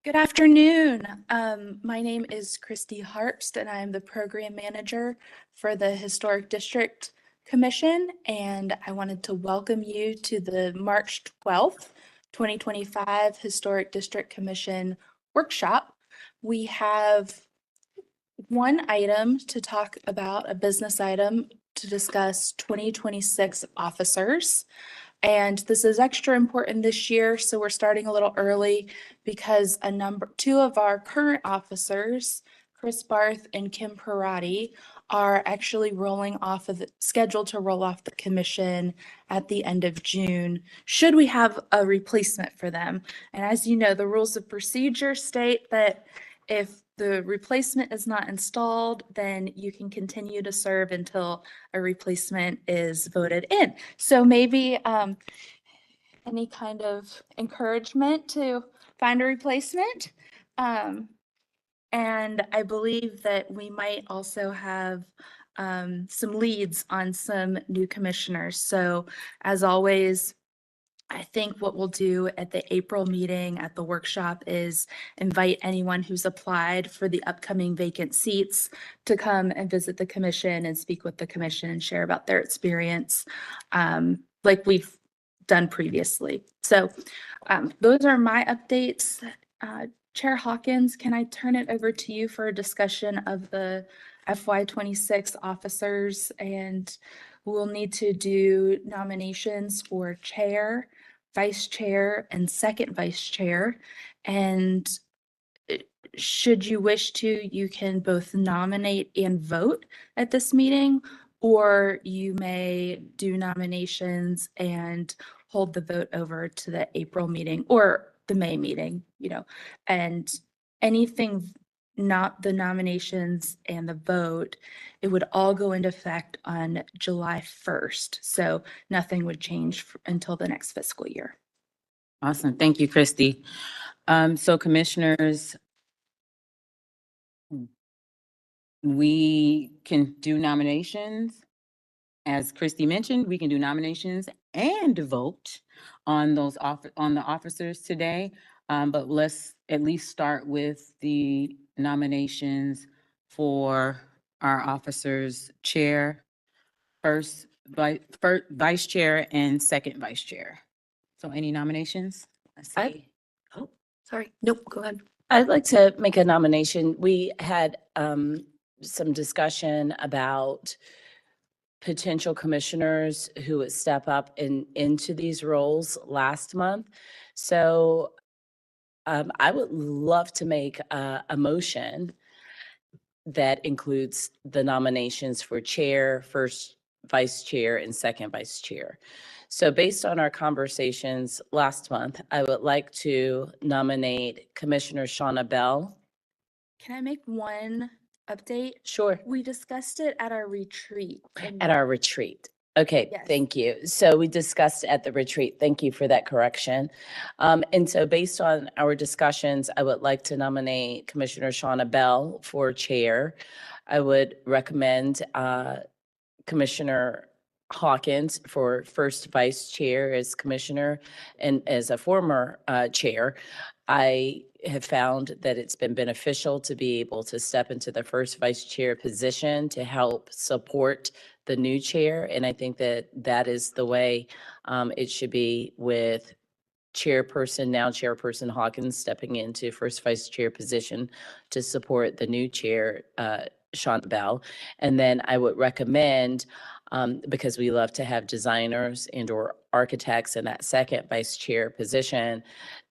Good afternoon. My name is Christy Harpst, and I am the program manager for the Historic District Commission. And I wanted to welcome you to the March 12th, 2025 Historic District Commission workshop. We have one item to talk about, a business item to discuss 2026 officers. And this is extra important this year, so we're starting a little early because two of our current officers, Chris Barth and Kim Parati, are actually scheduled to roll off the commission at the end of June, should we have a replacement for them. And as you know, the rules of procedure state that if the replacement is not installed, then you can continue to serve until a replacement is voted in. So maybe any kind of encouragement to find a replacement. And I believe that we might also have some leads on some new commissioners. So as always, I think what we'll do at the April meeting at the workshop is invite anyone who's applied for the upcoming vacant seats to come and visit the commission and speak with the commission and share about their experience, like we've done previously. So those are my updates. Chair Hawkins, can I turn it over to you for a discussion of the FY26 officers? And we'll need to do nominations for chair, vice chair, and second vice chair. And should you wish to, you can both nominate and vote at this meeting, or you may do nominations and hold the vote over to the April meeting or the May meeting, and anything not the nominations and the vote, it would all go into effect on July 1st. So nothing would change until the next fiscal year. Awesome. Thank you, Christy. So commissioners, we can do nominations. As Christy mentioned, we can do nominations and vote on the officers today. But let's at least start with the nominations for our officers: chair, first vice chair, and second vice chair. So any nominations? Oh, sorry. Nope, go ahead. I'd like to make a nomination. We had some discussion about potential commissioners who would step up into these roles last month. So I would love to make a motion that includes the nominations for chair, first vice chair, and second vice chair. So based on our conversations last month, I would like to nominate Commissioner Shauna Bell. Can I make one update? Sure. We discussed it at our retreat. At our retreat. Okay, Yes. Thank you. So we discussed at the retreat. Thank you for that correction. And so based on our discussions, I would like to nominate Commissioner Shauna Bell for chair. I would recommend Commissioner Hawkins for first vice chair as commissioner. And as a former chair, I have found that it's been beneficial to be able to step into the first vice chair position to help support the new chair. And I think that is the way it should be, with now chairperson Hawkins stepping into first vice chair position to support the new chair, Shauna Bell. And then I would recommend, because we love to have designers and or architects in that second vice chair position,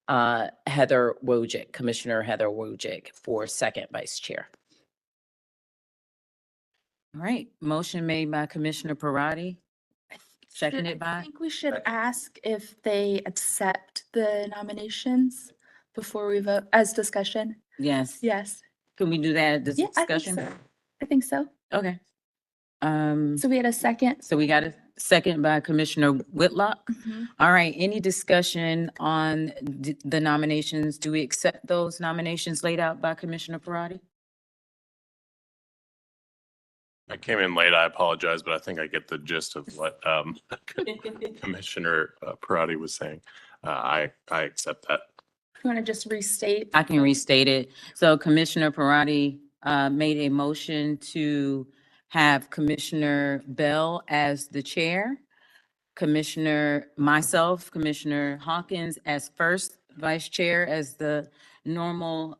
Heather Wojcik, Commissioner Heather Wojcik for second vice chair. All right, motion made by Commissioner Parati, seconded by? I think we should ask if they accept the nominations before we vote as discussion. Yes. Yes. Can we do that at this Yeah, discussion? I think so. Okay. So we had a second. So we got a second by Commissioner Whitlock. Mhm. All right, any discussion on the nominations? Do we accept those nominations laid out by Commissioner Parati? I came in late, I apologize, but I think I get the gist of what Commissioner Parati was saying. I accept that. You want to just restate? I can restate it. So Commissioner Parati made a motion to have Commissioner Bell as the chair, Commissioner Hawkins as first vice chair as the normal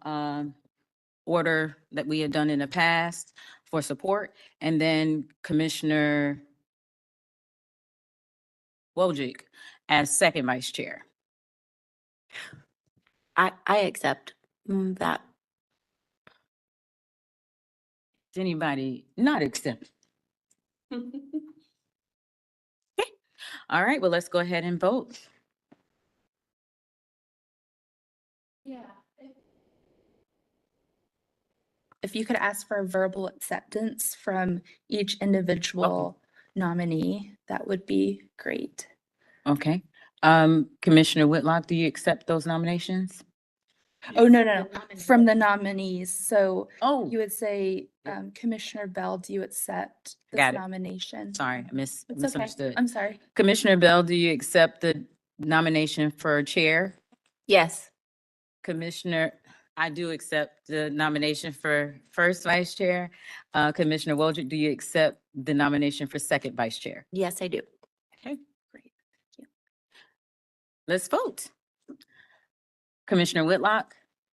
order that we had done in the past for support, and then Commissioner Wojcik as second vice chair. I accept that. Does anybody not accept? All right, well, let's go ahead and vote. Yeah. If you could ask for a verbal acceptance from each individual nominee, that would be great. Okay. Commissioner Whitlock, do you accept those nominations? Oh, no, from the nominees. So Oh, you would say, Commissioner Bell, do you accept this Got it. nomination? sorry, I It's okay. misunderstood. I'm sorry. Commissioner Bell, do you accept the nomination for chair? Yes. Commissioner, I do accept the nomination for first vice chair. Commissioner Wojcik, do you accept the nomination for second vice chair? Yes, I do. Okay, Great. let's vote. Commissioner Whitlock,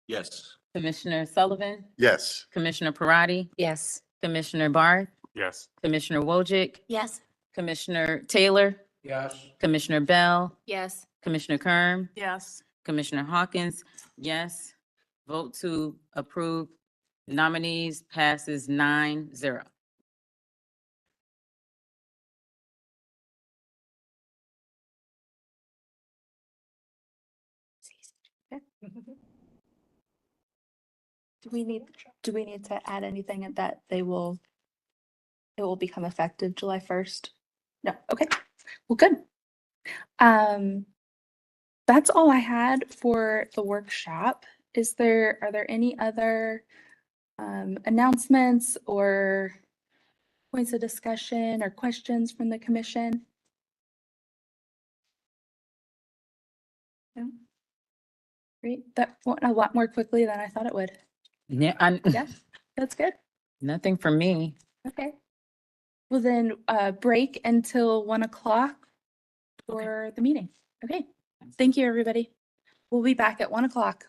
Yes. Commissioner Sullivan, Yes. Commissioner Parati, Yes. Commissioner Barth, Yes. Commissioner Wojcik, Yes. Commissioner Taylor, Yes. Commissioner Bell, Yes. Commissioner Kern, Yes. Commissioner Hawkins, yes. Vote to approve nominees passes 9-0. Do we need to add anything at that it will become effective July 1st? No, okay, well, good. That's all I had for the workshop. Are there any other announcements or points of discussion or questions from the commission? No? Great, that went a lot more quickly than I thought it would. Yeah, Yeah, that's good. nothing for me. Okay. Well, then, break until 1 o'clock for the meeting. Okay, thank you, everybody. We'll be back at 1 o'clock.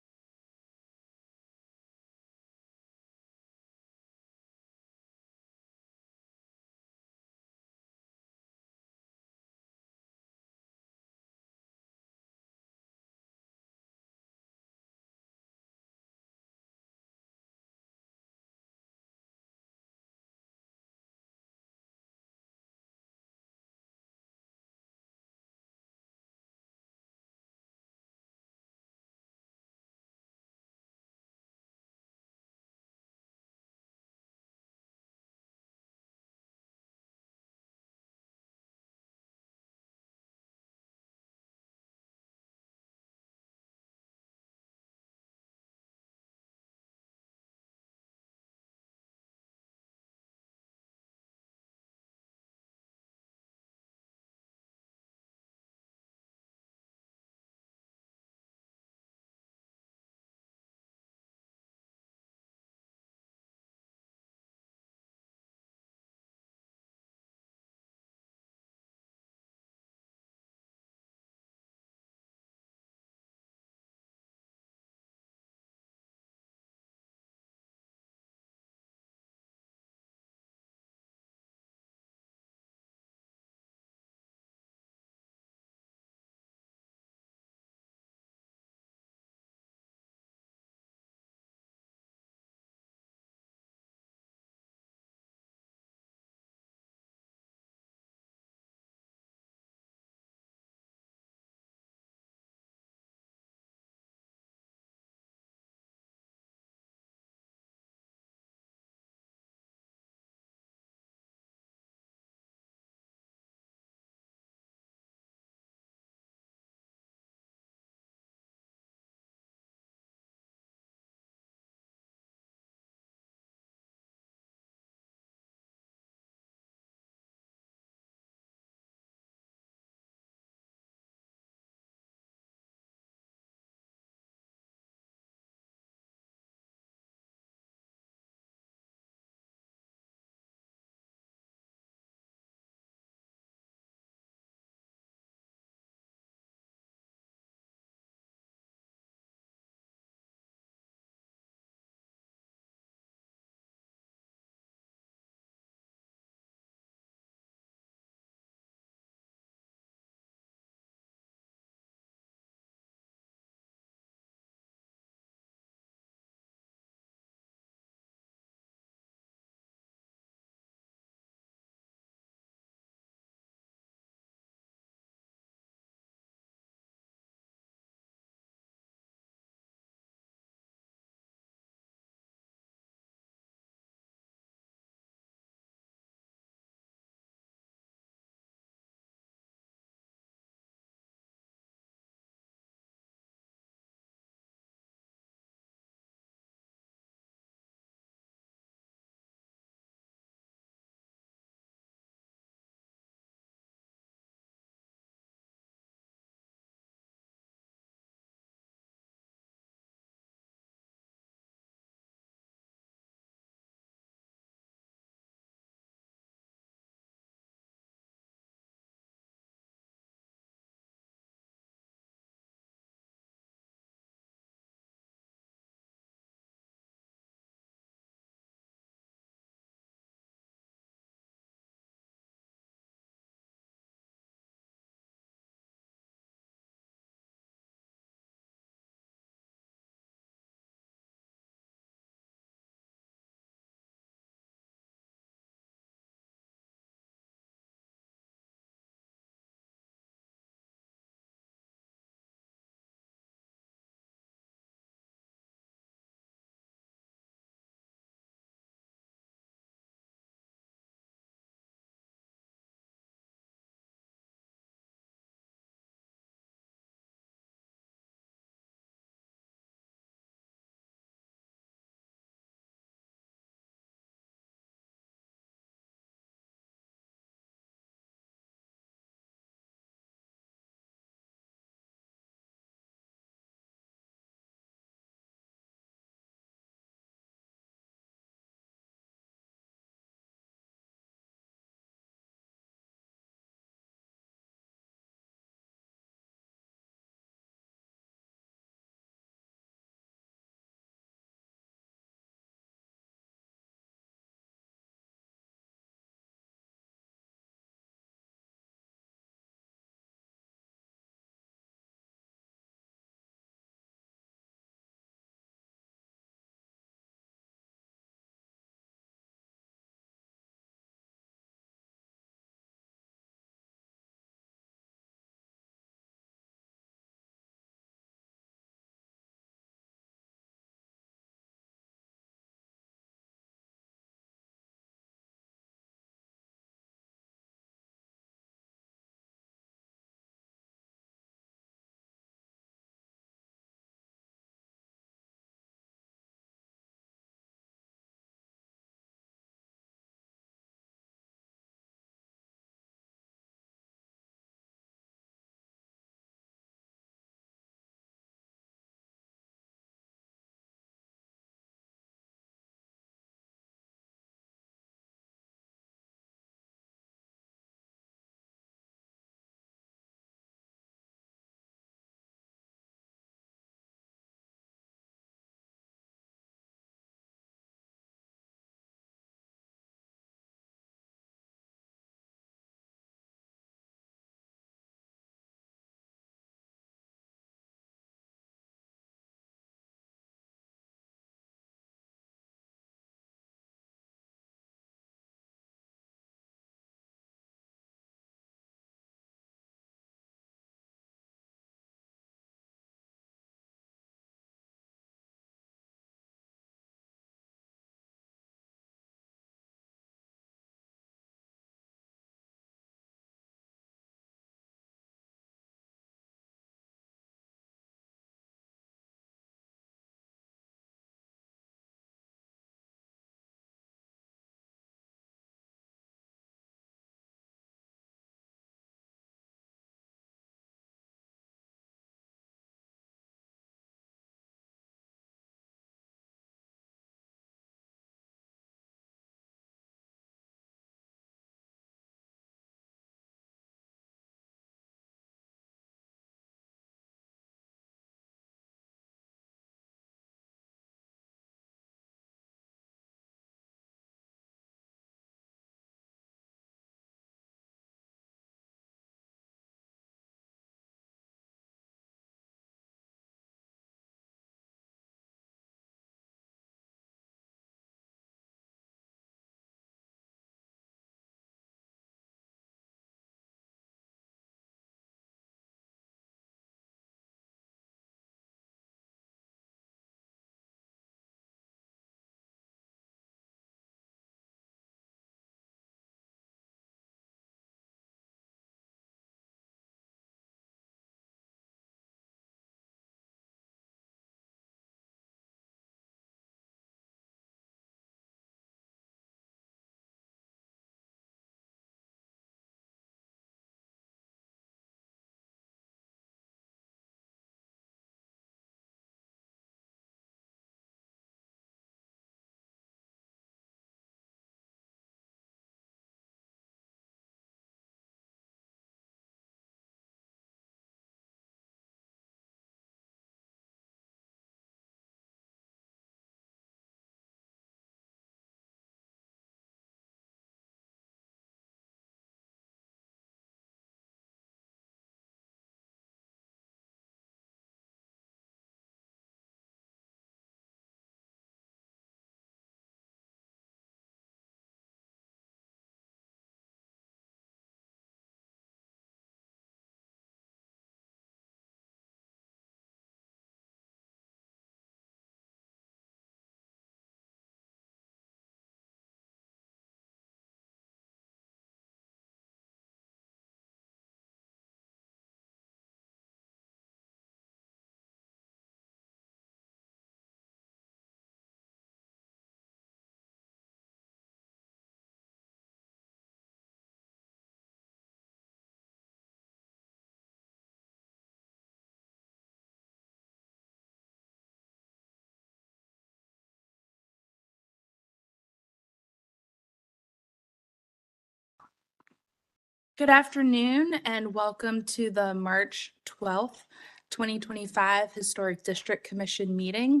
Good afternoon and welcome to the March 12th, 2025 Historic District Commission meeting.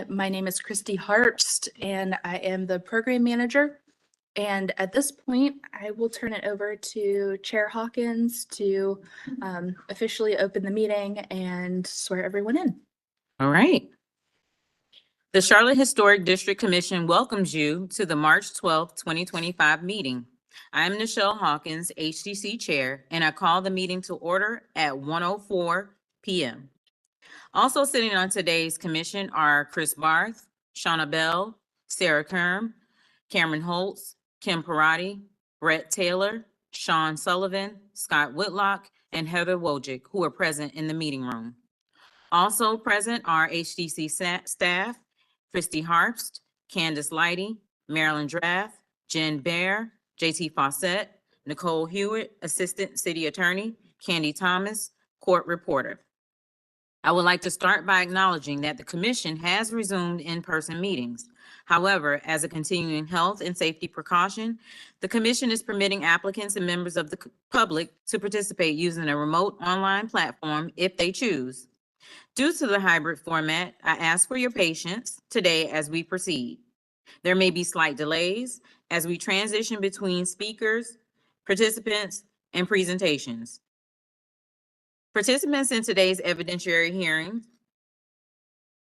My name is Christy Harpst and I am the program manager. And at this point, I will turn it over to Chair Hawkins to officially open the meeting and swear everyone in. All right. The Charlotte Historic District Commission welcomes you to the March 12th, 2025 meeting. I am Nichelle Hawkins, HDC Chair, and I call the meeting to order at 1:04 p.m. Also sitting on today's commission are Chris Barth, Shauna Bell, Sarah Kerm, Cameron Holtz, Kim Parati, Brett Taylor, Sean Sullivan, Scott Whitlock, and Heather Wojcik, who are present in the meeting room. Also present are HDC staff, Christy Harpst, Candace Lighty, Marilyn Draft, Jen Bear, JT Fawcett, Nicole Hewitt, Assistant City Attorney, Candy Thomas, Court Reporter. I would like to start by acknowledging that the commission has resumed in-person meetings. However, as a continuing health and safety precaution, the commission is permitting applicants and members of the public to participate using a remote online platform if they choose. Due to the hybrid format, I ask for your patience today as we proceed. There may be slight delays as we transition between speakers, participants, and presentations. Participants in today's evidentiary hearing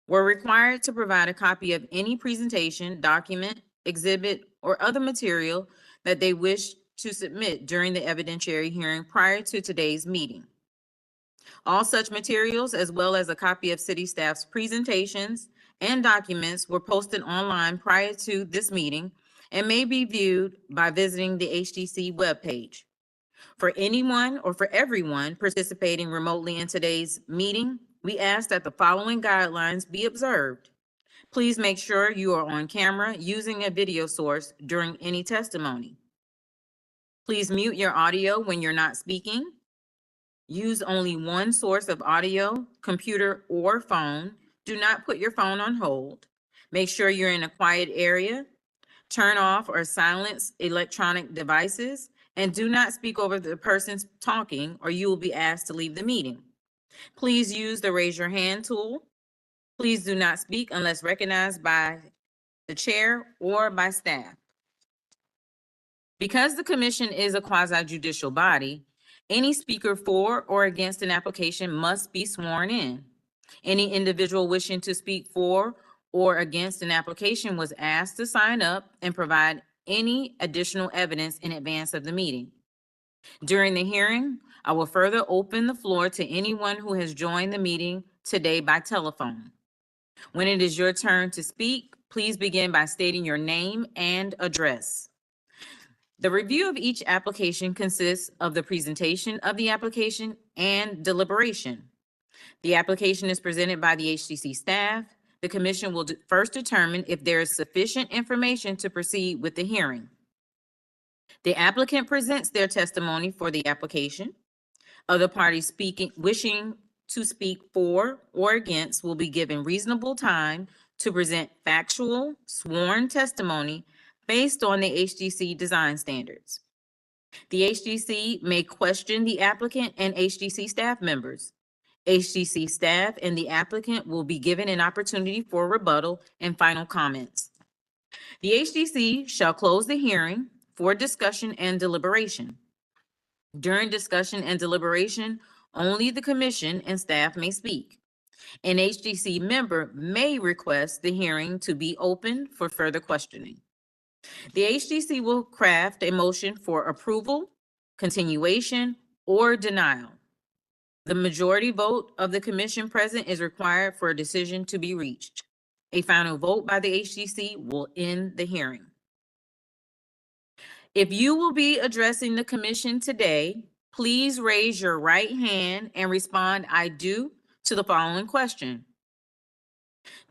were required to provide a copy of any presentation, document, exhibit, or other material that they wish to submit during the evidentiary hearing prior to today's meeting. All such materials, as well as a copy of city staff's presentations and documents, were posted online prior to this meeting and may be viewed by visiting the HDC webpage. For anyone or for everyone participating remotely in today's meeting, we ask that the following guidelines be observed. Please make sure you are on camera using a video source during any testimony. Please mute your audio when you're not speaking. Use only one source of audio, computer, or phone. Do not put your phone on hold. Make sure you're in a quiet area. Turn off or silence electronic devices, and do not speak over the person talking or you will be asked to leave the meeting. Please use the raise your hand tool. Please do not speak unless recognized by the chair or by staff. Because the commission is a quasi-judicial body, any speaker for or against an application must be sworn in. Any individual wishing to speak for or against an application was asked to sign up and provide any additional evidence in advance of the meeting. During the hearing, I will further open the floor to anyone who has joined the meeting today by telephone. When it is your turn to speak, please begin by stating your name and address. The review of each application consists of the presentation of the application and deliberation. The application is presented by the HDC staff. The commission will first determine if there is sufficient information to proceed with the hearing. The applicant presents their testimony for the application. Other parties wishing to speak for or against will be given reasonable time to present factual, sworn testimony based on the HDC design standards. The HDC may question the applicant and HDC staff members. HDC staff and the applicant will be given an opportunity for rebuttal and final comments. The HDC shall close the hearing for discussion and deliberation. During discussion and deliberation, only the commission and staff may speak. An HDC member may request the hearing to be open for further questioning. The HDC will craft a motion for approval, continuation, or denial. The majority vote of the commission present is required for a decision to be reached. A final vote by the HDC will end the hearing. If you will be addressing the commission today, please raise your right hand and respond, "I do," to the following question.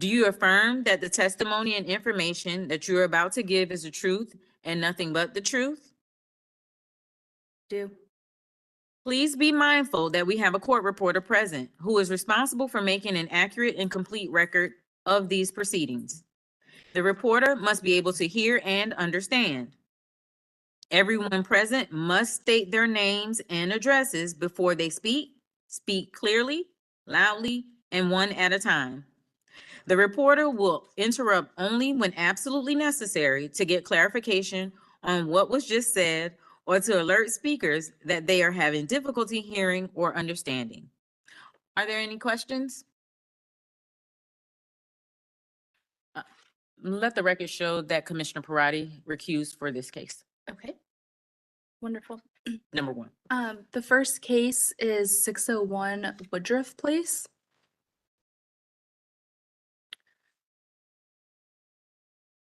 Do you affirm that the testimony and information that you're about to give is the truth and nothing but the truth? Do. Please be mindful that we have a court reporter present who is responsible for making an accurate and complete record of these proceedings. The reporter must be able to hear and understand. Everyone present must state their names and addresses before they speak. Speak clearly, loudly, and one at a time. The reporter will interrupt only when absolutely necessary to get clarification on what was just said or to alert speakers that they are having difficulty hearing or understanding. Are there any questions? Let the record show that Commissioner Parati recused for this case. Okay. Wonderful. Number one. The first case is 601 Woodruff Place.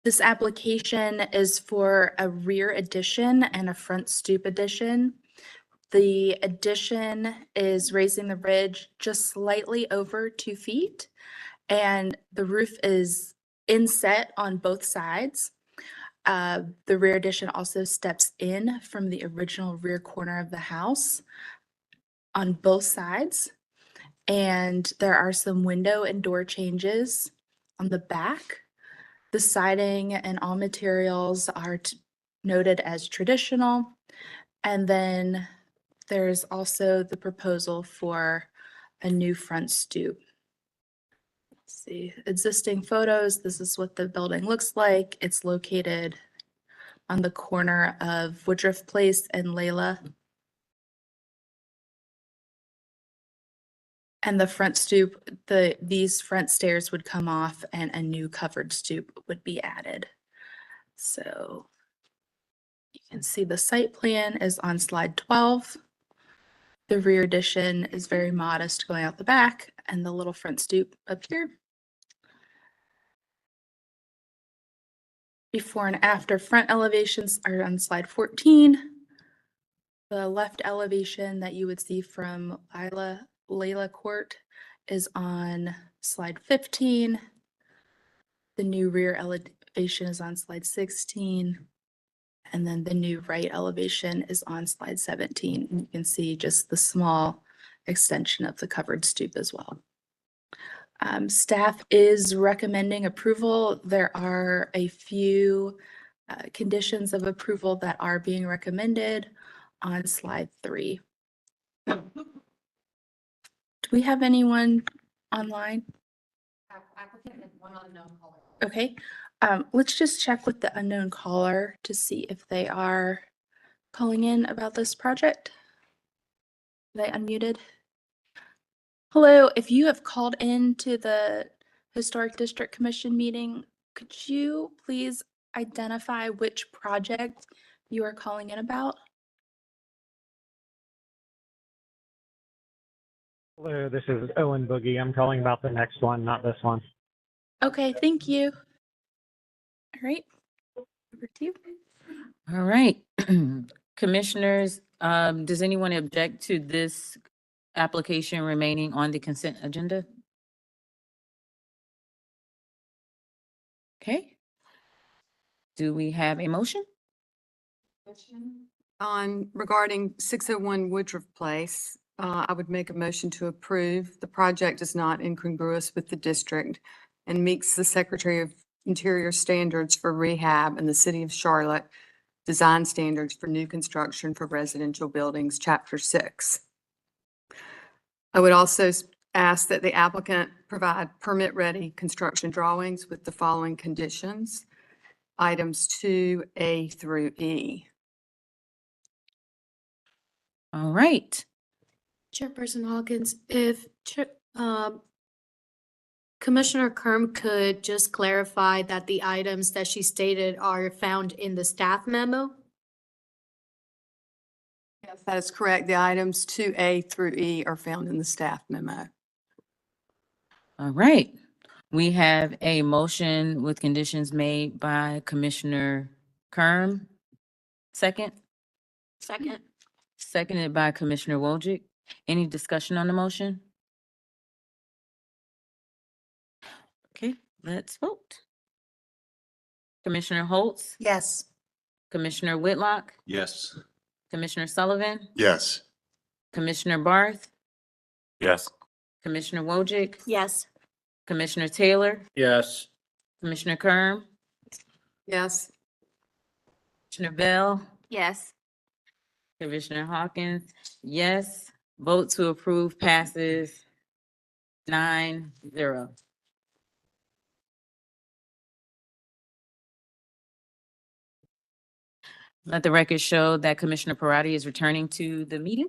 This application is for a rear addition and a front stoop addition. The addition is raising the ridge just slightly over 2 feet, and the roof is inset on both sides. The rear addition also steps in from the original rear corner of the house on both sides. And there are some window and door changes on the back. The siding and all materials are noted as traditional. And then there's also the proposal for a new front stoop. Let's see, existing photos. This is what the building looks like. It's located on the corner of Woodruff Place and Layla. And the front stoop, these front stairs would come off and a new covered stoop would be added. So you can see the site plan is on slide 12. The rear addition is very modest going out the back and the little front stoop up here. Before and after front elevations are on slide 14. The left elevation that you would see from Layla Court is on slide 15. The new rear elevation is on slide 16. And then the new right elevation is on slide 17. And you can see just the small extension of the covered stoop as well. Staff is recommending approval. There are a few conditions of approval that are being recommended on slide 3. Do we have anyone online? Okay, let's just check with the unknown caller to see if they are calling in about this project. Are they unmuted? Hello, if you have called in to the Historic District Commission meeting, could you please identify which project you are calling in about? Hello, this is Owen Boogie. I'm calling about the next one, not this one. Okay, thank you. All right, over to you. All right. Commissioners, does anyone object to this application remaining on the consent agenda? Okay. Do we have a motion? Regarding 601 Woodruff Place, I would make a motion to approve. The project is not incongruous with the district and meets the Secretary of Interior standards for rehab and the City of Charlotte design standards for new construction for residential buildings, Chapter 6. I would also ask that the applicant provide permit-ready construction drawings with the following conditions, items 2A through E. All right. Chairperson Hawkins, if Commissioner Kerm could just clarify that the items that she stated are found in the staff memo? Yes, that is correct. The items 2A through E are found in the staff memo. All right. We have a motion with conditions made by Commissioner Kerm. Second, Second. seconded by Commissioner Wojcik. Any discussion on the motion? Okay, let's vote. Commissioner Holtz, Yes. Commissioner Whitlock, Yes. Commissioner Sullivan, Yes. Commissioner Barth, Yes. Commissioner Wojcik, Yes. Commissioner Taylor, Yes. Commissioner Kerm, Yes. Commissioner Bell, Yes. Commissioner Hawkins, yes. Vote to approve passes 9-0. Let the record show that Commissioner Parati is returning to the meeting.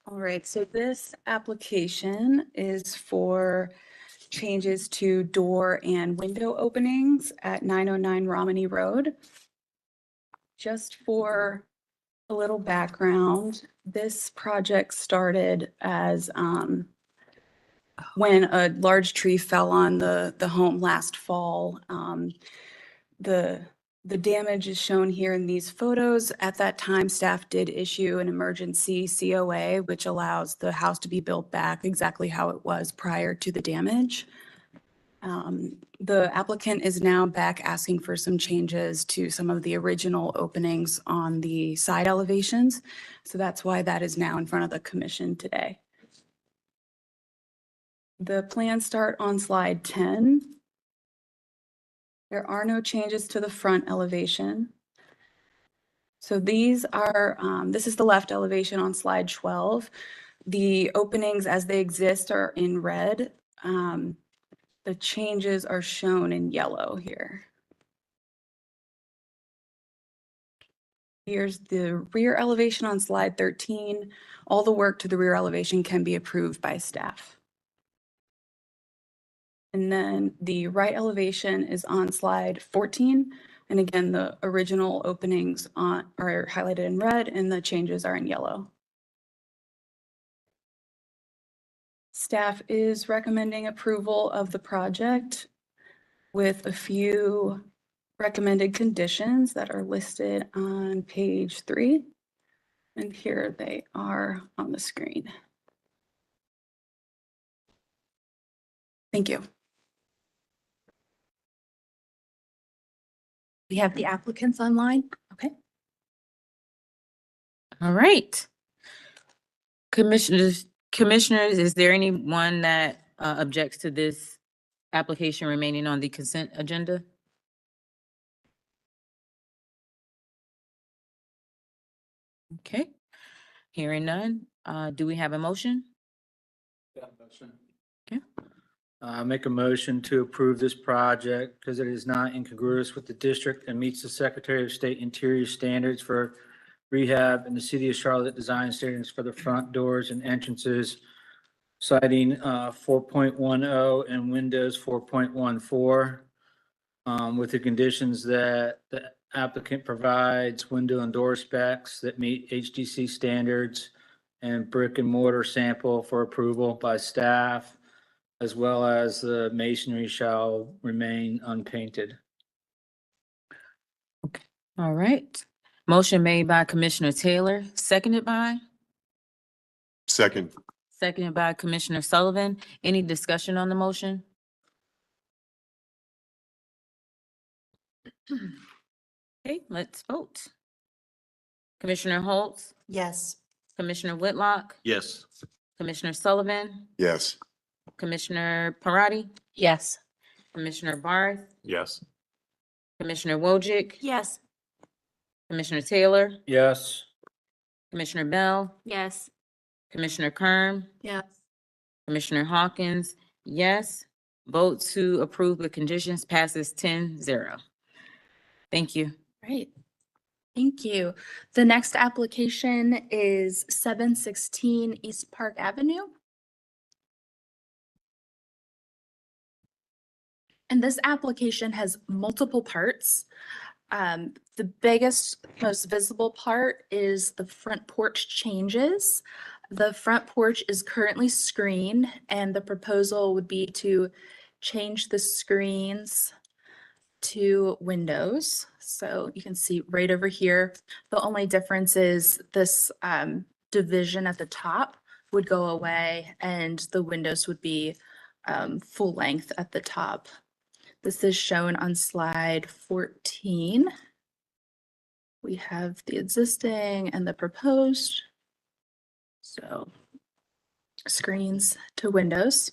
All right, so this application is for changes to door and window openings at 909 Romney Road. Just for a little background, this project started as when a large tree fell on the home last fall. The damage is shown here in these photos. At that time, staff did issue an emergency COA, which allows the house to be built back exactly how it was prior to the damage. The applicant is now back asking for some changes to some of the original openings on the side elevations. So that's why that is now in front of the commission today. The plans start on slide 10. There are no changes to the front elevation. So these are, this is the left elevation on slide 12. The openings as they exist are in red. The changes are shown in yellow here. Here's the rear elevation on slide 13. All the work to the rear elevation can be approved by staff. And then the right elevation is on slide 14. And again, the original openings are highlighted in red and the changes are in yellow. Staff is recommending approval of the project with a few recommended conditions that are listed on page 3. And here they are on the screen. Thank you. We have the applicants online. Okay. All right. Commissioners, is there anyone that objects to this application remaining on the consent agenda? Okay, hearing none. Do we have a motion? Okay. Make a motion to approve this project because it is not incongruous with the district and meets the Secretary of State Interior standards for rehab and the City of Charlotte design standards for the front doors and entrances, citing 4.10 and Windows 4.14, with the conditions that the applicant provides window and door specs that meet HDC standards and brick and mortar sample for approval by staff, as well as the masonry shall remain unpainted. All right. Motion made by Commissioner Taylor, seconded by? Second. Seconded by Commissioner Sullivan. Any discussion on the motion? Okay, let's vote. Commissioner Holtz, Yes. Commissioner Whitlock, Yes. Commissioner Sullivan, Yes. Commissioner Parati, Yes. Commissioner Barth, Yes. Commissioner Wojcik, Yes. Commissioner Taylor, Yes. Commissioner Bell, Yes. Commissioner Kern, Yes. Commissioner Hawkins, yes. Vote to approve the conditions passes 10-0. Thank you. Great. Thank you. The next application is 716 East Park Avenue. And this application has multiple parts. The biggest, most visible part is the front porch changes. The front porch is currently screened, and the proposal would be to change the screens to windows. So you can see right over here, the only difference is this division at the top would go away and the windows would be full length at the top This is shown on slide 14. We have the existing and the proposed. So screens to windows.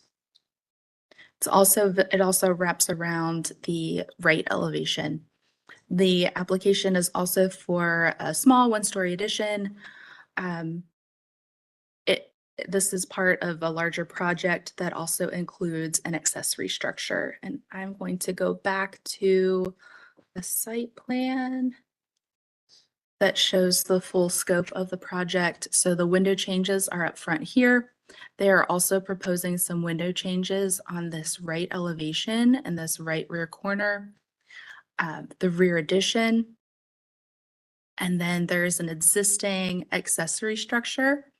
It also wraps around the right elevation. The application is also for a small one-story addition. This is part of a larger project that also includes an accessory structure. And I'm going to go back to the site plan that shows the full scope of the project. So the window changes are up front here. They are also proposing some window changes on this right elevation and this right rear corner, the rear addition. And then there's an existing accessory structure.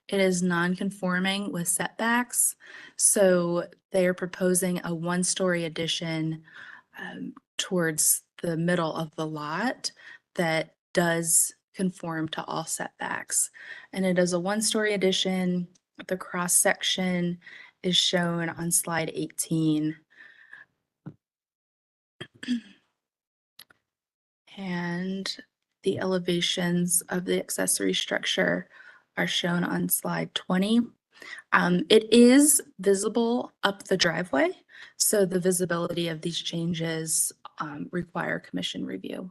It is non-conforming with setbacks. So they are proposing a one-story addition towards the middle of the lot that does conform to all setbacks. And it is a one-story addition. The cross section is shown on slide 18. And the elevations of the accessory structure are shown on slide 20. It is visible up the driveway, so the visibility of these changes require commission review.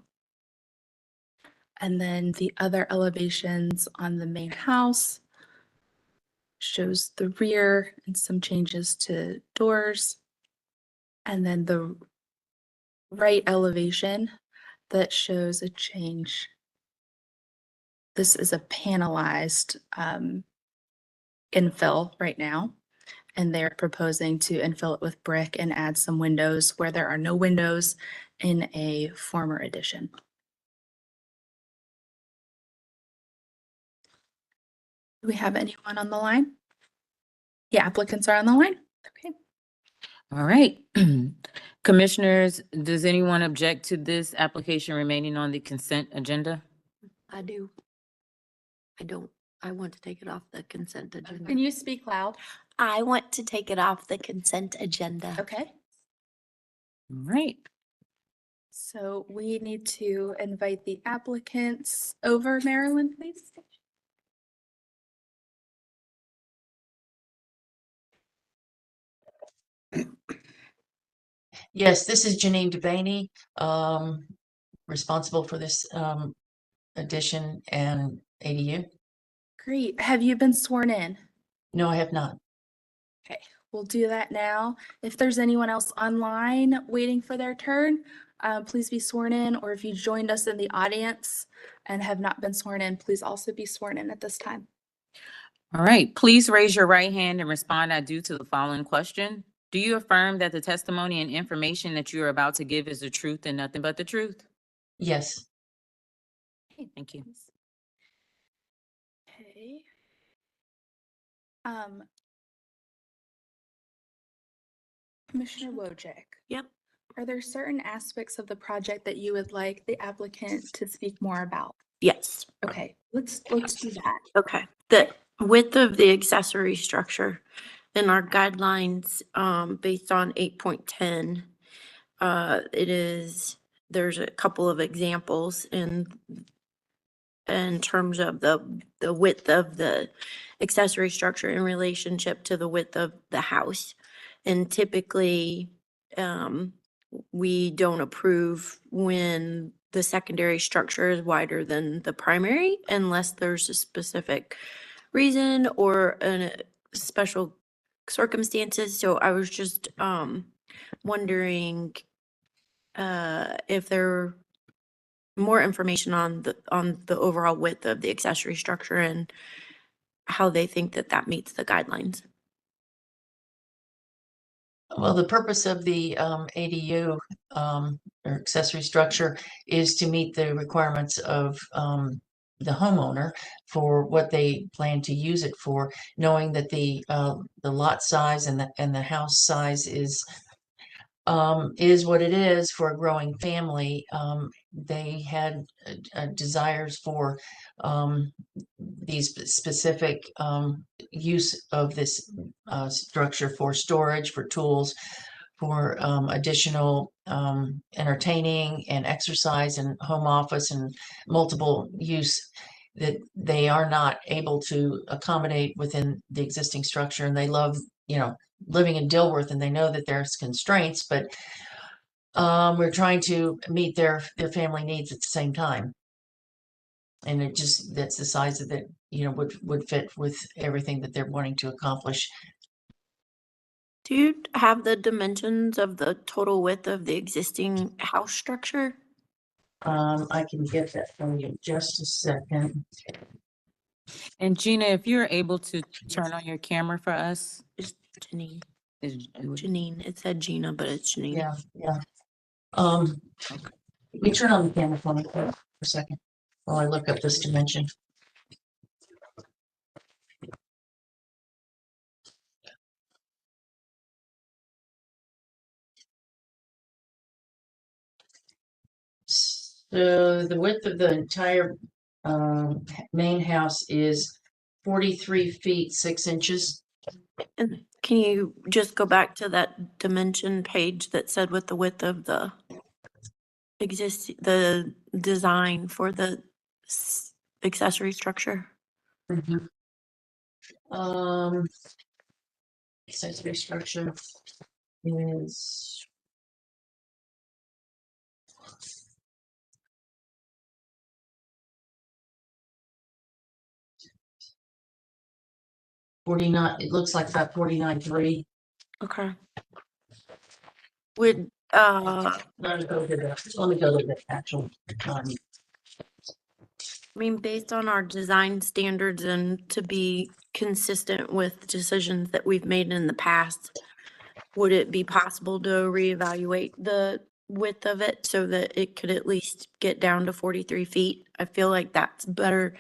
And then the other elevations on the main house shows the rear and some changes to doors. And then the right elevation that shows a change. This is a panelized infill right now, and they're proposing to infill it with brick and add some windows where there are no windows in a former addition. Do we have anyone on the line? Yeah, applicants are on the line. Okay. All right. Commissioners, does anyone object to this application remaining on the consent agenda? I do. I don't. I want to take it off the consent agenda. Can you speak loud? I want to take it off the consent agenda. Okay. All right. So we need to invite the applicants over, Marilyn, please. Yes, this is Janine Devaney, responsible for this addition and ADU. Great. Have you been sworn in? No, I have not. Okay, we'll do that now. If there's anyone else online waiting for their turn, please be sworn in, or if you joined us in the audience and have not been sworn in, please also be sworn in at this time. All right. Please raise your right hand and respond I do to the following question. Do you affirm that the testimony and information that you are about to give is the truth and nothing but the truth? Yes. Okay, thank you. Okay. Commissioner Wojcik. Yep. Are there certain aspects of the project that you would like the applicant to speak more about? Yes. Okay, let's do that. Okay. The width of the accessory structure in our guidelines, based on 8.10, there's a couple of examples in terms of the width of the accessory structure in relationship to the width of the house. And typically, we don't approve when the secondary structure is wider than the primary unless there's a specific reason or a special circumstances. So I was just wondering if there more information on the overall width of the accessory structure and how they think that meets the guidelines. Well, the purpose of the ADU or accessory structure is to meet the requirements of the homeowner for what they plan to use it for, knowing that the lot size and the house size is what it is for a growing family. They had desires for these specific use of this structure for storage, for tools, for additional entertaining and exercise and home office and multiple use that they are not able to accommodate within the existing structure. And they love, living in Dilworth, and they know that there's constraints, but we're trying to meet their family needs at the same time. And that's the size of it, would fit with everything that they're wanting to accomplish. Do you have the dimensions of the total width of the existing house structure? I can get that from you in just a second. And Gina, if you're able to turn on your camera for us. It's Janine. is- Janine. It said Gina, but it's Janine. Yeah. We turn on the camera for me for a second while I look up this dimension. So the width of the entire main house is 43 feet 6 inches. And can you just go back to that dimension page that said what the width of the the design for the accessory structure? Accessory structure is 49. It looks like about 49.3. Okay. Would Let me go to the actual. I mean, based on our design standards and to be consistent with decisions that we've made in the past, would it be possible to reevaluate the width of it so that it could at least get down to 43 feet? I feel like that's better.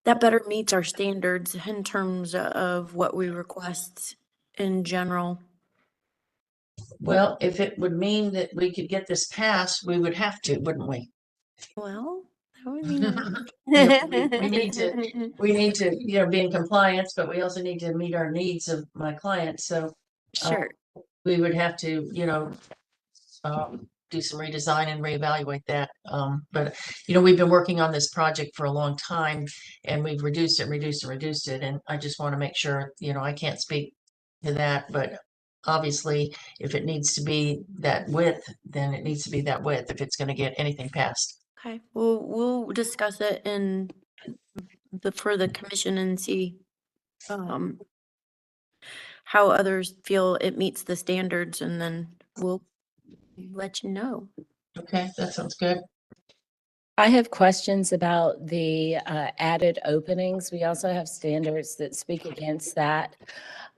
That better meets our standards in terms of what we request in general. Well, if it would mean that we could get this passed, we would have to, wouldn't we? Well, that would be nice. Yeah, we need to, be in compliance, but we also need to meet our needs of my clients. So Sure. we would have to, do some redesign and reevaluate that. But we've been working on this project for a long time, and we've reduced it. And I just want to make sure, I can't speak to that, but obviously if it needs to be that width, then it needs to be that width if it's going to get anything passed. Okay, we'll discuss it for the commission and see how others feel it meets the standards, and then we'll let you know. Okay, that sounds good. I have questions about the added openings. We also have standards that speak against that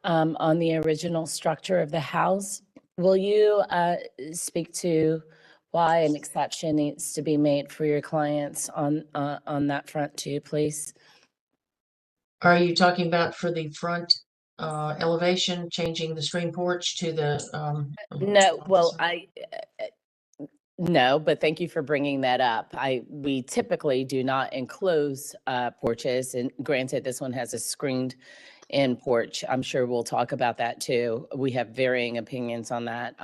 on the original structure of the house. Will you speak to why an exception needs to be made for your clients on that front too, please? Are you talking about for the front elevation, changing the screen porch to the? No, well, no, but thank you for bringing that up. We typically do not enclose porches, and granted, this one has a screened in porch. I'm sure we'll talk about that too. We have varying opinions on that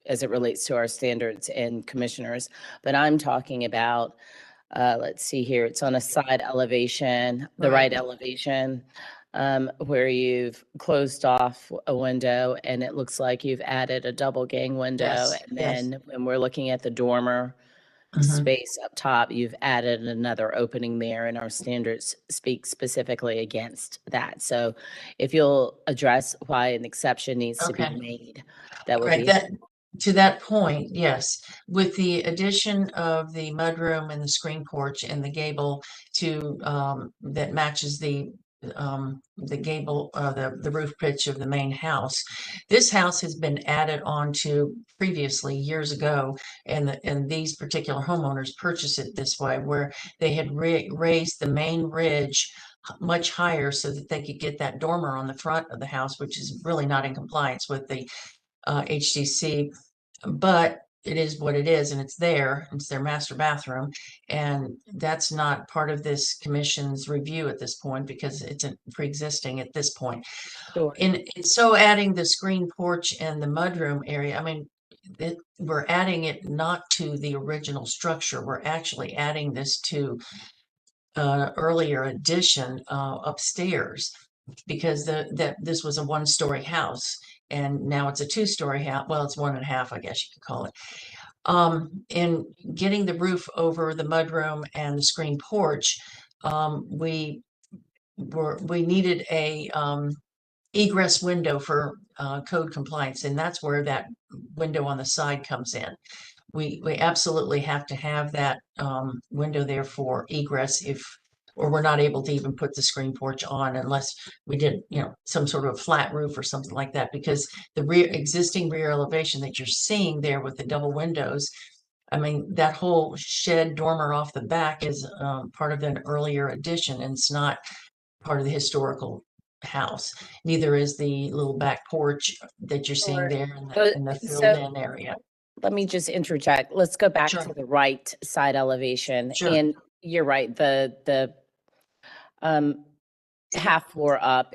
as it relates to our standards and commissioners, but I'm talking about, let's see here, it's on a side elevation, the right elevation, where you've closed off a window and it looks like you've added a double gang window. Yes, And then when we're looking at the dormer space up top, you've added another opening there, and our standards speak specifically against that. So if you'll address why an exception needs to be made, that would be. To that point, yes, with the addition of the mudroom and the screen porch and the gable to that matches the gable, the roof pitch of the main house. This house has been added on to previously years ago, and these particular homeowners purchased it this way, where they had raised the main ridge much higher so that they could get that dormer on the front of the house, which is really not in compliance with the HDC. But it is what it is and it's there, it's their master bathroom. And that's not part of this commission's review at this point because it's a pre-existing at this point. Sure. So adding the screen porch and the mudroom area, I mean, we're adding it not to the original structure. We're actually adding this to earlier addition upstairs because this was a one-story house and now it's a two-story house. Well, it's 1.5, I guess you could call it. And getting the roof over the mudroom and the screen porch, we needed a egress window for code compliance, and that's where that window on the side comes in. We absolutely have to have that window there for egress or we're not able to even put the screen porch on unless we did, some sort of flat roof or something like that, because the existing rear elevation that you're seeing there with the double windows, I mean, that whole shed dormer off the back is part of an earlier addition and it's not part of the historical house. Neither is the little back porch that you're seeing Sure. there in the So- filled in area. Let me just interject. Let's go back Sure. to the right side elevation. Sure. And you're right, the half floor up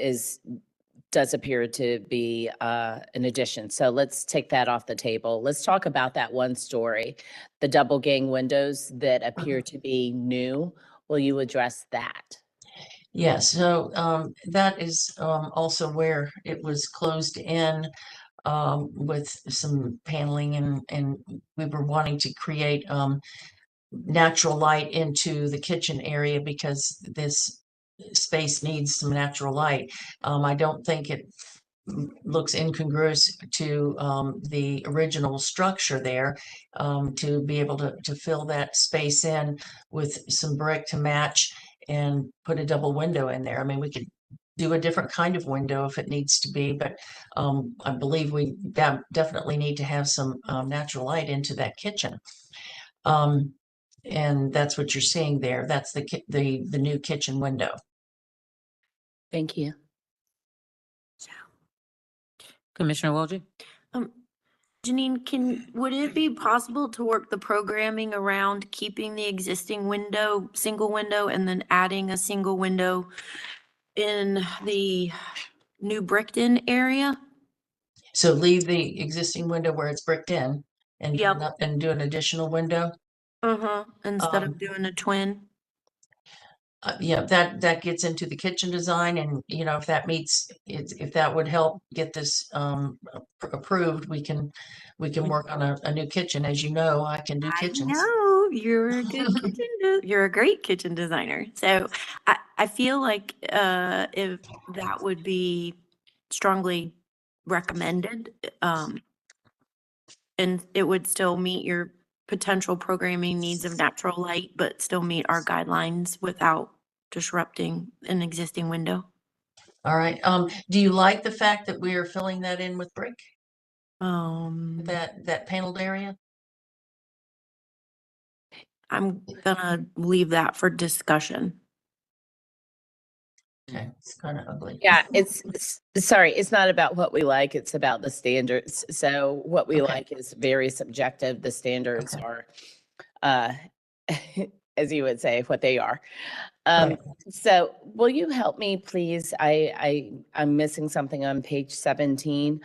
does appear to be an addition. So let's take that off the table. Let's talk about that one story, the double gang windows that appear to be new. Will you address that? Yes, so that is also where it was closed in with some paneling and we were wanting to create natural light into the kitchen area because this space needs some natural light. I don't think it looks incongruous to the original structure there to be able to fill that space in with some brick to match and put a double window in there. I mean, we could do a different kind of window if it needs to be, but I believe we definitely need to have some natural light into that kitchen. And that's what you're seeing there. That's the new kitchen window. Thank you. Commissioner Wojcik? Janine, would it be possible to work the programming around keeping the existing window, single window, and then adding a single window in the new bricked in area? So leave the existing window where it's bricked in and Yep. and do an additional window. Instead Um, of doing a twin? Yeah, that gets into the kitchen design and, if that if that would help get this approved, we can work on a new kitchen. As you know, I can do kitchens. No, you're a good you're a great kitchen designer. So I feel like if that would be strongly recommended, and it would still meet your potential programming needs of natural light, but still meet our guidelines without disrupting an existing window. All right. Do you like the fact that we are filling that in with brick, I'm that paneled area? gonna leave that for discussion. Okay, it's kind of ugly. Yeah, sorry, it's not about what we like, it's about the standards. So what we Okay. like is very subjective. The standards Okay. are, as you would say, what they are. Right. So will you help me, please? I'm missing something on page 17.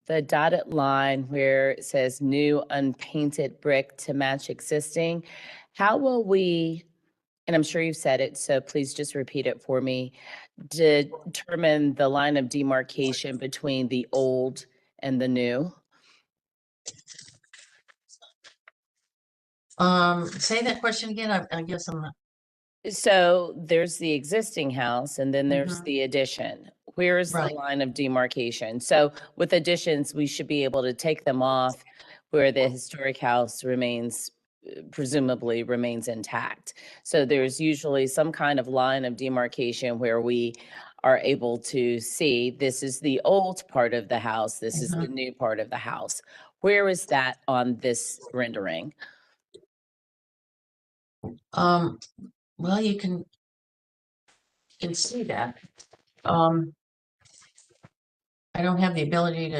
The dotted line where it says new unpainted brick to match existing. How will we, and I'm sure you've said it, so please just repeat it for me, determine the line of demarcation between the old and the new? Say that question again. I guess I'm not. So there's the existing house and then there's Mhm. the addition. Where's the Right. line of demarcation? So with additions, we should be able to take them off where the historic house presumably remains intact. So there's usually some kind of line of demarcation where we are able to see this is the old part of the house, this is the new part of the house. Where is that on this rendering? Well, you can see that. I don't have the ability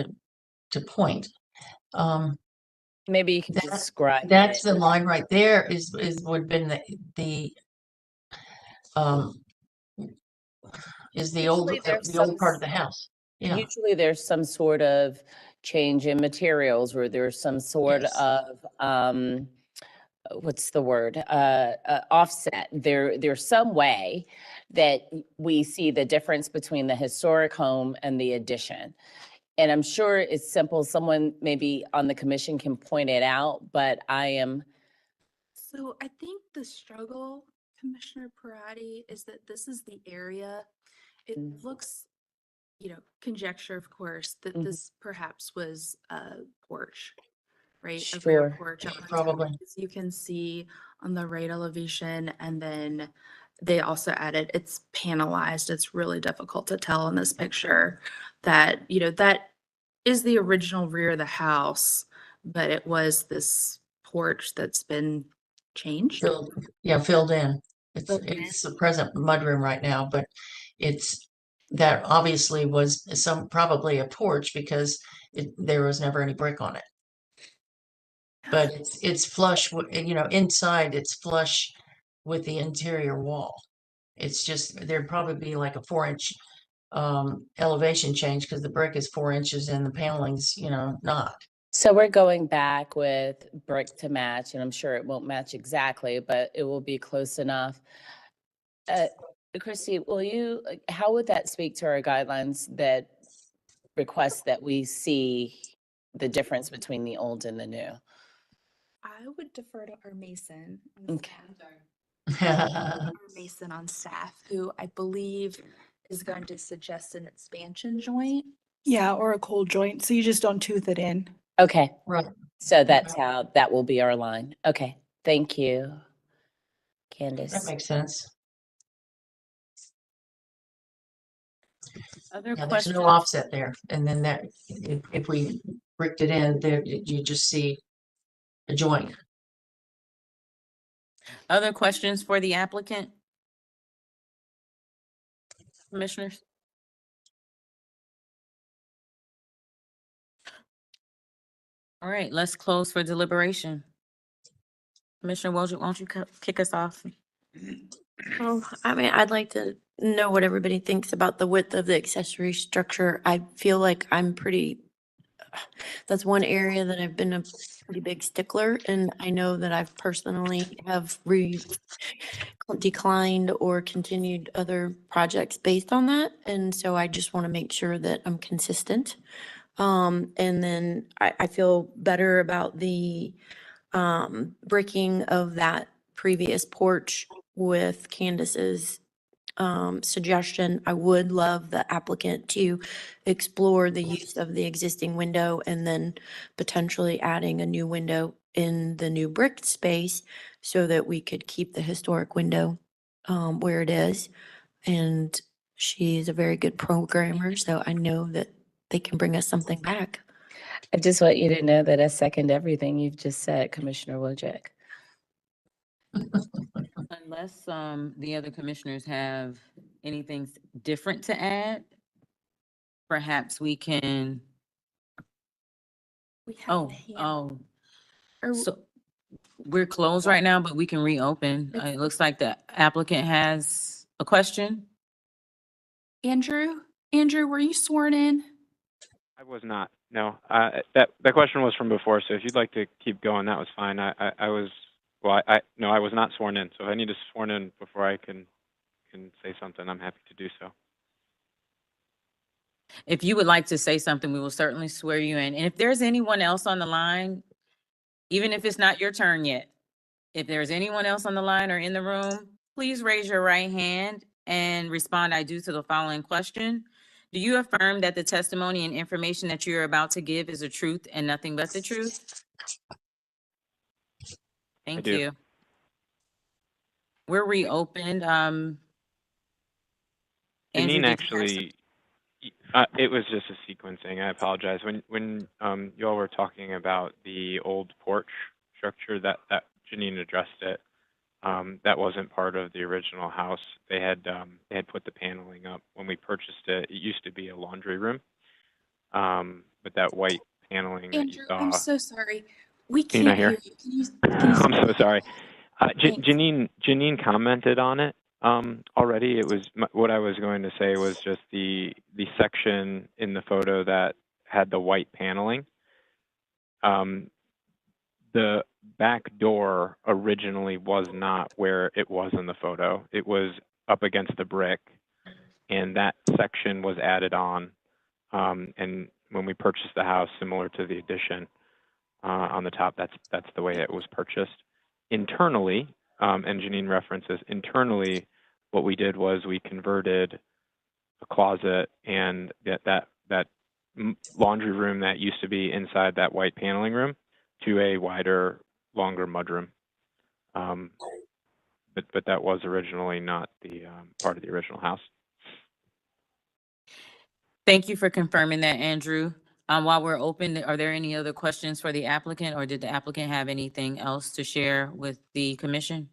to point. Maybe you can That- describe That's it. the line right there would have been um, is the old, Usually there's the old some part of the house. Yeah. Usually there's some sort of change in materials or there's some sort Yes. of, what's the word? Offset. There's some way that we see the difference between the historic home and the addition. And I'm sure it's simple. Someone maybe on the commission can point it out, but So I think the struggle, Commissioner Parati, is that this is the area. It Mm. looks, conjecture, of course, that Mhm. this perhaps was a porch, right? A rear Sure. porch Yeah, at one probably. time. As you can see on the right elevation, and then they also added, it's panelized. It's really difficult to tell in this picture that, that is the original rear of the house, but it was this porch that's been changed. Filled in. Filled in. It's the present mudroom right now, but that obviously was probably a porch because there was never any brick on it. But it's flush, inside it's flush with the interior wall. It's just, there'd probably be like a 4-inch elevation change because the brick is 4 inches and the paneling's, not. So we're going back with brick to match, and I'm sure it won't match exactly, but it will be close enough. Christy, how would that speak to our guidelines that request that we see the difference between the old and the new? I would defer to our mason. On Okay. staff. Our mason on staff, who I believe is going to suggest an expansion joint. Yeah, or a cold joint, so you just don't tooth it in. Okay, Right. so that's how, that will be our line. Okay, thank you. That Candace. makes sense. Other Yeah, there's questions? no offset there. And then if we bricked it in, there you just see a joint. Other questions for the applicant? Commissioners? All right, let's close for deliberation. Commissioner Wojcik, why don't you kick us off? Well, I mean, I'd like to know what everybody thinks about the width of the accessory structure. I feel like that's one area that I've been a pretty big stickler, and I know that I've personally have declined or continued other projects based on that. And so I just want to make sure that I'm consistent. And then I feel better about the breaking of that previous porch with Candace's suggestion. I would love the applicant to explore the use of the existing window and then potentially adding a new window in the new brick space so that we could keep the historic window where it is. And she's a very good programmer, so I know that they can bring us something back. I just want you to know that I second everything you've just said, Commissioner Wojcik. Unless the other commissioners have anything different to add, perhaps we can, We have oh, the hand- oh. or- So we're closed right now, but we can reopen. It looks like the applicant has a question. Andrew, were you sworn in? I was not. No, that question was from before. So if you'd like to keep going, that was fine. I was I was not sworn in. So if I need to sworn in before I can say something, I'm happy to do so. If you would like to say something, we will certainly swear you in. And if there's anyone else on the line, even if it's not your turn yet, if there's anyone else on the line or in the room, please raise your right hand and respond, I do, to the following question. Do you affirm that the testimony and information that you're about to give is the truth and nothing but the truth? Thank do. you. We're reopened. Andrew, Janine did you have actually, it was just a sequencing. I apologize. When you all were talking about the old porch structure, that Janine addressed it. That wasn't part of the original house. They had put the paneling up when we purchased it. It used to be a laundry room, but that white paneling that you Andrew, saw. I'm so sorry. We Can you not can't hear? hear you. Can you I'm speak so up? sorry. Thanks. Janine commented on it already. It was what I was going to say was just the section in the photo that had the white paneling. The back door originally was not where it was in the photo. It was up against the brick, and that section was added on. And when we purchased the house, similar to the addition on the top, that's the way it was purchased. Internally, and Janine references internally, what we did was we converted a closet and that laundry room that used to be inside that white paneling room to a wider, longer mudroom. But that was originally not the part of the original house. Thank you for confirming that, Andrew. While we're open, are there any other questions for the applicant, or did the applicant have anything else to share with the commission?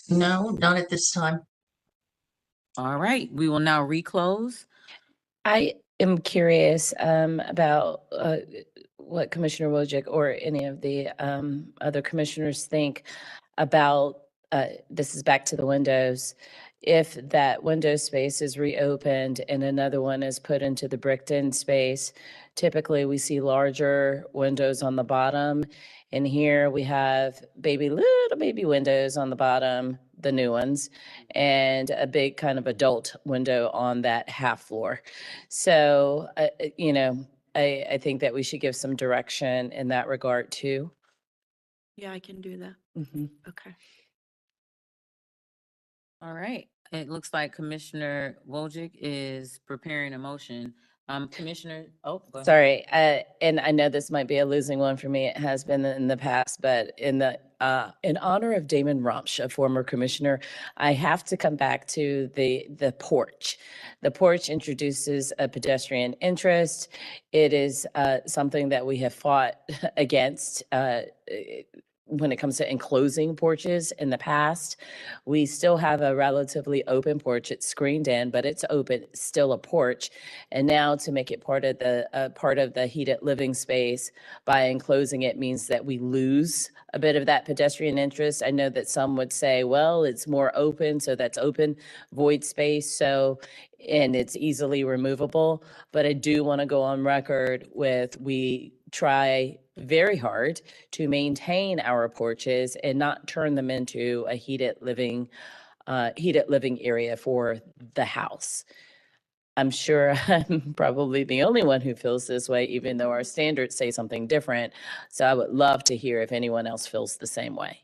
No, not at this time. All right, we will now reclose. I am curious about what Commissioner Wojcik or any of the other commissioners think about, this is back to the windows. If that window space is reopened and another one is put into the bricked-in space, typically we see larger windows on the bottom. And here we have little baby windows on the bottom, the new ones, and a big kind of adult window on that half floor. So, I think that we should give some direction in that regard too. Yeah, I can do that. Okay. All right, it looks like Commissioner Wojcik is preparing a motion. Commissioner, go ahead. Sorry, and I know this might be a losing one for me. It has been in the past, but in honor of Damon Rumsch, a former commissioner, I have to come back to the porch. The porch introduces a pedestrian interest. It is something that we have fought against when it comes to enclosing porches in the past. We still have a relatively open porch. It's screened in, but it's open, still a porch. And now to make it part of the heated living space by enclosing it means that we lose a bit of that pedestrian interest. I know that some would say, well, it's more open, so that's open void space. So, and it's easily removable. But I do want to go on record with, we try very hard to maintain our porches and not turn them into a heated living area for the house. I'm sure I'm probably the only one who feels this way, even though our standards say something different. So I would love to hear if anyone else feels the same way.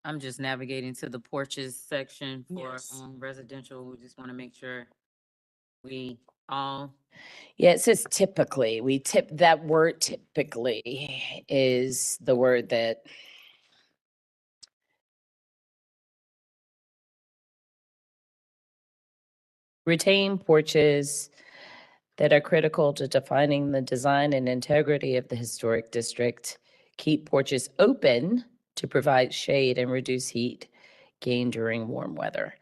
I'm just navigating to the porches section for Yes. residential. We just want to make sure we all. Yeah, it says typically. That word typically is the word that retain porches that are critical to defining the design and integrity of the historic district. Keep porches open to provide shade and reduce heat gain during warm weather.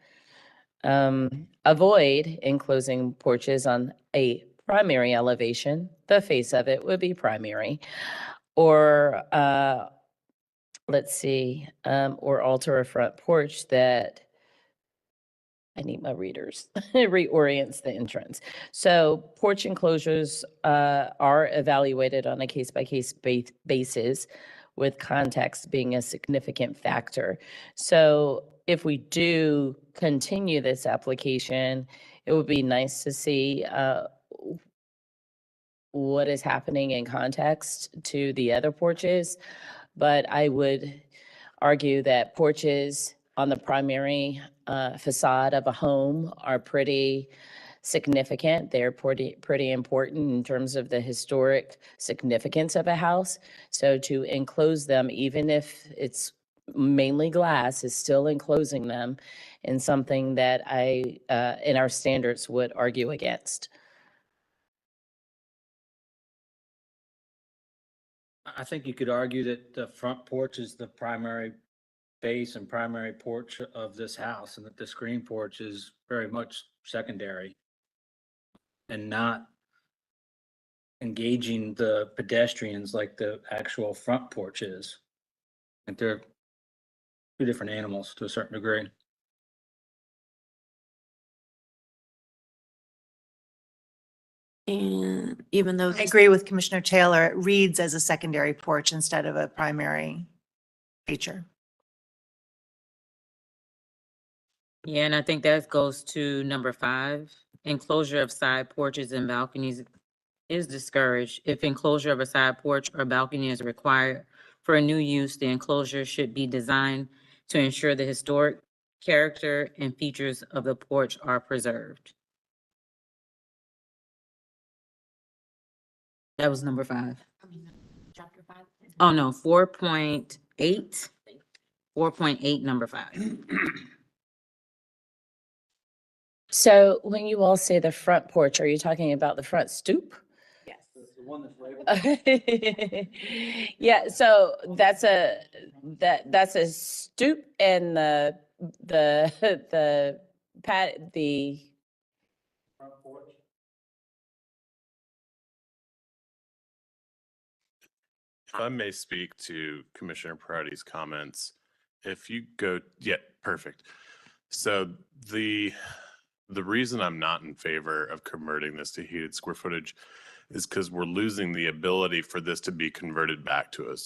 Avoid enclosing porches on a primary elevation. The face of it would be primary. Or, let's see, or alter a front porch that, I need my readers, reorients the entrance. So porch enclosures are evaluated on a case-by-case basis, with context being a significant factor. So if we do continue this application, it would be nice to see what is happening in context to the other porches. But I would argue that porches on the primary facade of a home are pretty significant. They're pretty important in terms of the historic significance of a house. So to enclose them, even if it's mainly glass, is still enclosing them in something that in our standards would argue against. I think you could argue that the front porch is the primary base and primary porch of this house, and that the screen porch is very much secondary and not engaging the pedestrians like the actual front porch is. Like they're two different animals to a certain degree. And even though. I agree with Commissioner Taylor. It reads as a secondary porch instead of a primary feature. Yeah, and I think that goes to number 5. Enclosure of side porches and balconies is discouraged. If enclosure of a side porch or balcony is required for a new use, the enclosure should be designed to ensure the historic character and features of the porch are preserved. That was number 5. Chapter 5. Oh, no, 4.8. 4.8, number 5. So when you all say the front porch, are you talking about the front stoop? Yes. The one that's labeled. Yeah, so that's a stoop and the Front porch. If I may speak to Commissioner Parati's comments, if you go, yeah, perfect. So the reason I'm not in favor of converting this to heated square footage is because we're losing the ability for this to be converted back to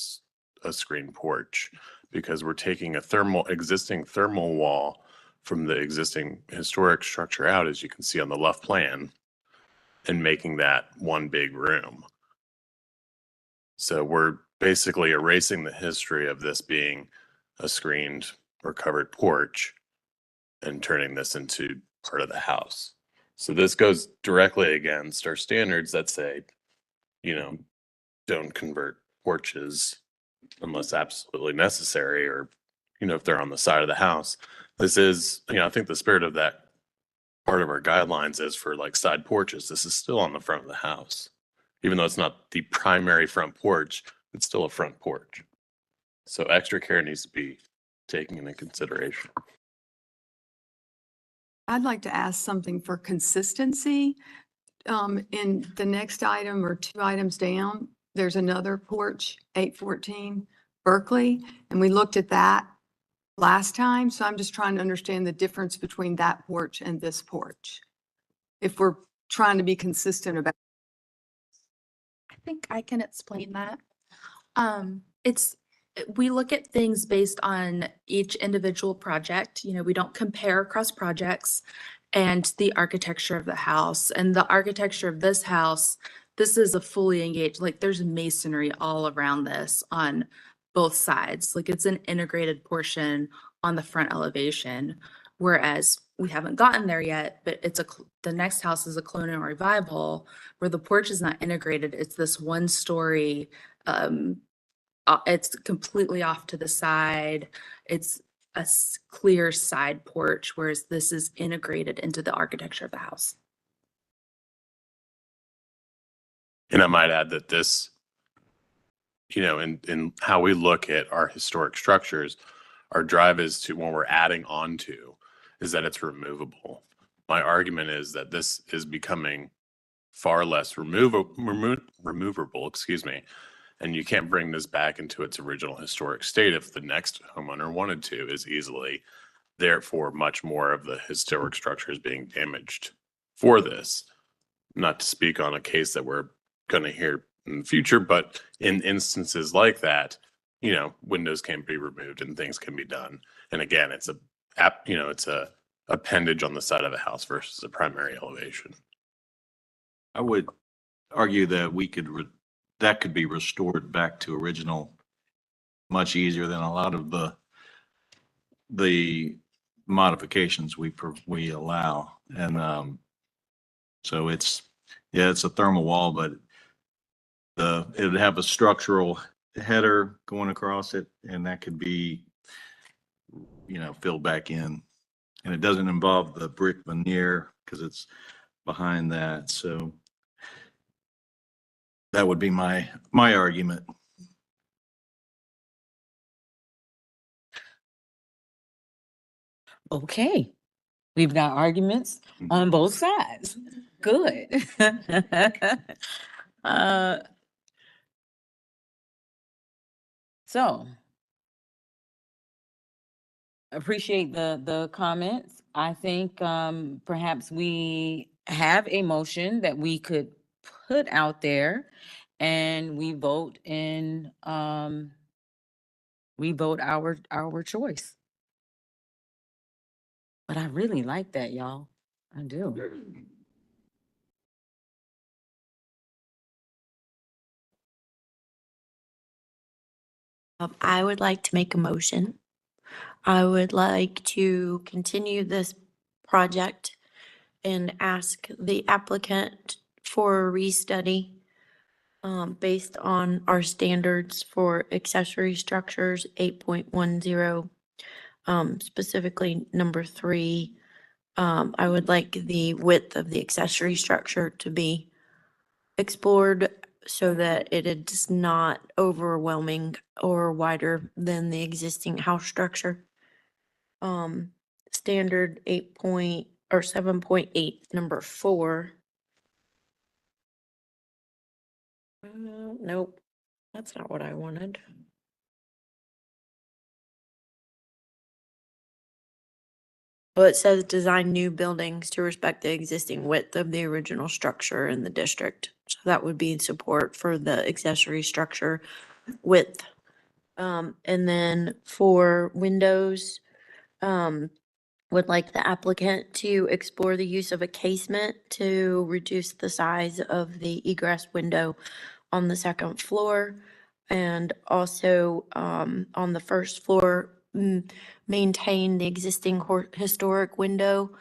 a screen porch, because we're taking a existing thermal wall from the existing historic structure out, as you can see on the left plan, and making that one big room. So we're basically erasing the history of this being a screened or covered porch and turning this into part of the house. So this goes directly against our standards that say, don't convert porches unless absolutely necessary, or, if they're on the side of the house. This is, I think the spirit of that part of our guidelines is for like side porches. This is still on the front of the house. Even though it's not the primary front porch, it's still a front porch. So extra care needs to be taken into consideration. I'd like to ask something for consistency. In the next item or 2 items down, there's another porch, 814 Berkeley, and we looked at that last time. So I'm just trying to understand the difference between that porch and this porch. If we're trying to be consistent about. I think I can explain that. We look at things based on each individual project. We don't compare across projects, and the architecture of the house. And the architecture of this house, this is a fully engaged, like there's masonry all around this on both sides. Like it's an integrated portion on the front elevation, whereas we haven't gotten there yet, but the next house is a Colonial Revival where the porch is not integrated. It's this 1-story, it's completely off to the side. It's a clear side porch, whereas this is integrated into the architecture of the house. And I might add that this, in how we look at our historic structures, our drive is to, when we're adding on to, is that it's removable. My argument is that this is becoming far less removable, and you can't bring this back into its original historic state if the next homeowner wanted to, is easily. Therefore, much more of the historic structure is being damaged for this. Not to speak on a case that we're going to hear in the future, but in instances like that, windows can be removed and things can be done. And again, it's a appendage on the side of a house versus a primary elevation. I would argue that that could be restored back to original much easier than a lot of the modifications we allow. And so it's a thermal wall, but it would have a structural header going across it, and that could be filled back in. And it doesn't involve the brick veneer because it's behind that. So that would be my argument. Okay. We've got arguments on both sides. Good. Uh, So appreciate the comments. I think perhaps we have a motion that we could put out there and we vote our choice. But I really like that, y'all. I do. I would like to make a motion. I would like to continue this project and ask the applicant for a restudy based on our standards for accessory structures, 8.10, specifically number 3. I would like the width of the accessory structure to be explored so that it is not overwhelming or wider than the existing house structure. Standard 7.8, number 4. Nope, that's not what I wanted. Well, it says design new buildings to respect the existing width of the original structure in the district. So that would be in support for the accessory structure width. And then for windows, would like the applicant to explore the use of a casement to reduce the size of the egress window on the second floor. And also, on the first floor, maintain the existing historic window,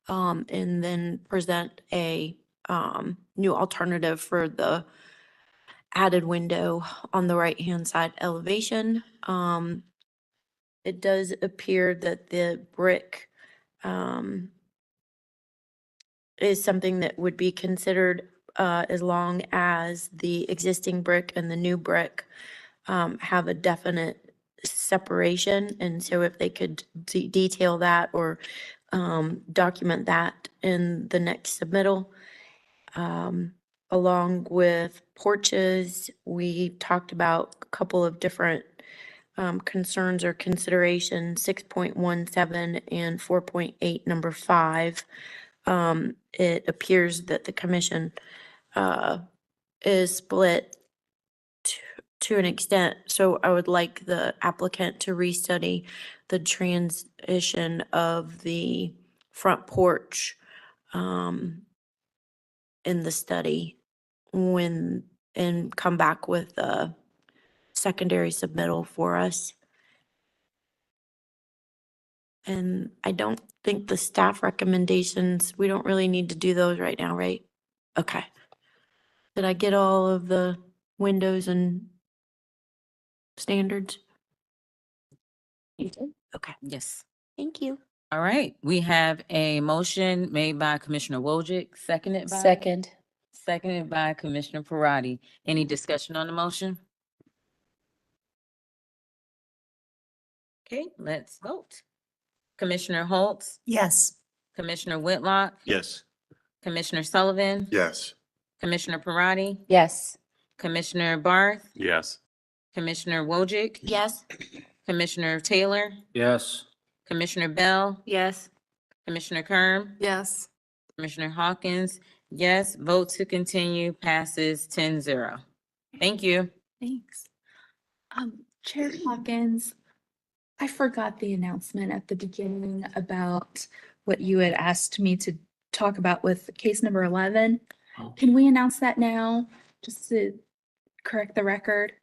and then present a, new alternative for the added window on the right-hand side elevation. It does appear that the brick, is something that would be considered, as long as the existing brick and the new brick have a definite separation. And so if they could detail that or document that in the next submittal. Along with porches, we talked about a couple of different concerns or considerations, 6.17 and 4.8, number 5. It appears that the commission is split to an extent, so I would like the applicant to restudy the transition of the front porch in the study and come back with a secondary submittal for us. And I don't think the staff recommendations, we don't really need to do those right now, right? Okay. Did I get all of the windows and standards? You did? Okay, Yes. thank you. All right. We have a motion made by Commissioner Wojcik, seconded by Commissioner Parati. Any discussion on the motion? Okay, let's vote. Commissioner Holtz, Yes. Commissioner Whitlock, Yes. Commissioner Sullivan, Yes. Commissioner Parati, Yes. Commissioner Barth, Yes. Commissioner Wojcik, Yes? Commissioner Taylor, Yes. Commissioner Bell, Yes. Commissioner Kerm, Yes. Commissioner Hawkins. Yes, vote to continue passes 10-0. Thank you. Thanks. Chair Hawkins, I forgot the announcement at the beginning about what you had asked me to talk about with case number 11. Can we announce that now, just to correct the record?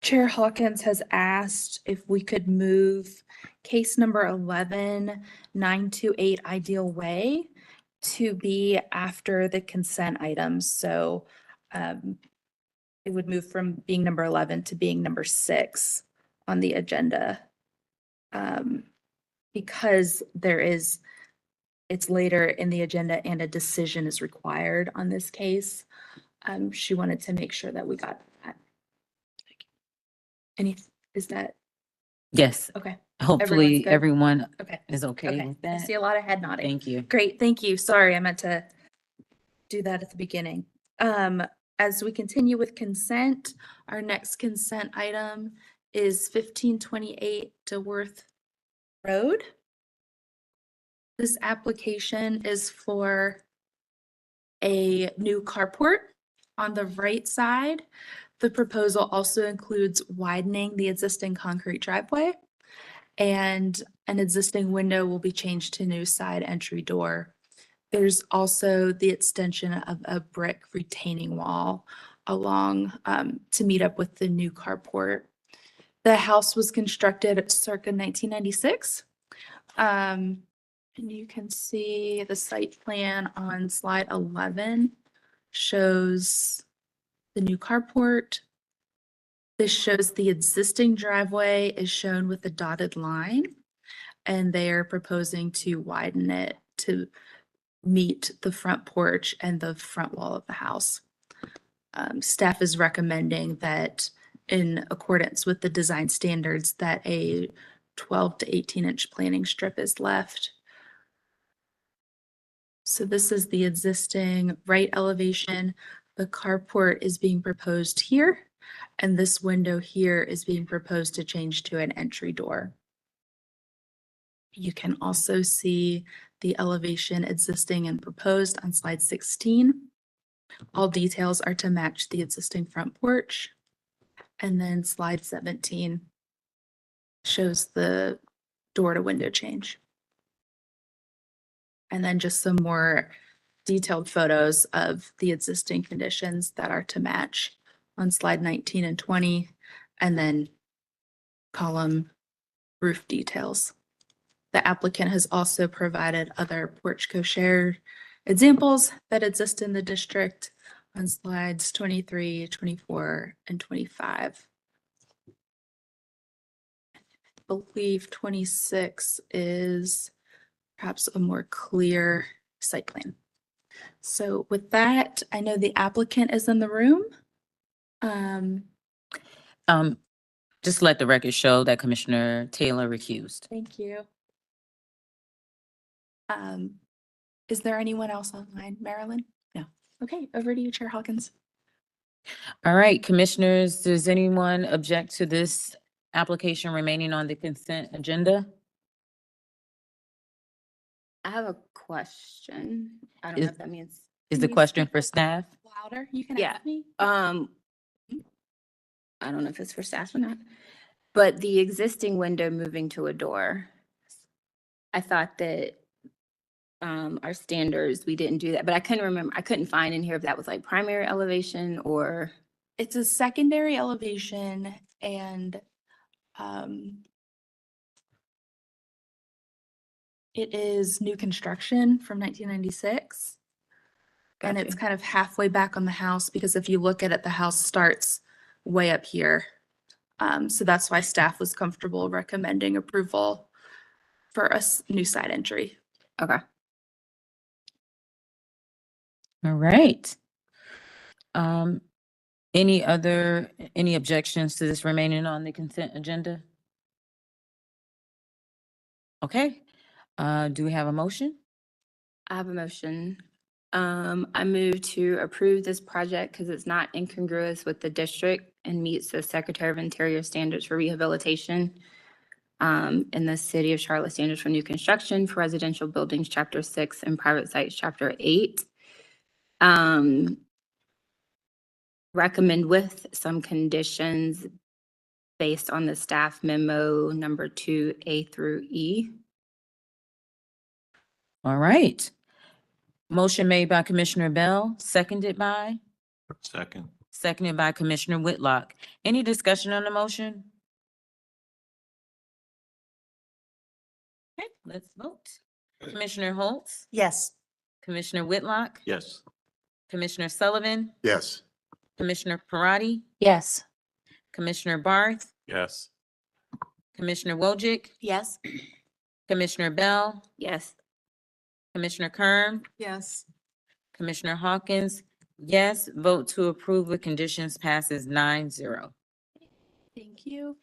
Chair Hawkins has asked if we could move case number 11, 928 Ideal Way to be after the consent items. So it would move from being number 11 to being number 6 on the agenda. Because it's later in the agenda and a decision is required on this case. She wanted to make sure that we got that. Is that Yes. okay? Hopefully, good? everyone Okay. is okay Okay. with I that. see a lot of head nodding. Thank you. Great, thank you. Sorry, I meant to do that at the beginning. As we continue with consent, our next consent item is 1528 Dilworth Road. This application is for a new carport on the right side. The proposal also includes widening the existing concrete driveway, and an existing window will be changed to new side entry door. There's also the extension of a brick retaining wall along to meet up with the new carport. The house was constructed circa 1996. And you can see the site plan on slide 11 shows the new carport. This shows the existing driveway is shown with a dotted line, and they are proposing to widen it to meet the front porch and the front wall of the house. Staff is recommending that in accordance with the design standards that a 12 to 18-inch planting strip is left. So this is the existing right elevation. The carport is being proposed here, and this window here is being proposed to change to an entry door. You can also see the elevation existing and proposed on slide 16. All details are to match the existing front porch. And then slide 17 shows the door to window change. And then just some more detailed photos of the existing conditions that are to match on slide 19 and 20, and then column roof details. The applicant has also provided other porch cochere examples that exist in the district on slides 23, 24, and 25. I believe 26 is perhaps a more clear site plan. So with that, I know the applicant is in the room. Just let the record show that Commissioner Taylor recused. Thank you. Is there anyone else online? Marilyn? No. Okay, over to you, Chair Hawkins. All right, commissioners, does anyone object to this application remaining on the consent agenda? I have a question. I don't know if that means. Is the question for staff? Louder, you can Yeah. ask me. I don't know if it's for staff or not, but the existing window moving to a door. I thought that our standards, we didn't do that, but I couldn't remember. I couldn't find in here if that was like primary elevation or. It's a secondary elevation, and it is new construction from 1996. And it's kind of halfway back on the house, because if you look at it, the house starts way up here. So that's why staff was comfortable recommending approval for a new side entry. Okay. All right. Any objections to this remaining on the consent agenda? Okay, do we have a motion? I have a motion. I move to approve this project because it's not incongruous with the district and meets the Secretary of Interior standards for rehabilitation in the City of Charlotte standards for new construction for residential buildings, Chapter 6, and private sites, Chapter 8. Recommend with some conditions based on the staff memo number 2A through E. All right. Motion made by Commissioner Bell, seconded by? Seconded by Commissioner Whitlock. Any discussion on the motion? Okay, let's vote. Commissioner Holtz, Yes. Commissioner Whitlock, Yes. Commissioner Sullivan, Yes. Commissioner Parati, Yes. Commissioner Barth, Yes. Commissioner Wojcik, Yes. Commissioner Bell, Yes. Commissioner Kern, Yes. Commissioner Hawkins, yes. Vote to approve with conditions passes 9-0. Thank you.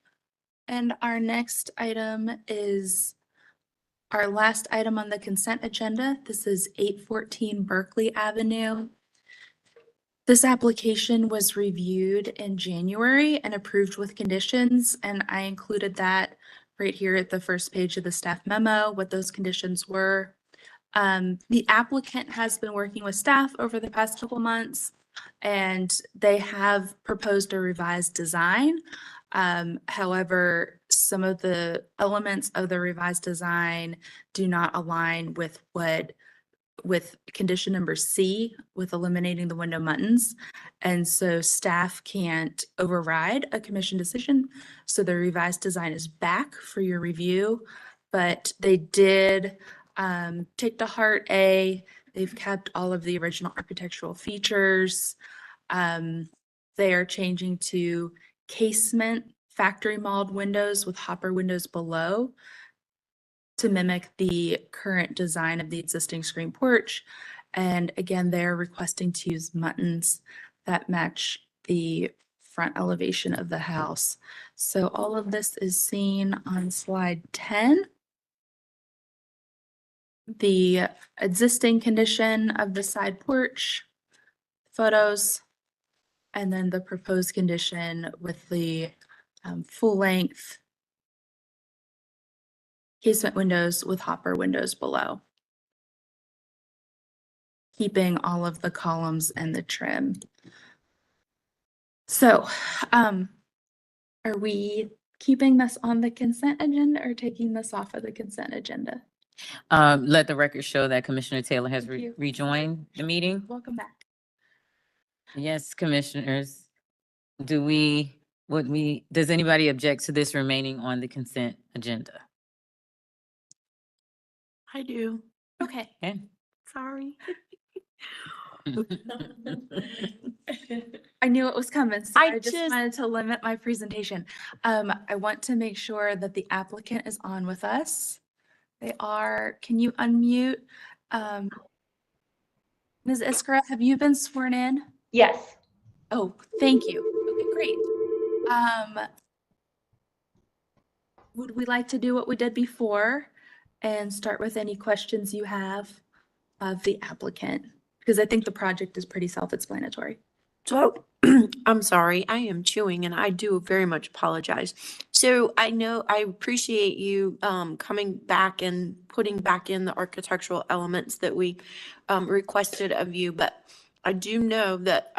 And our next item is our last item on the consent agenda. This is 814 Berkeley Avenue. This application was reviewed in January and approved with conditions, and I included that right here at the first page of the staff memo, what those conditions were. The applicant has been working with staff over the past couple months, and they have proposed a revised design. However, some of the elements of the revised design do not align with condition number C, with eliminating the window muttons. And so staff can't override a commission decision. So the revised design is back for your review, but they did take to heart A. They've kept all of the original architectural features. They are changing to casement factory mold windows with hopper windows below to mimic the current design of the existing screen porch. And again, they're requesting to use muttons that match the front elevation of the house. So all of this is seen on slide 10. The existing condition of the side porch, photos, and then the proposed condition with the full length casement windows with hopper windows below, keeping all of the columns and the trim. So, are we keeping this on the consent agenda or taking this off of the consent agenda? Let the record show that Commissioner Taylor has Thank you. rejoined the meeting. Welcome back. Yes, commissioners. Does anybody object to this remaining on the consent agenda? I do. Okay. Okay. Sorry. I knew it was coming, so I I just just- wanted to limit my presentation. I want to make sure that the applicant is on with us. They are. Can you unmute? Ms. Iskra, have you been sworn in? Yes. Oh, thank you. Okay, great. Would we like to do what we did before and start with any questions you have of the applicant? Because I think the project is pretty self-explanatory. So, I'm sorry, I am chewing and I do very much apologize. So I know, I appreciate you coming back and putting back in the architectural elements that we requested of you, but I do know that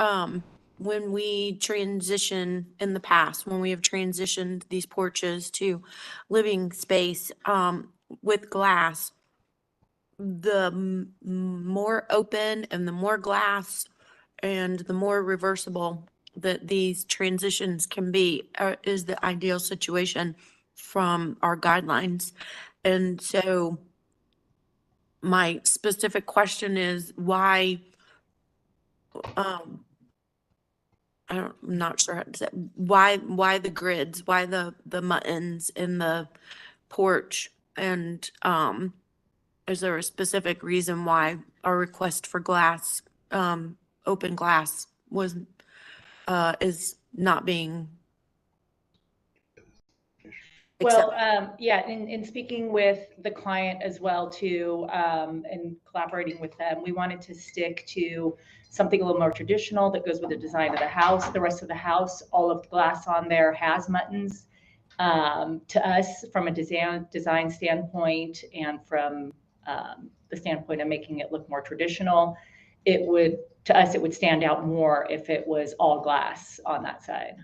when we transition in the past, when we have transitioned these porches to living space with glass, the more open and the more glass and the more reversible that these transitions can be is the ideal situation from our guidelines. And so my specific question is why, I'm not sure how to say, why the grids, why the muttons in the porch? And is there a specific reason why our request for glass, open glass was, is not being Well, accepted? yeah, in speaking with the client as well too, and collaborating with them, we wanted to stick to something a little more traditional that goes with the design of the house. The rest of the house, all of the glass on there has muttons. To us, from a design standpoint and from the standpoint of making it look more traditional, to us, it would stand out more if it was all glass on that side.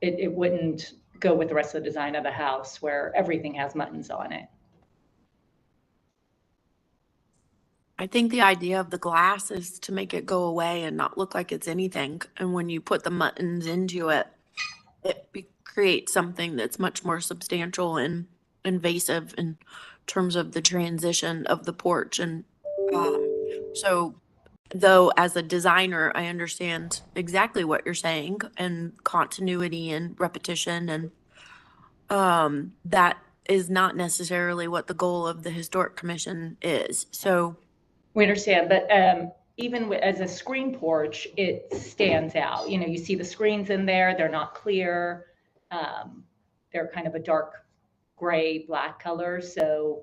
It wouldn't go with the rest of the design of the house where everything has muttons on it. I think the idea of the glass is to make it go away and not look like it's anything. And when you put the muttons into it, it creates something that's much more substantial and invasive in terms of the transition of the porch. And so though as a designer, I understand exactly what you're saying and continuity and repetition, and that is not necessarily what the goal of the Historic Commission is. So we understand, but even as a screen porch, it stands out. You know, you see the screens in there, they're not clear. They're kind of a dark gray, black color. So,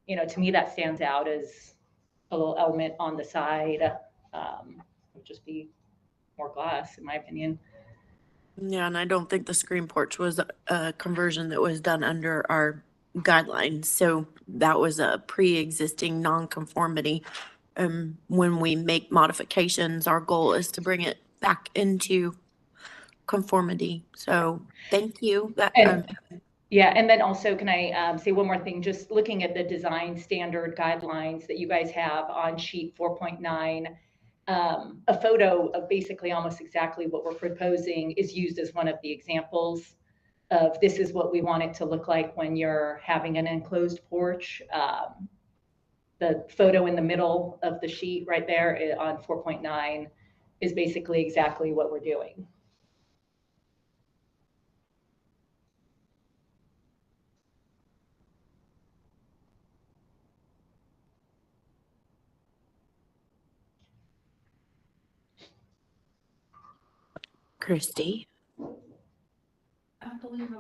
to me, that stands out as a little element on the side. Would just be more glass, in my opinion. Yeah, and I don't think the screen porch was a conversion that was done under our guidelines. So that was a pre-existing non-conformity. When we make modifications, our goal is to bring it back into conformity. So thank you. Yeah, and then also, can I say one more thing? Just looking at the design standard guidelines that you guys have on sheet 4.9, a photo of basically almost exactly what we're proposing is used as one of the examples of this is what we want it to look like when you're having an enclosed porch. The photo in the middle of the sheet right there on 4.9 is basically exactly what we're doing. Christy. I believe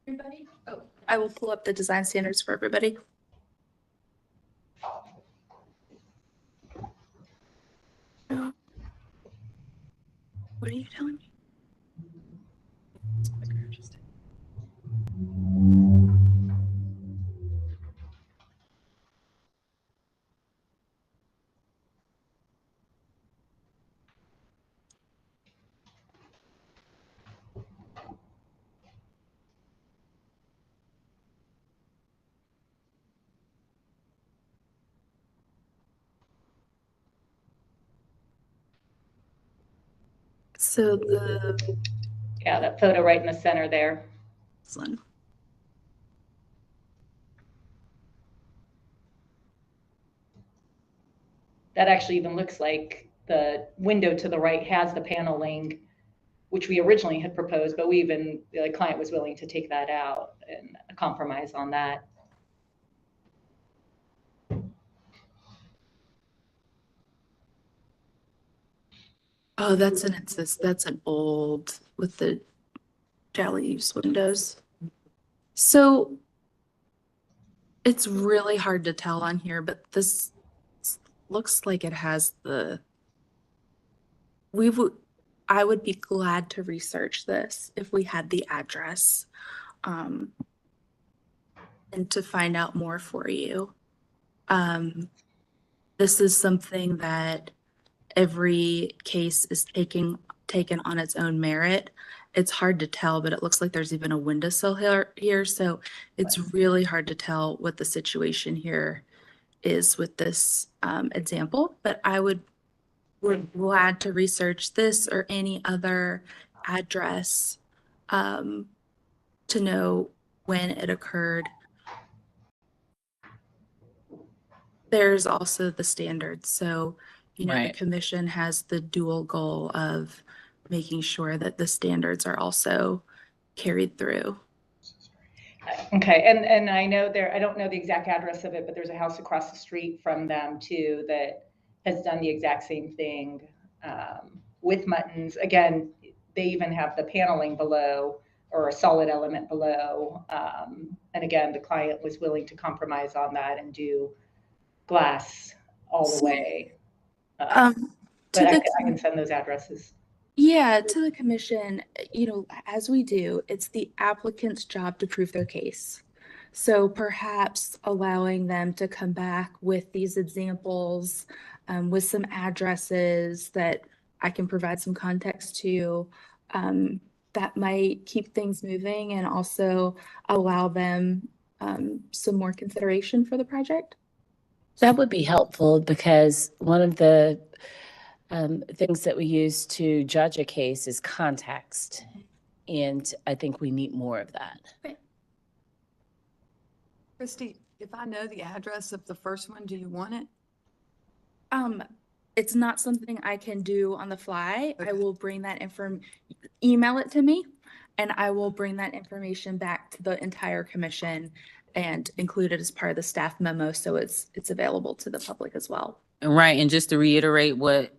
everybody. Oh, I will pull up the design standards for everybody. What are you telling me? So Yeah, that photo right in the center there. Excellent. That actually even looks like the window to the right has the paneling, which we originally had proposed, but the client was willing to take that out and compromise on that. Oh, that's an old with the jelly windows. So it's really hard to tell on here, but this looks like it has I would be glad to research this if we had the address, and to find out more for you. This is something that every case is taken on its own merit. It's hard to tell, but it looks like there's even a windowsill here. So it's really hard to tell what the situation here is with this example. But we're glad to research this or any other address to know when it occurred. There's also the standards. So, Right. the commission has the dual goal of making sure that the standards are also carried through. Okay, and I know I don't know the exact address of it, but there's a house across the street from them too that has done the exact same thing with Muttons. Again, they even have the paneling below or a solid element below. And again, the client was willing to compromise on that and do glass all the way. But I can send those addresses. Yeah, to the commission, as we do, it's the applicant's job to prove their case. So perhaps allowing them to come back with these examples, with some addresses that I can provide some context to, that might keep things moving and also allow them some more consideration for the project. That would be helpful because one of the things that we use to judge a case is context. And I think we need more of that. Okay. Christy, if I know the address of the first one, do you want it? It's not something I can do on the fly. I will bring that email it to me, and I will bring that information back to the entire commission and include it as part of the staff memo, so it's available to the public as well. Right, and just to reiterate what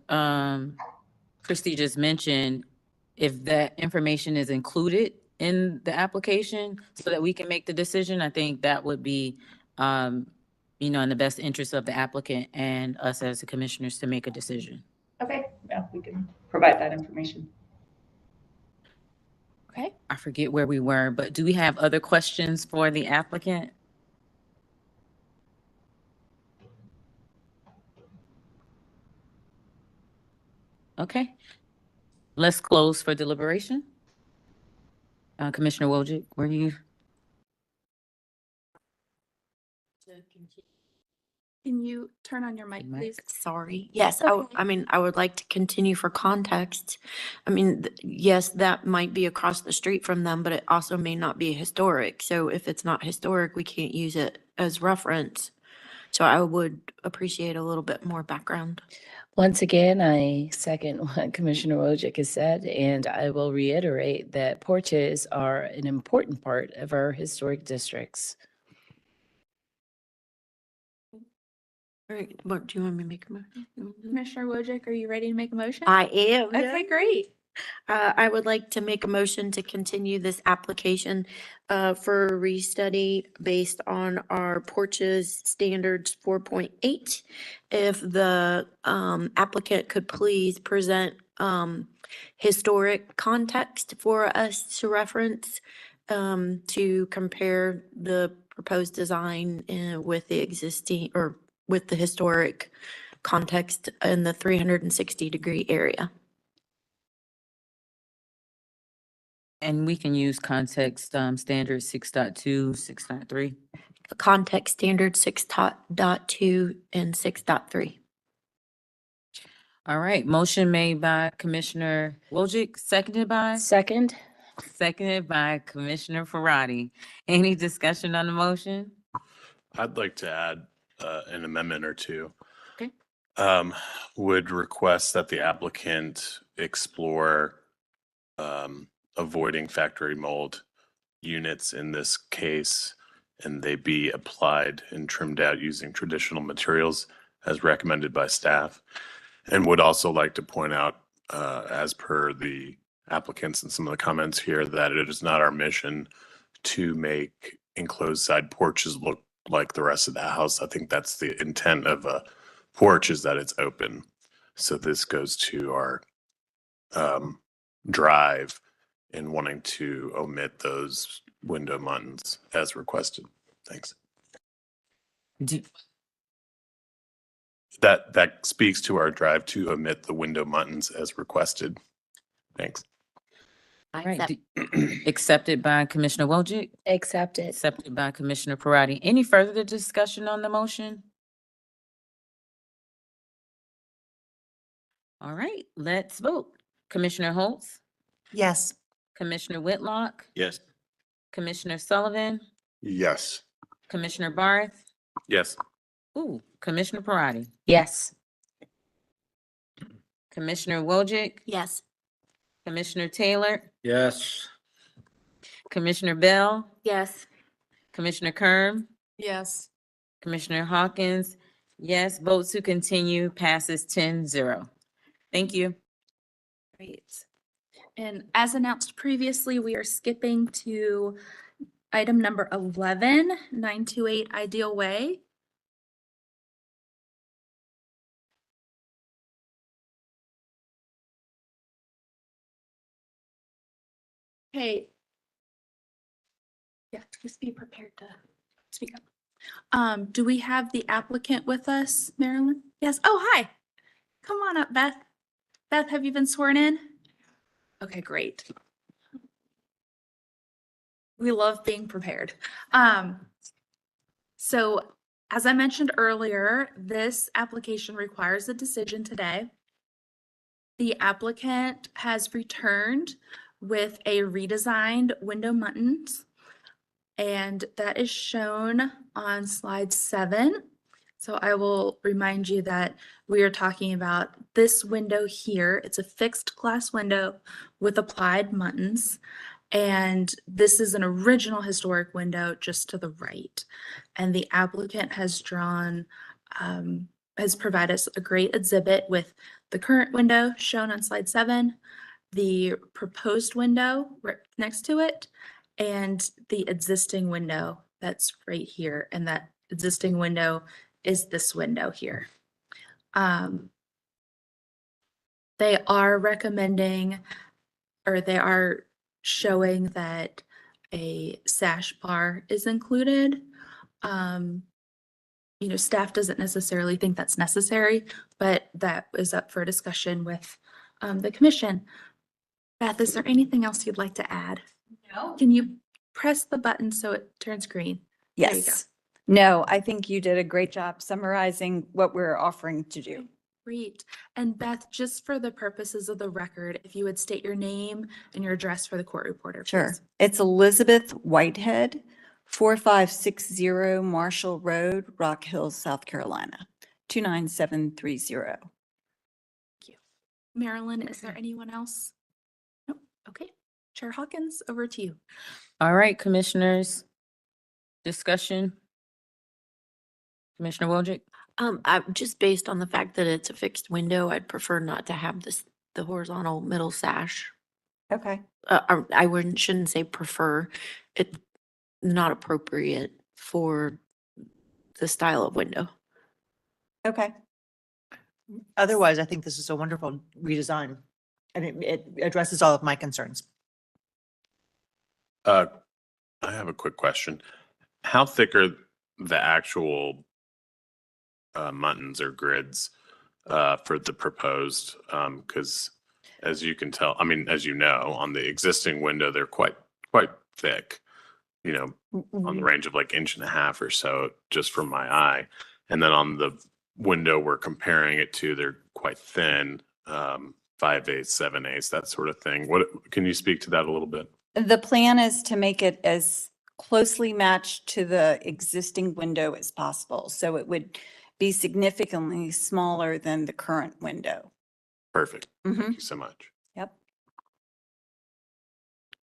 Christy just mentioned, if that information is included in the application so that we can make the decision, I think that would be, in the best interest of the applicant and us as the commissioners to make a decision. Okay, yeah, we can provide that information. Okay. I forget where we were, but do we have other questions for the applicant? Okay. Let's close for deliberation. Commissioner Wojcik, were you? Can you turn on your mic, please? Sorry. Yes, Okay. I mean, I would like to continue for context. I mean, yes, that might be across the street from them, but it also may not be historic. So if it's not historic, we can't use it as reference. So I would appreciate a little bit more background. Once again, I second what Commissioner Wojcik has said, and I will reiterate that porches are an important part of our historic districts. All right, what, do you want me to make a motion? Commissioner Wojcik, are you ready to make a motion? I am. Okay, great. I would like to make a motion to continue this application for a restudy based on our porches standards 4.8. If the applicant could please present historic context for us to reference to compare the proposed design with the existing or with the historic context in the 360-degree area. And we can use context standard 6.2, 6.3. Context standard 6.2 and 6.3. All right, motion made by Commissioner Wojcik, seconded by? Seconded by Commissioner Faradi. Any discussion on the motion? I'd like to add an amendment or two. Okay. Would request that the applicant explore avoiding factory mold units in this case, and they be applied and trimmed out using traditional materials as recommended by staff. And would also like to point out, as per the applicants and some of the comments here, that it is not our mission to make enclosed side porches look like the rest of the house. I think that's the intent of a porch, is that it's open. So this goes to our drive in wanting to omit those window muntins as requested. Thanks. That speaks to our drive to omit the window muntins as requested. Thanks. All right, accepted by Commissioner Wojcik, Accepted. accepted by Commissioner Parati. Any further discussion on the motion? All right, let's vote. Commissioner Holtz, Yes. Commissioner Whitlock, Yes. Commissioner Sullivan, Yes. Commissioner Barth, Yes. ooh, Commissioner Parati, Yes. Commissioner Wojcik, Yes. Commissioner Taylor, Yes. Commissioner Bell, Yes. Commissioner Kerm, Yes. Commissioner Hawkins, yes. Vote to continue passes 10-0. Thank you. Great. And as announced previously, we are skipping to item number 11, 928 Ideal Way. Okay. Yeah, just be prepared to speak up. Do we have the applicant with us, Marilyn? Yes. Oh, hi. Come on up, Beth. Beth, have you been sworn in? Okay, great. We love being prepared. So as I mentioned earlier, this application requires a decision today. The applicant has returned with a redesigned window muntins, and that is shown on slide 7. So I will remind you that we are talking about this window here. It's a fixed glass window with applied muntins. And this is an original historic window just to the right. And the applicant has drawn, has provided us a great exhibit with the current window shown on slide 7, the proposed window right next to it and the existing window that's right here. And that existing window is this window here. They are recommending, or they are showing that a sash bar is included. You know, staff doesn't necessarily think that's necessary, but that is up for discussion with the commission. Beth, is there anything else you'd like to add? No. Can you press the button so it turns green? There you go. Yes. No, I think you did a great job summarizing what we're offering to do. Great. And Beth, just for the purposes of the record, if you would state your name and your address for the court reporter, Sure. please. It's Elizabeth Whitehead, 4560 Marshall Road, Rock Hill, South Carolina, 29730. Marilyn, is there anyone else? Nope. Okay. Chair Hawkins, over to you. All right, commissioners. Discussion. Commissioner Wojcik? Just based on the fact that it's a fixed window, I'd prefer not to have the horizontal middle sash. Okay. Shouldn't say prefer. It's not appropriate for the style of window. Okay. Otherwise, I think this is a wonderful redesign. And it addresses all of my concerns. I have a quick question. How thick are the actual muntins or grids for the proposed? Because as you can tell, I mean, as you know, on the existing window, they're quite thick, you know, on the range of like 1.5 inches or so, just from my eye. And then on the window we're comparing it to, they're quite thin, 5/8, 7/8, that sort of thing. What can you speak to that a little bit? The plan is to make it as closely matched to the existing window as possible. So it would be significantly smaller than the current window. Perfect. Mhm. Thank you so much. Yep.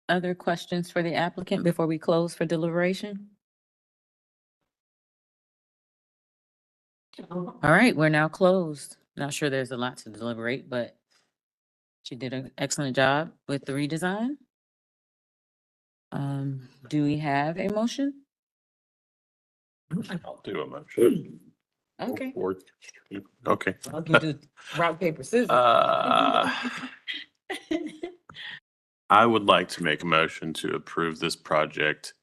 Other questions for the applicant before we close for deliberation? All right, we're now closed. Not sure there's a lot to deliberate, but she did an excellent job with the redesign. Do we have a motion? I'll do a motion. Okay. Okay. I'll do rock, paper, scissors. I would like to make a motion to approve this project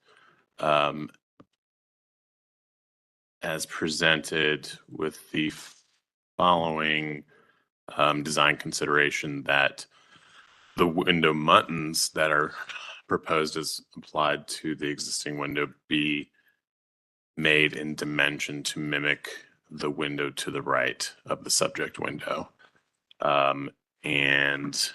as presented with the following design consideration: that the window muntins that are proposed as applied to the existing window be made in dimension to mimic the window to the right of the subject window. And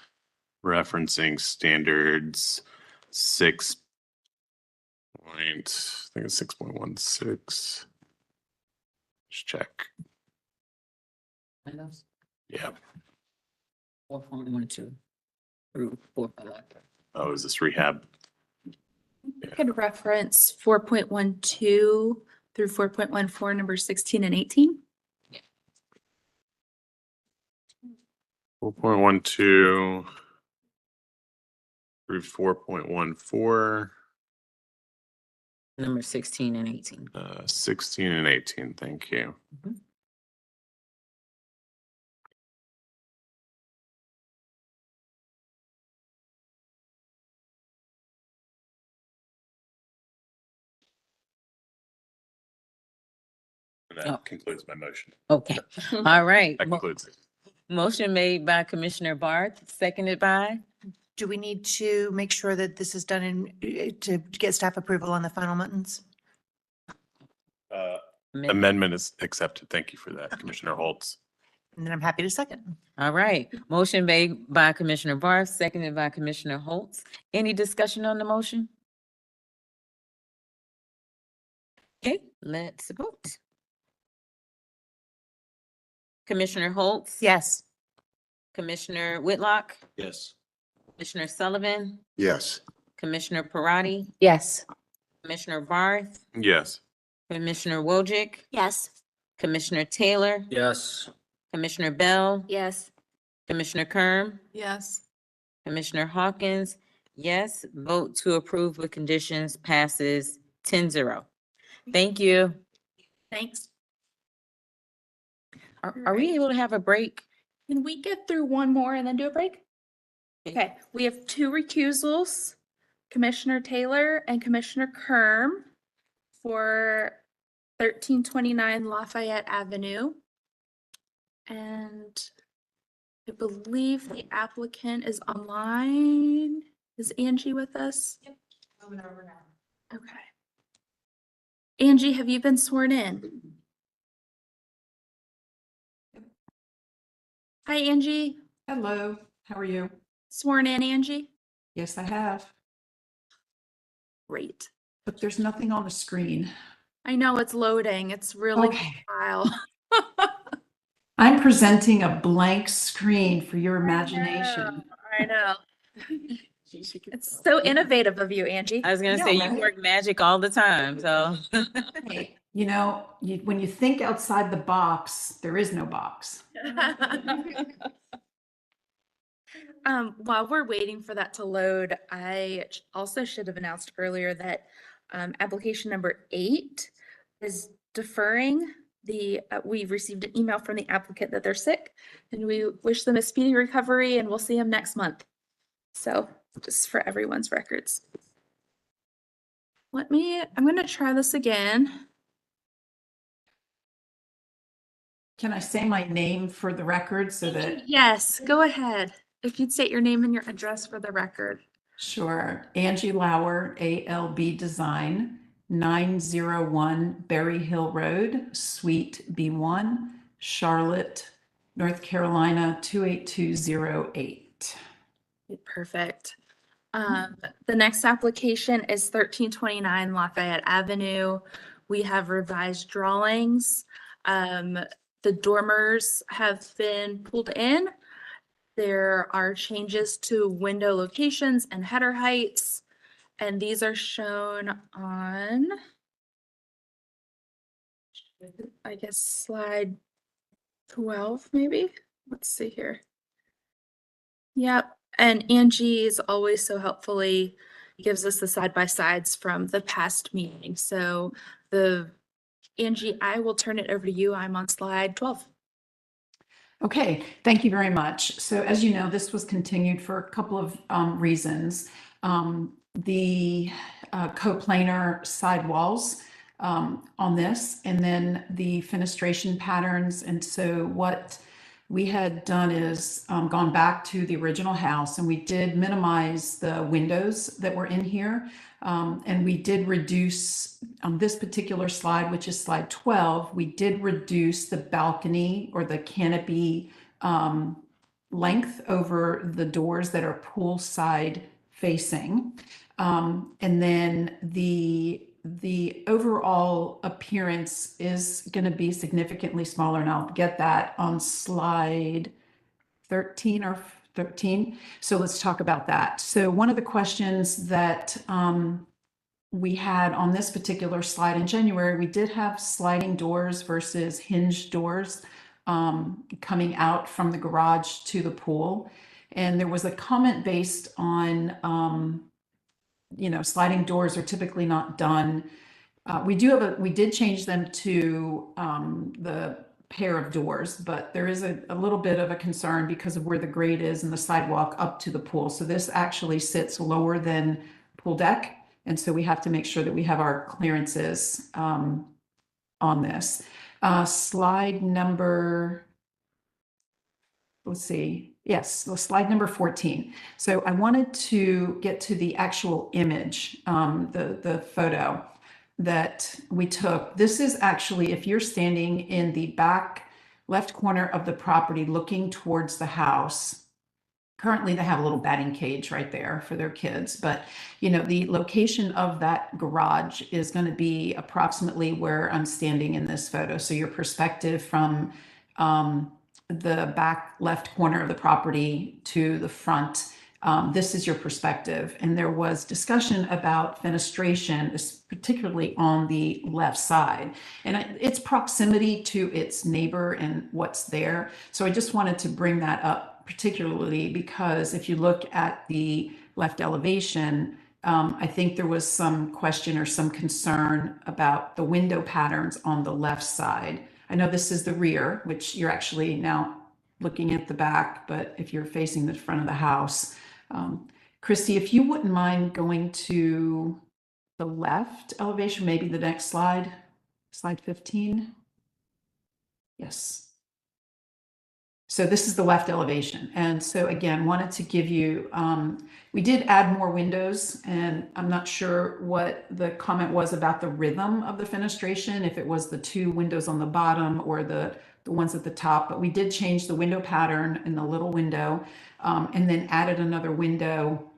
referencing standards 6.16. Just check. Windows? Yeah. 4.12 through 4.11. Oh, is this rehab? You could reference 4.12 through 4.14, numbers 16 and 18. 4.12 through 4.14. Number 16 and 18. 16 and 18, thank you. And that concludes my motion. Okay, all right. That concludes it. Motion made by Commissioner Barth, seconded by? Do we need to make sure that this is done to get staff approval on the final muntins? Amendment is accepted. Thank you for that, Commissioner Holtz. And then I'm happy to second. All right, motion made by Commissioner Barth, seconded by Commissioner Holtz. Any discussion on the motion? Okay, let's vote. Commissioner Holtz? Yes. Commissioner Whitlock? Yes. Commissioner Sullivan? Yes. Commissioner Parati? Yes. Commissioner Barth? Yes. Commissioner Wojcik? Yes. Commissioner Taylor? Yes. Commissioner Bell? Yes. Commissioner Kerm? Yes. Commissioner Hawkins, yes. Vote to approve with conditions passes 10-0. Thank you. Thanks. Are we able to have a break? Can we get through one more and then do a break? Okay, we have two recusals, Commissioner Taylor and Commissioner Kerm for 1329 Lafayette Avenue. And I believe the applicant is online. Is Angie with us? Yep, moving over now. Okay. Angie, have you been sworn in? Hi, Angie. Hello, how are you? Sworn in, Angie? Yes, I have, Great. but there's nothing on the screen. I know it's loading. It's really Okay. file. I'm presenting a blank screen for your imagination. I know. It's so innovative of you, Angie. I was gonna say, you work magic all the time, so. Hey, you know, when you think outside the box, there is no box. While we're waiting for that to load, I also should have announced earlier that application number 8 is deferring. We've received an email from the applicant that they're sick, and we wish them a speedy recovery, and we'll see them next month. So just for everyone's records. I'm going to try this again. Can I say my name for the record so that? Yes, go ahead. If you'd state your name and your address for the record. Sure. Angie Lauer, ALB Design, 901 Berry Hill Road, Suite B1, Charlotte, North Carolina, 28208. Perfect. The next application is 1329 Lafayette Avenue. We have revised drawings. The dormers have been pulled in. There are changes to window locations and header heights, and these are shown on, I guess, slide 12, maybe? Let's see here. Yep, and Angie is always so helpfully gives us the side-by-sides from the past meeting. So Angie, I will turn it over to you. I'm on slide 12. Okay, thank you very much. So as you know, this was continued for a couple of reasons. The coplanar sidewalls on this, and then the fenestration patterns. And so what we had done is gone back to the original house, and we did minimize the windows that were in here. And we did reduce on this particular slide, which is slide 12, we did reduce the balcony or the canopy length over the doors that are poolside facing. And then the overall appearance is going to be significantly smaller, and I'll get that on slide 13 or 13. So let's talk about that. So one of the questions that we had on this particular slide in January, we did have sliding doors versus hinged doors coming out from the garage to the pool. And there was a comment based on, sliding doors are typically not done. We did change them to the pair of doors, but there is a little bit of a concern because of where the grade is and the sidewalk up to the pool. So this actually sits lower than pool deck. And so we have to make sure that we have our clearances on this. Slide number, let's see. Yes, so slide number 14. So I wanted to get to the actual image, the photo that we took. This is actually, if you're standing in the back left corner of the property looking towards the house, currently they have a little batting cage right there for their kids, but the location of that garage is going to be approximately where I'm standing in this photo. So your perspective from the back left corner of the property to the front This is your perspective. And there was discussion about fenestration, particularly on the left side, and its proximity to its neighbor and what's there. So I just wanted to bring that up particularly because if you look at the left elevation, I think there was some question or some concern about the window patterns on the left side. I know this is the rear, which you're actually now looking at the back, but if you're facing the front of the house, Christy, if you wouldn't mind going to the left elevation, maybe the next slide, slide 15. Yes. So this is the left elevation. And so again, wanted to give you, we did add more windows, and I'm not sure what the comment was about the rhythm of the fenestration, if it was the 2 windows on the bottom or the ones at the top, but we did change the window pattern in the little window, and then added another window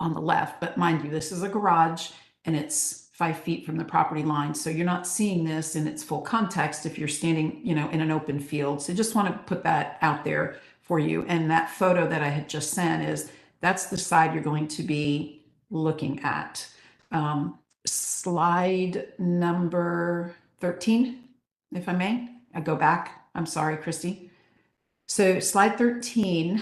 on the left. But mind you, this is a garage and it's 5 feet from the property line. So you're not seeing this in its full context if you're standing, you know, in an open field. So just want to put that out there for you. And that photo that I had just sent that's the side you're going to be looking at. Slide number 13, if I may. I go back. I'm sorry, Christy. So slide 13,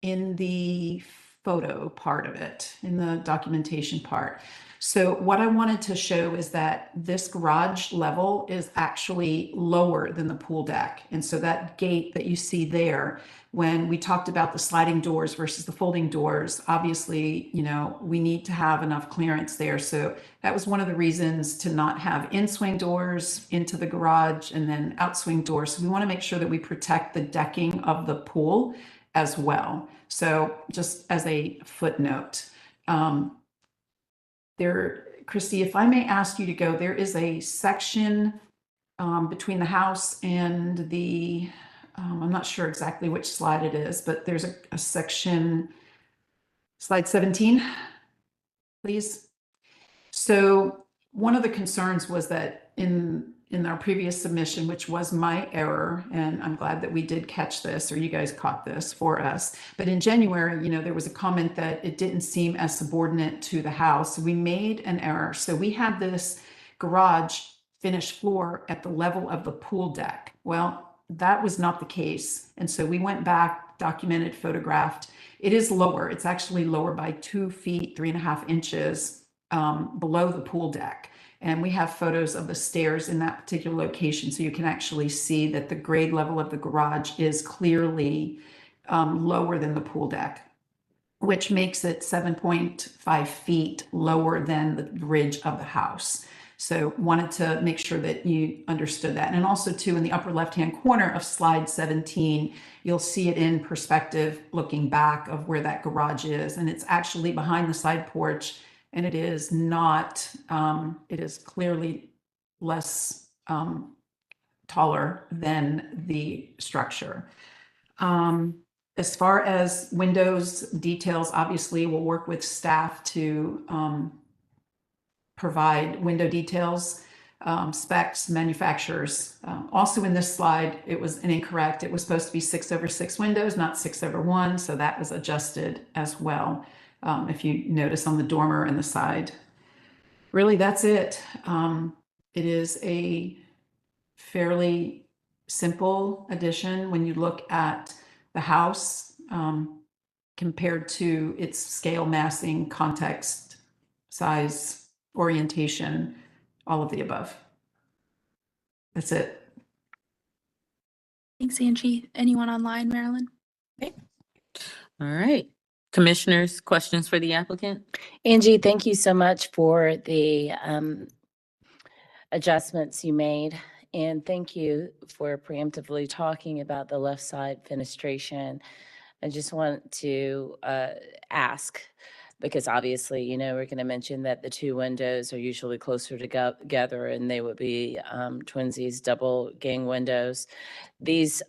in the photo part of it, in the documentation part. So what I wanted to show is that this garage level is actually lower than the pool deck. And so that gate that you see there, when we talked about the sliding doors versus the folding doors, obviously, you know, we need to have enough clearance there. So that was one of the reasons to not have in-swing doors into the garage and then out-swing doors. So we want to make sure that we protect the decking of the pool as well. So just as a footnote, Christy, if I may ask you to go, there is a section between the house and the, I'm not sure exactly which slide it is, but there's a section, slide 17, please. So one of the concerns was that in our previous submission, which was my error, and I'm glad that we did catch this, or you guys caught this for us. But in January, you know, there was a comment that it didn't seem as subordinate to the house. We made an error. So we had this garage finished floor at the level of the pool deck. Well, that was not the case. And so we went back, documented, photographed. It is lower. It's actually lower by 2 feet, 3.5 inches below the pool deck. And we have photos of the stairs in that particular location. So you can actually see that the grade level of the garage is clearly lower than the pool deck, which makes it 7.5 feet lower than the ridge of the house. So wanted to make sure that you understood that. And also too, in the upper left-hand corner of slide 17, you'll see it in perspective looking back of where that garage is. And it's actually behind the side porch. And it is not, it is clearly less taller than the structure. As far as windows details, obviously we'll work with staff to provide window details, specs, manufacturers. Also in this slide, it was an incorrect. It was supposed to be 6/6 windows, not 6/1. So that was adjusted as well. If you notice on the dormer and the side. Really, that's it. It is a fairly simple addition when you look at the house compared to its scale, massing, context, size, orientation, all of the above. That's it. Thanks, Angie. Anyone online, Marilyn? Okay. All right. Commissioners, questions for the applicant? Angie, thank you so much for the adjustments you made. And thank you for preemptively talking about the left side fenestration. I just want to ask, because obviously, you know, we're going to mention that the 2 windows are usually closer together and they would be twinsies, double gang windows. These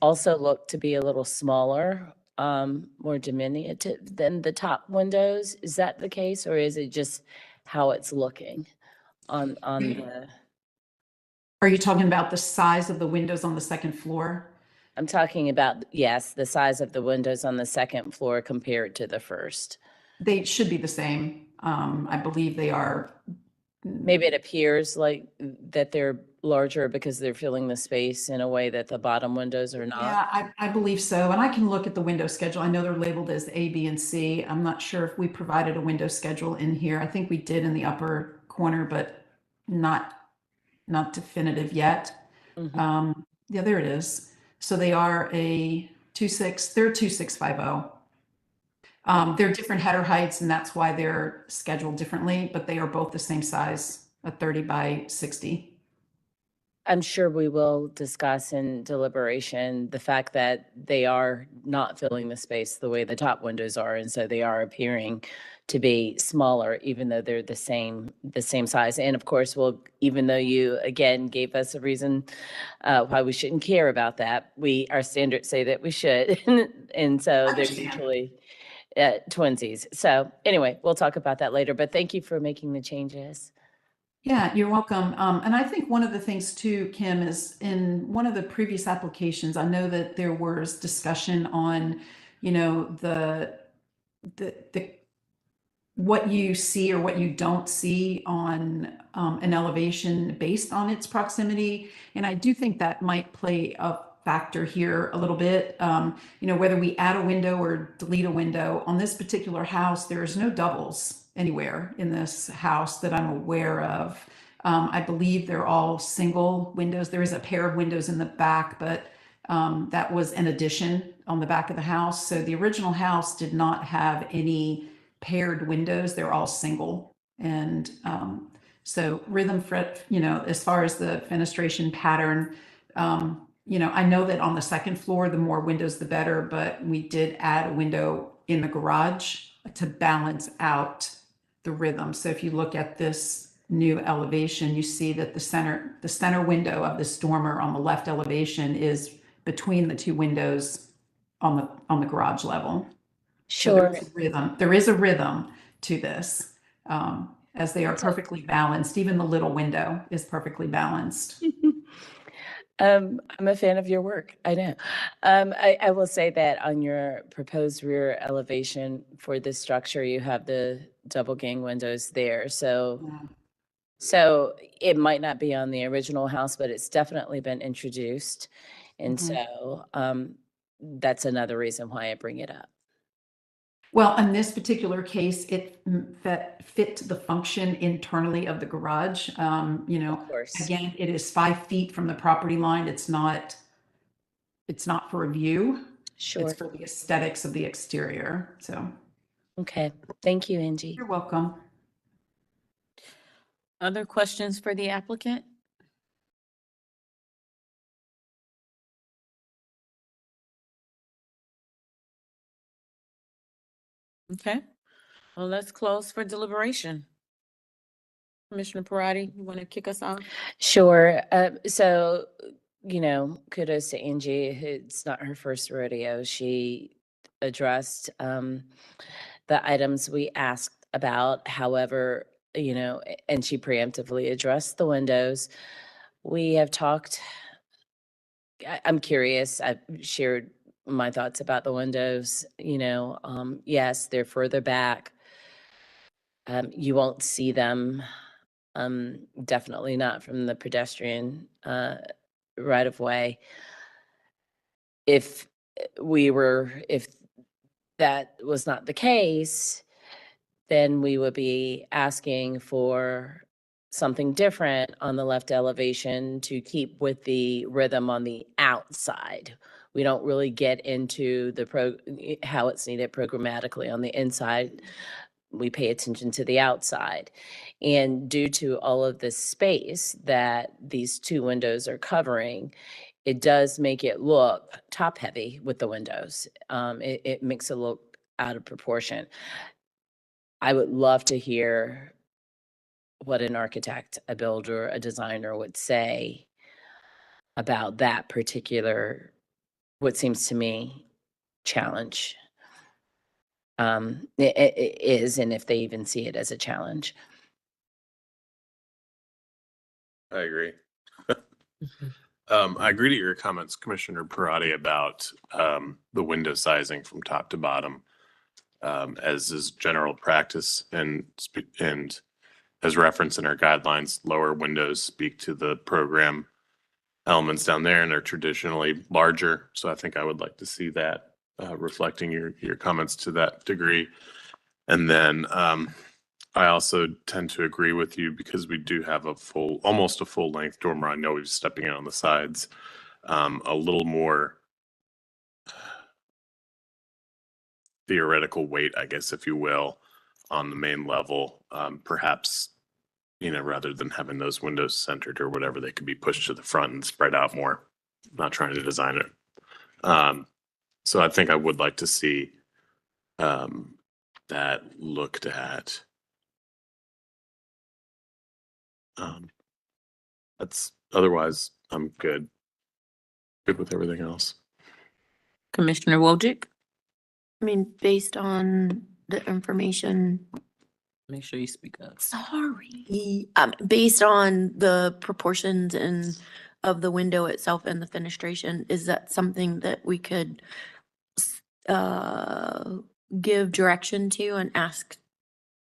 also look to be a little smaller, more diminutive than the top windows. Is that the case, or is it just how it's looking on the? Are you talking about the size of the windows on the second floor? I'm talking about, yes, the size of the windows on the second floor compared to the first. They should be the same. I believe they are. Maybe it appears like that they're larger because they're filling the space in a way that the bottom windows are not. Yeah, I believe so. And I can look at the window schedule. I know they're labeled as A, B, and C. I'm not sure if we provided a window schedule in here. I think we did in the upper corner, but not definitive yet. Yeah, there it is. So they are they're 2650. They're different header heights, and that's why they're scheduled differently, but they are both the same size, a 30 by 60. I'm sure we will discuss in deliberation the fact that they are not filling the space the way the top windows are, and so they are appearing to be smaller, even though they're the same size. And of course, even though you again gave us a reason why we shouldn't care about that, our standards say that we should, and so they're usually twinsies. So anyway, we'll talk about that later. But thank you for making the changes. Yeah, you're welcome. And I think one of the things too, Kim, is in one of the previous applications, I know that there was discussion on, the what you see or what you don't see on an elevation based on its proximity. And I do think that might play a factor here a little bit. Whether we add a window or delete a window on this particular house, there's no doubles anywhere in this house that I'm aware of. I believe they're all single windows. There is a pair of windows in the back, but that was an addition on the back of the house. So the original house did not have any paired windows. They're all single. And so rhythm fret, as far as the fenestration pattern, I know that on the second floor, the more windows, the better, but we did add a window in the garage to balance out the rhythm. So if you look at this new elevation, you see that the center window of this dormer on the left elevation is between the two windows on the garage level. Sure. So there is a rhythm to this, as they are perfectly balanced. Even the little window is perfectly balanced. I'm a fan of your work. I know. I will say that on your proposed rear elevation for this structure, you have the double gang windows there. So it might not be on the original house, but it's definitely been introduced. And so that's another reason why I bring it up. Well, in this particular case, it fit the function internally of the garage. Of course. Again, it is 5 feet from the property line. It's not for a view. Sure. It's for the aesthetics of the exterior. So. Okay. Thank you, Angie. You're welcome. Other questions for the applicant? Okay, well, let's close for deliberation. Commissioner Parati, you want to kick us off? Sure. So, kudos to Angie. It's not her first rodeo. She addressed the items we asked about. However, and she preemptively addressed the windows. We have talked, I'm curious, I've shared my thoughts about the windows. Yes, they're further back. You won't see them. Definitely not from the pedestrian right of way. If that was not the case, then we would be asking for something different on the left elevation to keep with the rhythm on the outside. We don't really get into how it's needed programmatically on the inside. We pay attention to the outside. And due to all of this space that these two windows are covering, it does make it look top heavy with the windows. It makes it look out of proportion. I would love to hear what an architect, a builder, a designer would say about that particular, what seems to me, challenge. It is, and if they even see it as a challenge. I agree. I agree to your comments, Commissioner Parati, about the window sizing from top to bottom. As is general practice and as referenced in our guidelines, lower windows speak to the program elements down there and are traditionally larger. So I think I would like to see that reflecting your comments to that degree. And then I also tend to agree with you because we do have almost a full length dormer. I know we're stepping in on the sides, a little more theoretical weight, I guess, if you will, on the main level. Perhaps, rather than having those windows centered or whatever, they could be pushed to the front and spread out more. I'm not trying to design it. So I think I would like to see that looked at. Otherwise, I'm good with everything else. Commissioner Wojcik? I mean, based on the information, Make sure you speak up. sorry, based on the proportions and of the window itself and the fenestration, is that something that we could give direction to and ask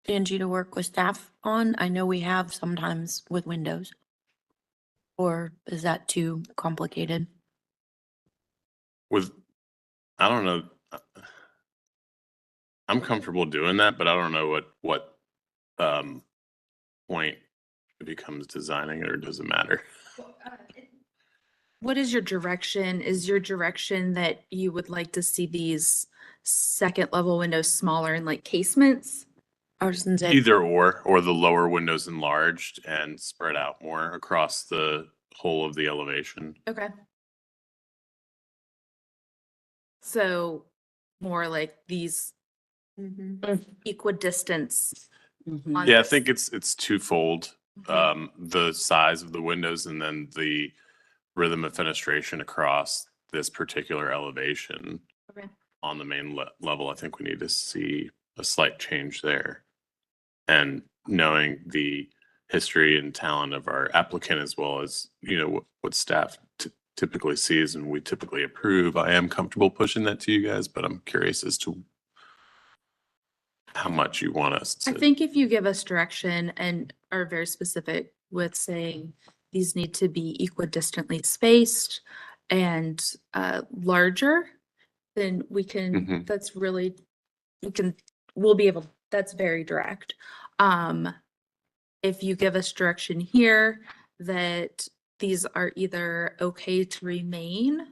Angie to work with staff on? I know we have sometimes with windows. Or is that too complicated? I don't know. I'm comfortable doing that, but I don't know what point it becomes designing it, or does it matter? What is your direction? Is your direction that you would like to see these second level windows smaller and like casements? Either or the lower windows enlarged and spread out more across the whole of the elevation. Okay. So more like these equidistance. on Yeah, I this. think it's twofold. The size of the windows and then the rhythm of fenestration across this particular elevation. Okay. On the main level, I think we need to see a slight change there. And knowing the history and talent of our applicant, as well as, what staff typically sees and we typically approve, I am comfortable pushing that to you guys, but I'm curious as to how much you want us I to. think if you give us direction and are very specific with saying these need to be equidistantly spaced and larger, then we can, that's really, we'll be able, that's very direct. If you give us direction here that these are either okay to remain,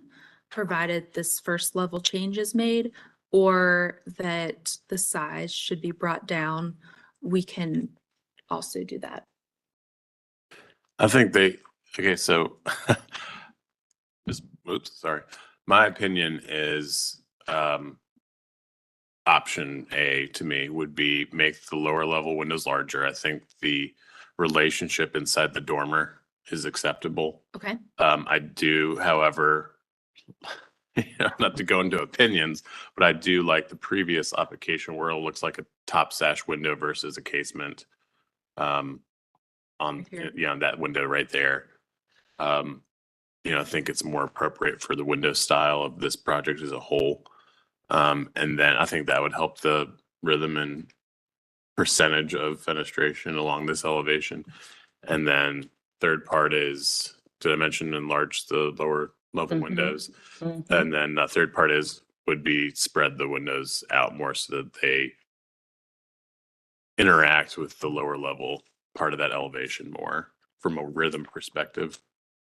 provided this first level change is made, or that the size should be brought down, we can also do that. I think so sorry. My opinion is option A to me would be make the lower level windows larger. I think the relationship inside the dormer is acceptable. Okay. I do, however, not to go into opinions, but I do like the previous application where it looks like a top sash window versus a casement. On that window right there. I think it's more appropriate for the window style of this project as a whole. And then I think that would help the rhythm and percentage of fenestration along this elevation. And then third part is, did I mention enlarge the lower level windows? And then the third part would be spread the windows out more so that they interact with the lower level part of that elevation more from a rhythm perspective.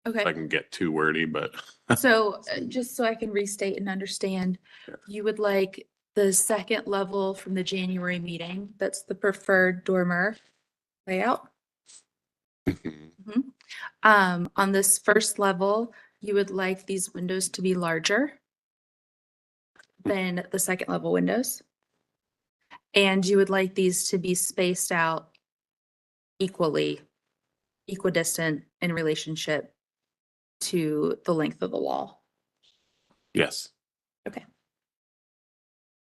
Okay. If I can get too wordy, but. So just so I can restate and understand, you would like the second level from the January meeting, that's the preferred dormer layout. On this first level, you would like these windows to be larger than the second level windows. And you would like these to be spaced out equidistant in relationship to the length of the wall. Yes. Okay.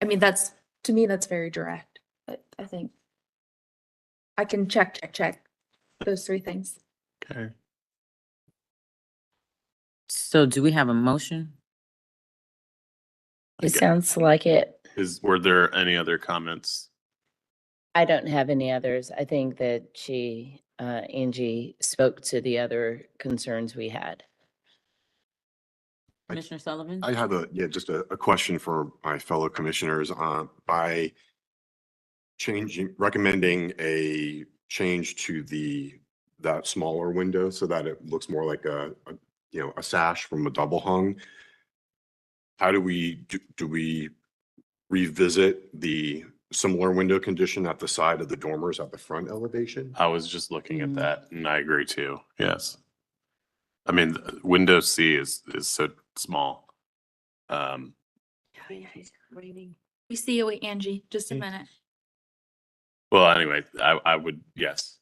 I mean, to me, that's very direct, but I think I can check those three things. Okay. So do we have a motion? It sounds like it. Were there any other comments? I don't have any others. I think that Angie spoke to the other concerns we had. Commissioner Sullivan? I have just a question for my fellow commissioners. By recommending a change to that smaller window so that it looks more like a sash from a double hung, how do we revisit the similar window condition at the side of the dormers at the front elevation? I was just looking at that and I agree too. Yes. I mean, window C is so small. We see you, Angie, just a minute. Well, anyway, I would, yes.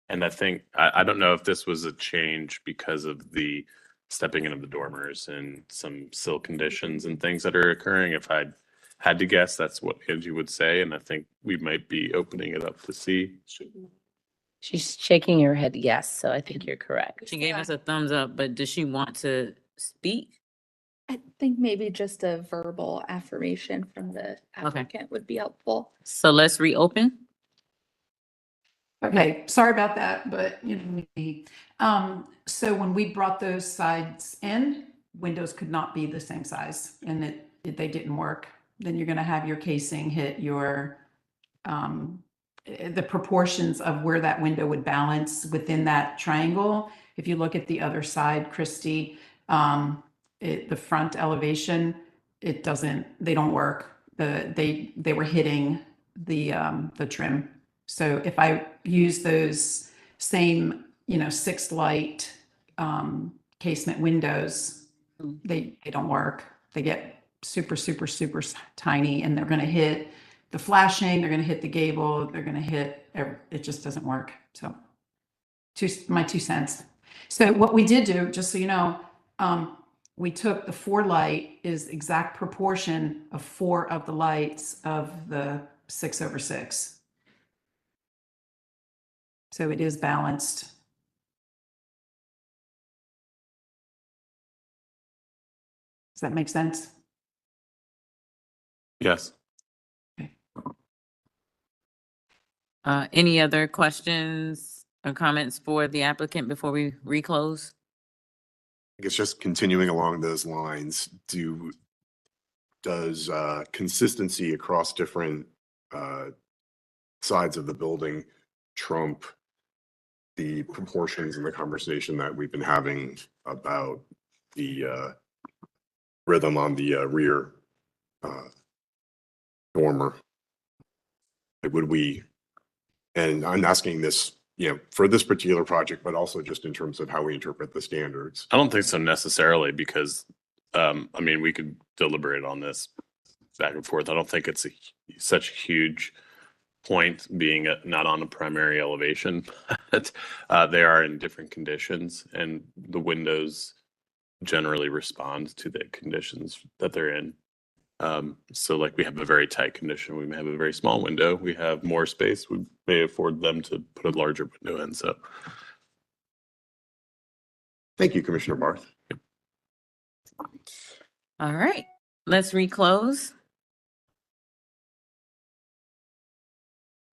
And I think, I don't know if this was a change because of the stepping into the dormers and some sill conditions and things that are occurring. If I had to guess, that's what Angie would say. And I think we might be opening it up to see. She's shaking her head yes, so I think you're correct. She gave us a thumbs up, but does she want to speak? I think maybe just a verbal affirmation from the applicant would be helpful. So let's reopen. Okay, sorry about that, but so when we brought those sides in, windows could not be the same size and they didn't work. Then you're gonna have your casing hit your, the proportions of where that window would balance within that triangle. If you look at the other side, Christy, the front elevation, they don't work. They were hitting the trim. So if I use those same, 6 light casement windows, they don't work. They get super, super, super tiny and they're going to hit the flashing, they're going to hit the gable, they're going to hit, it just doesn't work. So my 2 cents. So what we did do, just so you know, we took the 4 light is exact proportion of 4 of the lights of the 6/6. So it is balanced. Does that make sense? Yes. Any other questions or comments for the applicant before we reclose? I guess just continuing along those lines, does consistency across different sides of the building trump the proportions in the conversation that we've been having about the rhythm on the rear dormer? Would we, and I'm asking this, for this particular project, but also just in terms of how we interpret the standards. I don't think so necessarily because, we could deliberate on this back and forth. I don't think it's such a huge point being not on a primary elevation. But, they are in different conditions and the windows generally respond to the conditions that they're in. So like we have a very tight condition, we may have a very small window, we have more space, we may afford them to put a larger window in, so. Thank you, Commissioner Barth. All right, let's reclose.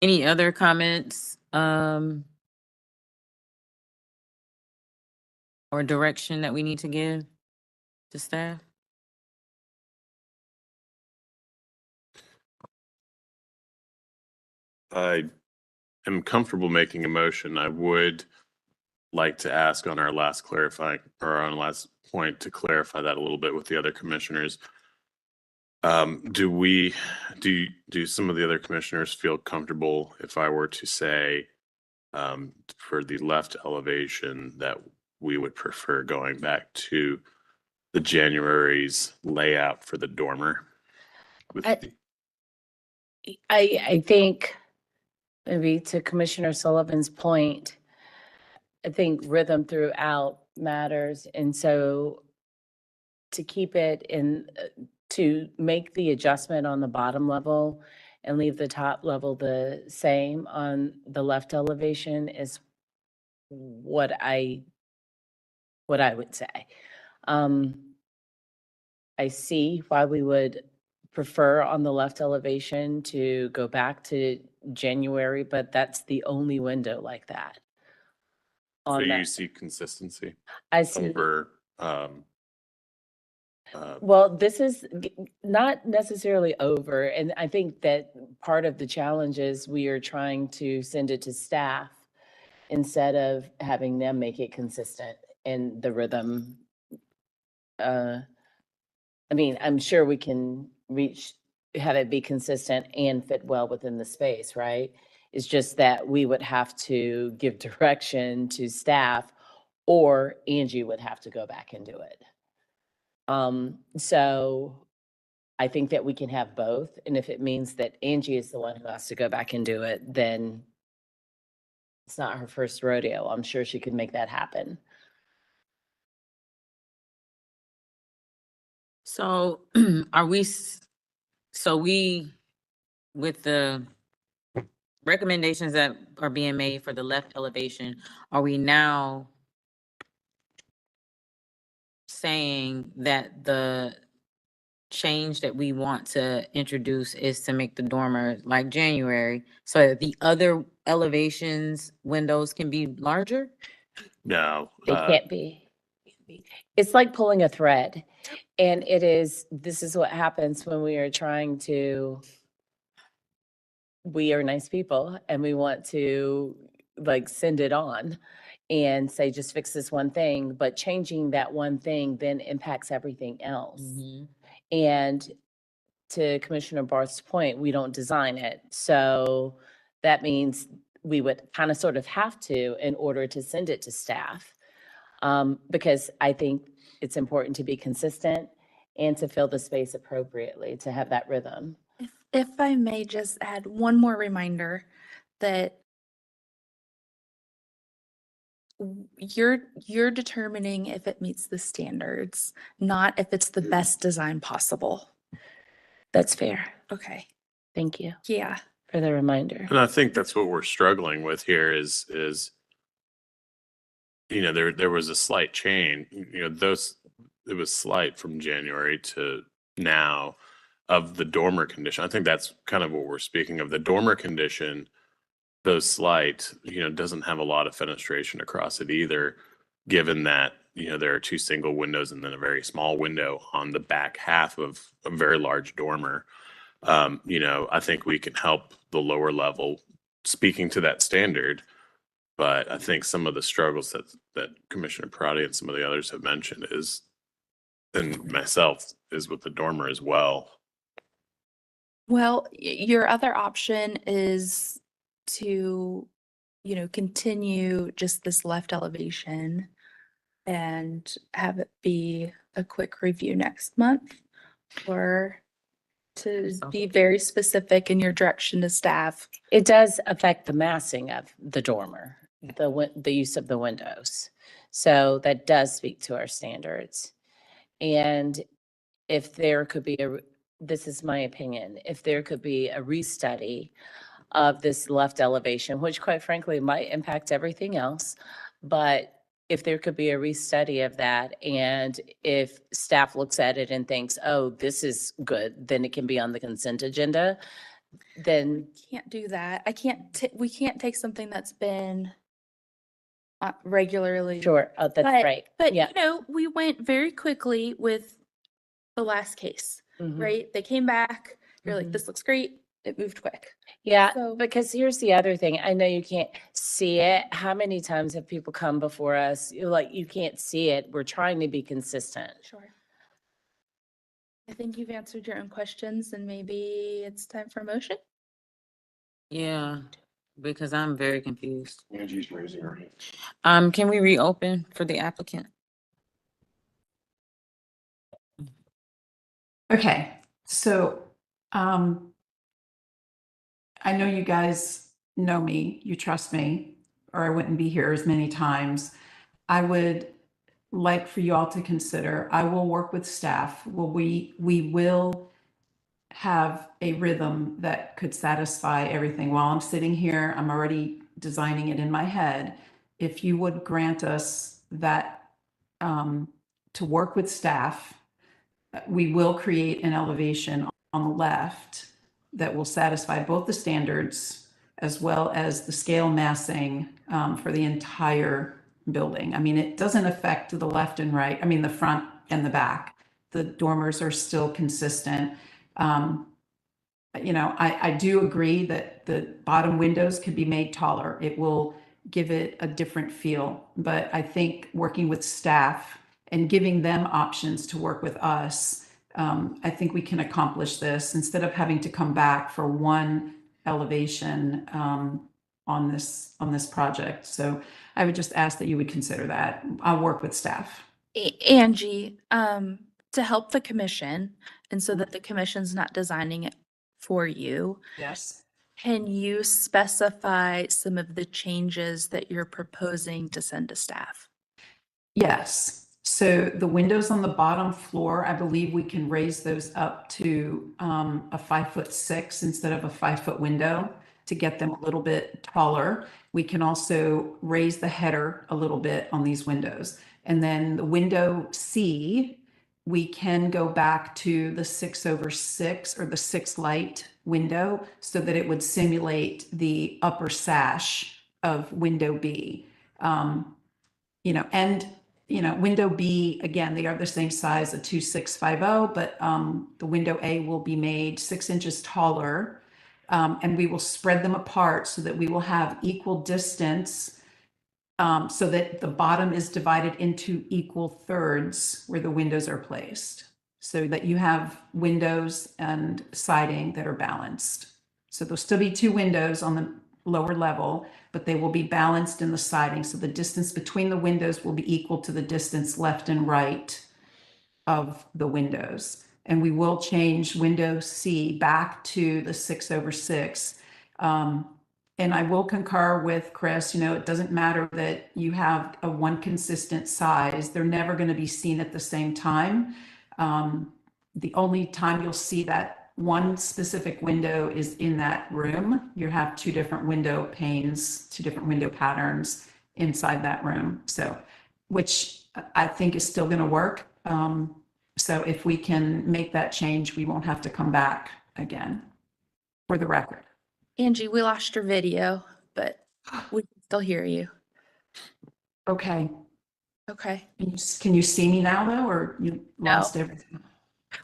Any other comments or direction that we need to give to staff? I am comfortable making a motion. I would like to ask on our last point to clarify that a little bit with the other commissioners. Do some of the other commissioners feel comfortable if I were to say for the left elevation that we would prefer going back to the January's layout for the dormer? I think maybe to Commissioner Sullivan's point, I think rhythm throughout matters. And so to keep it to make the adjustment on the bottom level and leave the top level the same on the left elevation is what I would say. I see why we would prefer on the left elevation to go back to January, but that's the only window like that. So On you that, see consistency I see. over, Well, this is not necessarily over, and I think that part of the challenge is we are trying to send it to staff instead of having them make it consistent in the rhythm. I mean, I'm sure we can have it be consistent and fit well within the space, right? It's just that we would have to give direction to staff, or Angie would have to go back and do it. So I think that we can have both. And if it means that Angie is the one who has to go back and do it, then it's not her first rodeo. I'm sure she could make that happen. So are we, with the recommendations that are being made for the left elevation, are we now saying that the change that we want to introduce is to make the dormer like January, so that the other elevations windows can be larger? no. They can't be. It's like pulling a thread. And this is what happens when we are trying to, we are nice people and we want to like send it on and say, just fix this one thing, but changing that one thing then impacts everything else. And to Commissioner Barth's point, we don't design it. So that means we would kind of sort of have to in order to send it to staff. Because I think it's important to be consistent and to fill the space appropriately, to have that rhythm. If I may just add one more reminder that you're determining if it meets the standards, not if it's the best design possible. That's fair. Okay. Thank you Yeah. for the reminder. And I think that's what we're struggling with here is, there was a slight change, it was slight from January to now of the dormer condition. I think that's kind of what we're speaking of. The dormer condition, though slight, doesn't have a lot of fenestration across it either, given that, there are two single windows and then a very small window on the back half of a very large dormer. I think we can help the lower level speaking to that standard. But I think some of the struggles that Commissioner Parati and some of the others have mentioned and myself, is with the dormer as well. Well, your other option is to, continue just this left elevation and have it be a quick review next month, or to be very specific in your direction to staff. It does affect the massing of the dormer, the use of the windows. So that does speak to our standards. And if there could be this is my opinion, if there could be a restudy of this left elevation, which quite frankly might impact everything else, but if there could be a restudy of that, and if staff looks at it and thinks, oh, this is good, then it can be on the consent agenda, then. Can't do that. We can't take something that's been regularly. Sure, that's right. But, Yeah. we went very quickly with the last case, right? They came back, you're like, this looks great. It moved quick. Yeah, So- because here's the other thing. I know you can't see it. How many times have people come before us? You're like, you can't see it. We're trying to be consistent. Sure. I think you've answered your own questions, and maybe it's time for a motion. Yeah, because I'm very confused. Angie's raising her hand. Can we reopen for the applicant? Okay, so I know you guys know me, you trust me, or I wouldn't be here as many times. I would like for you all to consider, I will work with staff. We will have a rhythm that could satisfy everything. While I'm sitting here, I'm already designing it in my head. If you would grant us that to work with staff, we will create an elevation on the left that will satisfy both the standards as well as the scale massing for the entire building. I mean, it doesn't affect the left and right, I mean, the front and the back. The dormers are still consistent. You know, I do agree that the bottom windows could be made taller. It will give it a different feel. But I think working with staff and giving them options to work with us, I think we can accomplish this instead of having to come back for one elevation on this project. So I would just ask that you would consider that. I'll work with staff. Angie, to help the commission, and so that the commission's not designing it for you, Yes. can you specify some of the changes that you're proposing to send to staff? Yes. So the windows on the bottom floor, I believe we can raise those up to a 5'6" instead of a 5-foot window to get them a little bit taller. We can also raise the header a little bit on these windows. And then the window C, we can go back to the 6/6 or the 6 light window so that it would simulate the upper sash of window B. You know, and you know, window B, again, they are the same size, a 2650, but the window A will be made 6 inches taller. And we will spread them apart so that we will have equal distance, so that the bottom is divided into equal thirds where the windows are placed, so that you have windows and siding that are balanced. So there'll still be 2 windows on the lower level, but they will be balanced in the siding. So the distance between the windows will be equal to the distance left and right of the windows. And we will change window C back to the 6/6. And I will concur with Chris, you know, it doesn't matter that you have a one consistent size. They're never going to be seen at the same time. The only time you'll see that one specific window is in that room. You have 2 different window panes, 2 different window patterns inside that room. So, which I think is still going to work. So if we can make that change, we won't have to come back again, for the record. Angie, we lost your video, but we can still hear you. Okay. Okay. Can you see me now though, or you lost everything?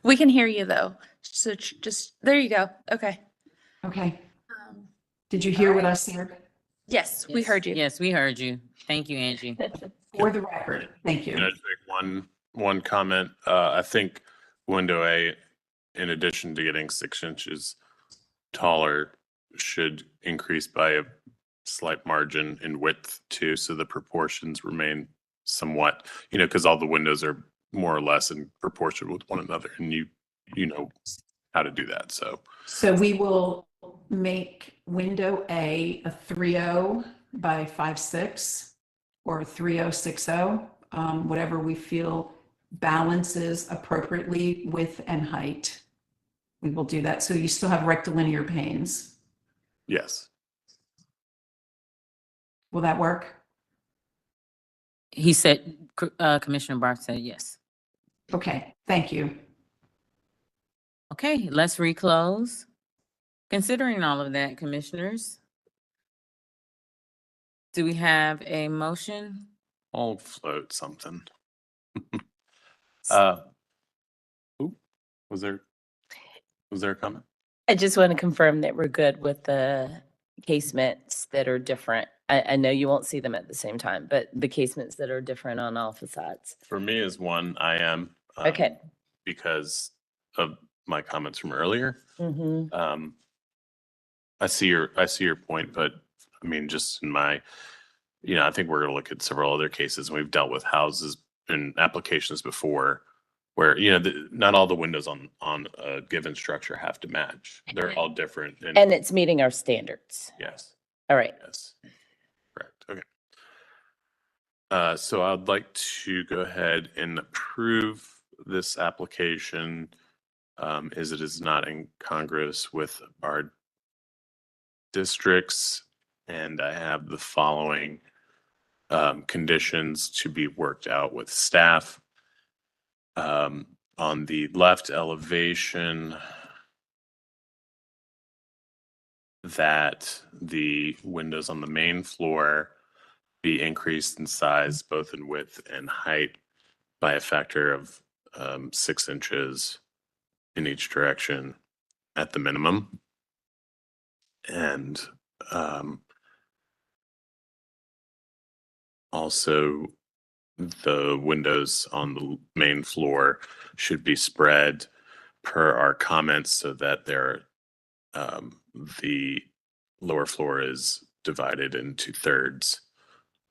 We can hear you though. So just, there you go. Okay. Okay. Did you hear what I said? Yes, we heard you. Yes, we heard you. Thank you, Angie. For the record, thank you. Can I just make one comment? I think window A, in addition to getting 6 inches taller, should increase by a slight margin in width too, so the proportions remain somewhat, you know, because all the windows are more or less in proportion with one another, and you know how to do that. So we will make window A a 3.0 by 5'6" or a 3.060, whatever we feel balances appropriately width and height. We will do that. So you still have rectilinear panes. yes. Will that work? He said, Commissioner Barth said yes. Okay, thank you. Okay, let's reclose. Considering all of that, commissioners, do we have a motion? I'll float something. Was there a comment? I just want to confirm that we're good with the casements that are different. I know you won't see them at the same time, but the casements that are different on all facades. For me as one, I am. Okay. Because of my comments from earlier. Mm-hmm. I see your point, but I mean, just in my, you know, I think we're gonna look at several other cases. We've dealt with houses and applications before where, you know, not all the windows on a given structure have to match. They're all different. And it's meeting our standards. Yes. All right. Yes. Correct. Okay. So I'd like to go ahead and approve this application as it is not incongruous with our districts. And I have the following conditions to be worked out with staff. On the left elevation, that the windows on the main floor be increased in size, both in width and height, by a factor of 6 inches in each direction at the minimum. And also, the windows on the main floor should be spread per our comments so that the lower floor is divided into thirds.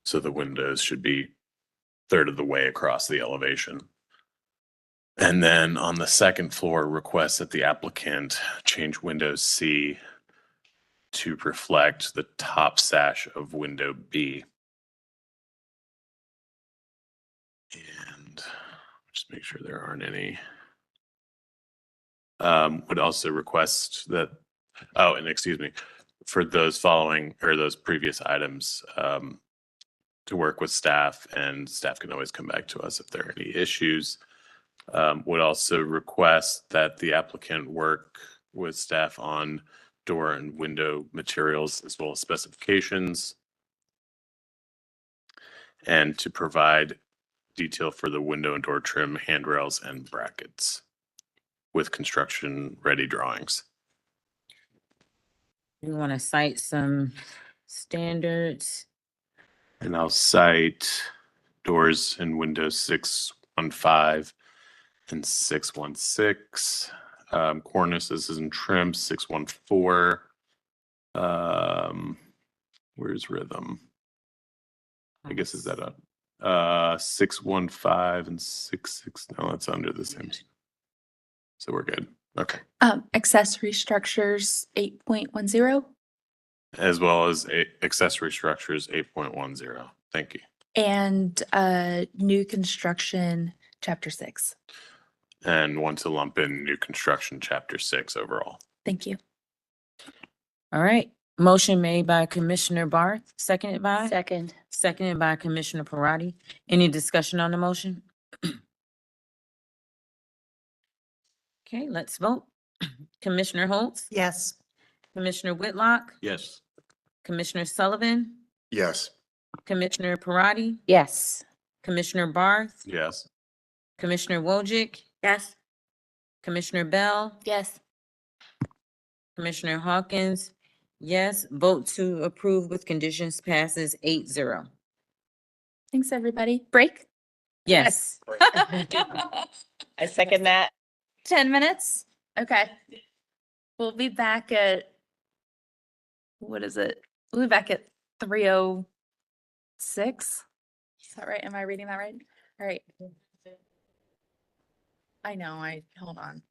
So the windows should be third of the way across the elevation. And then on the second floor, request that the applicant change window C to reflect the top sash of window B. And just make sure there aren't any. Would also request that, oh, and excuse me, for those following or those previous items, to work with staff, and staff can always come back to us if there are any issues. Would also request that the applicant work with staff on door and window materials as well as specifications, and to provide detail for the window and door trim, handrails, and brackets with construction-ready drawings. You want to cite some standards? And I'll cite doors and windows 615 and 616. Cornices and trim 614. Where's rhythm? I guess is that a 615 and 66? No, that's under the same. So we're good. Okay. Accessory structures 8.10 As well as accessory structures 8.10. Thank you. and new construction chapter 6. And want to lump in new construction chapter 6 overall. Thank you. All right. Motion made by Commissioner Barth, seconded by? Second. Seconded by Commissioner Parati. Any discussion on the motion? Okay, let's vote. Commissioner Holtz? Yes. Commissioner Whitlock? Yes. Commissioner Sullivan? Yes. Commissioner Parati? Yes. Commissioner Barth? Yes. Commissioner Wojcik? Yes. Commissioner Bell? Yes. Commissioner Hawkins? Yes. Vote to approve with conditions passes 8-0. Thanks, everybody. Break? Yes. I second that. 10 minutes? Okay. We'll be back at, what is it? We'll be back at 3:06. Is that right? Am I reading that right? All right. I know, hold on.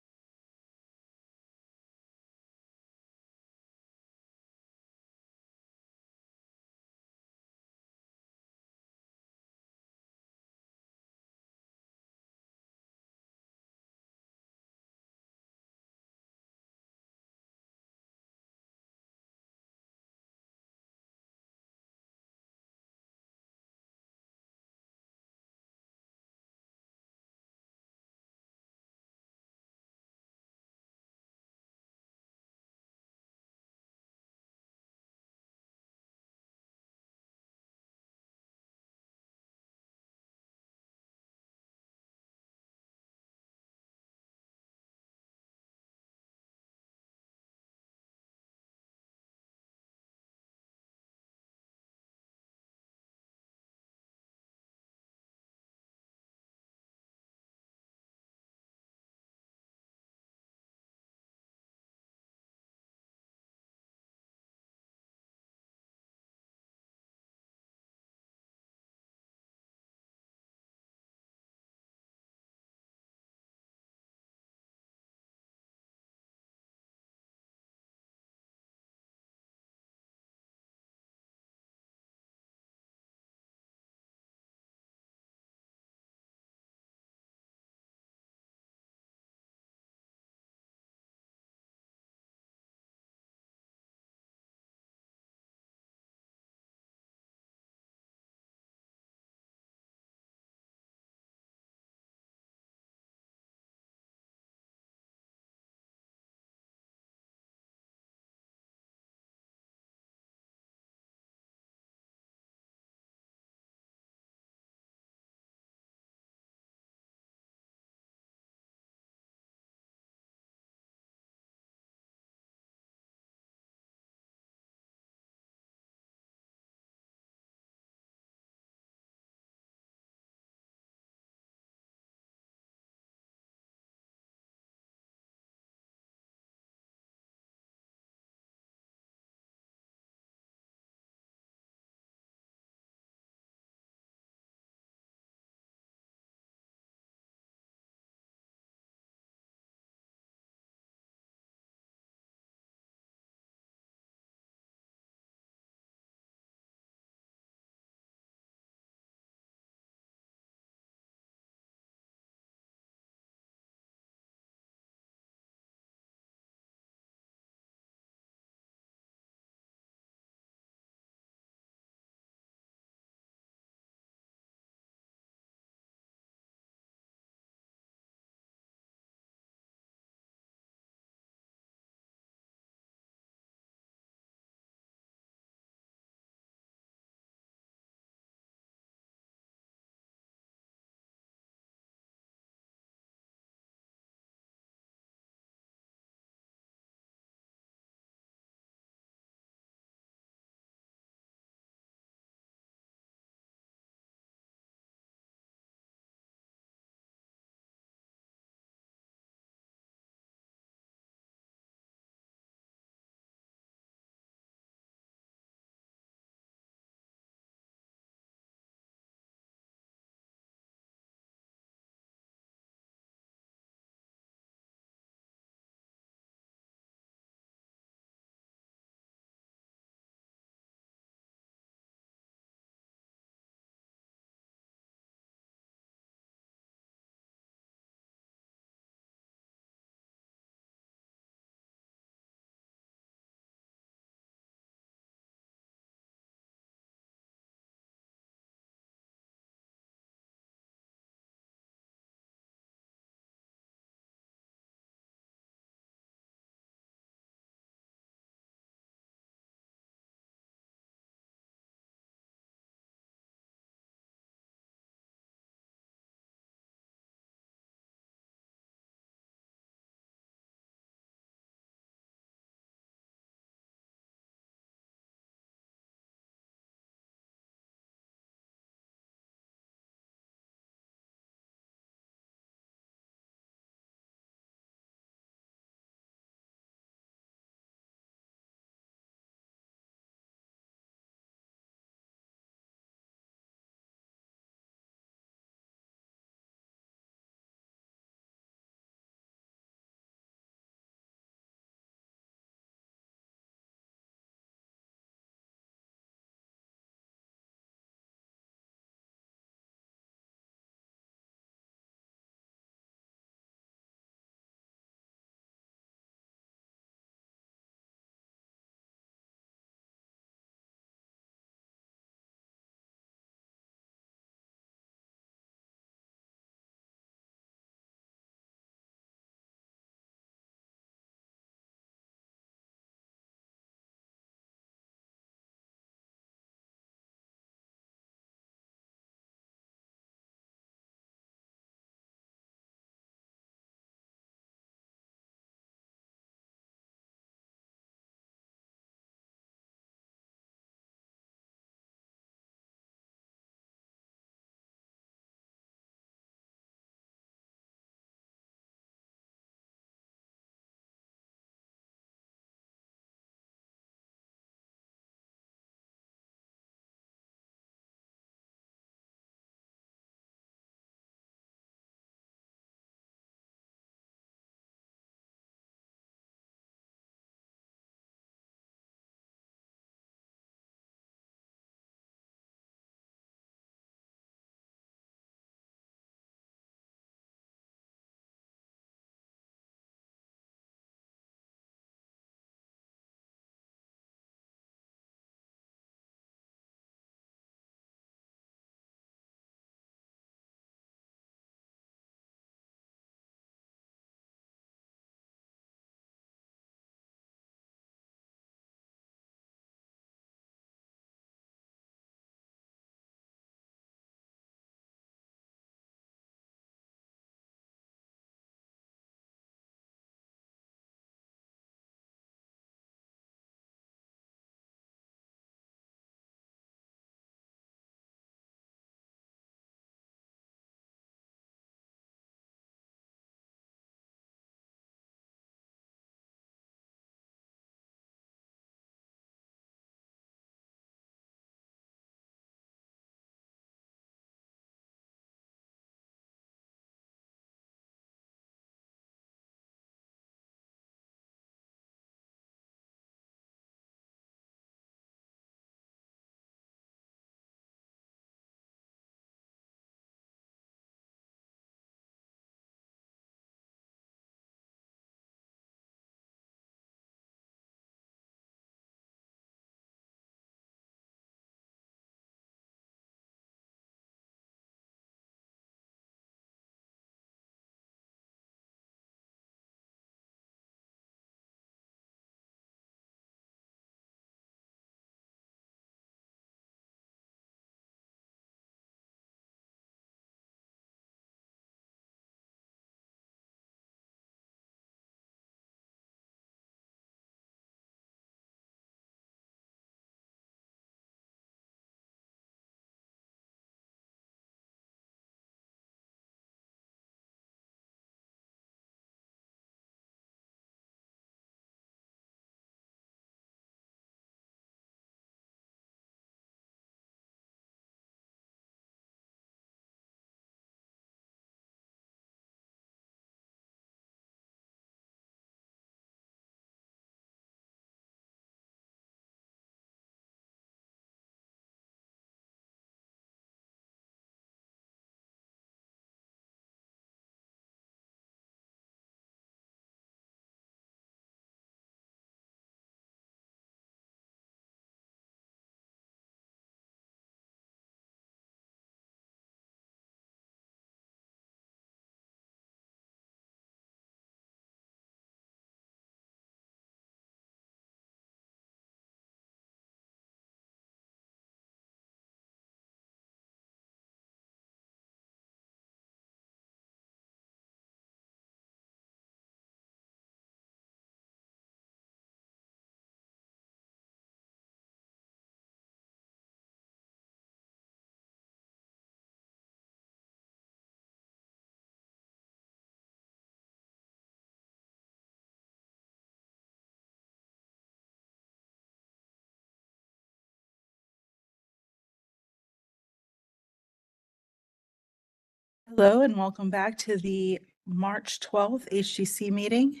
Hello and welcome back to the March 12th HGC meeting.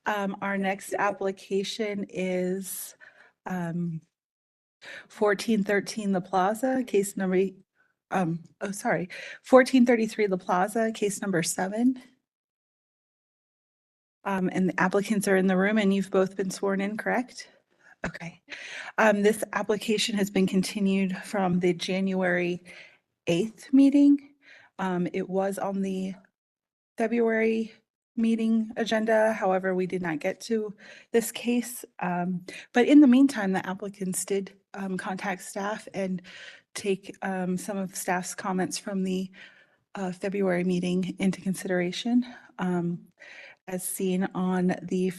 Our next application is 1413 La Plaza, case number, 1433 La Plaza, case number 7. And the applicants are in the room and you've both been sworn in, correct? Okay. This application has been continued from the January 8th meeting. It was on the February meeting agenda. However, we did not get to this case. But in the meantime, the applicants did contact staff and take some of staff's comments from the February meeting into consideration. As seen on the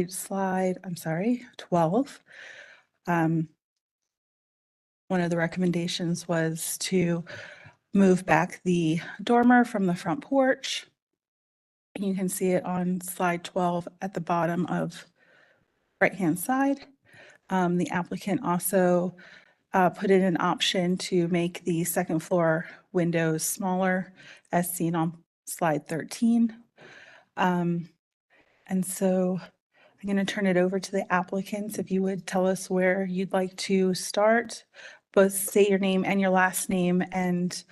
slide 12. One of the recommendations was to move back the dormer from the front porch. You can see it on slide 12 at the bottom of right-hand side. The applicant also put in an option to make the second floor windows smaller as seen on slide 13. And so I'm going to turn it over to the applicants. If you would tell us where you'd like to start, both say your name and your last name and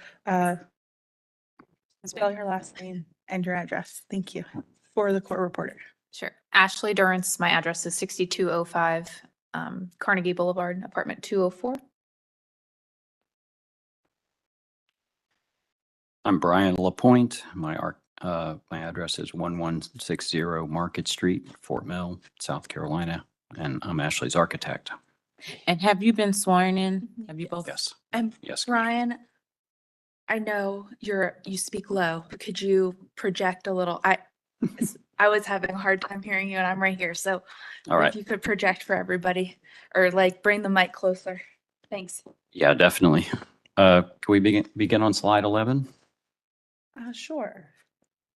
spell your last name and your address. Thank you. For the court reporter. Sure. Ashley Durrance. My address is 6205 Carnegie Boulevard, apartment 204. I'm Brian Lapointe. My address is 1160 Market Street, Fort Mill, South Carolina, and I'm Ashley's architect. And have you been sworn in? Have you both? Yes. And Yes. Brian, I know you speak low, but could you project a little? I was having a hard time hearing you and I'm right here. So All right. if you could project for everybody or like bring the mic closer. Thanks. Yeah, definitely. Can we begin on slide 11? Sure.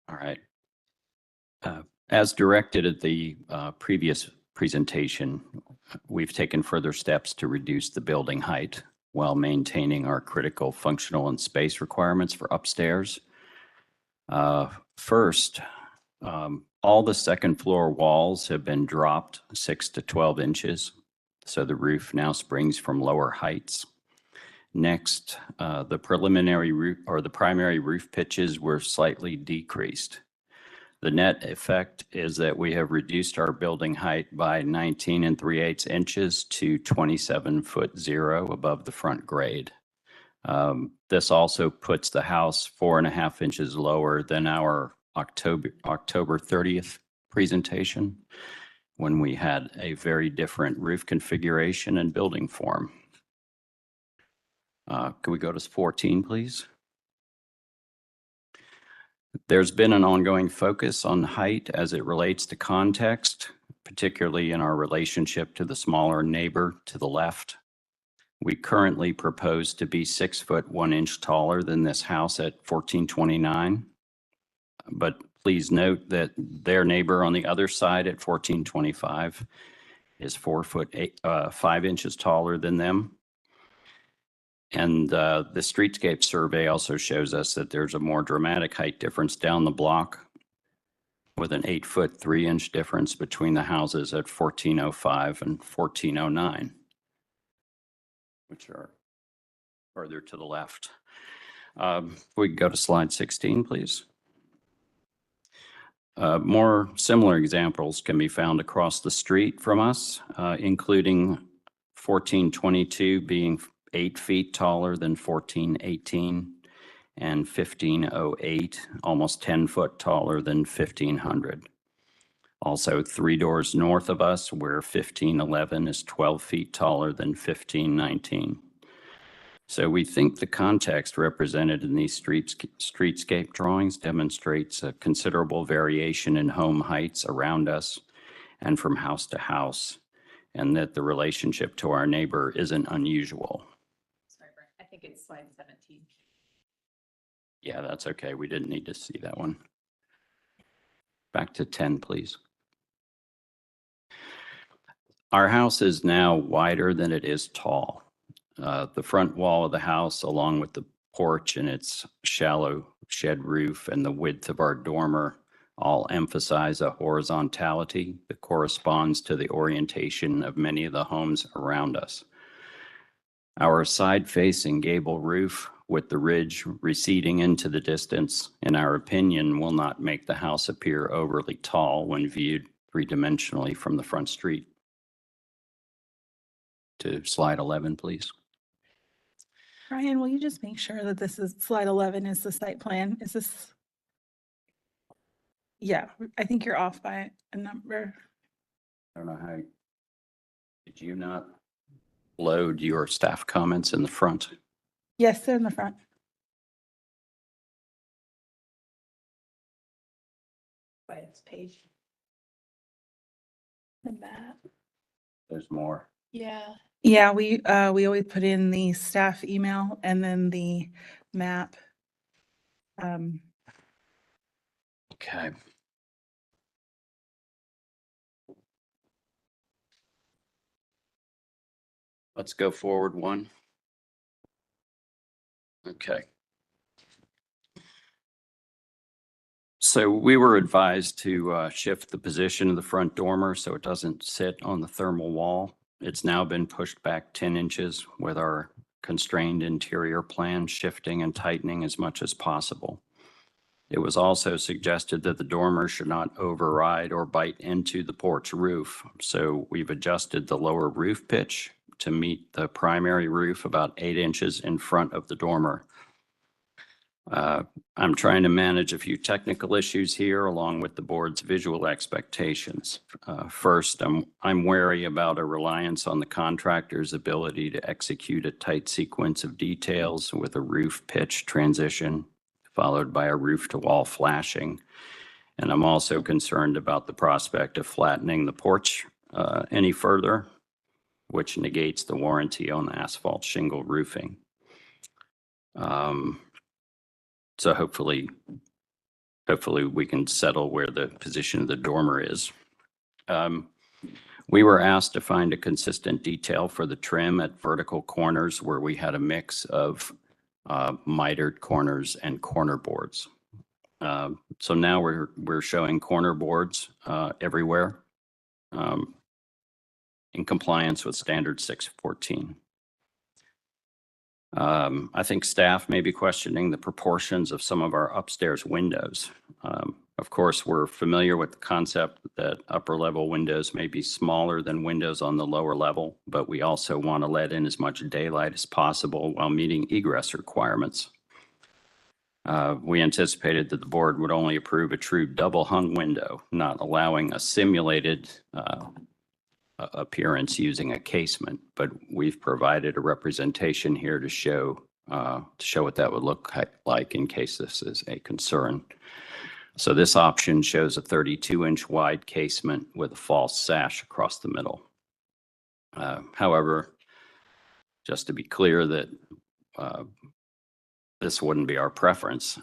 All right. As directed at the previous presentation, we've taken further steps to reduce the building height while maintaining our critical functional and space requirements for upstairs. First, all the second floor walls have been dropped 6 to 12 inches, so the roof now springs from lower heights. Next, the preliminary roof or the primary roof pitches were slightly decreased. The net effect is that we have reduced our building height by 19 3/8 inches to 27'0" above the front grade. This also puts the house 4.5 inches lower than our October 30th presentation, when we had a very different roof configuration and building form. Can we go to 14, please? There's been an ongoing focus on height as it relates to context, particularly in our relationship to the smaller neighbor to the left. We currently propose to be 6 foot 1 inch taller than this house at 1429. But please note that their neighbor on the other side at 1425 is 4 foot 5 inches taller than them. And the streetscape survey also shows us that there's a more dramatic height difference down the block with an 8 foot 3 inch difference between the houses at 1405 and 1409, which are further to the left. We can go to slide 16, please. More similar examples can be found across the street from us, including 1422 being 8 feet taller than 1418 and 1508, almost 10 foot taller than 1500. Also 3 doors north of us where 1511 is 12 feet taller than 1519. So we think the context represented in these streetscape drawings demonstrates a considerable variation in home heights around us and from house to house, and that the relationship to our neighbor isn't unusual. Sorry, Brian. I think it's slide 17. Yeah, that's okay. We didn't need to see that one. Back to 10, please. Our house is now wider than it is tall. The front wall of the house, along with the porch and its shallow shed roof and the width of our dormer all emphasize a horizontality that corresponds to the orientation of many of the homes around us. Our side-facing gable roof with the ridge receding into the distance, in our opinion, will not make the house appear overly tall when viewed three-dimensionally from the front street. To slide 11, please. Ryan, will you just make sure that this is slide 11 is the site plan? Is this? Yeah, I think you're off by a number. I don't know how, did you not load your staff comments in the front? Yes, they're in the front. By its page. The map. There's more. Yeah. Yeah, we always put in the staff email and then the map. Okay. Let's go forward one. Okay. So we were advised to shift the position of the front dormer so it doesn't sit on the thermal wall. It's now been pushed back 10 inches with our constrained interior plan shifting and tightening as much as possible. It was also suggested that the dormer should not override or bite into the porch roof. So we've adjusted the lower roof pitch to meet the primary roof about 8 inches in front of the dormer. I'm trying to manage a few technical issues here along with the board's visual expectations. First, I'm wary about a reliance on the contractor's ability to execute a tight sequence of details with a roof pitch transition followed by a roof to wall flashing. And I'm also concerned about the prospect of flattening the porch any further, which negates the warranty on asphalt shingle roofing. So hopefully we can settle where the position of the dormer is. We were asked to find a consistent detail for the trim at vertical corners where we had a mix of mitered corners and corner boards. So now we're showing corner boards everywhere in compliance with standard 614. I think staff may be questioning the proportions of some of our upstairs windows. Of course, we're familiar with the concept that upper level windows may be smaller than windows on the lower level, but we also want to let in as much daylight as possible while meeting egress requirements. We anticipated that the board would only approve a true double hung window, not allowing a simulated appearance using a casement, but we've provided a representation here to show what that would look like in case this is a concern. So this option shows a 32-inch wide casement with a false sash across the middle. However, just to be clear that this wouldn't be our preference,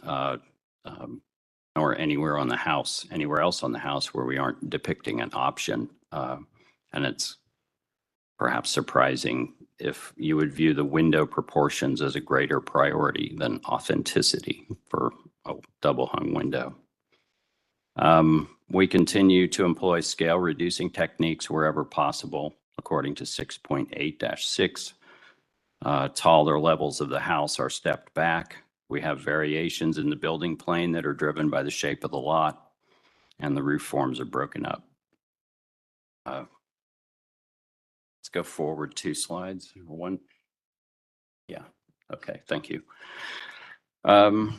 or anywhere else on the house where we aren't depicting an option. And it's perhaps surprising if you would view the window proportions as a greater priority than authenticity for a double hung window. We continue to employ scale reducing techniques wherever possible, according to 6.8-6. Taller levels of the house are stepped back. We have variations in the building plane that are driven by the shape of the lot, and the roof forms are broken up. Let's go forward 2 slides. One. Yeah. Okay. Thank you.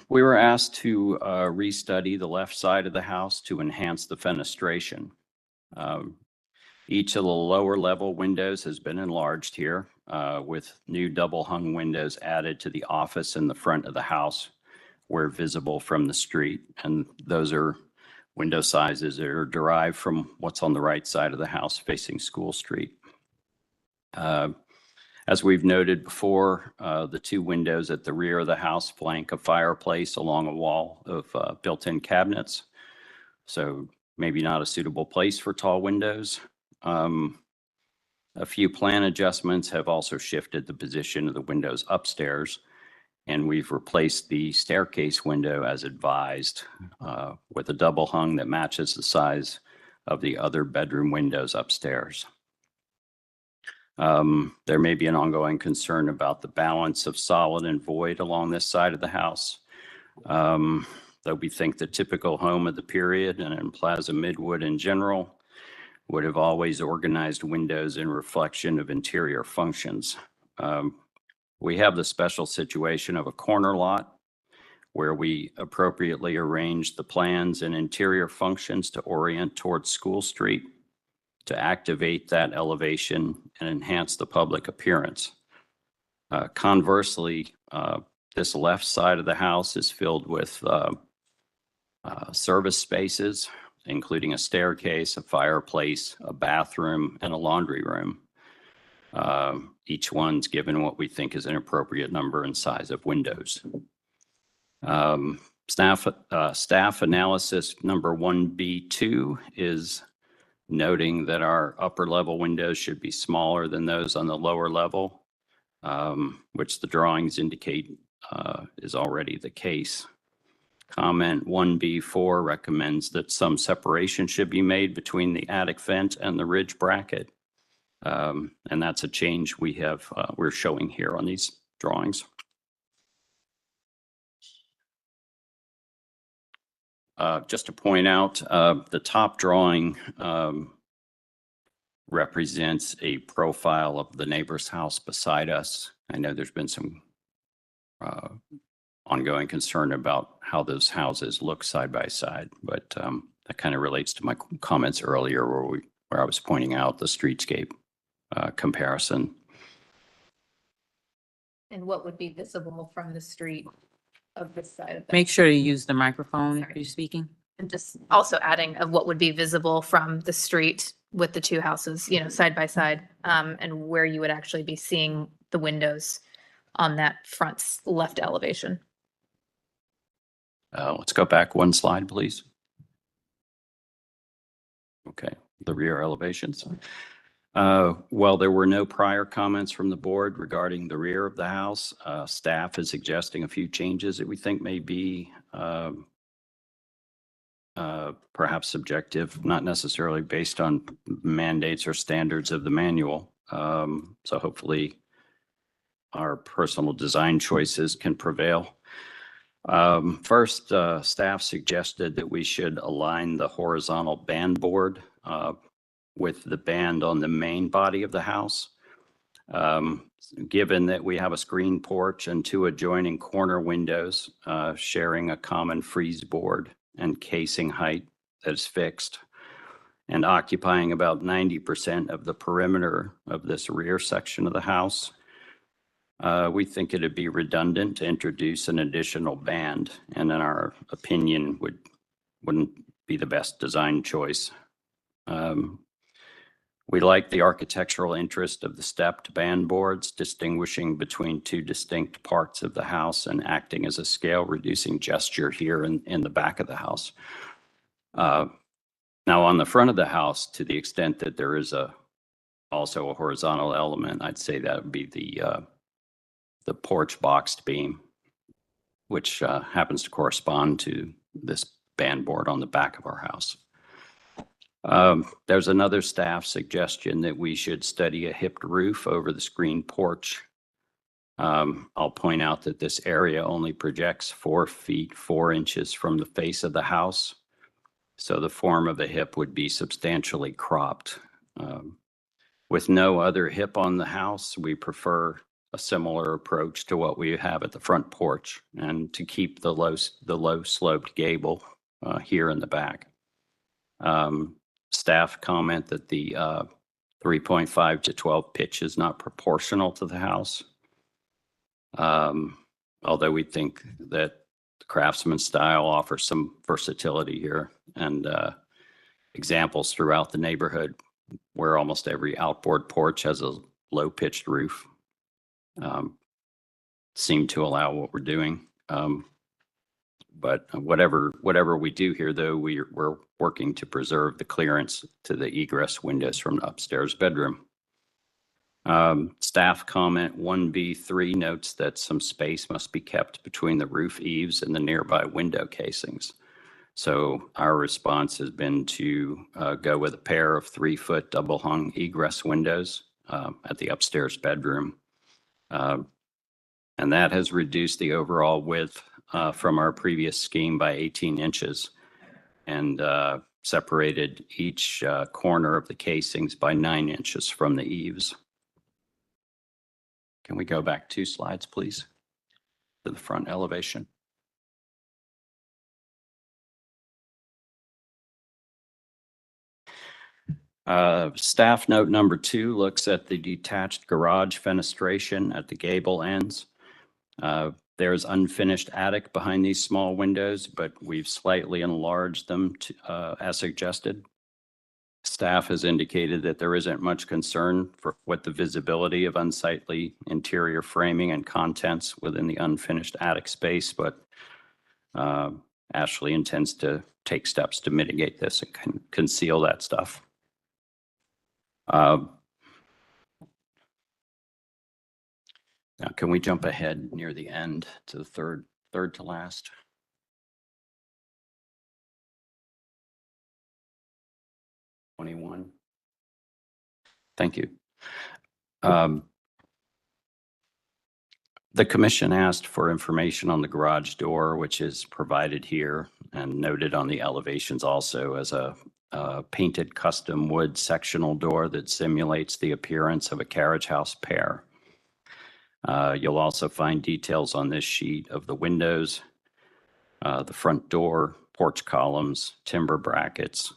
We were asked to restudy the left side of the house to enhance the fenestration. Each of the lower level windows has been enlarged here with new double hung windows added to the office in the front of the house where visible from the street. And those are window sizes that are derived from what's on the right side of the house facing School Street. As we've noted before, the 2 windows at the rear of the house flank a fireplace along a wall of built-in cabinets. So maybe not a suitable place for tall windows. A few plan adjustments have also shifted the position of the windows upstairs And we've replaced the staircase window as advised with a double hung that matches the size of the other bedroom windows upstairs. There may be an ongoing concern about the balance of solid and void along this side of the house. Though we think the typical home of the period and in Plaza Midwood in general would have always organized windows in reflection of interior functions. We have the special situation of a corner lot where we appropriately arranged the plans and interior functions to orient towards School Street to activate that elevation and enhance the public appearance. Conversely, this left side of the house is filled with service spaces, including a staircase, a fireplace, a bathroom, and a laundry room. Each one's given what we think is an appropriate number and size of windows. Staff analysis number 1B2 is noting that our upper level windows should be smaller than those on the lower level, which the drawings indicate is already the case. Comment 1B4 recommends that some separation should be made between the attic vent and the ridge bracket. And that's a change we're showing here on these drawings. Just to point out, the top drawing represents a profile of the neighbor's house beside us. I know there's been some ongoing concern about how those houses look side by side, but that kind of relates to my comments earlier where I was pointing out the streetscape comparison. And what would be visible from the street of this side of the? Make sure to use the microphone if you're speaking. And just also adding of what would be visible from the street with the two houses, you know, side by side, and where you would actually be seeing the windows on that front left elevation. Let's go back one slide, please. Okay, the rear elevations. Well, there were no prior comments from the board regarding the rear of the house. Staff is suggesting a few changes that we think may be perhaps subjective, not necessarily based on mandates or standards of the manual. So hopefully our personal design choices can prevail. First, staff suggested that we should align the horizontal band board with the band on the main body of the house. Given that we have a screen porch and two adjoining corner windows sharing a common frieze board and casing height that is fixed and occupying about 90% of the perimeter of this rear section of the house, we think it'd be redundant to introduce an additional band, and in our opinion wouldn't be the best design choice. We like the architectural interest of the stepped band boards, distinguishing between two distinct parts of the house and acting as a scale reducing gesture here in the back of the house. Now on the front of the house, to the extent that there is also a horizontal element, I'd say that would be the porch boxed beam, which happens to correspond to this band board on the back of our house. There's another staff suggestion that we should study a hipped roof over the screen porch. I'll point out that this area only projects 4 feet 4 inches from the face of the house, so the form of the hip would be substantially cropped. With no other hip on the house, we prefer a similar approach to what we have at the front porch, and to keep the low sloped gable here in the back. Staff comment that the 3.5 to 12 pitch is not proportional to the house. Although we think that the Craftsman style offers some versatility here, and examples throughout the neighborhood where almost every outboard porch has a low pitched roof seem to allow what we're doing. But whatever we do here, though, we're working to preserve the clearance to the egress windows from the upstairs bedroom. Staff comment 1B3 notes that some space must be kept between the roof eaves and the nearby window casings. So our response has been to go with a pair of 3-foot double hung egress windows at the upstairs bedroom. And that has reduced the overall width from our previous scheme by 18 inches and separated each corner of the casings by 9 inches from the eaves. Can we go back 2 slides, please, to the front elevation? Staff note number 2 looks at the detached garage fenestration at the gable ends. There's unfinished attic behind these small windows, but we've slightly enlarged them to, as suggested. Staff has indicated that there isn't much concern with the visibility of unsightly interior framing and contents within the unfinished attic space, but Ashley intends to take steps to mitigate this and conceal that stuff. Now, can we jump ahead near the end to the third to last? Thank you. The commission asked for information on the garage door, which is provided here and noted on the elevations also as a painted custom wood sectional door that simulates the appearance of a carriage house pair. You'll also find details on this sheet of the windows, the front door, porch columns, timber brackets,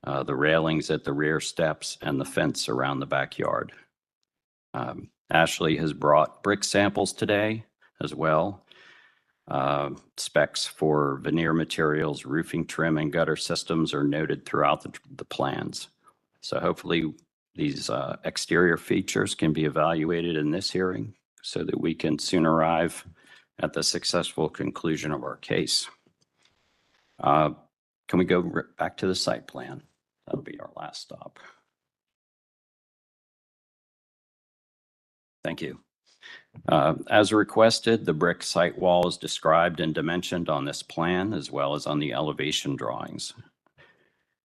the railings at the rear steps, and the fence around the backyard. Ashley has brought brick samples today as well. Specs for veneer materials, roofing trim, and gutter systems are noted throughout the plans. So hopefully these exterior features can be evaluated in this hearing so that we can soon arrive at the successful conclusion of our case. Can we go back to the site plan? That'll be our last stop. Thank you. As requested, the brick site wall is described and dimensioned on this plan as well as on the elevation drawings.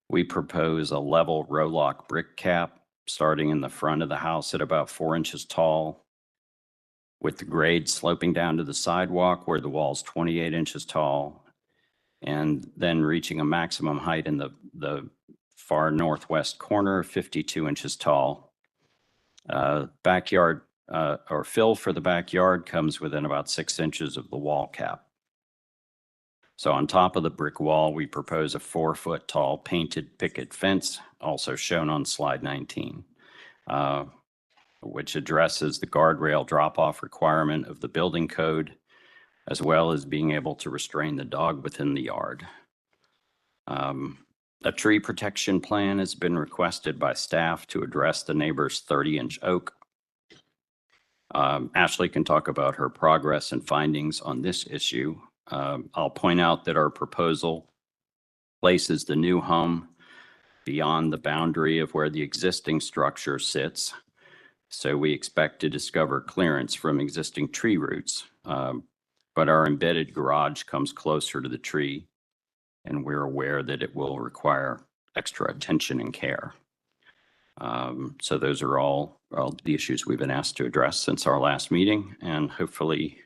We propose a level row lock brick cap starting in the front of the house at about 4 inches tall, with the grade sloping down to the sidewalk where the wall is 28 inches tall, and then reaching a maximum height in the far northwest corner, 52 inches tall. Backyard or fill for the backyard comes within about 6 inches of the wall cap. So on top of the brick wall, we propose a 4-foot tall painted picket fence, also shown on slide 19, which addresses the guardrail drop-off requirement of the building code, as well as being able to restrain the dog within the yard. A tree protection plan has been requested by staff to address the neighbor's 30-inch oak. Ashley can talk about her progress and findings on this issue. I'll point out that our proposal places the new home beyond the boundary of where the existing structure sits. So we expect to discover clearance from existing tree roots, but our embedded garage comes closer to the tree, and we're aware that it will require extra attention and care. So those are all the issues we've been asked to address since our last meeting, and hopefully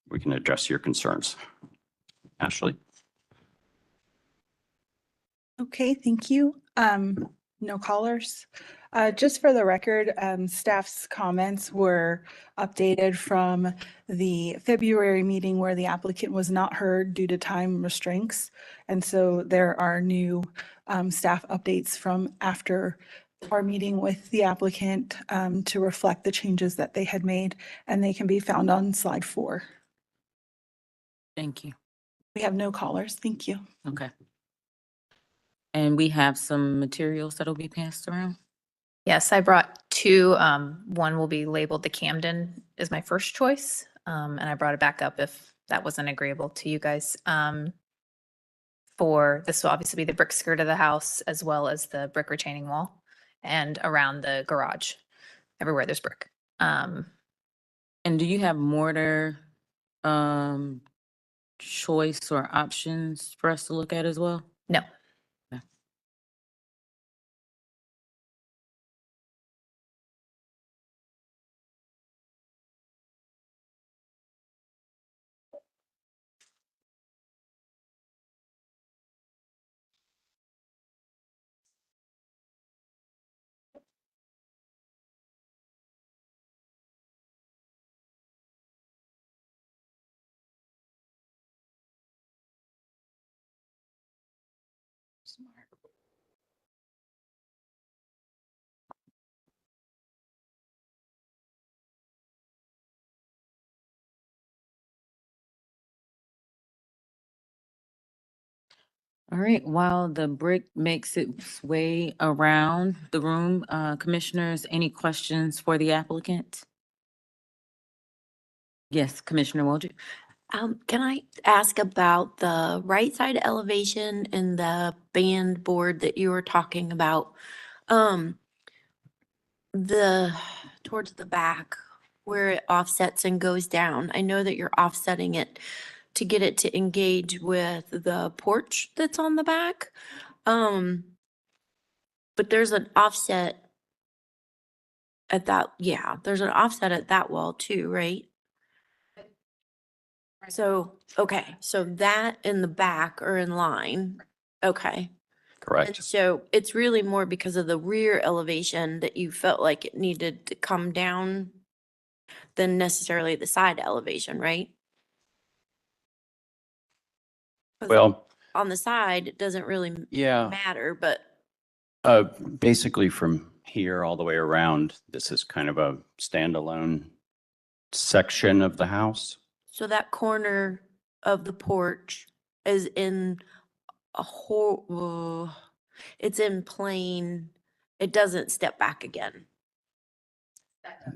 we can address your concerns. Ashley? Okay, thank you. No callers. Just for the record, staff's comments were updated from the February meeting where the applicant was not heard due to time restraints. And so there are new staff updates from after our meeting with the applicant to reflect the changes that they had made, and they can be found on slide 4. Thank you. We have no callers. Thank you. Okay. And we have some materials that'll be passed around? Yes, I brought 2. One will be labeled the Camden is my first choice. And I brought it back up if that wasn't agreeable to you guys. For this will obviously be the brick skirt of the house as well as the brick retaining wall. and around the garage. Everywhere there's brick. And do you have mortar choice or options for us to look at as well? No. All right, while the brick makes its way around the room, commissioners, any questions for the applicant? Yes, Commissioner Wojcik. Can I ask about the right side elevation and the band board that you were talking about? Towards the back where it offsets and goes down. I know that you're offsetting it to get it to engage with the porch that's on the back. But there's an offset at that, yeah, there's an offset at that wall too, right? So, okay, so that in the back are in line. Okay. Correct. And so it's really more because of the rear elevation that you felt like it needed to come down than necessarily the side elevation, right? 'Cause Well, on the side, it doesn't really yeah, matter, but basically from here all the way around, this is kind of a standalone section of the house. so that corner of the porch is in a whole, it's in plane, it doesn't step back again.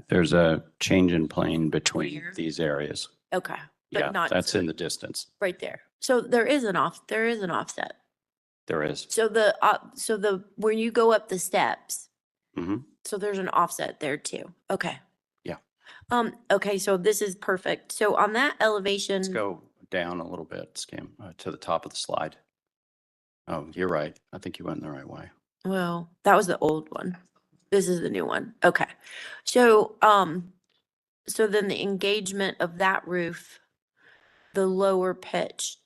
There's a change in plane between Here? these areas. Okay, Yeah, but not that's in the distance. right there. So there is an offset. There is. So when you go up the steps, Mhm. so there's an offset there too. Okay. Yeah. Okay, so this is perfect. So on that elevation. Let's go down a little bit, Scam, to the top of the slide. Oh, you're right. I think you went the right way. Well, that was the old one. This is the new one. Okay. So, so then the engagement of that roof, the lower pitch,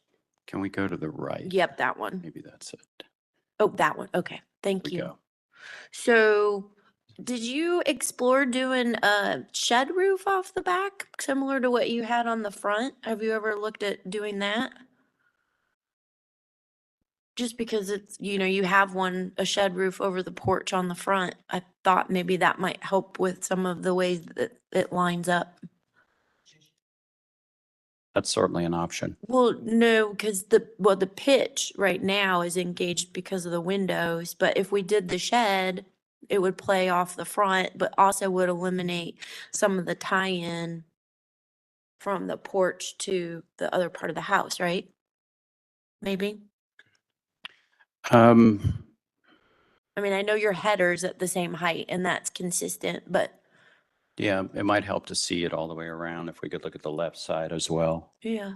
Can we go to the right? yep, that one. Maybe that's it. Oh, that one. Okay, thank We you. go. So did you explore doing a shed roof off the back, similar to what you had on the front? Have you ever looked at doing that? Just because it's, you have a shed roof over the porch on the front. I thought maybe that might help with some of the ways that it lines up. That's certainly an option. Well, no, because the pitch right now is engaged because of the windows, but if we did the shed, it would play off the front, but also would eliminate some of the tie-in from the porch to the other part of the house, right? Maybe? Um, I mean, I know your header's at the same height and that's consistent, but yeah, it might help to see it all the way around if we could look at the left side as well. yeah.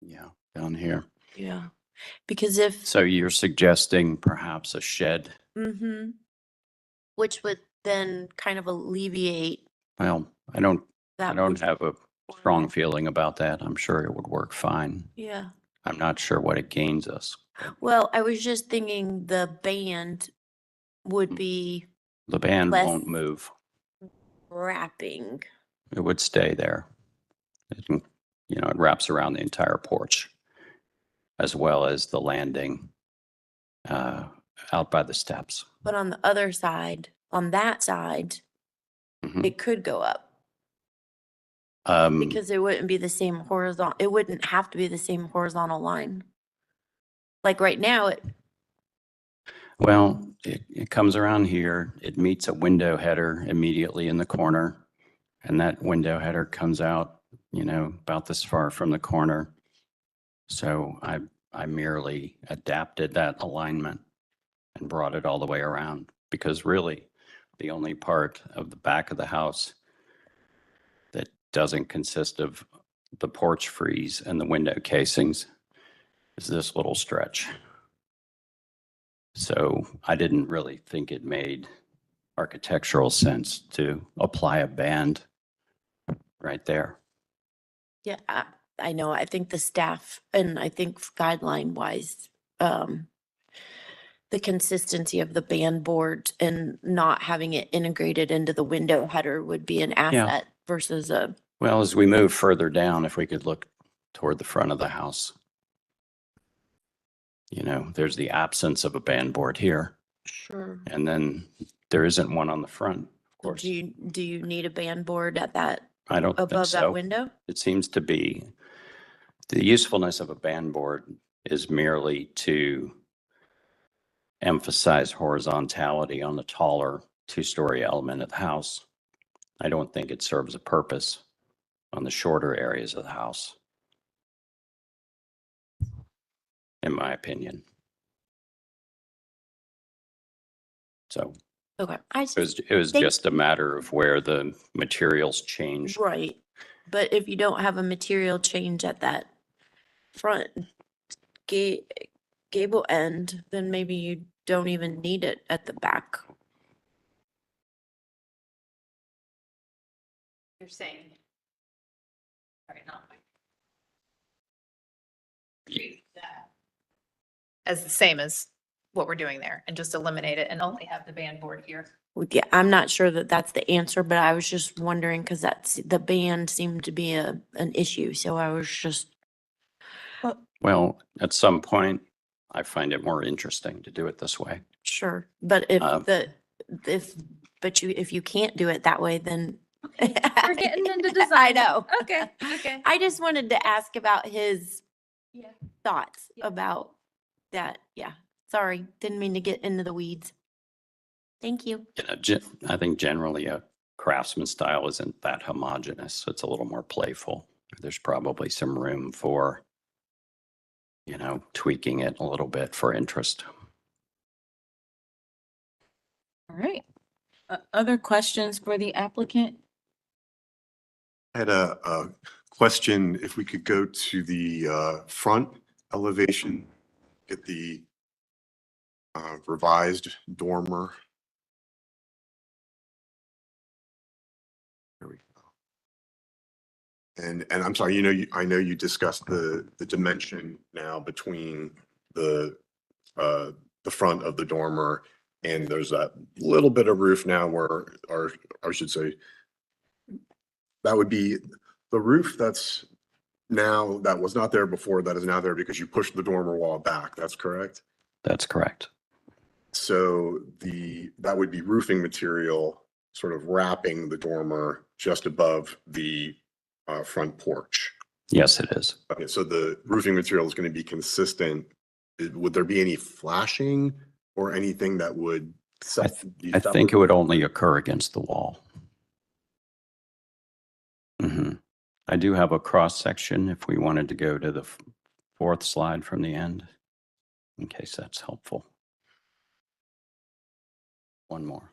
Yeah, down here. Yeah, because if, So you're suggesting perhaps a shed? which would then kind of alleviate Well, I don't that. have a strong feeling about that. I'm sure it would work fine. Yeah. I'm not sure what it gains us. Well, I was just thinking the band Mm. would be The band Less- won't move. wrapping. It would stay there. It wraps around the entire porch as well as the landing out by the steps. But on the other side, on that side, Mhm. it could go up Um, because it wouldn't be the same horizontal, it wouldn't have to be the same horizontal line. Like right now, Well, it comes around here, it meets a window header immediately in the corner. And that window header comes out, about this far from the corner. So I merely adapted that alignment and brought it all the way around, because really the only part of the back of the house that doesn't consist of the porch frieze and the window casings is this little stretch. So I didn't really think it made architectural sense to apply a band right there. Yeah, I know. I think the staff and I think guideline wise, the consistency of the band board and not having it integrated into the window header would be an asset versus a, Well, as we move further down, if we could look toward the front of the house, you know, there's the absence of a band board here, sure. and then there isn't one on the front, of course. Do you need a band board at that, I don't think above that so. window? It seems to be, the usefulness of a band board is merely to emphasize horizontality on the taller two-story element of the house. I don't think it serves a purpose on the shorter areas of the house, in my opinion. So Okay, it was think- just a matter of where the materials changed. Right, but if you don't have a material change at that front gable end, then maybe you don't even need it at the back. You're saying. Sorry, not my. Treat that as the same as what we're doing there and just eliminate it and only have the band board here. Yeah, I'm not sure that that's the answer, but I was just wondering, because that's, the band seemed to be an issue, so I was just. Well, at some point, I find it more interesting to do it this way. Sure, but if Um, if you can't do it that way, then. We're getting into design. I know. Okay, okay. I just wanted to ask about his Yeah. thoughts about that. Yeah, sorry, didn't mean to get into the weeds. Thank you. You know, I think generally a craftsman style isn't that homogeneous. It's a little more playful. There's probably some room for, you know, tweaking it a little bit for interest. All right. Other questions for the applicant? I had a question, if we could go to the front elevation, get the revised dormer. There we go. And I'm sorry, you know, I know you discussed the dimension now between the front of the dormer, and there's that little bit of roof now where, or I should say, that would be the roof that's now, that was not there before, that is now there because you pushed the dormer wall back. That's correct? That's correct. So that would be roofing material sort of wrapping the dormer just above the front porch. Yes, it is. Okay, so the roofing material is going to be consistent. Would there be any flashing or anything that would? I think it would only occur against the wall. I do have a cross section if we wanted to go to the fourth slide from the end, in case that's helpful. One more.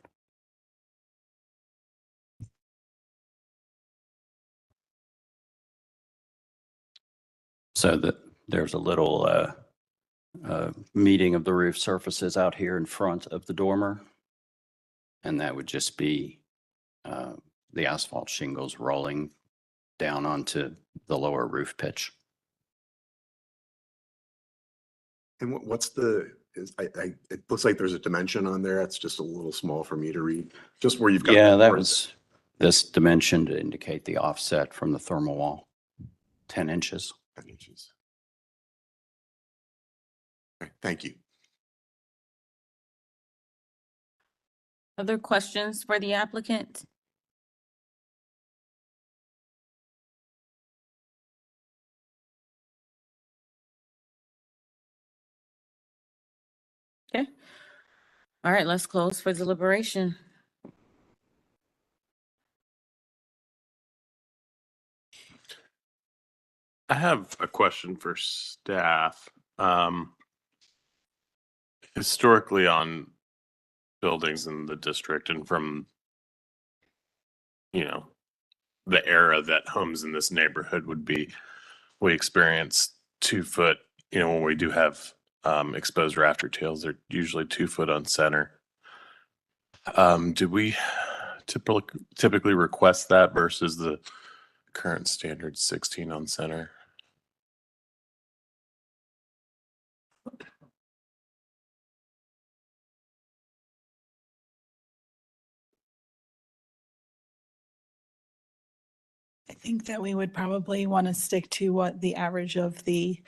So there's a little meeting of the roof surfaces out here in front of the dormer. And that would just be the asphalt shingles rolling down onto the lower roof pitch. And what's it looks like there's a dimension on there. It's just a little small for me to read, just where you've got. Yeah, that was this dimension to indicate the offset from the thermal wall, 10 inches. 10 inches. Okay, thank you. Other questions for the applicant? Okay. All right, let's close for deliberation. I have a question for staff. Historically on buildings in the district and from, the era that homes in this neighborhood would be, we experience 2 foot, when we do have exposed rafter tails, they're usually 2 foot on center. Do we typically request that versus the current standard 16 on center? I think that we would probably want to stick to what the average of the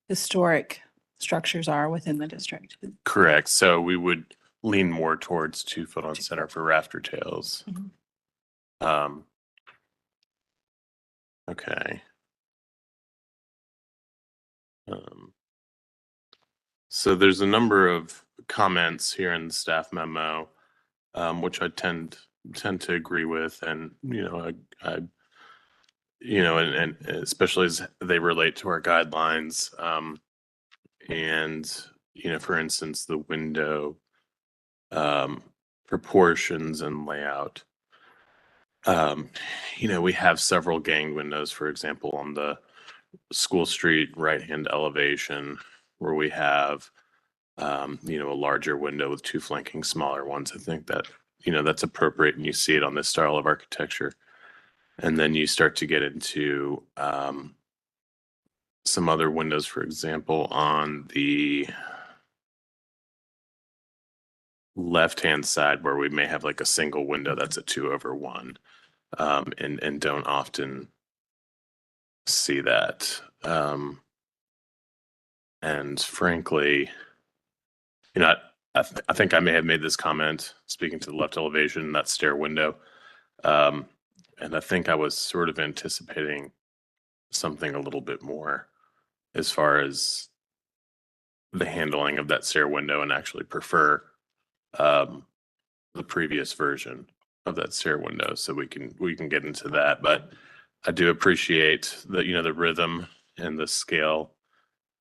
historic structures are within the district. Correct. So we would lean more towards 2 foot on center for rafter tails. Okay. So there's a number of comments here in the staff memo, which I tend to agree with, and I and especially as they relate to our guidelines, and for instance, the window proportions and layout. We have several gang windows, for example, on the School Street right-hand elevation, where we have a larger window with 2 flanking smaller ones. I think that that's appropriate, and you see it on this style of architecture. And then you start to get into some other windows, for example, on the left-hand side, where we may have like a single window that's a 2/1, and don't often see that. And frankly, I think I may have made this comment speaking to the left elevation, that stair window. And I think I was sort of anticipating something a little bit more as far as the handling of that stair window, and actually prefer the previous version of that stair window. So we can get into that. But I do appreciate the the rhythm and the scale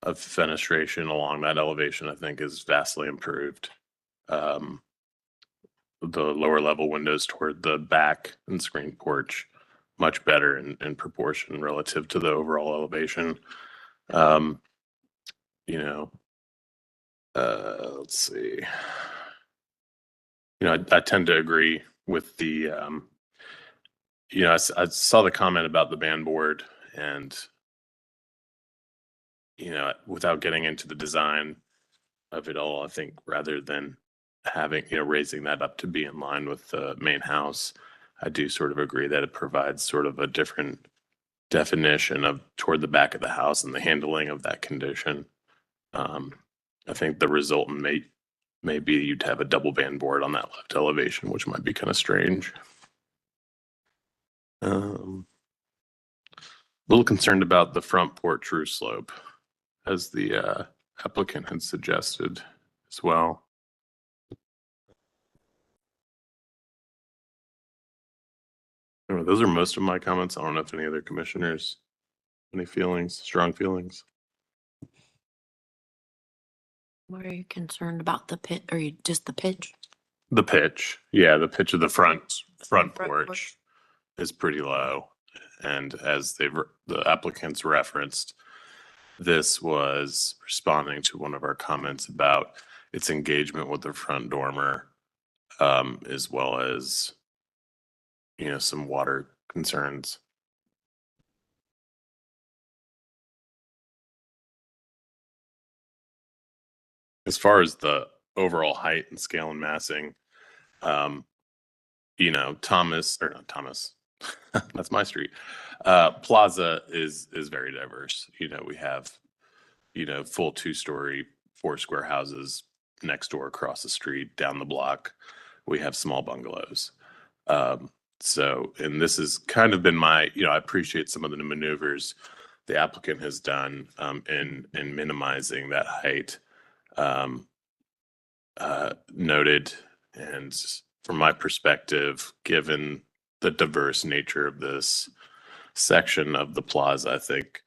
of fenestration along that elevation. I think is vastly improved. The lower level windows toward the back and screen porch, much better in proportion relative to the overall elevation. Let's see. I tend to agree with the, I saw the comment about the band board, and, without getting into the design of it all, I think rather than having, raising that up to be in line with the main house, I do sort of agree that it provides sort of a different definition of toward the back of the house and the handling of that condition. I think the resultant may be you'd have a double band board on that left elevation, which might be kind of strange. A little concerned about the front porch roof slope, as the applicant had suggested as well. Anyway, those are most of my comments. I don't know if any other commissioners, any strong feelings. What are you concerned about, the pit, or just the pitch? The pitch, yeah, the pitch of the front porch is pretty low. And as the applicants referenced, this was responding to one of our comments about its engagement with the front dormer, as well as, some water concerns. As far as the overall height and scale and massing, that's my street. Plaza is very diverse. We have, full 2-story, 4-square houses next door, across the street, down the block. We have small bungalows. And this has kind of been my, I appreciate some of the maneuvers the applicant has done in minimizing that height. Noted, and from my perspective, given the diverse nature of this section of the plaza, I think,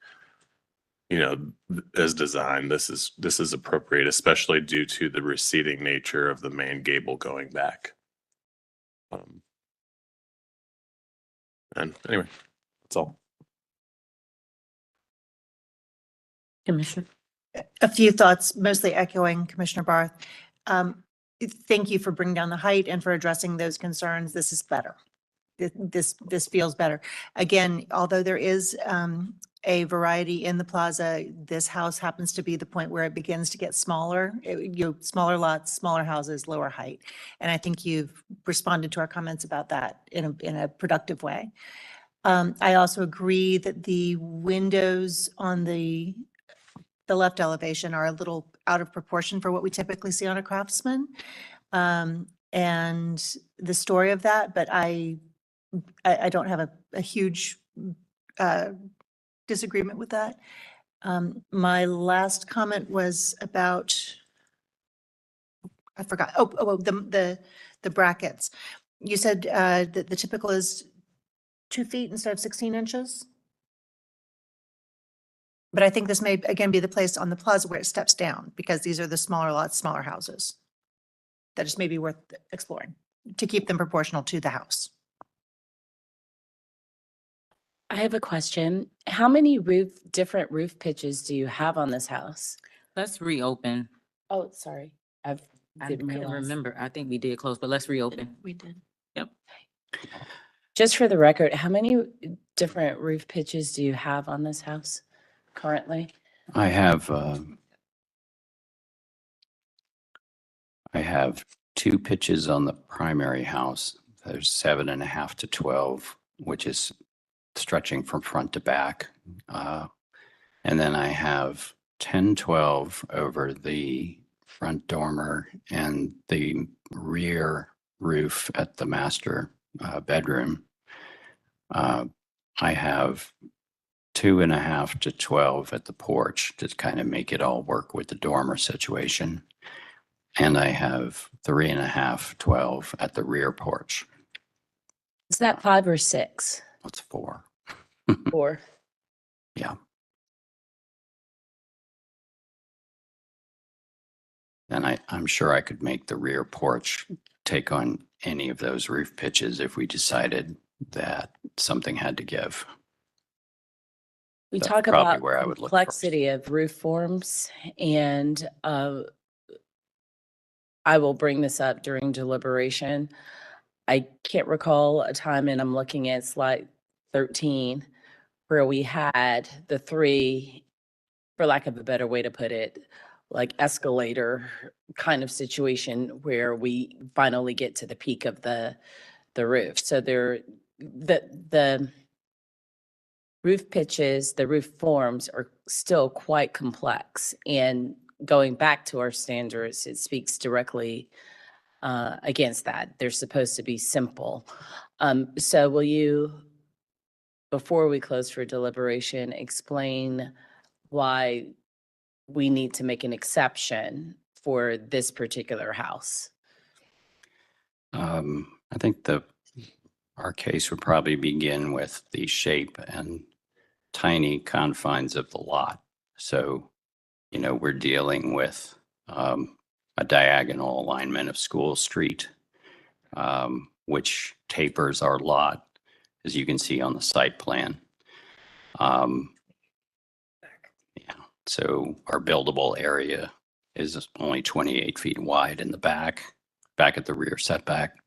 you know, as designed, this is appropriate, especially due to the receding nature of the main gable going back. And anyway, that's all. Commissioner? A few thoughts, mostly echoing Commissioner Barth. Thank you for bringing down the height and for addressing those concerns. This is better. This feels better. Again, although there is a variety in the plaza, this house happens to be the point where it begins to get smaller. Smaller lots, smaller houses, lower height. And I think you've responded to our comments about that in a productive way. I also agree that the windows on the left elevation are a little out of proportion for what we typically see on a Craftsman. And the story of that, but I don't have a huge disagreement with that. My last comment was about, I forgot. The brackets. You said that the typical is 2 feet instead of 16 inches? But I think this may again be the place on the plaza where it steps down, because these are the smaller lots, smaller houses. That just may be worth exploring to keep them proportional to the house. I have a question. How many different roof pitches do you have on this house? Let's reopen. Oh, sorry. I I didn't can't realize. remember. I think we did close, but let's reopen. We did. Yep. Just for the record, how many different roof pitches do you have on this house currently? I have 2 pitches on the primary house. There's 7.5 to 12, which is stretching from front to back. And then I have 10, 12 over the front dormer and the rear roof at the master bedroom. I have 2.5 to 12 at the porch to kind of make it all work with the dormer situation. And I have 3.5, 12 at the rear porch. Is that 5 or 6? That's 4. 4. Yeah. And I'm sure I could make the rear porch take on any of those roof pitches if we decided that something had to give. We That's talk probably about where I would look complexity of roof forms, and I will bring this up during deliberation. I can't recall a time, and I'm looking at slide 13, where we had the 3, for lack of a better way to put it, like escalator kind of situation where we finally get to the peak of the roof. So the roof pitches, the roof forms are still quite complex. And going back to our standards, it speaks directly against that. They're supposed to be simple. So will you, before we close for deliberation, explain why we need to make an exception for this particular house? I think our case would probably begin with the shape and tiny confines of the lot. So, we're dealing with a diagonal alignment of School Street, which tapers our lot, as you can see on the site plan. So our buildable area is only 28 feet wide in the back at the rear setback.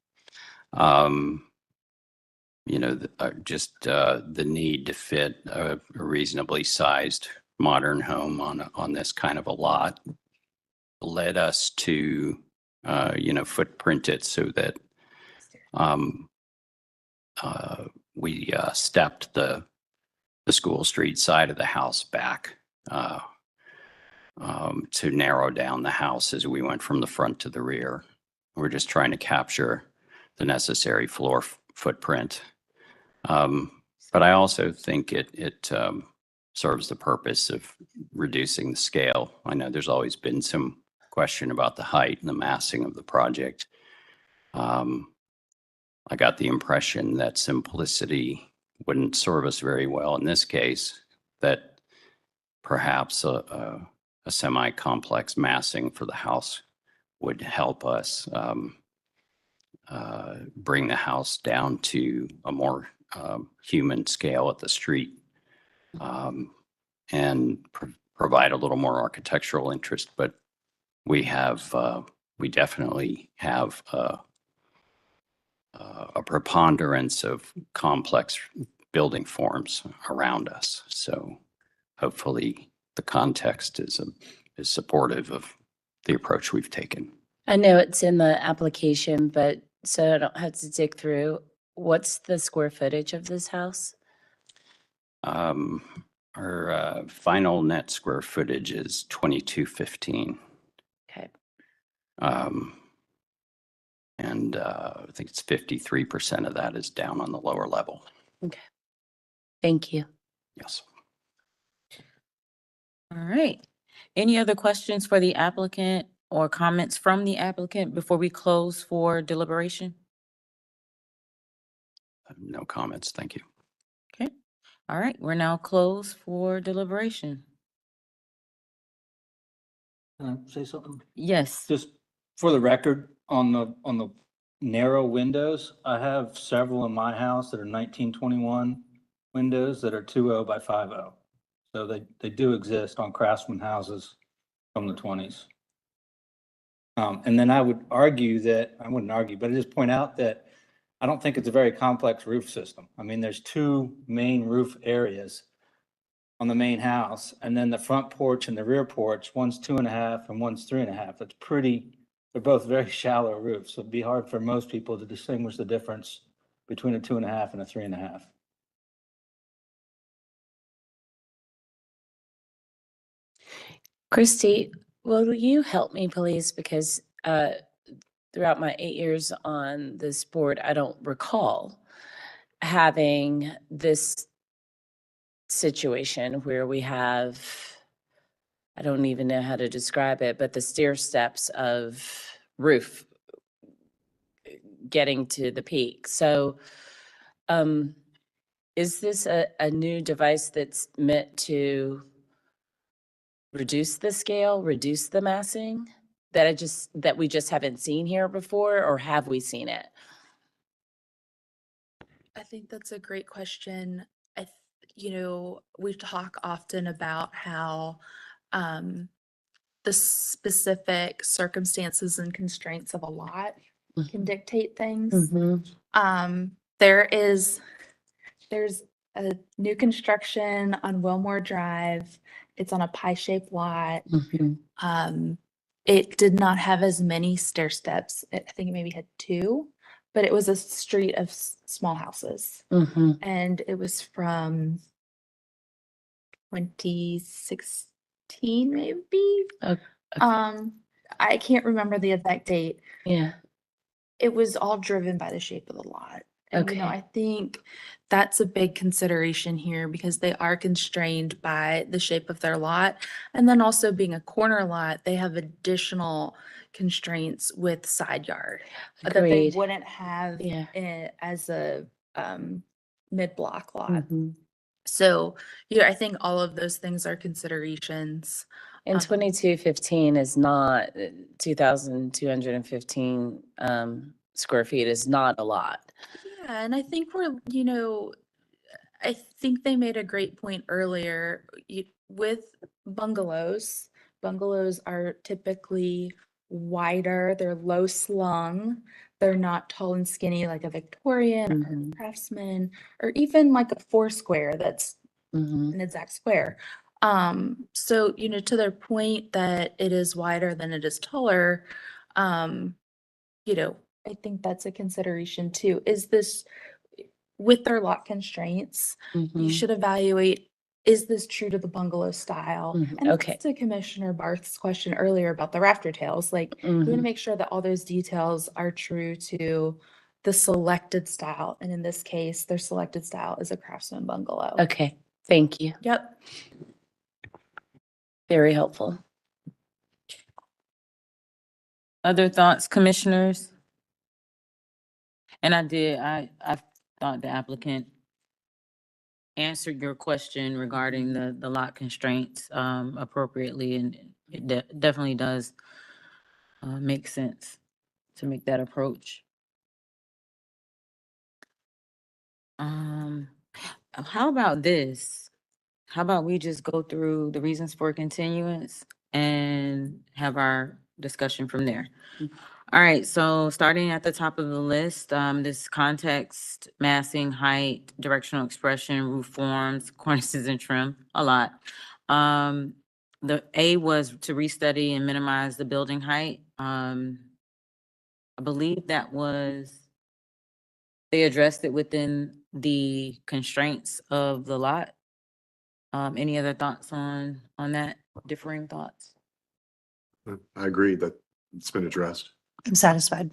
Just the need to fit a reasonably sized modern home on this kind of a lot led us to, footprint it so that we stepped the School Street side of the house back to narrow down the house as we went from the front to the rear. We're just trying to capture the necessary floor footprint. But I also think it serves the purpose of reducing the scale. I know there's always been some question about the height and the massing of the project. I got the impression that simplicity wouldn't serve us very well in this case, that perhaps a semi-complex massing for the house would help us bring the house down to a more human scale at the street, and provide a little more architectural interest. But we definitely have a preponderance of complex building forms around us. So hopefully the context is supportive of the approach we've taken. I know it's in the application, but so I don't have to dig through. What's the square footage of this house? Our final net square footage is 2215. Okay. And I think it's 53% of that is down on the lower level. Okay. Thank you. Yes. All right. Any other questions for the applicant or comments from the applicant before we close for deliberation? No comments. Thank you. Okay. All right. We're now closed for deliberation. Can I say something? Yes. Just for the record, on the narrow windows, I have several in my house that are 1921 windows that are 2.0 by 5.0. So they do exist on Craftsman houses from the 20s. And then I would argue that, I wouldn't argue, but I just point out that I don't think it's a very complex roof system. I mean, there's two main roof areas on the main house, and then the front porch and the rear porch, one's 2.5 and one's 3.5. It's pretty, they're both very shallow roofs. So it'd be hard for most people to distinguish the difference between a 2.5 and a 3.5. Christy, will you help me, please? Because throughout my 8 years on this board, I don't recall having this situation where we have, I don't even know how to describe it, but the stair steps of roof getting to the peak. So is this a new device that's meant to reduce the scale, reduce the massing that we just haven't seen here before, or have we seen it? I think that's a great question. We talk often about how the specific circumstances and constraints of a lot can dictate things. There's a new construction on Wilmore Drive. It's on a pie-shaped lot. It did not have as many stair steps. I think it maybe had 2, but it was a street of small houses. And it was from 2016, maybe. I can't remember the exact date. Yeah. It was all driven by the shape of the lot. And, Okay. I think that's a big consideration here because they are constrained by the shape of their lot. And then also being a corner lot, they have additional constraints with side yard that they Agreed. wouldn't have as a mid-block lot. So, I think all of those things are considerations. And 2215 is not 2,215 square feet is not a lot. Yeah, and I think I think they made a great point earlier. With bungalows are typically wider, they're low slung, they're not tall and skinny like a Victorian or a Craftsman, or even like a 4-square that's an exact square. So, to their point that it is wider than it is taller, I think that's a consideration too. Is this with their lot constraints? You should evaluate, is this true to the bungalow style? And Okay. to Commissioner Barth's question earlier about the rafter tails, like we want to make sure that all those details are true to the selected style. And in this case, their selected style is a Craftsman bungalow. Okay. Thank you. Yep. Very helpful. Other thoughts, commissioners? And I thought the applicant answered your question regarding the lot constraints appropriately, and it definitely does make sense to make that approach. How about this? How about we just go through the reasons for continuance and have our discussion from there? All right, so starting at the top of the list, this context, massing, height, directional expression, roof forms, cornices and trim, a lot. The A was to restudy and minimize the building height. I believe that was, they addressed it within the constraints of the lot. Any other thoughts on that, differing thoughts? I agree that it's been addressed. I'm satisfied.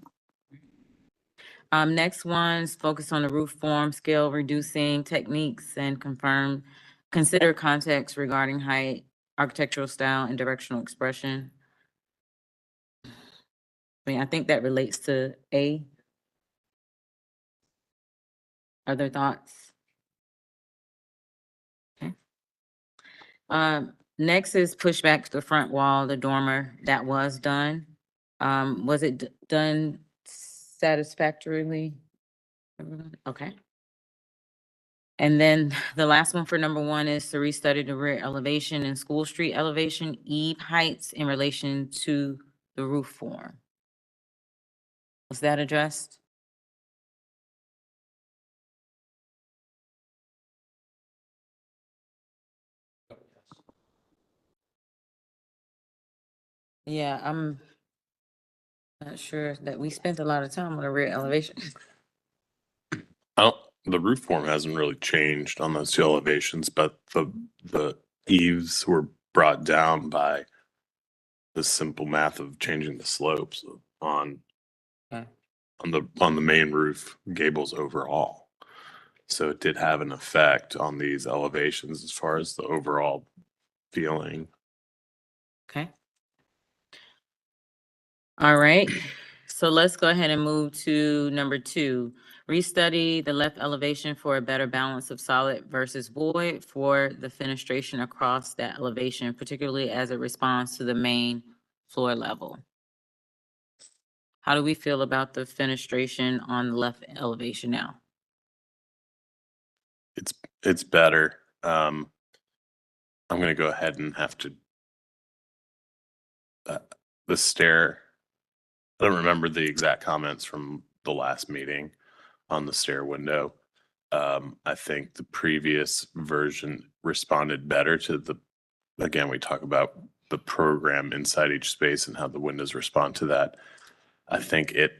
Next one's focus on the roof form, scale, reducing techniques, and consider context regarding height, architectural style, and directional expression. I mean, I think that relates to A. Other thoughts? Okay. Next is push back to the front wall, the dormer. That was done. Was it done satisfactorily? Okay. And then the last one for number one is to restudy the rear elevation and School Street elevation, eave heights in relation to the roof form. Was that addressed? Yeah, I'm not sure that we spent a lot of time on the rear elevation. The roof form hasn't really changed on those two elevations, but the eaves were brought down by the simple math of changing the slopes on Okay. on the main roof gables overall. So it did have an effect on these elevations as far as the overall feeling. Okay. All right, so let's go ahead and move to number two. Restudy the left elevation for a better balance of solid versus void for the fenestration across that elevation, particularly as it responds to the main floor level. How do we feel about the fenestration on the left elevation now? It's better. I'm gonna go ahead and have to the stair. I don't remember the exact comments from the last meeting on the stair window. I think the previous version responded better to again, we talk about the program inside each space and how the windows respond to that. I think it,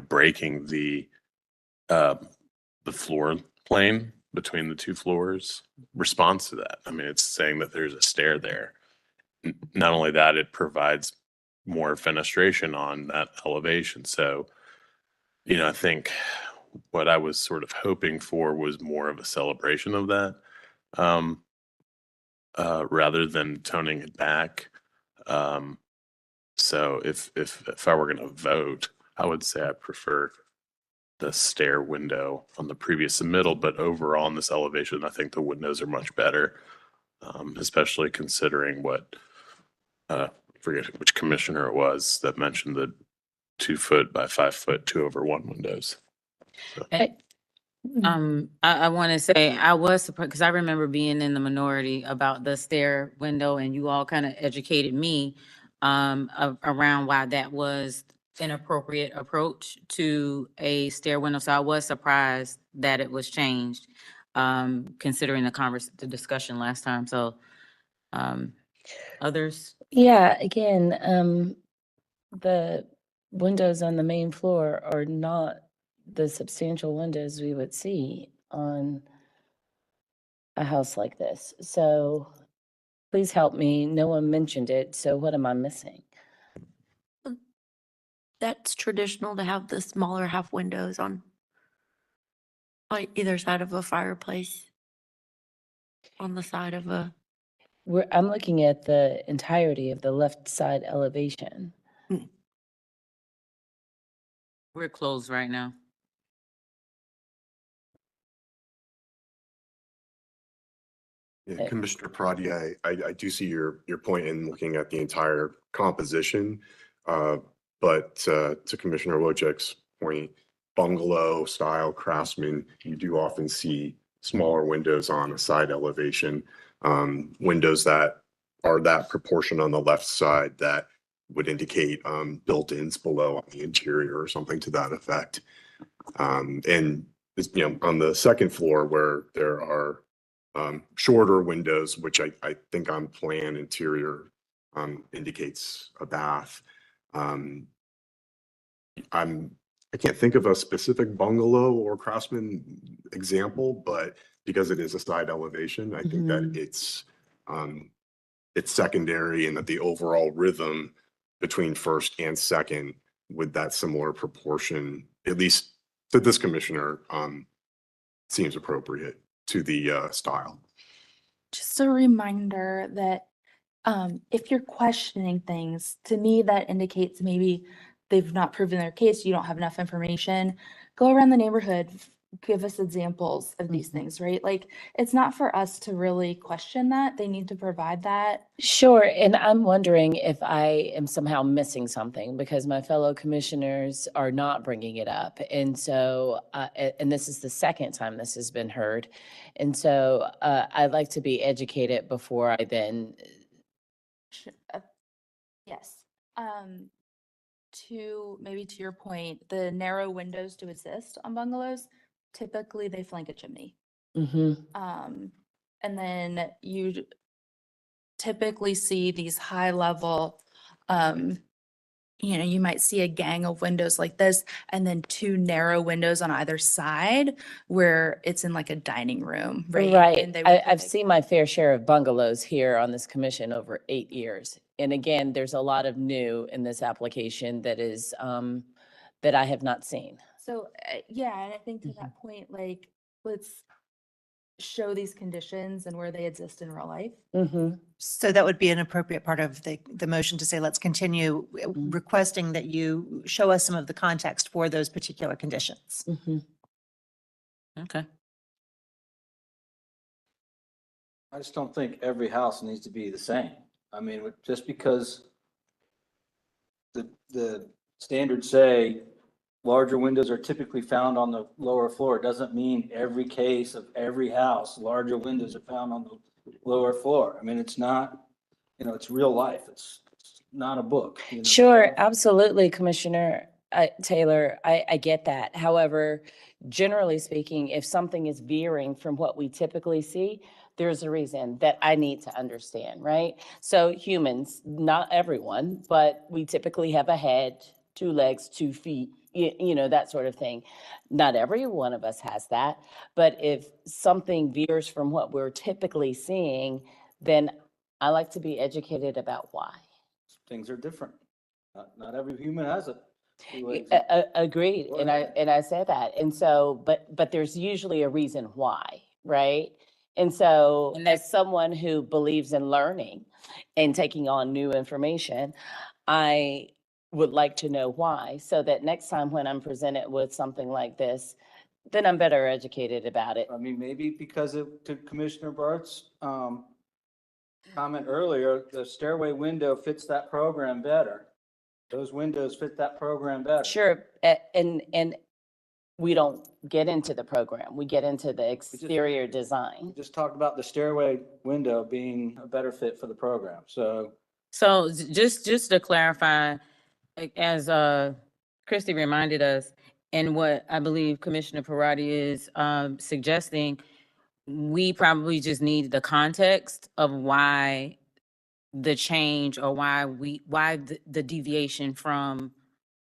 breaking the floor plane between the two floors responds to that. I mean, it's saying that there's a stair there. Not only that, it provides more fenestration on that elevation. So, I think what I was sort of hoping for was more of a celebration of that, rather than toning it back. So if I were going to vote, I would say I prefer the stair window on the previous submittal, but overall in this elevation, I think the windows are much better, especially considering what, forget which commissioner it was that mentioned the 2 foot by 5 foot 2/1 windows. So. I want to say I was surprised because I remember being in the minority about the stair window, and you all kind of educated me around why that was an appropriate approach to a stair window. So I was surprised that it was changed, considering the discussion last time. So others? Yeah, again, the windows on the main floor are not the substantial windows we would see on a house like this. So please help me. No one mentioned it. So what am I missing? That's traditional to have the smaller half windows on either side of a fireplace, on the side of a. I'm looking at the entirety of the left side elevation. We're closed right now. Yeah, Commissioner Pradi, I do see your point in looking at the entire composition. But to Commissioner Wojcik's point, bungalow style craftsman, you do often see smaller windows on a side elevation. Windows that are that proportion on the left side that would indicate built-ins below on the interior or something to that effect. And on the second floor where there are shorter windows, which I think on plan interior indicates a bath. I can't think of a specific bungalow or craftsman example, but because it is a side elevation, I think that it's secondary and that the overall rhythm between first and second with that similar proportion, at least to this commissioner, seems appropriate to the style. Just a reminder that if you're questioning things, to me, that indicates maybe they've not proven their case, you don't have enough information. Go around the neighborhood, give us examples of these things, right? Like, it's not for us to really question that. They need to provide that. Sure, and I'm wondering if I am somehow missing something because my fellow commissioners are not bringing it up. And so, and this is the second time this has been heard. And so I'd like to be educated before I then. Yes. Maybe to your point, the narrow windows do exist on bungalows. Typically, they flank a chimney. And then you typically see these high level, you might see a gang of windows like this, and then two narrow windows on either side where it's in like a dining room, right? Right. And they would I've like- seen my fair share of bungalows here on this commission over 8 years. And again, there's a lot of new in this application that is, that I have not seen. So, yeah, and I think to that point, like, let's show these conditions and where they exist in real life. So that would be an appropriate part of the motion to say, let's continue requesting that you show us some of the context for those particular conditions. Okay. I just don't think every house needs to be the same. I mean, just because the standards say larger windows are typically found on the lower floor, doesn't mean every case of every house, larger windows are found on the lower floor. I mean, it's not, it's real life. It's not a book. Sure, absolutely, Commissioner Taylor. I get that. However, generally speaking, if something is veering from what we typically see, there's a reason that I need to understand, right? So humans, not everyone, but we typically have a head, 2 legs, 2 feet, that sort of thing. Not every one of us has that, but if something veers from what we're typically seeing, then I like to be educated about why. Things are different. Not every human has it. Agreed, and I said that, and so, but there's usually a reason why, right? And so, as someone who believes in learning and taking on new information, I would like to know why, so that next time when I'm presented with something like this, then I'm better educated about it. I mean, maybe because to Commissioner Bart's comment earlier, the stairway window fits that program better. Those windows fit that program better. Sure, and we don't get into the program. We get into the exterior design. We just talked about the stairway window being a better fit for the program, so. So just to clarify, as Christy reminded us, and what I believe Commissioner Parati is suggesting, we probably just need the context of why the change or why the deviation from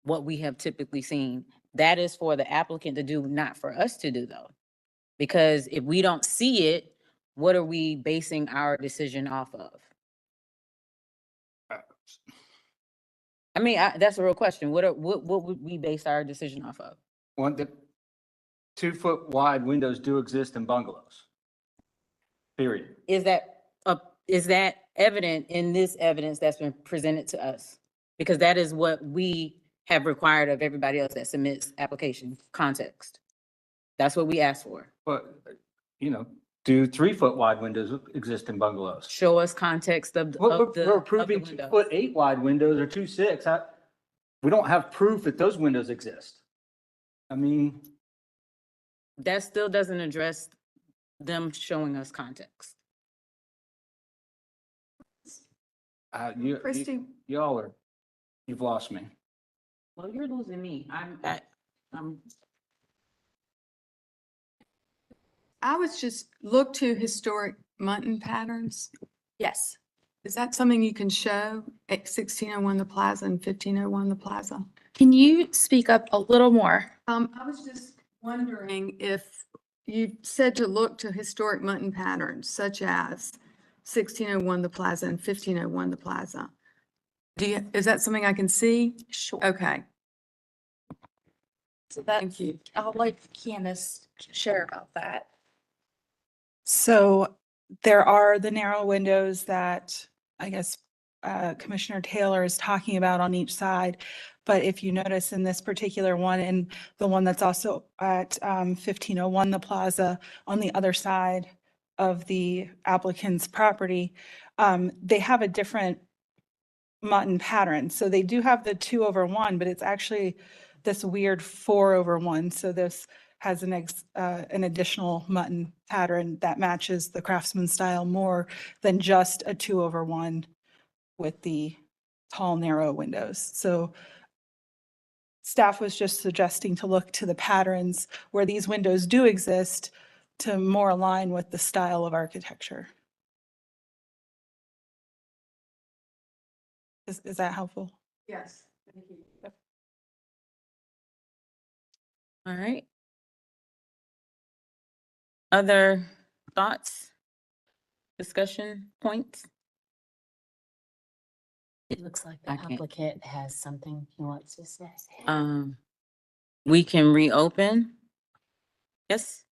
what we have typically seen. That is for the applicant to do, not for us to do though. Because if we don't see it, what are we basing our decision off of? I mean, that's a real question. What would we base our decision off of? The 2 foot wide windows do exist in bungalows. Period. Is that evident in this evidence that's been presented to us? Because that is what we have required of everybody else that submits application context. That's what we asked for. But, Do 3-foot wide windows exist in bungalows? Show us context of, We're of the, we're of the approving window. 2-foot 8 wide windows or 2-6. We don't have proof that those windows exist. I mean, That still doesn't address them showing us context. Christie, y'all are, you've lost me. Well, you're losing me. I'm I was just look to historic Muntin patterns. Yes. Is that something you can show at 1601 The Plaza and 1501 The Plaza? Can you speak up a little more? I was just wondering if you said to look to historic Muntin patterns such as 1601 The Plaza and 1501 The Plaza. Is that something I can see? Sure. Okay, So that, thank you. I'll let Candace share about that. So there are the narrow windows that I guess Commissioner Taylor is talking about on each side. But if you notice in this particular one and the one that's also at 1501 The Plaza on the other side of the applicant's property, they have a different Muntin pattern. So they do have the 2/1, but it's actually this weird 4/1. So this has an additional Muntin pattern that matches the Craftsman style more than just a 2/1 with the tall, narrow windows. So staff was just suggesting to look to the patterns where these windows do exist to more align with the style of architecture. Is that helpful? Yes, thank you. all right. Other thoughts? Discussion points? It looks like the I can't- applicant has something he wants to say. We can reopen. Yes?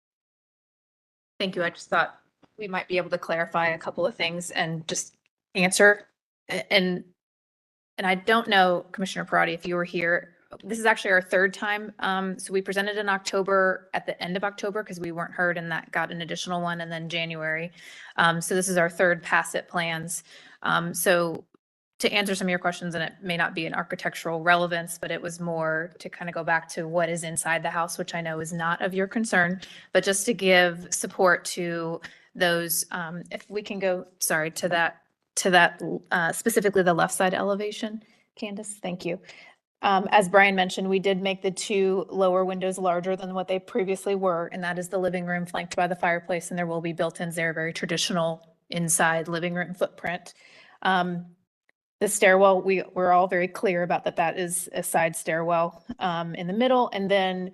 Thank you. I just thought we might be able to clarify a couple of things and just answer. And I don't know, Commissioner Parati, if you were here, this is actually our third time. So we presented in October, at the end of October, because we weren't heard and that got an additional one, and then January. So this is our third pass it plans. So to answer some of your questions, and it may not be an architectural relevance, but it was more to kind of go back to what is inside the house, which I know is not of your concern, but just to give support to those, if we can go, sorry, to that specifically the left side elevation. Candace, thank you. As Brian mentioned, we did make the two lower windows larger than what they previously were, and that is the living room flanked by the fireplace, and there will be built-ins there, very traditional inside living room footprint. The stairwell, we're all very clear about that is a side stairwell in the middle. And then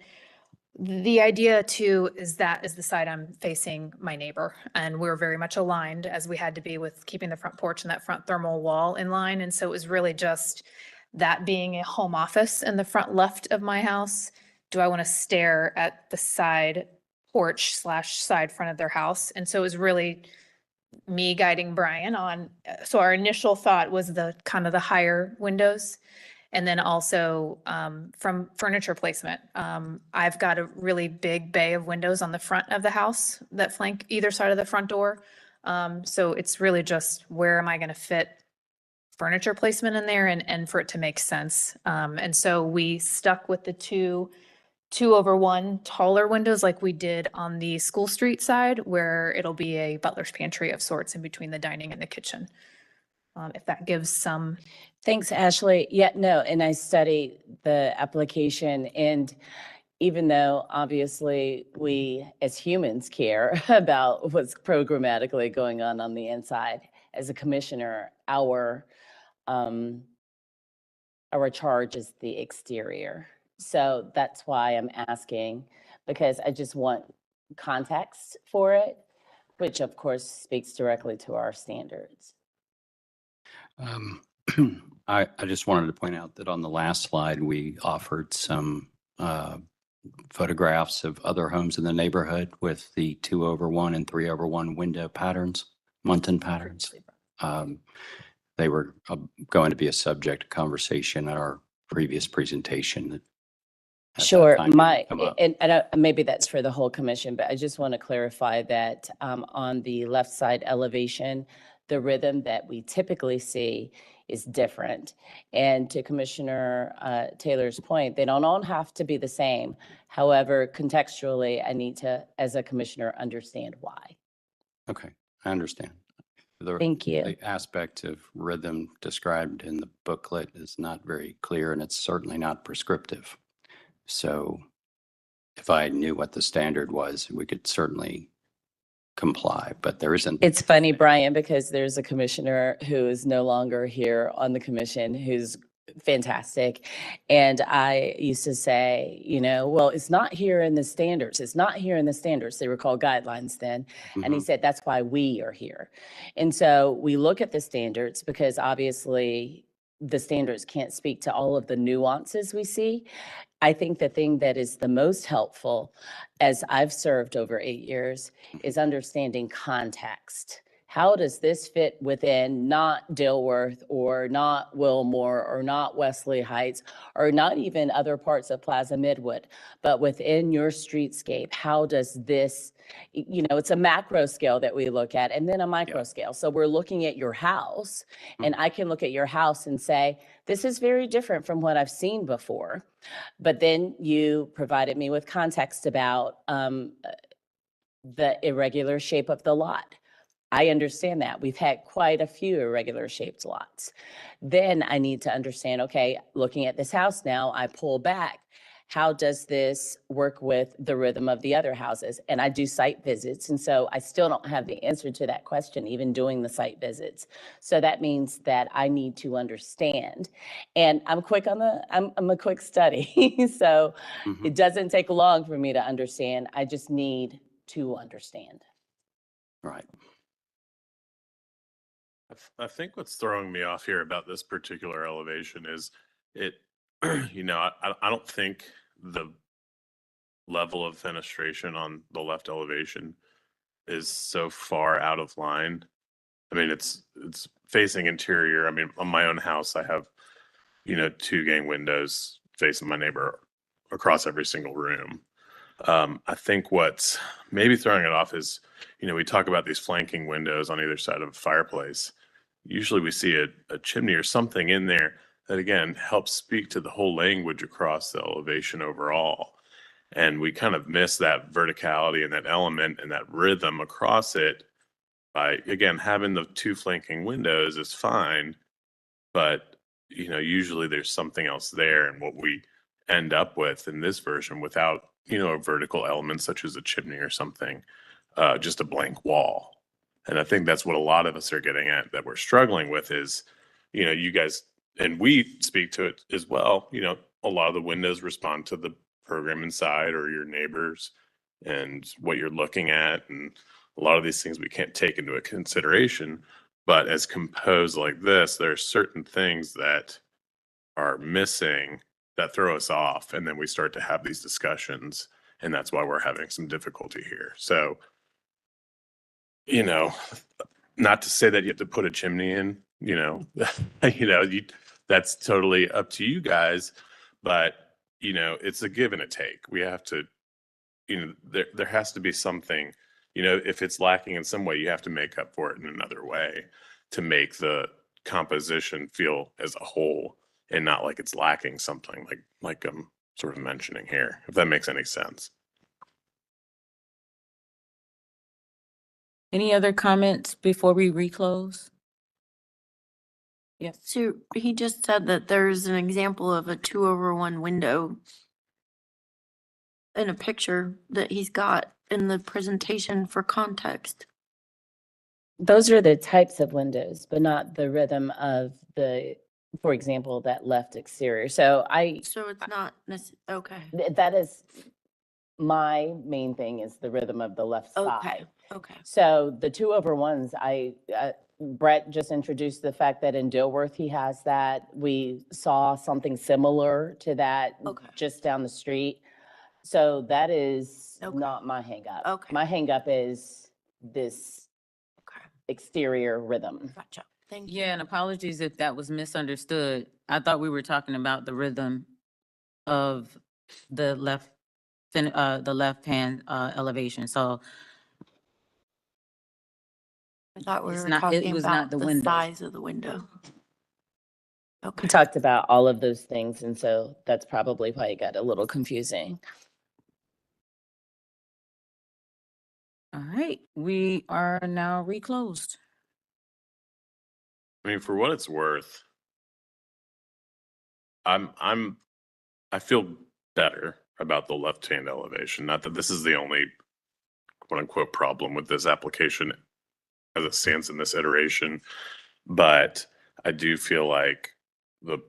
the idea too is that is the side I'm facing my neighbor. And we're very much aligned, as we had to be, with keeping the front porch and that front thermal wall in line. And so it was really just that being a home office in the front left of my house. Do I want to stare at the side porch / side front of their house? And so it was really me guiding Brian on, so our initial thought was the kind of the higher windows. And then also from furniture placement, I've got a really big bay of windows on the front of the house that flank either side of the front door. So it's really just where am I going to fit furniture placement in there and for it to make sense. And so we stuck with the 2/1 taller windows like we did on the School Street side, where it'll be a butler's pantry of sorts in between the dining and the kitchen. If that gives some. Thanks, Ashley. Yeah, no, and I studied the application, and even though obviously we as humans care about what's programmatically going on the inside, as a commissioner, our charge is the exterior. So that's why I'm asking, because I just want context for it, which of course speaks directly to our standards. I just wanted to point out that on the last slide, we offered some photographs of other homes in the neighborhood with the 2/1 and 3/1 window patterns, Muntin patterns. They were going to be a subject of conversation at our previous presentation. that Sure, time didn't come up. maybe that's for the whole commission, but I just want to clarify that on the left side elevation, the rhythm that we typically see is different. And to Commissioner Taylor's point, they don't all have to be the same. However, contextually, I need to, as a commissioner, understand why. Okay, I understand. Thank you. The aspect of rhythm described in the booklet is not very clear, and it's certainly not prescriptive. So if I knew what the standard was, we could certainly comply, but there isn't. It's funny, Brian, because there's a commissioner who is no longer here on the commission who's fantastic. And I used to say, well, it's not here in the standards. It's not here in the standards. They were called guidelines then. And he said, that's why we are here. And so we look at the standards because obviously the standards can't speak to all of the nuances we see. I think the thing that is the most helpful, as I've served over 8 years, is understanding context. How does this fit within not Dilworth or not Wilmore or not Wesley Heights or not even other parts of Plaza Midwood, but within your streetscape? How does this, it's a macro scale that we look at and then a micro scale. So we're looking at your house and I can look at your house and say, this is very different from what I've seen before. But then you provided me with context about the irregular shape of the lot. I understand that. We've had quite a few irregular shaped lots. Then I need to understand, okay, looking at this house now, I pull back. How does this work with the rhythm of the other houses? And I do site visits. And so I still don't have the answer to that question, even doing the site visits. So that means that I need to understand. And I'm a quick study. So it doesn't take long for me to understand. I just need to understand. Right. I think what's throwing me off here about this particular elevation is I don't think the level of fenestration on the left elevation is so far out of line. I mean, it's facing interior. I mean, on my own house, I have, 2 gang windows facing my neighbor across every single room. I think what's maybe throwing it off is, we talk about these flanking windows on either side of a fireplace. Usually we see a chimney or something in there that, again, helps speak to the whole language across the elevation overall. And we kind of miss that verticality and that element and that rhythm across it by, again, having the 2 flanking windows is fine, but, usually there's something else there. And what we end up with in this version without, a vertical element such as a chimney or something, just a blank wall. And I think that's what a lot of us are getting at, that we're struggling with is, you guys, and we speak to it as well, a lot of the windows respond to the program inside or your neighbors and what you're looking at. And a lot of these things we can't take into a consideration. But as composed like this, there are certain things that are missing that throw us off. And then we start to have these discussions. And that's why we're having some difficulty here. So, not to say that you have to put a chimney in, that's totally up to you guys, but, it's a give and a take. We have to, there has to be something, if it's lacking in some way, you have to make up for it in another way to make the composition feel as a whole and not like it's lacking something like I'm sort of mentioning here, if that makes any sense. Any other comments before we reclose? Yes. So he just said that there's an example of a 2/1 window in a picture that he's got in the presentation for context. Those are the types of windows, but not the rhythm of for example, that left exterior. So it's not okay. That is my main thing is the rhythm of the left side. Okay. So the 2/1s, Brett just introduced the fact that in Dilworth, he has that. We saw something similar to that just down the street. So that is not my hang up. Okay. My hang up is this exterior rhythm. Gotcha. Thank you. Yeah, and apologies if that was misunderstood. I thought we were talking about the rhythm of the the left-hand, elevation. So I thought we It's were not- it talking was not about the the window. size of the window. We Okay. talked about all of those things, and so that's probably why it got a little confusing. all right, we are now reclosed. I mean, for what it's worth, I feel better about the left-hand elevation. Not that this is the only quote unquote problem with this application as it stands in this iteration, but I do feel like the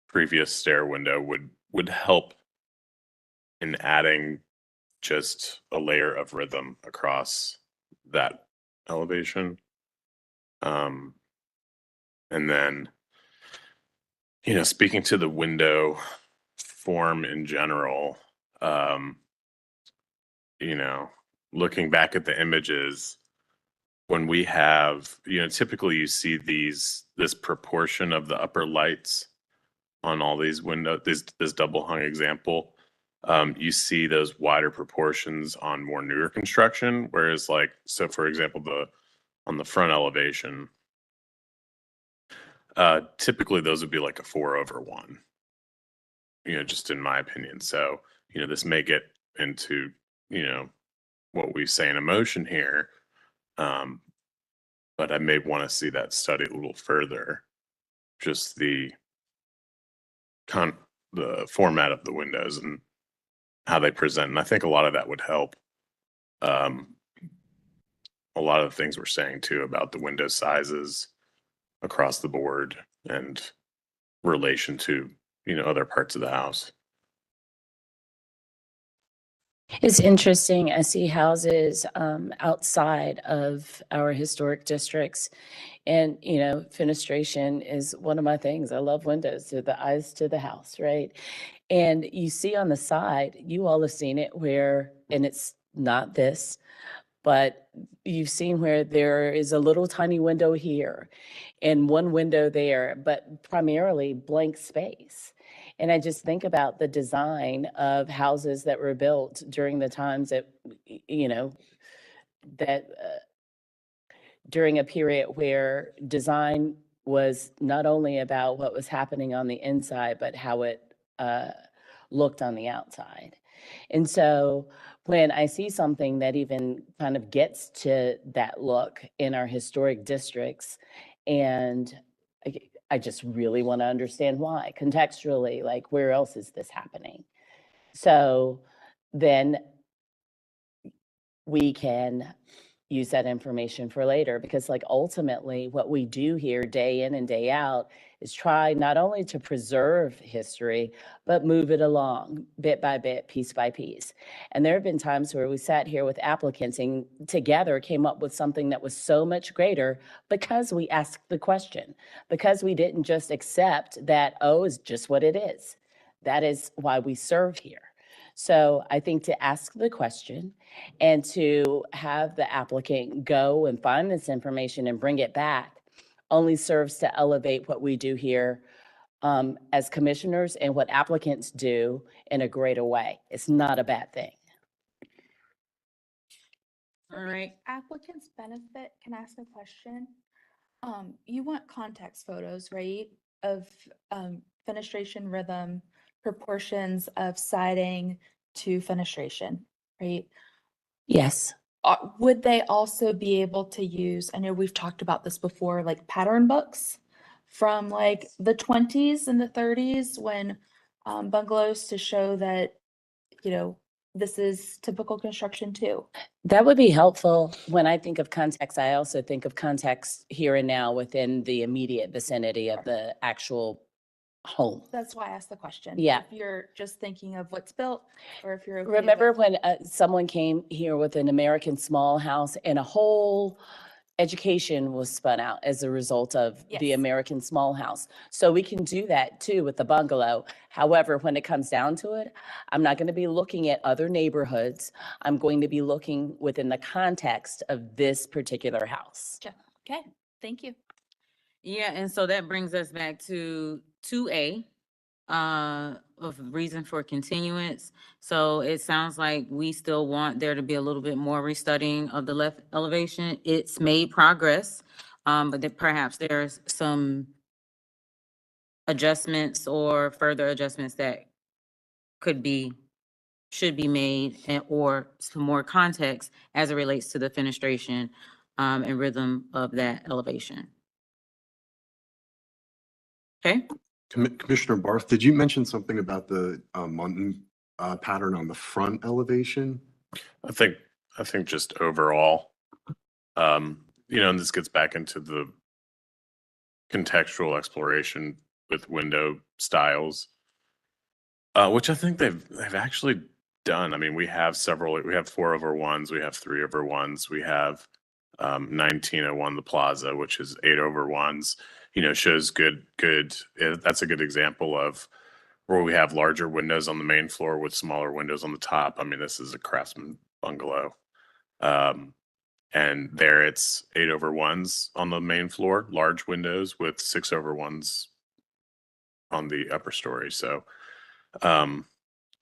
previous stair window would help in adding just a layer of rhythm across that elevation. And then, speaking to the window form in general, looking back at the images, when we have, typically you see this proportion of the upper lights on all these windows, this double hung example, you see those wider proportions on more newer construction, whereas so for example, on the front elevation, typically those would be like a 4/1, just in my opinion. So, this may get into, what we say in emotion here. But I may want to see that studied a little further, just the format of the windows and how they present. And I think a lot of that would help. A lot of the things we're saying too about the window sizes across the board and relation to, other parts of the house. It's interesting. I see houses outside of our historic districts. And, fenestration is one of my things. I love windows. They're the eyes to the house, right? And you see on the side, you all have seen it where, and it's not this, but you've seen where there is a little tiny window here and one window there, but primarily blank space. And I just think about the design of houses that were built during the times that, that during a period where design was not only about what was happening on the inside, but how it looked on the outside. And so when I see something that even kind of gets to that look in our historic districts, and I just really want to understand why contextually, like where else is this happening? So then we can use that information for later, because ultimately what we do here day in and day out is try not only to preserve history, but move it along bit by bit, piece by piece. And there have been times where we sat here with applicants and together came up with something that was so much greater because we asked the question, because we didn't just accept that, oh, it's just what it is. That is why we serve here. So I think to ask the question and to have the applicant go and find this information and bring it back only serves to elevate what we do here as commissioners and what applicants do in a greater way. It's not a bad thing. All right. Applicants benefit, can I ask a question? You want context photos, right? Of fenestration rhythm, proportions of siding to fenestration, right? Yes. Would they also be able to use, I know we've talked about this before, like pattern books from like the 20s and the 30s when bungalows to show that, this is typical construction too. That would be helpful. When I think of context, I also think of context here and now within the immediate vicinity of the actual home. That's why I asked the question. Yeah. If you're just thinking of what's built or if you're okay Remember with- when someone came here with an American small house and a whole education was spun out as a result of the Yes. American small house? So we can do that too with the bungalow. However, when it comes down to it, I'm not going to be looking at other neighborhoods. I'm going to be looking within the context of this particular house. Okay, thank you. Yeah, and so that brings us back to 2A. of reason for continuance. So it sounds like we still want there to be a little bit more restudying of the left elevation. It's made progress, but that perhaps there's some adjustments or further adjustments that should be made, or some more context as it relates to the fenestration and rhythm of that elevation. Okay? Commissioner Barth, did you mention something about the Muntin pattern on the front elevation? I think just overall, and this gets back into the contextual exploration with window styles, which I think they've actually done. I mean, we have 4/1s, we have 3/1s, we have 1901 the Plaza, which is 8/1s. Shows good. That's a good example of where we have larger windows on the main floor with smaller windows on the top. I mean, this is a Craftsman bungalow. And there it's 8/1s on the main floor, large windows with 6/1s on the upper story. So, I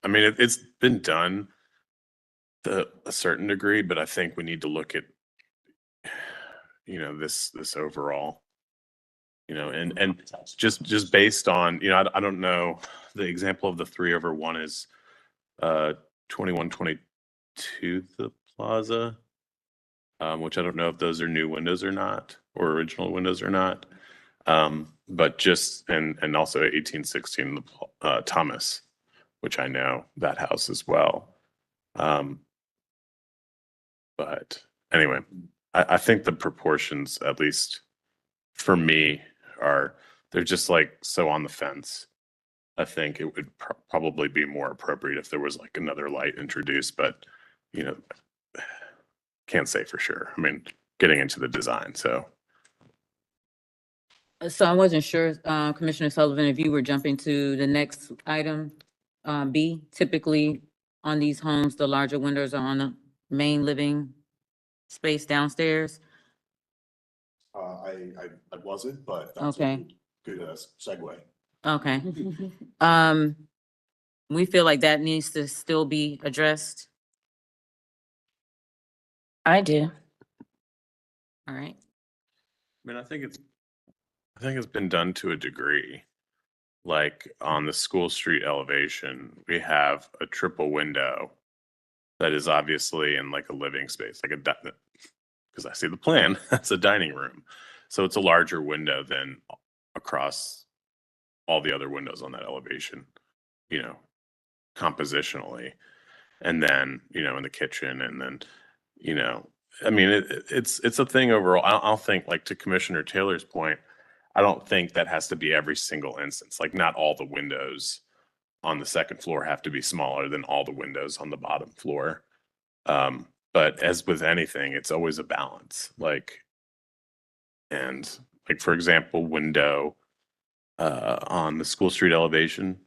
mean, it's been done to a certain degree, but I think we need to look at, this overall, and just based on, I don't know, the example of the 3/1 is 2122 the Plaza, which I don't know if those are new windows or not, or original windows or not. But just, and also 1816 the Thomas, which I know that house as well. But anyway, I think the proportions, at least for me, they're just like so on the fence. I think it would probably be more appropriate if there was like another light introduced, but can't say for sure. I mean, getting into the design, so. So I wasn't sure, Commissioner Sullivan, if you were jumping to the next item, B. Typically on these homes, the larger windows are on the main living space downstairs. I wasn't, but that's Okay. a good segue. Okay. We feel like that needs to still be addressed. I do. All right. I mean, I think it's been done to a degree. Like on the School Street elevation, we have a triple window that is obviously in like a living space, like because I see the plan, that's a dining room. So it's a larger window than across all the other windows on that elevation, compositionally. And then, in the kitchen, and then, I mean, it's a thing overall. I'll think, like, to Commissioner Taylor's point, I don't think that has to be every single instance. Like, not all the windows on the second floor have to be smaller than all the windows on the bottom floor. But as with anything, it's always a balance. And for example, window on the School Street elevation,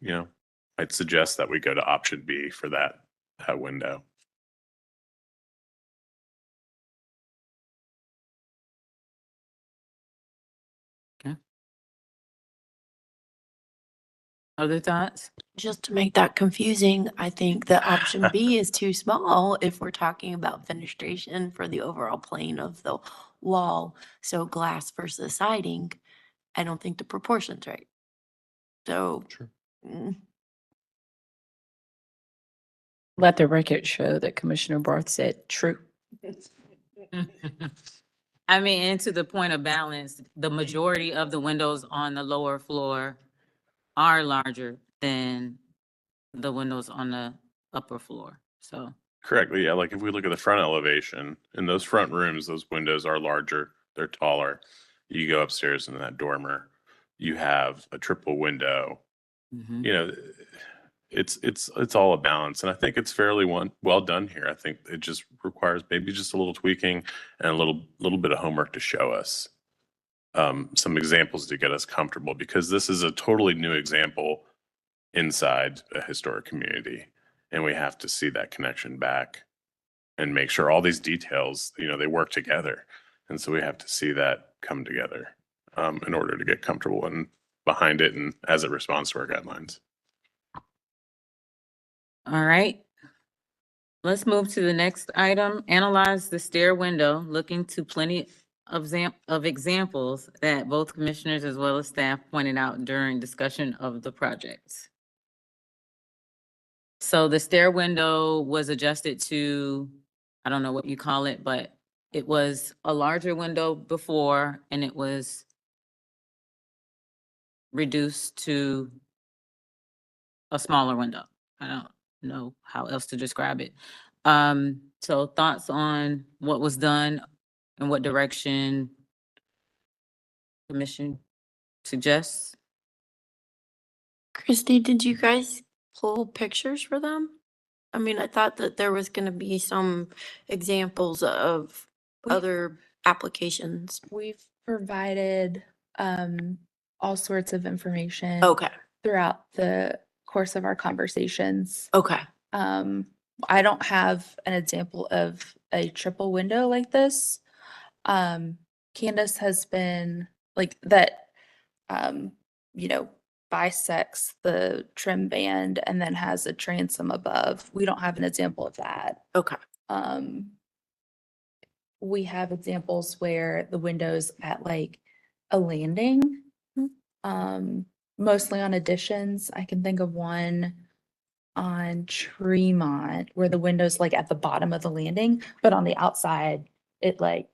I'd suggest that we go to option B for that window. Other thoughts? Just to make that confusing, I think that option B is too small if we're talking about fenestration for the overall plane of the wall. So glass versus siding, I don't think the proportion's right. So. Let the record show that Commissioner Barth said true. I mean, and to the point of balance, the majority of the windows on the lower floor are larger than the windows on the upper floor, so. Correctly, yeah. Like if we look at the front elevation, in those front rooms, those windows are larger, they're taller. You go upstairs in that dormer, you have a triple window. It's all a balance, and I think it's fairly well done here. I think it just requires maybe just a little tweaking and a little bit of homework to show us some examples to get us comfortable, because this is a totally new example inside a historic community, and we have to see that connection back and make sure all these details, they work together. And so we have to see that come together in order to get comfortable and behind it, and as it responds to our guidelines. All right. Let's move to the next item. Analyze the stair window, looking to plenty of examples that both commissioners as well as staff pointed out during discussion of the projects. So the stair window was adjusted to, I don't know what you call it, but it was a larger window before and it was reduced to a smaller window. I don't know how else to describe it. So thoughts on what was done and what direction commission suggests? Christy, did you guys pull pictures for them? I mean, I thought that there was gonna be some examples of other applications. We've provided all sorts of information. Okay. Throughout the course of our conversations. Okay. I don't have an example of a triple window like this. Candace has been like that, you know, bisects the trim band and then has a transom above. We don't have an example of that. Okay. We have examples where the windows at like a landing, mostly on additions. I can think of one on Tremont where the window's like at the bottom of the landing, but on the outside, it like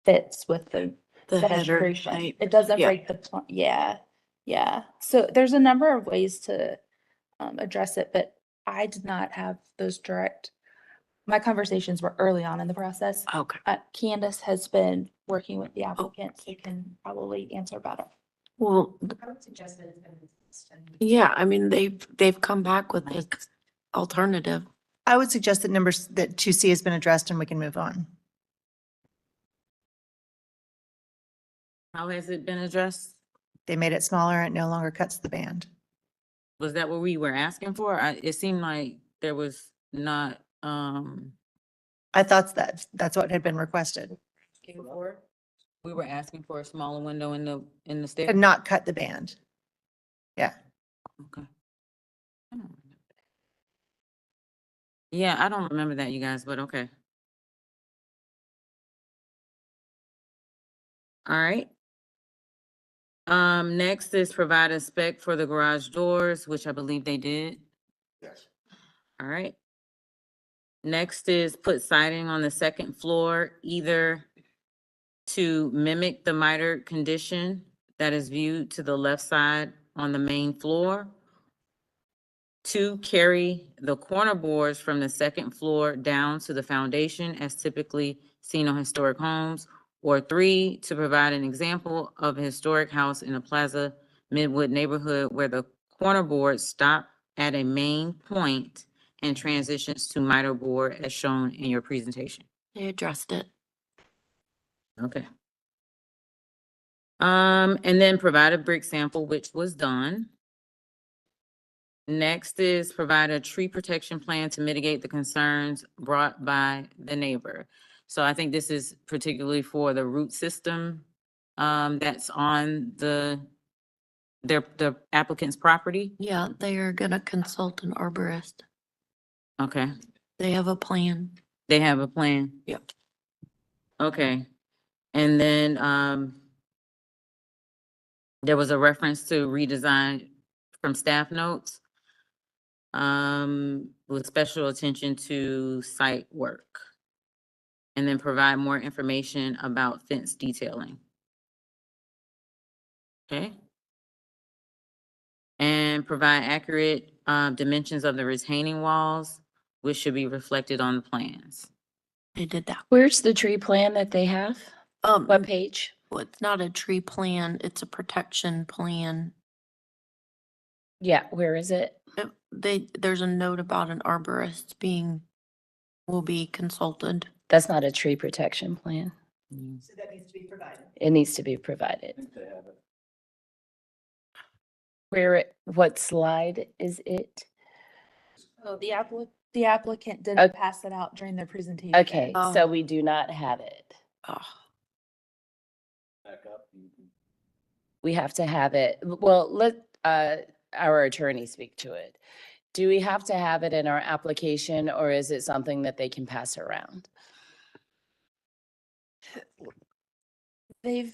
fits with the The header fenestration. height. It doesn't Yeah. break the, yeah, yeah. So there's a number of ways to address it, but I did not have those direct, my conversations were early on in the process. Okay. Candace has been working with the applicants who can probably answer better. Well, I would suggest that it's been consistent. yeah, I mean, they've come back with this alternative. I would suggest that that 2C has been addressed and we can move on. How has it been addressed? They made it smaller and it no longer cuts the band. Was that what we were asking for? It seemed like there was not, I thought that's what had been requested. we were asking for a smaller window in the stair. And not cut the band. Yeah. Okay. Yeah, I don't remember that, you guys, but okay. All right. Next is provide a spec for the garage doors, which I believe they did. Yes. All right. Next is put siding on the second floor, either to mimic the mitered condition that is viewed to the left side on the main floor. 2, carry the corner boards from the second floor down to the foundation as typically seen on historic homes. Or 3, to provide an example of a historic house in a Plaza Midwood neighborhood where the corner boards stop at a main point and transitions to miter board as shown in your presentation. They addressed it. Okay. And then provide a brick sample, which was done. Next is provide a tree protection plan to mitigate the concerns brought by the neighbor. So I think this is particularly for the root system that's on the applicant's property. Yeah, they are gonna consult an arborist. Okay, They have a plan. they have a plan. Yep. Okay, and then there was a reference to redesign from staff notes with special attention to site work. And then provide more information about fence detailing. Okay. And provide accurate dimensions of the retaining walls, which should be reflected on the plans. They did that. Where's the tree plan that they have? What page? Well, it's not a tree plan, it's a protection plan. Yeah, where is it? There's a note about an arborist will be consulted. That's not a tree protection plan. So that needs to be provided. It needs to be provided. What slide is it? Oh, the applicant didn't pass it out during their presentation. Okay, so we do not have it. We have to have it. Well, let our attorney speak to it. Do we have to have it in our application, or is it something that they can pass around? It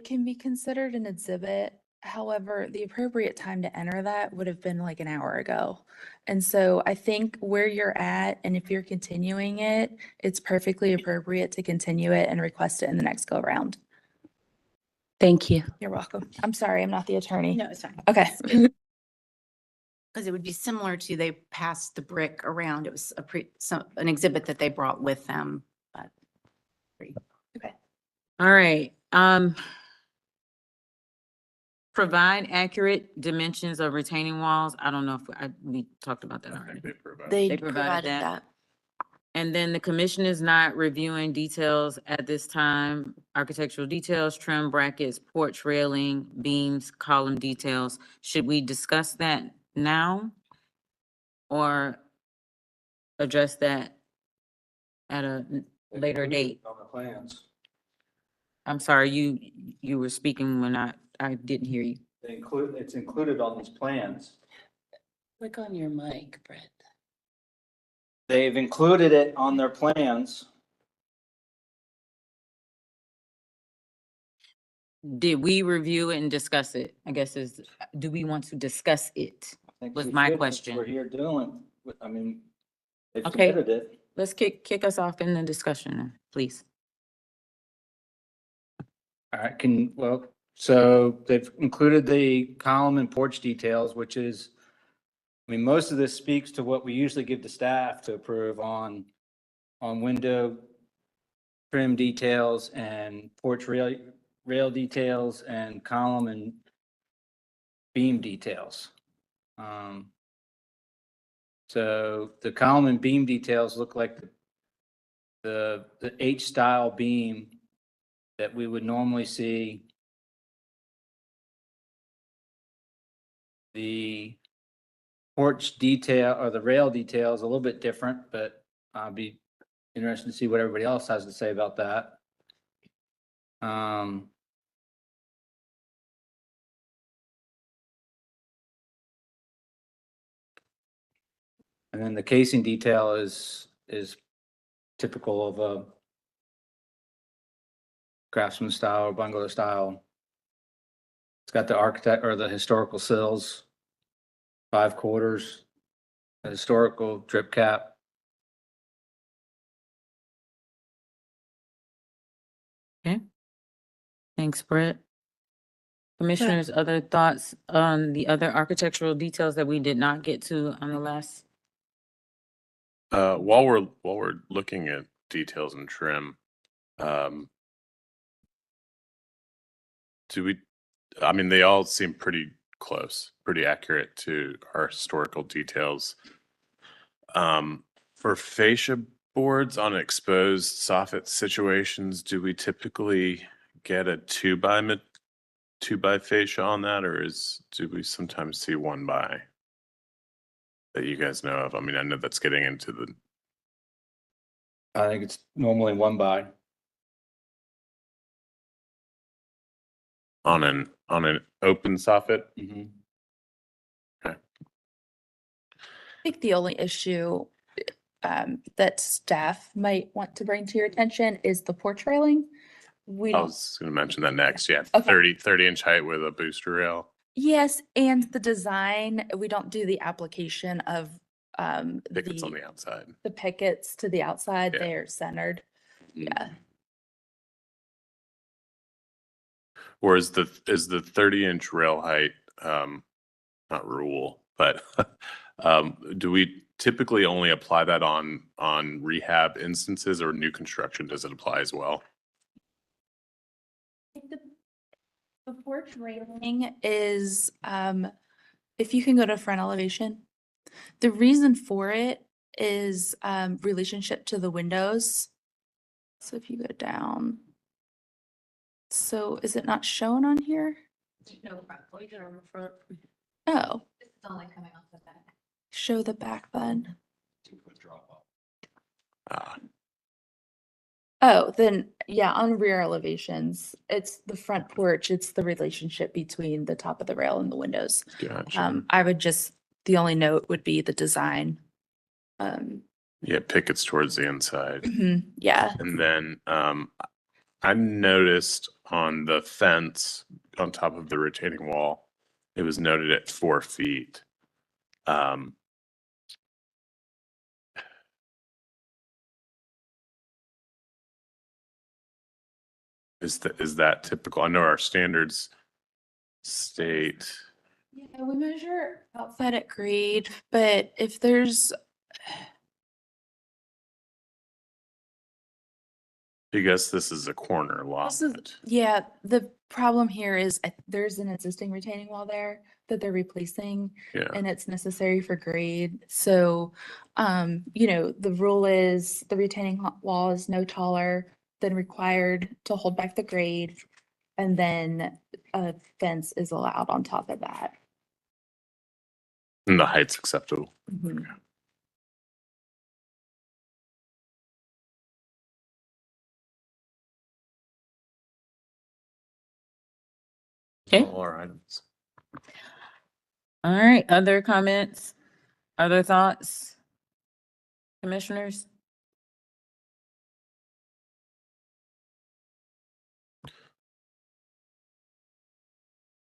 can be considered an exhibit. However, the appropriate time to enter that would have been like an hour ago. And so I think where you're at, and if you're continuing it, it's perfectly appropriate to continue it and request it in the next go round. Thank you. You're welcome. I'm sorry, I'm not the attorney. No, it's fine. Okay. Because it would be similar to they passed the brick around. It was an exhibit that they brought with them, but. Okay. All right, provide accurate dimensions of retaining walls. I don't know if we talked about that already. They provided provided that. that. And then the commission is not reviewing details at this time, architectural details, trim brackets, porch railing, beams, column details. Should we discuss that now? Or address that at a later date? On the plans. I'm sorry, you were speaking when I didn't hear you. It's included on these plans. Click on your mic, Brett. They've included it on their plans. Did we review it and discuss it? I guess do we want to discuss it? I think Was we my should, since question. We're here doing, I mean, they've Okay. submitted it. Let's kick us off in the discussion, please. All right, so they've included the column and porch details, which is, I mean, most of this speaks to what we usually give to staff to approve on window trim details and porch rail details and column and beam details. So the column and beam details look like the H-style beam that we would normally see. The porch detail or the rail detail is a little bit different, but I'll be interested to see what everybody else has to say about that. And then the casing detail is typical of a craftsman style or bungalow style. It's got the architect or the historical sills, 5 quarters, a historical drip cap. Okay. Thanks, Brett. Commissioners, other thoughts on the other architectural details that we did not get to on the last? While we're looking at details and trim, I mean, they all seem pretty close, pretty accurate to our historical details. For fascia boards on exposed soffit situations, do we typically get a 2x fascia on that, or do we sometimes see 1x that you guys know of? I mean, I know that's getting into the. I think it's normally 1x. On an open soffit? Mm-hmm. Okay. I think the only issue that staff might want to bring to your attention is the porch railing. We I don't, was going to mention that next. Yeah, Okay. 30 inch height with a booster rail. yes, and the design, we don't do the application of Pickets on the outside. the pickets to the outside. Yeah. They're centered. Yeah. Or is the 30-inch rail height not rule, but do we typically only apply that on rehab instances, or new construction? Does it apply as well? The porch railing is, if you can go to front elevation, the reason for it is relationship to the windows. So if you go down, so is it not shown on here? No, front, on the front. Oh, This is only coming off the back. show the back then. Oh, then, yeah, on rear elevations, it's the front porch, it's the relationship between the top of the rail and the windows. Gotcha. I would just The only note would be the design. Yeah, pickets towards the inside. Yeah. And then I noticed on the fence on top of the retaining wall, it was noted at 4 feet. Is that typical? I know our standards state. Yeah, we measure outside at grade, but if there's, Because this is a corner lot. this is, yeah, the problem here is there's an existing retaining wall there that they're replacing. Yeah. And it's necessary for grade. So, you know, the rule is the retaining wall is no taller than required to hold back the grade. And then a fence is allowed on top of that. And the height's acceptable. Okay. All our items. All right, other comments, other thoughts? Commissioners?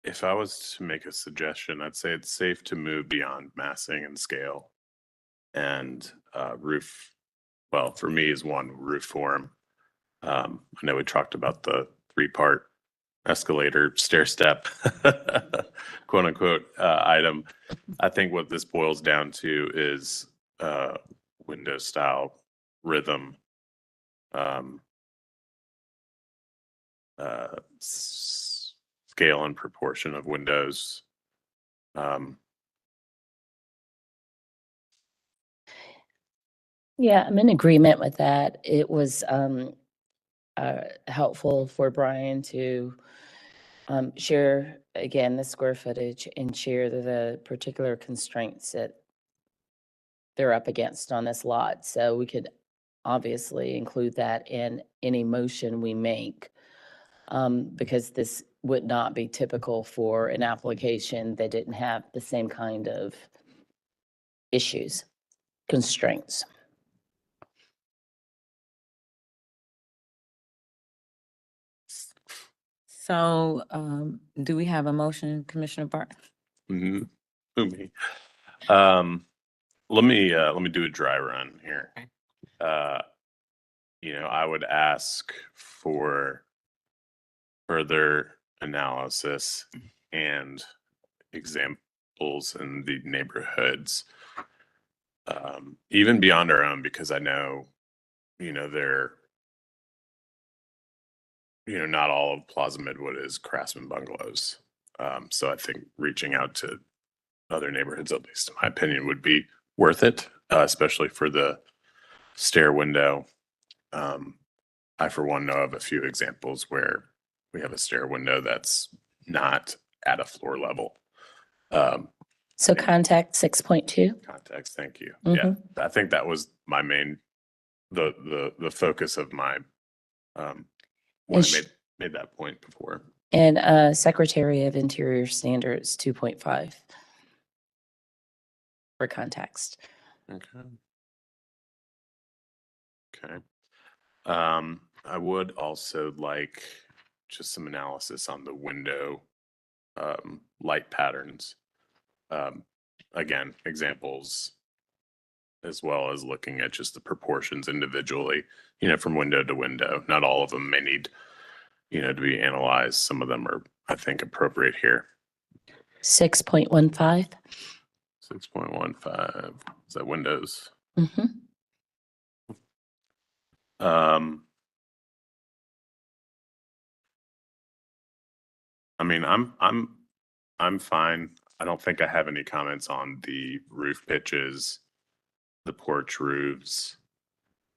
If I was to make a suggestion, I'd say it's safe to move beyond massing and scale. And roof, well, for me is one roof form. I know we talked about the 3-part escalator stair step, quote unquote, item. I think what this boils down to is window style, rhythm, scale and proportion of windows. Yeah, I'm in agreement with that. It was helpful for Brian to share, again, the square footage and share the particular constraints that they're up against on this lot. So we could obviously include that in any motion we make, because this would not be typical for an application that didn't have the same kind of issues, constraints. So, do we have a motion, Commissioner Barth? Me. Let me do a dry run here. You know, I would ask for further analysis and examples in the neighborhoods, even beyond our own, because I know, you know, not all of Plaza Midwood is Craftsman bungalows. So I think reaching out to other neighborhoods, at least in my opinion, would be worth it, especially for the stair window. I, for one, know of a few examples where we have a stair window that's not at a floor level. So contact 6.2. Context, thank you. Yeah, Mhm. I think that was my main, the focus of my, when I made that point before. And Secretary of Interior Standards 2.5 for context. Okay. Okay. I would also like just some analysis on the window light patterns. Again, examples, as well as looking at just the proportions individually, you know, from window to window. Not all of them may need, you know, to be analyzed. Some of them are, I think, appropriate here. 6.15. 6.15, is that windows? Mm-hmm. I mean, I'm fine. I don't think I have any comments on the roof pitches, the porch roofs,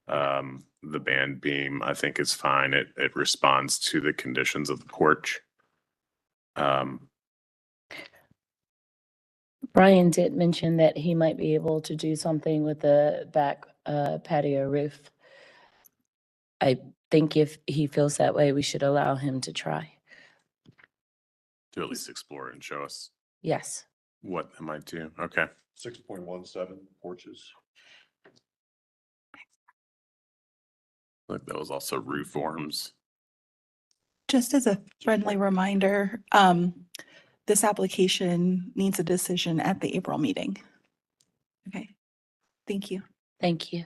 the band beam. I think is fine. It responds to the conditions of the porch. Brian did mention that he might be able to do something with the back patio roof. I think if he feels that way, we should allow him to try. To at least explore and show us. Yes. What am I to? Okay. 6.17 porches. Look, that was also roof forms. Just as a friendly reminder, this application needs a decision at the April meeting. Okay, thank you. Thank you.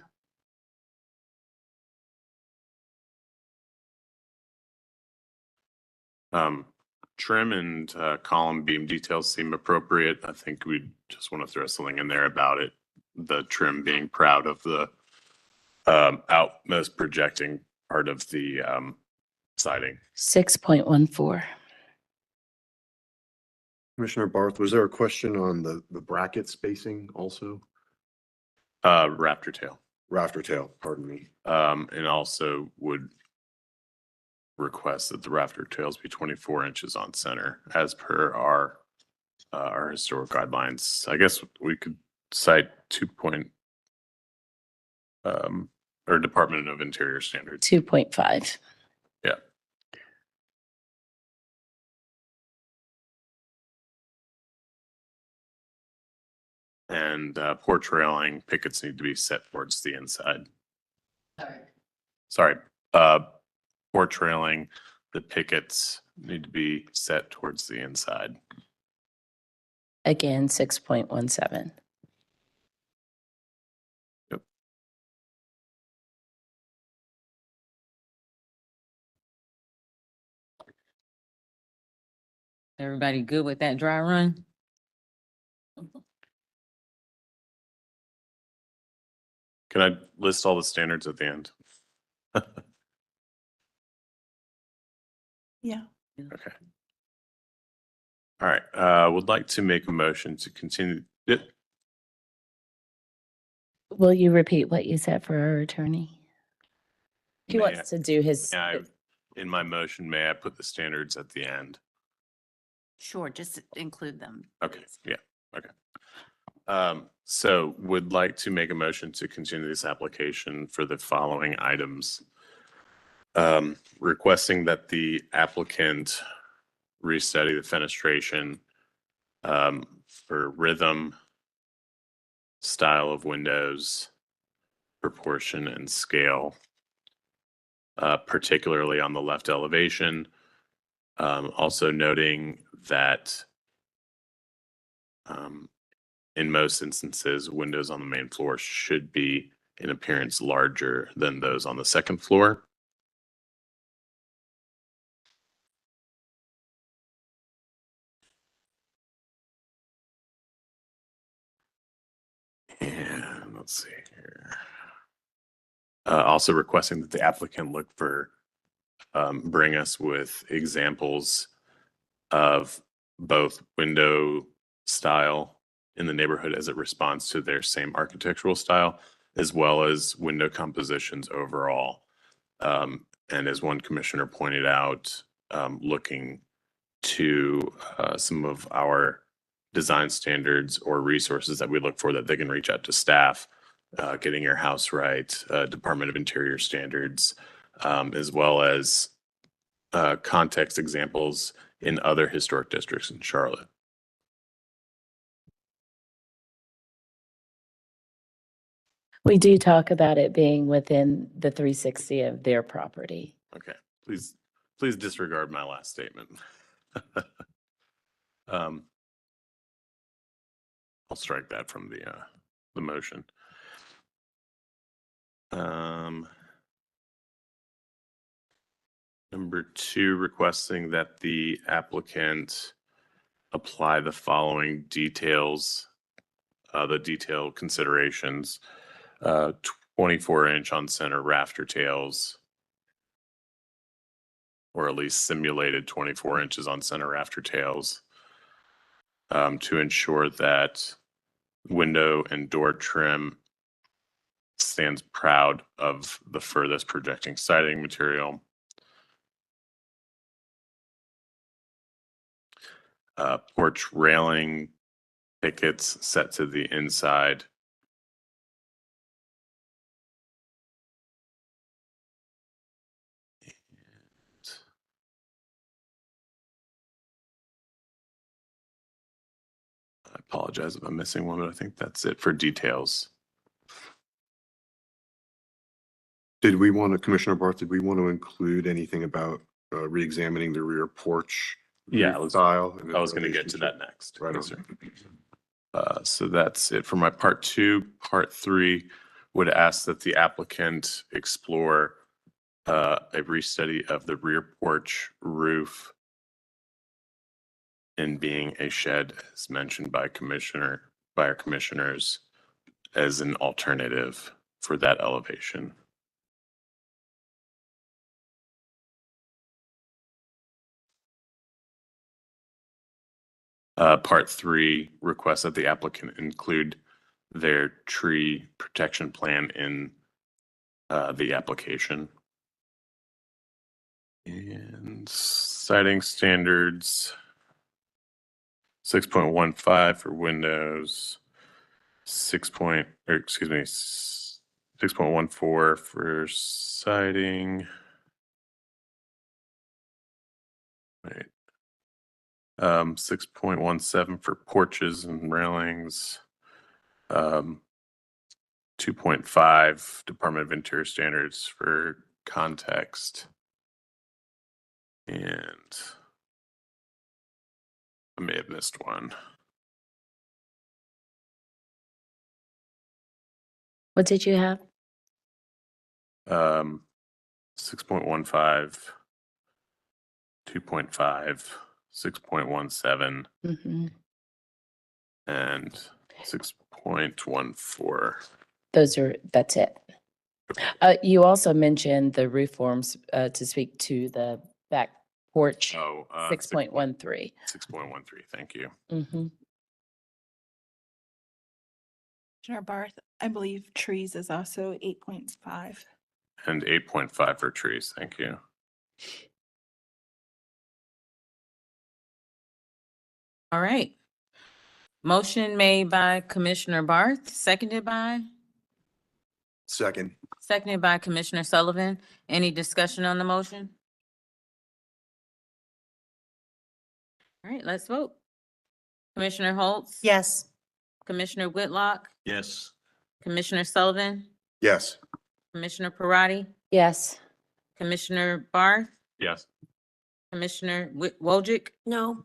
Trim and column beam details seem appropriate. I think we just want to throw something in there about it. The trim being proud of the outmost projecting part of the siding. 6.14. Commissioner Barth, was there a question on the bracket spacing also? Rafter tail. Rafter tail, pardon me. And also would request that the rafter tails be 24 inches on center as per our historic guidelines. I guess we could cite or Department of Interior standards. 2.5. Yeah. And porch railing pickets need to be set towards the inside. Sorry, porch railing, the pickets need to be set towards the inside. Again, 6.17. Yep. Everybody good with that dry run? Can I list all the standards at the end? Yeah. Okay. All right, would like to make a motion to continue. Yep. Will you repeat what you said for our attorney? He May wants to do his, In my motion, may I put the standards at the end? Sure, just include them. Okay, yeah, okay. So would like to make a motion to continue this application for the following items. Requesting that the applicant restudy the fenestration for rhythm, style of windows, proportion and scale, particularly on the left elevation. Also noting that in most instances, windows on the main floor should be in appearance larger than those on the second floor. And let's see here. Also requesting that the applicant look for, bring us with examples of both window style in the neighborhood as it responds to their same architectural style, as well as window compositions overall. And as one commissioner pointed out, looking to some of our design standards or resources that we look for that they can reach out to staff, Getting Your House Right, Department of Interior standards, as well as context examples in other historic districts in Charlotte. we do talk about it being within the 360 of their property. Okay, please disregard my last statement. I'll strike that from the motion. Number 2, requesting that the applicant apply the following details, the detailed considerations, 24-inch on center rafter tails, or at least simulated 24 inches on center rafter tails, to ensure that window and door trim stands proud of the furthest projecting siding material. Porch railing pickets set to the inside. Apologize if I'm missing one, but I think that's it for details. Commissioner Barth, did we want to include anything about reexamining the rear porch? Yeah, roof style? and I was going to its get to that next. Right Yes, on. sir. So that's it for my part 2. Part 3 would ask that the applicant explore a restudy of the rear porch roof and being a shed, as mentioned by our commissioners, as an alternative for that elevation. Part 3 requests that the applicant include their tree protection plan in the application. And siding standards, 6.15 for windows, 6.14 for siding. Right. 6.17 for porches and railings. 2.5 Department of Interior standards for context. And I may have missed one. What did you have? 6.15, 2.5, 6.17, Mm-hmm. and 6.14. That's it. You also mentioned the roof forms to speak to the back porch, 6.13. 6.13, thank you. Mm-hmm. Commissioner Barth, I believe trees is also 8.5. And 8.5 for trees, thank you. All right. Motion made by Commissioner Barth, seconded by Commissioner Sullivan. Any discussion on the motion? All right, let's vote. Commissioner Holtz? Yes. Commissioner Whitlock? Yes. Commissioner Sullivan? Yes. Commissioner Parati? Yes. Commissioner Barth? Yes. Commissioner Wojcik? No.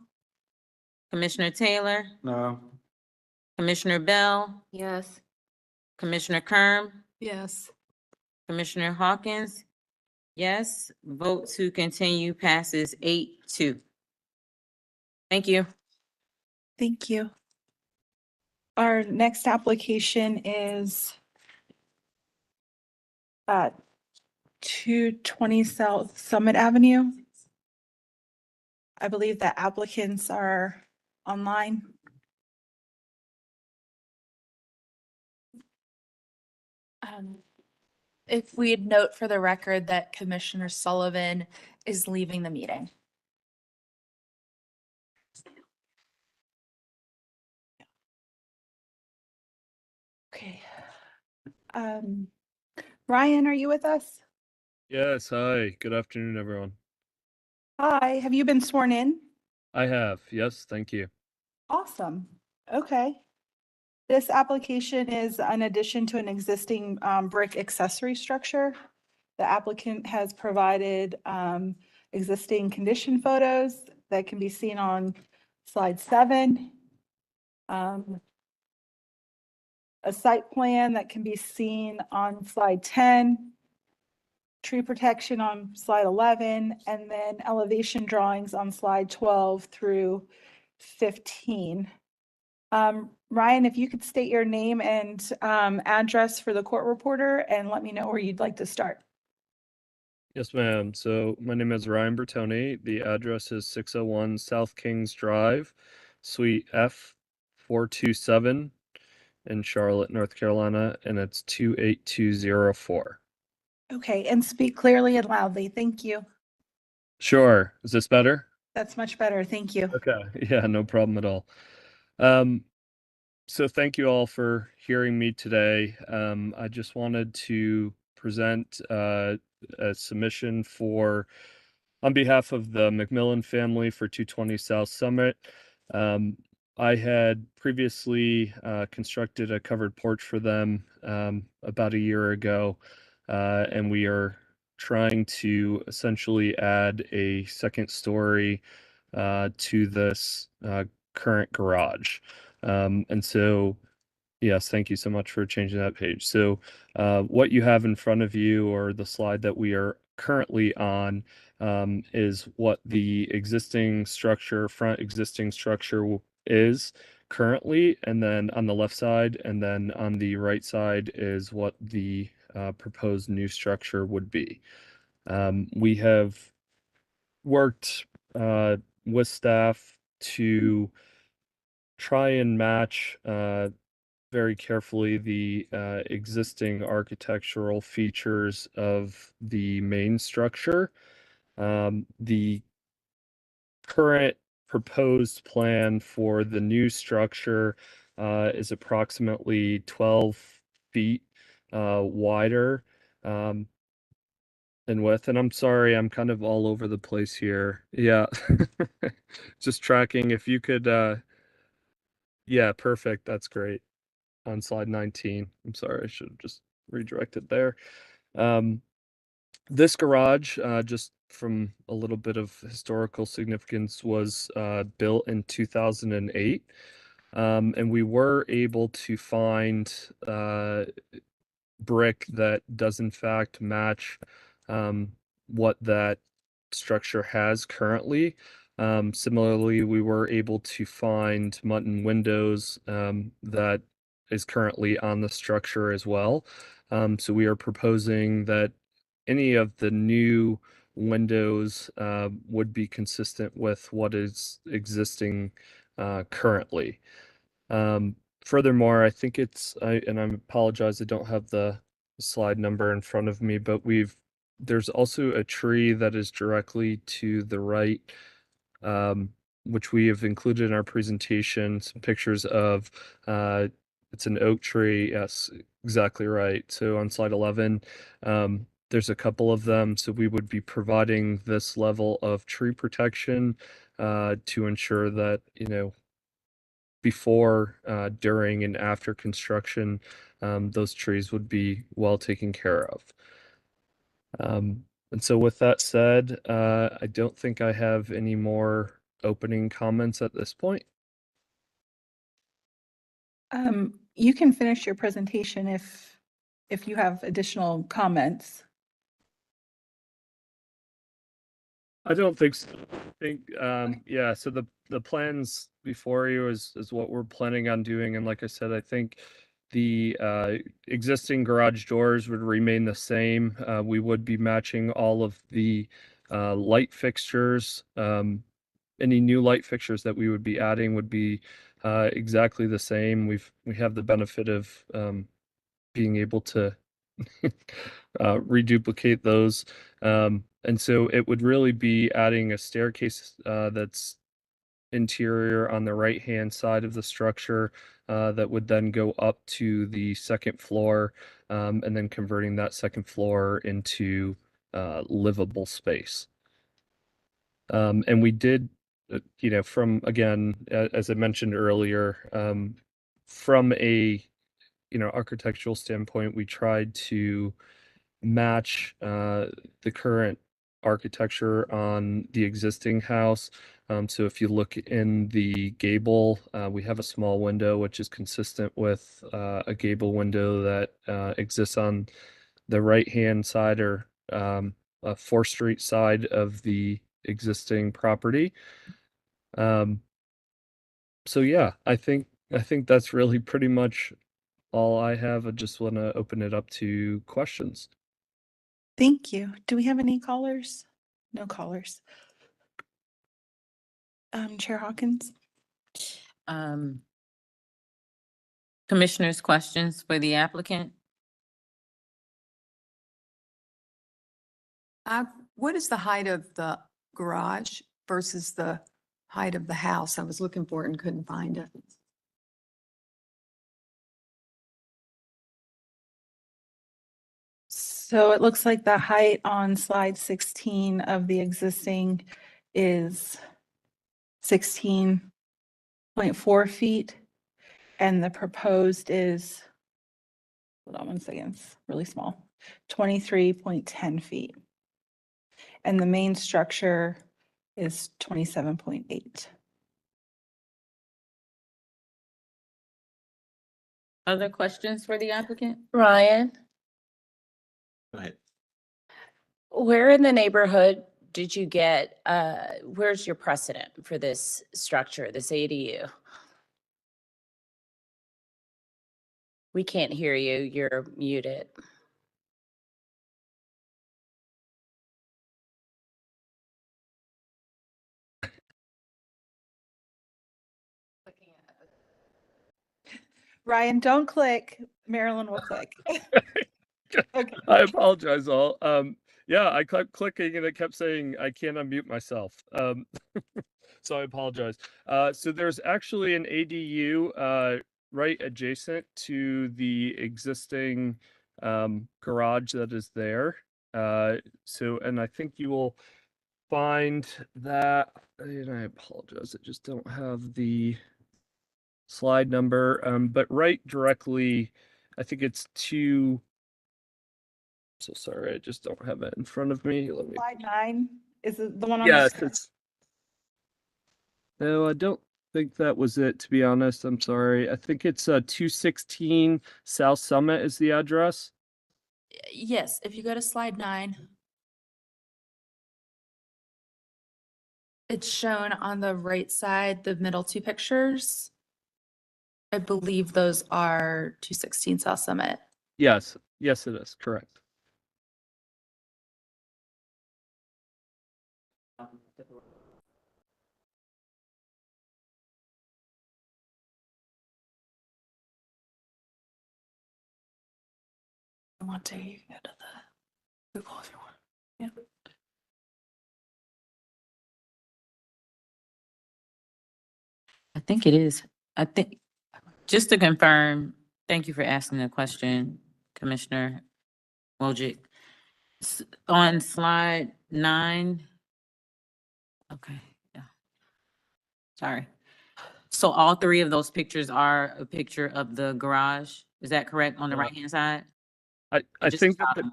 Commissioner Taylor? No. Commissioner Bell? Yes. Commissioner Kerm? Yes. Commissioner Hawkins? Yes. Vote to continue passes 8-2. Thank you. Thank you. Our next application is 220 South Summit Avenue. I believe the applicants are online. If we'd note for the record that Commissioner Sullivan is leaving the meeting. Okay. Ryan, are you with us? Yes, hi. Good afternoon, everyone. Hi, have you been sworn in? I have. Yes, thank you. Awesome. Okay. This application is an addition to an existing brick accessory structure. The applicant has provided existing condition photos that can be seen on slide 7. A site plan that can be seen on slide 10. Tree protection on slide 11, and then elevation drawings on slide 12 through 15. Ryan, if you could state your name and address for the court reporter and let me know where you'd like to start. Yes, ma'am. So my name is Ryan Bertoni. The address is 601 South Kings Drive, Suite F427 in Charlotte, North Carolina, and it's 28204. Okay, and speak clearly and loudly. Thank you. Sure. Is this better? That's much better. Thank you. Okay. Yeah, no problem at all. So thank you all for hearing me today. I just wanted to present a submission on behalf of the McMillan family for 220 South Summit. I had previously constructed a covered porch for them about a year ago, and we are trying to essentially add a second story to this current garage. And so, yes, thank you so much for changing that page. So what you have in front of you, or the slide that we are currently on, is what the existing structure, front existing structure is currently, and then on the left side, and then on the right side is what the proposed new structure would be. We have worked with staff to try and match very carefully the existing architectural features of the main structure. The current proposed plan for the new structure is approximately 12 feet wider in width. And I'm sorry, I'm kind of all over the place here. Yeah. Just tracking. If you could, yeah, perfect. That's great. On slide 19. I'm sorry, I should have just redirected there. This garage, just from a little bit of historical significance, was built in 2008. And we were able to find brick that does in fact match what that structure has currently. Similarly, we were able to find mutton windows that is currently on the structure as well. So we are proposing that any of the new windows would be consistent with what is existing currently. Furthermore, I think and I apologize, I don't have the slide number in front of me, but there's also a tree that is directly to the right, which we have included in our presentation, some pictures of. It's an oak tree. Yes, exactly right. So on slide 11, there's a couple of them. So we would be providing this level of tree protection to ensure that, before, during, and after construction, those trees would be well taken care of. And so with that said, I don't think I have any more opening comments at this point. You can finish your presentation if you have additional comments. I don't think so. I think, yeah, so the plans before you is what we're planning on doing. And like I said, I think the existing garage doors would remain the same. We would be matching all of the light fixtures. Any new light fixtures that we would be adding would be exactly the same. We have the benefit of being able to reduplicate those. And so it would really be adding a staircase that's interior on the right-hand side of the structure that would then go up to the second floor, and then converting that second floor into livable space. And we did, from, again, as I mentioned earlier, from a, architectural standpoint, we tried to match the current architecture on the existing house. So if you look in the gable, we have a small window, which is consistent with a gable window that exists on the right-hand side, or 4th Street side of the existing property. So yeah, I think that's really pretty much all I have. I just want to open it up to questions. Thank you. Do we have any callers? No callers. Chair Hawkins? Commissioners, questions for the applicant? What is the height of the garage versus the height of the house? I was looking for it and couldn't find it. So it looks like the height on slide 16 of the existing is 16 0.4 feet. And the proposed is, hold on 1 second, it's really small, 23.10 feet. And the main structure is 27.8. Other questions for the applicant? Ryan, Go ahead. where in the neighborhood did you get, where's your precedent for this structure, this ADU? We can't hear you. You're muted. Ryan, don't click. Marilyn will click. Okay. I apologize all. Yeah, I kept clicking and it kept saying I can't unmute myself. So I apologize. So there's actually an ADU right adjacent to the existing garage that is there. So, and I think you will find that, and I apologize, I just don't have the slide number, but right directly, I think it's two. So sorry, I just don't have it in front of me. Let me. Slide 9 is the one on Yes, the. it's. No, I don't think that was it, to be honest. I'm sorry. I think it's 216 South Summit is the address. Yes, if you go to slide 9. It's shown on the right side, the middle two pictures. I believe those are 216 South Summit. Yes, yes, it is correct. I want to, you can go to the Google if you want. Yeah. I think it is. I think, just to confirm, thank you for asking the question, Commissioner Wojcik. On slide 9. Okay, yeah. Sorry. So all 3 of those pictures are a picture of the garage? Is that correct on the right-hand side? I Just think that bottom.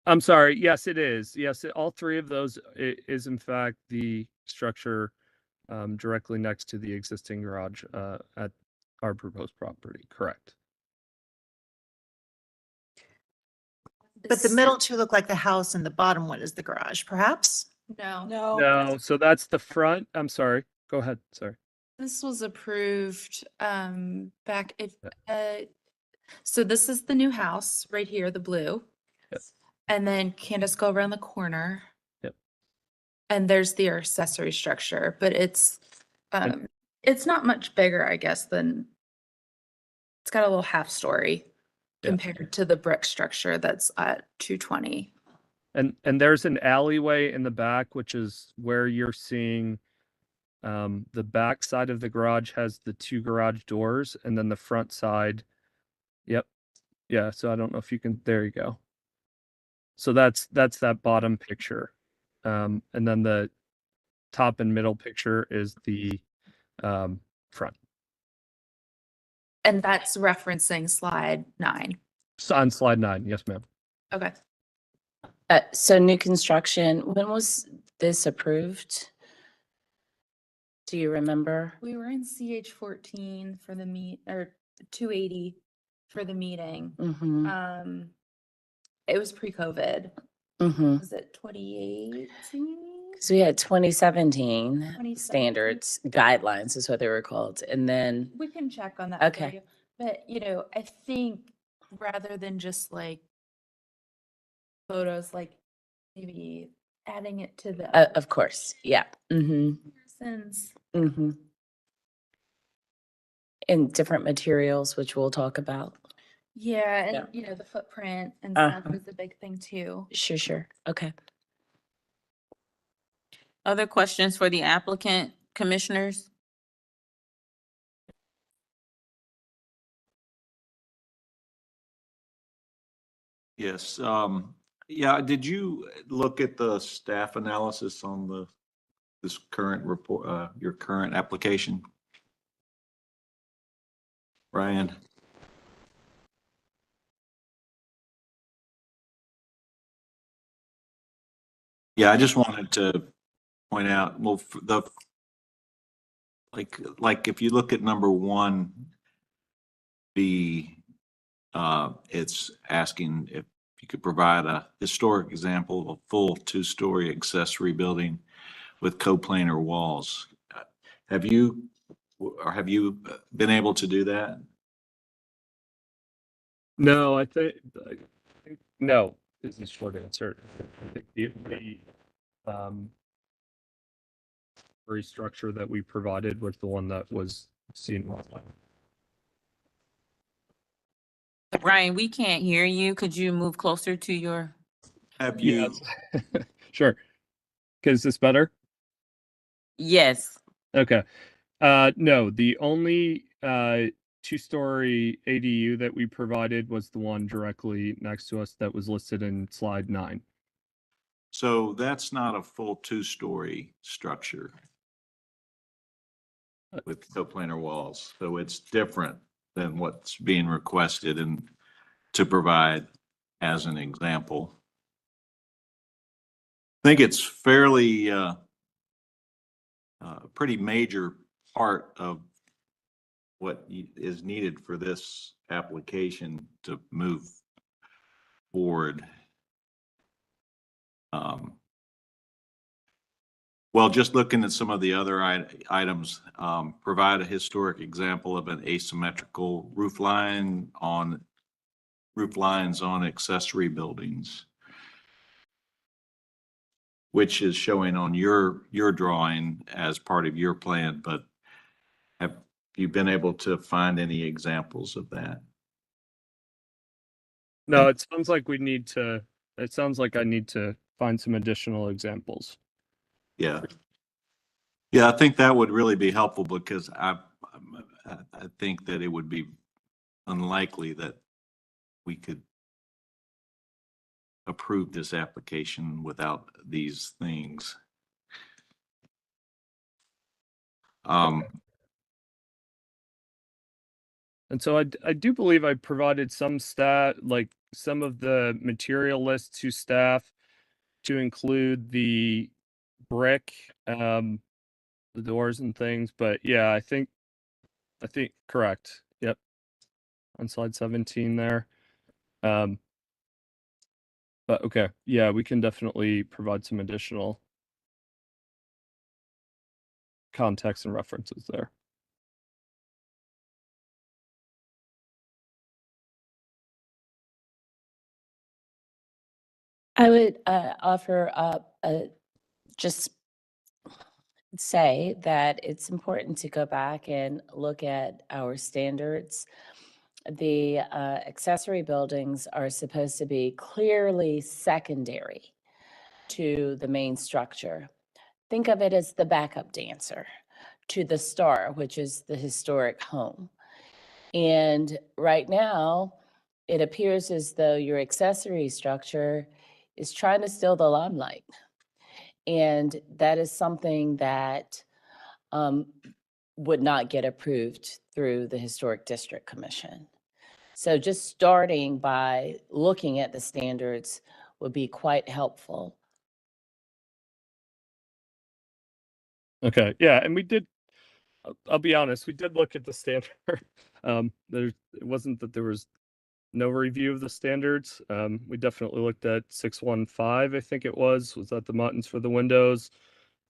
I'm sorry. Yes, it is. Yes, all 3 of those is in fact the structure directly next to the existing garage at our proposed property. Correct. But the middle two look like the house and the bottom one is the garage, perhaps? No. No, so that's the front. I'm sorry. Go ahead. Sorry. This was approved back if so this is the new house right here, the blue. Yep. And then Candace, go around the corner. Yep. And there's the accessory structure, but it's not much bigger, I guess, than it's got a little half story Yeah. compared to the brick structure that's at 220. And there's an alleyway in the back, which is where you're seeing the back side of the garage has the 2 garage doors, and then the front side. Yep. Yeah. So I don't know if you can. There you go. So that's that bottom picture, and then the top and middle picture is the front. And that's referencing slide 9. So on slide 9, yes, ma'am. Okay. So new construction, when was this approved? Do you remember? We were in CH 14 for the or 280 for the meeting. Mm-hmm. It was pre-COVID. Mm-hmm. Was it 2018? So we had 2017 2017. standards, guidelines is what they were called. And then, We can check on that. for Okay. you. But, I think rather than just like photos, like maybe adding it to the of course, yeah. Mm-hmm. comparisons. Mm-hmm. And different materials, which we'll talk about. Yeah, and Yeah. the footprint and Uh-huh. stuff is a big thing too. Sure. Okay. Other questions for the applicant, commissioners? Yes, yeah, did you look at the staff analysis on this current report, your current application? Ryan? Yeah, I just wanted to point out, well, like if you look at number 1B, it's asking if you could provide a historic example of a full 2-story accessory building with coplanar walls. Have you been able to do that? No, I think no is the short answer. I think the restructure that we provided was the one that was seen last time. Brian, we can't hear you. Could you move closer to your? Have you? Yes. Sure. Is this better? Yes. Okay. No, the only 2-story ADU that we provided was the one directly next to us that was listed in slide 9. So that's not a full 2-story structure with coplanar walls. So it's different than what's being requested and to provide as an example. I think it's fairly pretty major part of what is needed for this application to move forward. Well, just looking at some of the other items, provide a historic example of an asymmetrical roof lines on accessory buildings, which is showing on your drawing as part of your plan, but have you been able to find any examples of that? No, it sounds like it sounds like I need to find some additional examples. Yeah. Yeah, I think that would really be helpful because I think that it would be unlikely that we could approve this application without these things. And so I do believe I provided some some of the material lists to staff to include the brick, the doors and things, but yeah, I think correct. Yep. On slide 17 there. But okay, yeah, we can definitely provide some additional context and references there. I would offer up just say that it's important to go back and look at our standards. The accessory buildings are supposed to be clearly secondary to the main structure. Think of it as the backup dancer to the star, which is the historic home. And right now, it appears as though your accessory structure is trying to steal the limelight. And that is something that would not get approved through the Historic District Commission. So just starting by looking at the standards would be quite helpful. Okay, yeah, and we did, I'll be honest, we did look at the standard. It wasn't that there was no review of the standards. We definitely looked at 615, I think it was that the muttons for the windows?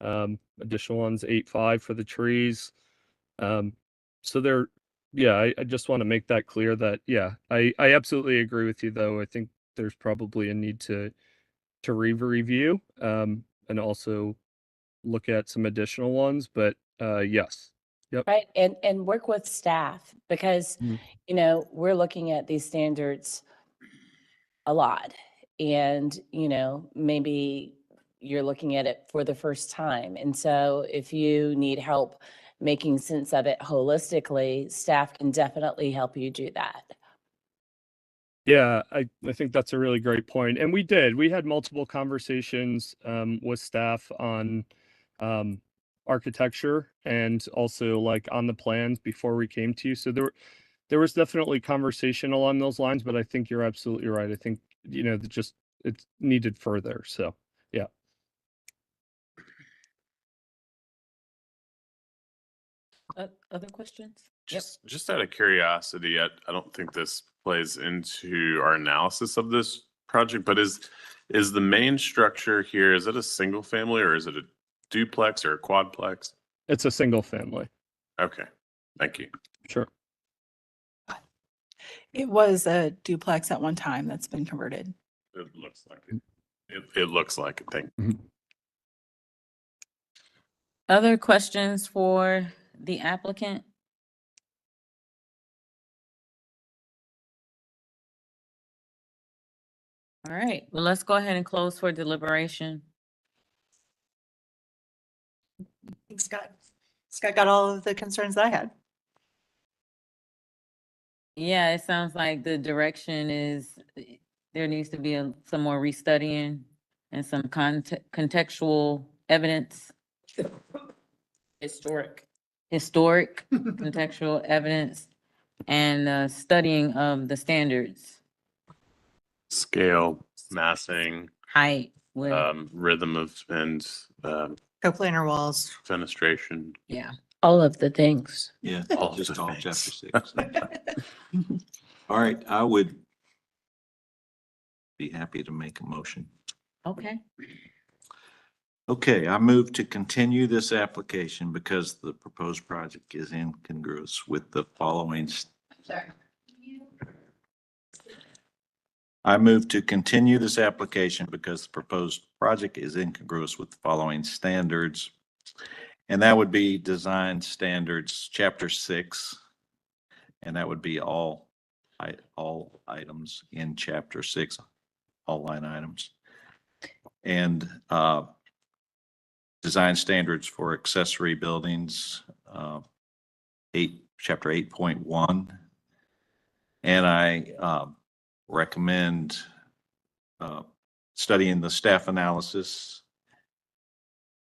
Additional ones, 85 for the trees. So there, yeah, I just want to make that clear that, yeah, I absolutely agree with you, though. I think there's probably a need to review, and also look at some additional ones, but yes. Yep. Right, and work with staff because, you know, we're looking at these standards a lot. And, you know, maybe you're looking at it for the first time. And so if you need help making sense of it holistically, staff can definitely help you do that. Yeah, I think that's a really great point. And we had multiple conversations with staff on architecture and also like on the plans before we came to you. So there was definitely conversation along those lines, but I think you're absolutely right. I think, just it's needed further. So, yeah. Other questions? Yep. Just out of curiosity, I don't think this plays into our analysis of this project, but is the main structure here, is it a single family or is it a duplex or a quadplex? It's a single family. Okay, thank you. Sure. It was a duplex at one time that's been converted. It looks like it. It looks like it. Thank you. Other questions for the applicant? All right, well, let's go ahead and close for deliberation. Scott. Scott got all of the concerns that I had. Yeah, it sounds like the direction is there needs to be some more restudying and some contextual evidence. Historic contextual evidence and studying of the standards. Scale, massing, Height, width. rhythm of and Co-planar walls. fenestration. Yeah. All of the things. Yeah, All just the all things. chapter 6. All right, I would be happy to make a motion. Okay. Okay, I move to continue this application because the proposed project is incongruous with the following. Sorry. I move to continue this application because the proposed project is incongruous with the following standards. And that would be design standards, chapter 6. And that would be all items in chapter 6, all line items. And design standards for accessory buildings, chapter 8.1. And I recommend studying the staff analysis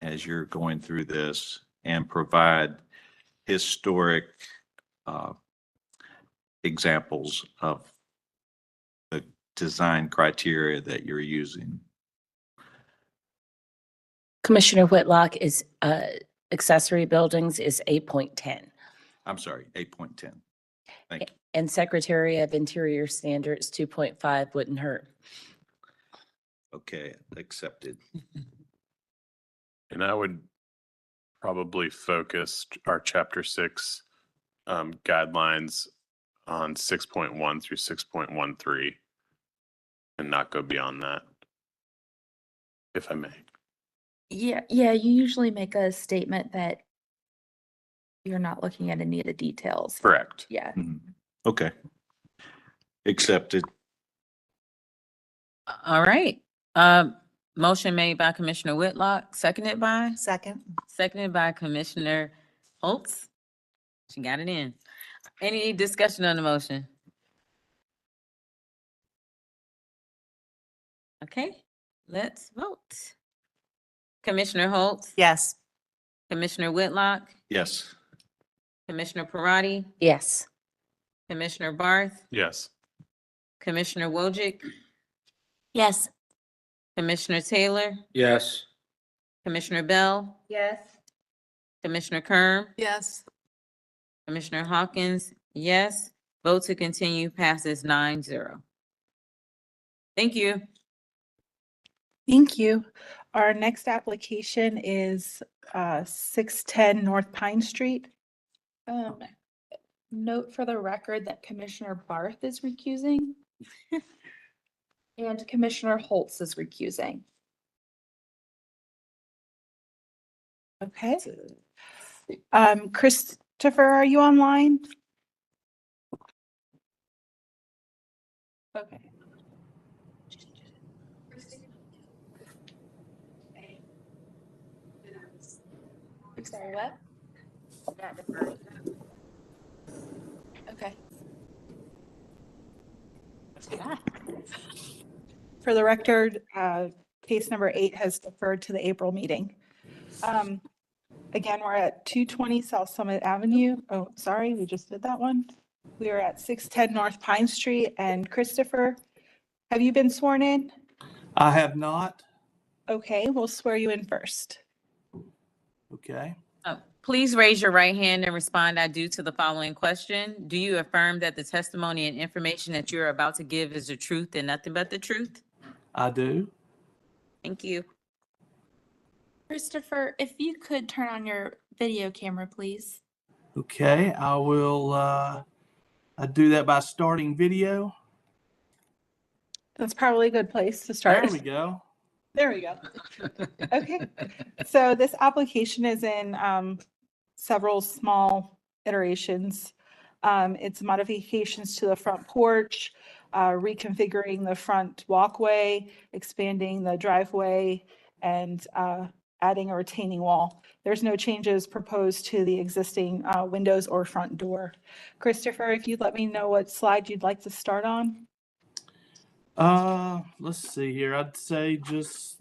as you're going through this and provide historic examples of the design criteria that you're using. Commissioner Whitlock is, accessory buildings is 8.10. I'm sorry, 8.10. Thank you. And Secretary of Interior Standards 2.5 wouldn't hurt. Okay, accepted. And I would probably focus our chapter 6 guidelines on 6.1 through 6.13 and not go beyond that, if I may. Yeah, you usually make a statement that you're not looking at any of the details. Correct. Yeah. Okay. Accepted. All right. Motion made by Commissioner Whitlock, seconded by? Seconded by Commissioner Holtz. She got it in. Any discussion on the motion? Okay, let's vote. Commissioner Holtz? Yes. Commissioner Whitlock? Yes. Commissioner Parati? Yes. Commissioner Barth? Yes. Commissioner Wojcik? Yes. Commissioner Taylor? Yes. Commissioner Bell? Yes. Commissioner Kerm? Yes. Commissioner Hawkins? Yes. Vote to continue passes 9-0. Thank you. Thank you. Our next application is 610 North Pine Street. Note for the record that Commissioner Barth is recusing and Commissioner Holtz is recusing. Okay. Christopher, are you online? Okay. I'm sorry, what? Okay. For the record, case number 8 has deferred to the April meeting. Again, we're at 220 South Summit Avenue. Oh, sorry, we just did that one. We are at 610 North Pine Street. And Christopher, have you been sworn in? I have not. Okay, we'll swear you in first. Okay. Please raise your right hand and respond, "I do" to the following question. Do you affirm that the testimony and information that you're about to give is the truth and nothing but the truth? I do. Thank you. Christopher, if you could turn on your video camera, please. Okay, I will, I do that by starting video. That's probably a good place to start. There we go. There we go. Okay, so this application is in several small iterations. It's modifications to the front porch, reconfiguring the front walkway, expanding the driveway, and adding a retaining wall. There's no changes proposed to the existing windows or front door. Christopher, if you'd let me know what slide you'd like to start on. Let's see here. I'd say just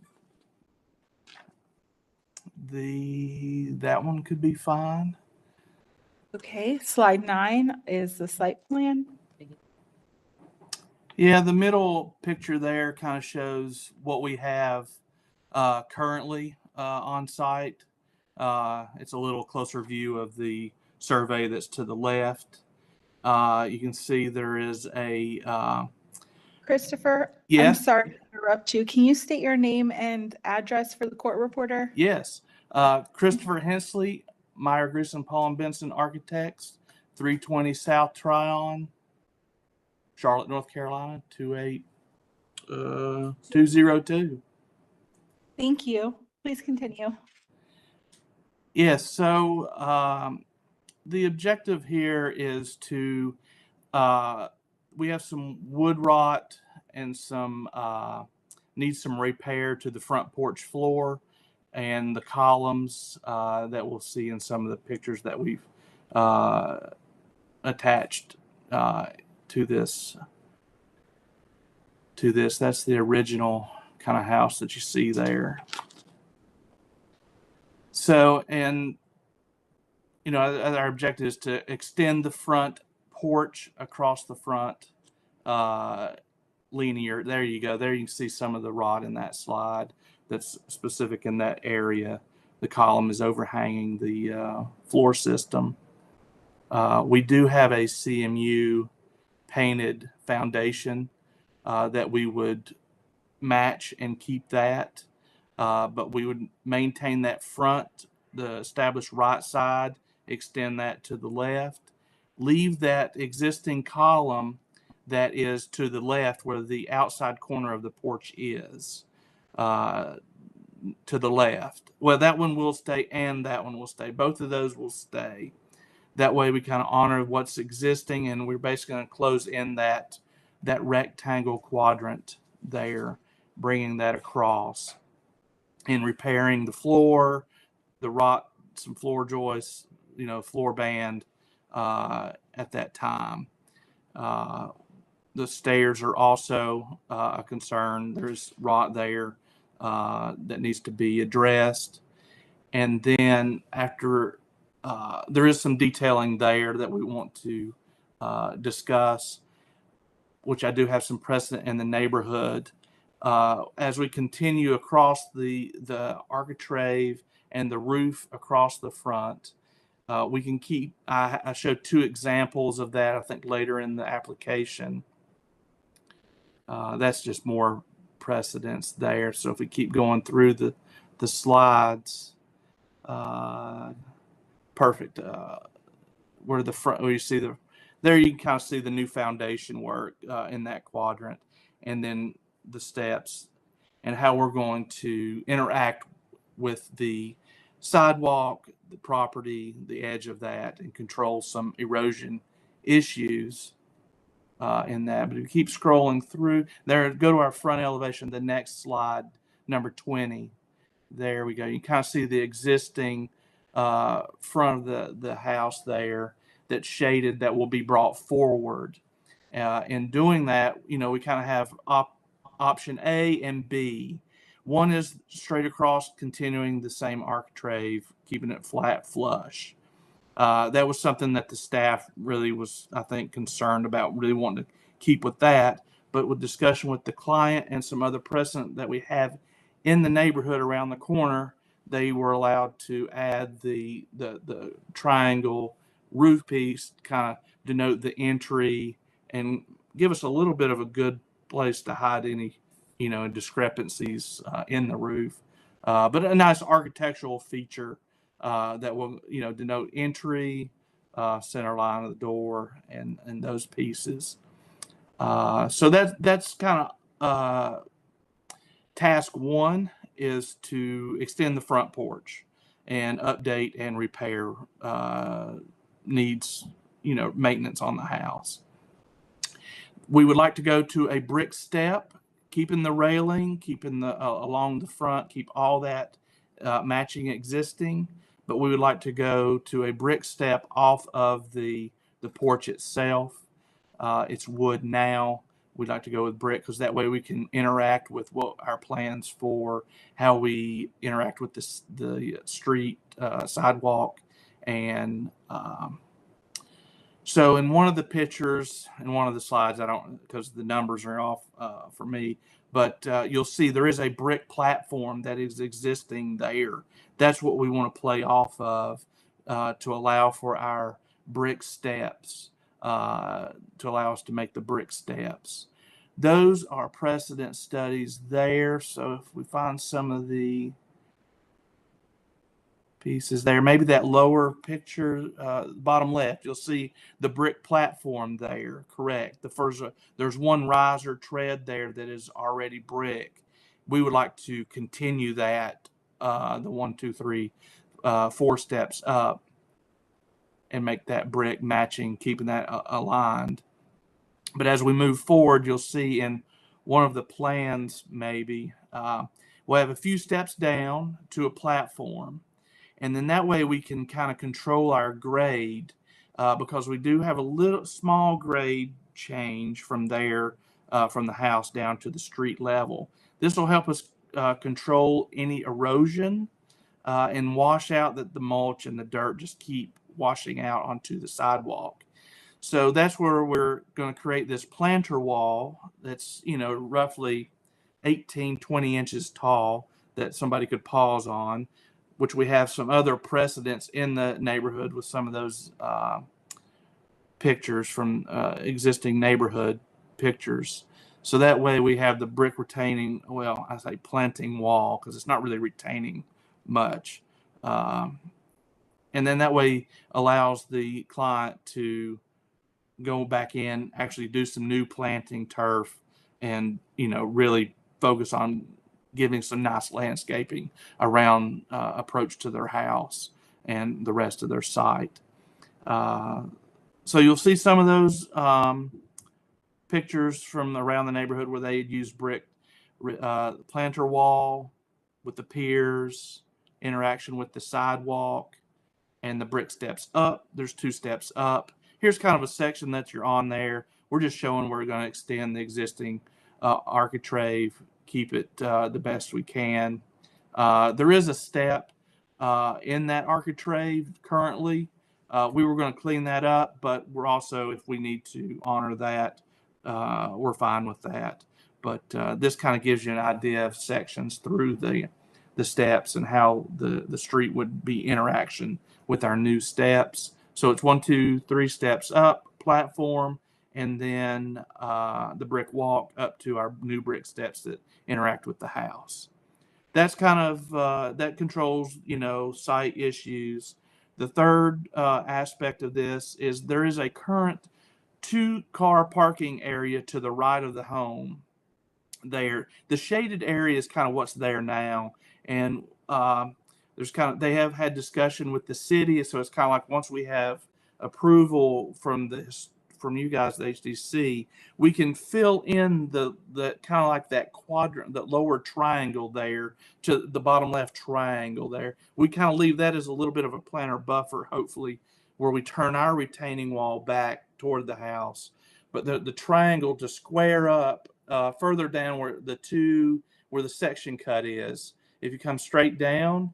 that one could be fine. Okay, slide 9 is the site plan. Yeah, the middle picture there kind of shows what we have currently on site. It's a little closer view of the survey that's to the left. You can see there is a Christopher, I'm Yes. sorry to interrupt you. Can you state your name and address for the court reporter? Yes. Christopher Hensley, Meyer Gruson, Paul and Benson Architects, 320 South Tryon, Charlotte, North Carolina, 28202. Thank you. Please continue. Yes, so the objective here is to, we have some wood rot and some, needs some repair to the front porch floor and the columns that we'll see in some of the pictures that we've attached to this. That's the original kind of house that you see there. So, and, you know, our objective is to extend the front porch across the front linear. There you go. There you can see some of the rot in that slide that's specific in that area. The column is overhanging the floor system. We do have a CMU painted foundation that we would match and keep that. But we would maintain that front, the established right side, extend that to the left, leave that existing column that is to the left where the outside corner of the porch is, to the left. Well, that one will stay and that one will stay. Both of those will stay. That way we kind of honor what's existing, and we're basically going to close in that rectangle quadrant there, bringing that across. In repairing the floor, the rot, some floor joists, you know, floor band at that time. The stairs are also a concern. There's rot there that needs to be addressed. And then after, there is some detailing there that we want to discuss, which I do have some precedent in the neighborhood. As we continue across the architrave and the roof across the front, we can keep, I showed 2 examples of that, I think, later in the application. That's just more precedence there. So if we keep going through the slides, perfect. Where the front, where you see there you can kind of see the new foundation work in that quadrant, and then the steps and how we're going to interact with the sidewalk, the property, the edge of that, and control some erosion issues in that. But if you keep scrolling through there, go to our front elevation, the next slide, number 20. There we go. You kind of see the existing front of the house there that's shaded that will be brought forward. In doing that, you know, we kind of have option A and B. One is straight across, continuing the same architrave, keeping it flat flush. That was something that the staff really was, I think, concerned about, really wanting to keep with that. But with discussion with the client and some other precedent that we have in the neighborhood around the corner, they were allowed to add the triangle roof piece to kind of denote the entry and give us a little bit of a good place to hide any, discrepancies in the roof. But a nice architectural feature that will, denote entry, center line of the door, and those pieces. So that's kind of task one, is to extend the front porch and update and repair needs, maintenance on the house. We would like to go to a brick step, keeping the railing, keeping the along the front, keep all that matching existing. But we would like to go to a brick step off of the porch itself. It's wood now. We'd like to go with brick because that way we can interact with what our plans for how we interact with the street sidewalk. And so in one of the pictures, in one of the slides, I don't, because the numbers are off for me, but you'll see there is a brick platform that is existing there. That's what we want to play off of to allow for our brick steps, to allow us to make the brick steps. Those are precedent studies there. So if we find some of the pieces there, maybe that lower picture, bottom left, you'll see the brick platform there. Correct. There's one riser tread there that is already brick. We would like to continue that, the 1, 2, 3, 4 steps up, and make that brick matching, keeping that aligned. But as we move forward, you'll see in one of the plans, maybe we'll have a few steps down to a platform. And then that way we can kind of control our grade because we do have a little small grade change from there, from the house down to the street level. This will help us control any erosion and wash out that the mulch and the dirt just keep washing out onto the sidewalk. So that's where we're going to create this planter wall that's, roughly 18, 20 inches tall that somebody could pause on, which we have some other precedents in the neighborhood with some of those pictures from existing neighborhood pictures. So that way we have the brick retaining, well, I say planting wall because it's not really retaining much. And then that way allows the client to go back in, actually do some new planting turf and, really focus on giving some nice landscaping around approach to their house and the rest of their site. So you'll see some of those pictures from around the neighborhood where they had used brick planter wall with the piers, interaction with the sidewalk, and the brick steps up. There's 2 steps up. Here's kind of a section that you're on there. We're just showing we're going to extend the existing architrave, keep it the best we can. There is a step in that architrave currently. We were going to clean that up, but we're also, if we need to honor that, we're fine with that. But this kind of gives you an idea of sections through the steps and how the street would be interaction with our new steps. So it's 1, 2, 3 steps up, platform, and then the brick walk up to our new brick steps that interact with the house. That's kind of, that controls, site issues. The third aspect of this is there is a current 2-car parking area to the right of the home there. The shaded area is kind of what's there now. And they have had discussion with the city. So it's kind of like once we have approval from you guys, the HDC, we can fill in the kind of like that quadrant, that lower triangle there to the bottom left triangle there. We kind of leave that as a little bit of a planter buffer, hopefully, where we turn our retaining wall back toward the house. But the triangle to square up further down where the section cut is If you come straight down,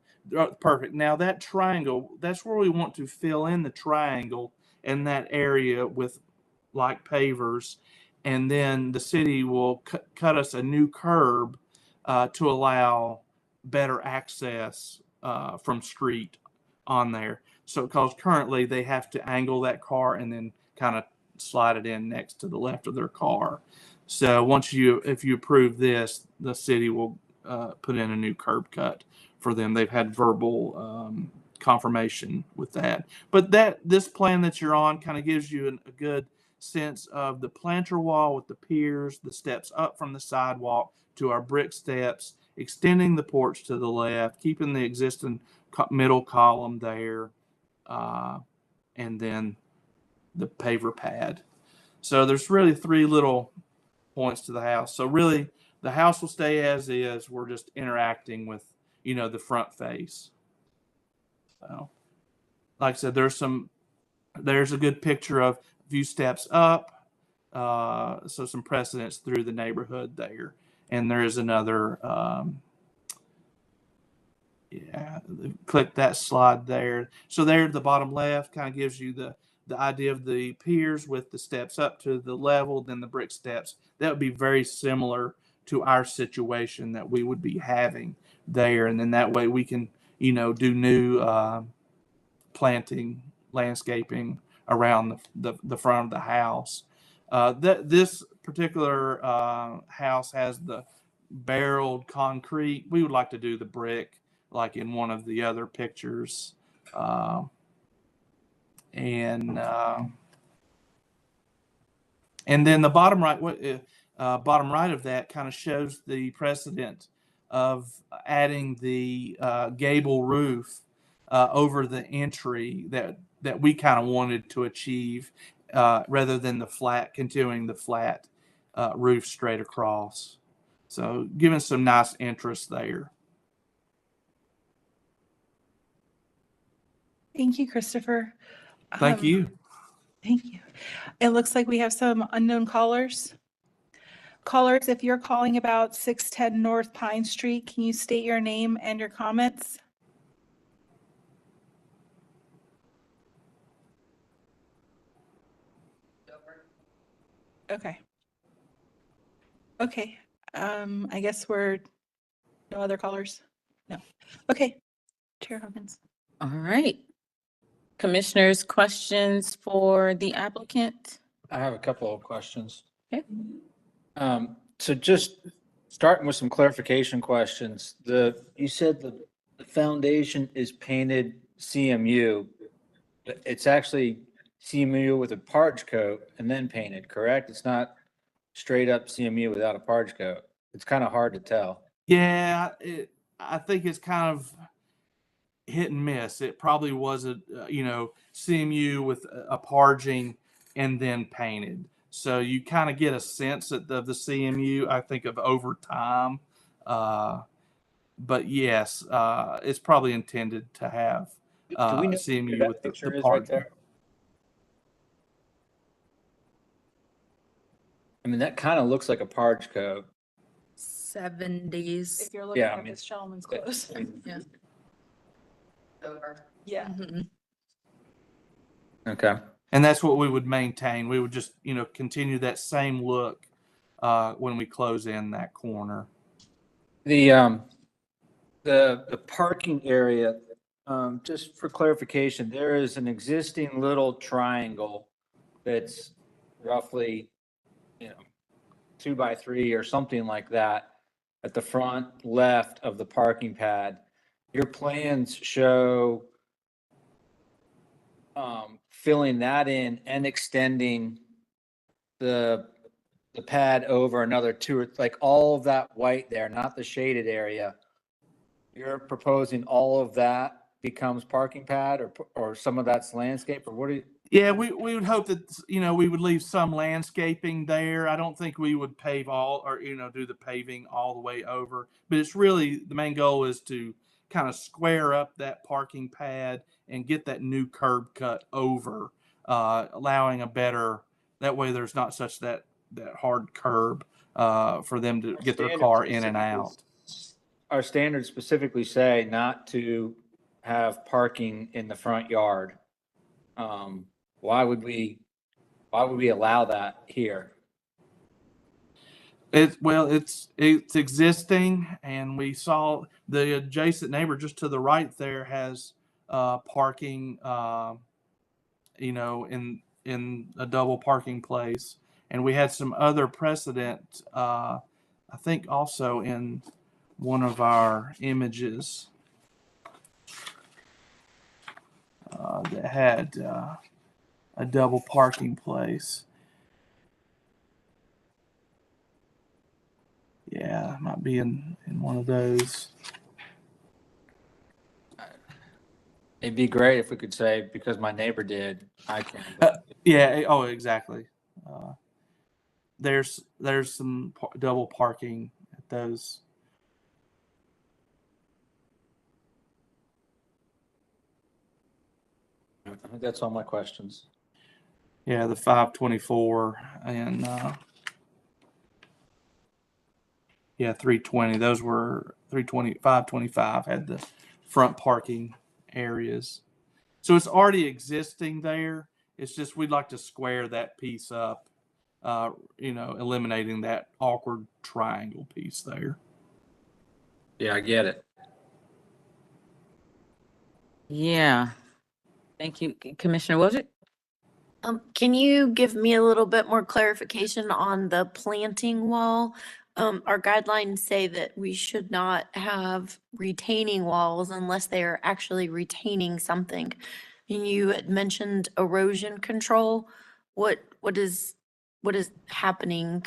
perfect. Now that triangle, that's where we want to fill in the triangle in that area with like pavers. And then the city will cut us a new curb to allow better access from street on there. So because currently they have to angle that car and then kind of slide it in next to the left of their car. So if you approve this, the city will put in a new curb cut for them. They've had verbal confirmation with that. But this plan that you're on kind of gives you a good sense of the planter wall with the piers, the steps up from the sidewalk to our brick steps, extending the porch to the left, keeping the existing middle column there, and then the paver pad. So there's really 3 little points to the house. So really the house will stay as is. We're just interacting with, the front face. So like I said, there's a good picture of a few steps up. So some precedence through the neighborhood there. And there is another, click that slide there. So there at the bottom left kind of gives you the idea of the piers with the steps up to the level, then the brick steps. That would be very similar to our situation that we would be having there. And then that way we can, do new planting, landscaping around the front of the house. This particular house has the barreled concrete. We would like to do the brick like in one of the other pictures. And then the bottom right of that kind of shows the precedent of adding the gable roof over the entry that we kind of wanted to achieve, rather than continuing the flat roof straight across. So giving some nice interest there. Thank you, Christopher. Thank you. Thank you. It looks like we have some unknown callers. Callers, if you're calling about 610 North Pine Street, can you state your name and your comments? Okay. Okay. I guess no other callers? No. Okay. Chair Hawkins. All right. Commissioners, questions for the applicant? I have a couple of questions. Okay. So just starting with some clarification questions. You said the foundation is painted CMU. It's actually CMU with a parge coat and then painted, correct? It's not straight up CMU without a parge coat. It's kind of hard to tell. Yeah, I think it's kind of hit and miss. It probably was CMU with a parging and then painted. So you kind of get a sense of the CMU, I think, of over time. But yes, it's probably intended to have Do we know CMU what with that picture the is right parging. there? I mean, that kind of looks like a parge coat. 70s. If you're looking Yeah, I at mean, Ms. Shellman's clothes. Yeah. Yeah. Okay. And that's what we would maintain. We would just, continue that same look when we close in that corner. The parking area, just for clarification, there is an existing little triangle that's roughly, 2 by 3 or something like that at the front left of the parking pad. Your plans show filling that in and extending the pad over another 2 or like all of that white there, not the shaded area. You're proposing all of that becomes parking pad or some of that's landscape, or what do you? Yeah, we would hope that, we would leave some landscaping there. I don't think we would pave all or, do the paving all the way over. But it's really, the main goal is to kind of square up that parking pad and get that new curb cut over, allowing that way there's not such that hard curb for them to get their car in and out. our standards specifically say not to have parking in the front yard. Why would we allow that here? It's existing, and we saw the adjacent neighbor just to the right there has parking, in a double parking place, and we had some other precedent. I think also in one of our images that had a double parking place. Yeah, it might be in one of those. It'd be great if we could say, because my neighbor did, I can. Yeah. Oh, exactly. There's some double parking at those. I think that's all my questions. Yeah, the 524 and 320. Those were 320, 525 had the front parking areas. So it's already existing there. It's just we'd like to square that piece up, eliminating that awkward triangle piece there. Yeah, I get it. Yeah. Thank you, Commissioner Wojcik. Can you give me a little bit more clarification on the planting wall? Our guidelines say that we should not have retaining walls unless they are actually retaining something. And you had mentioned erosion control. What is happening?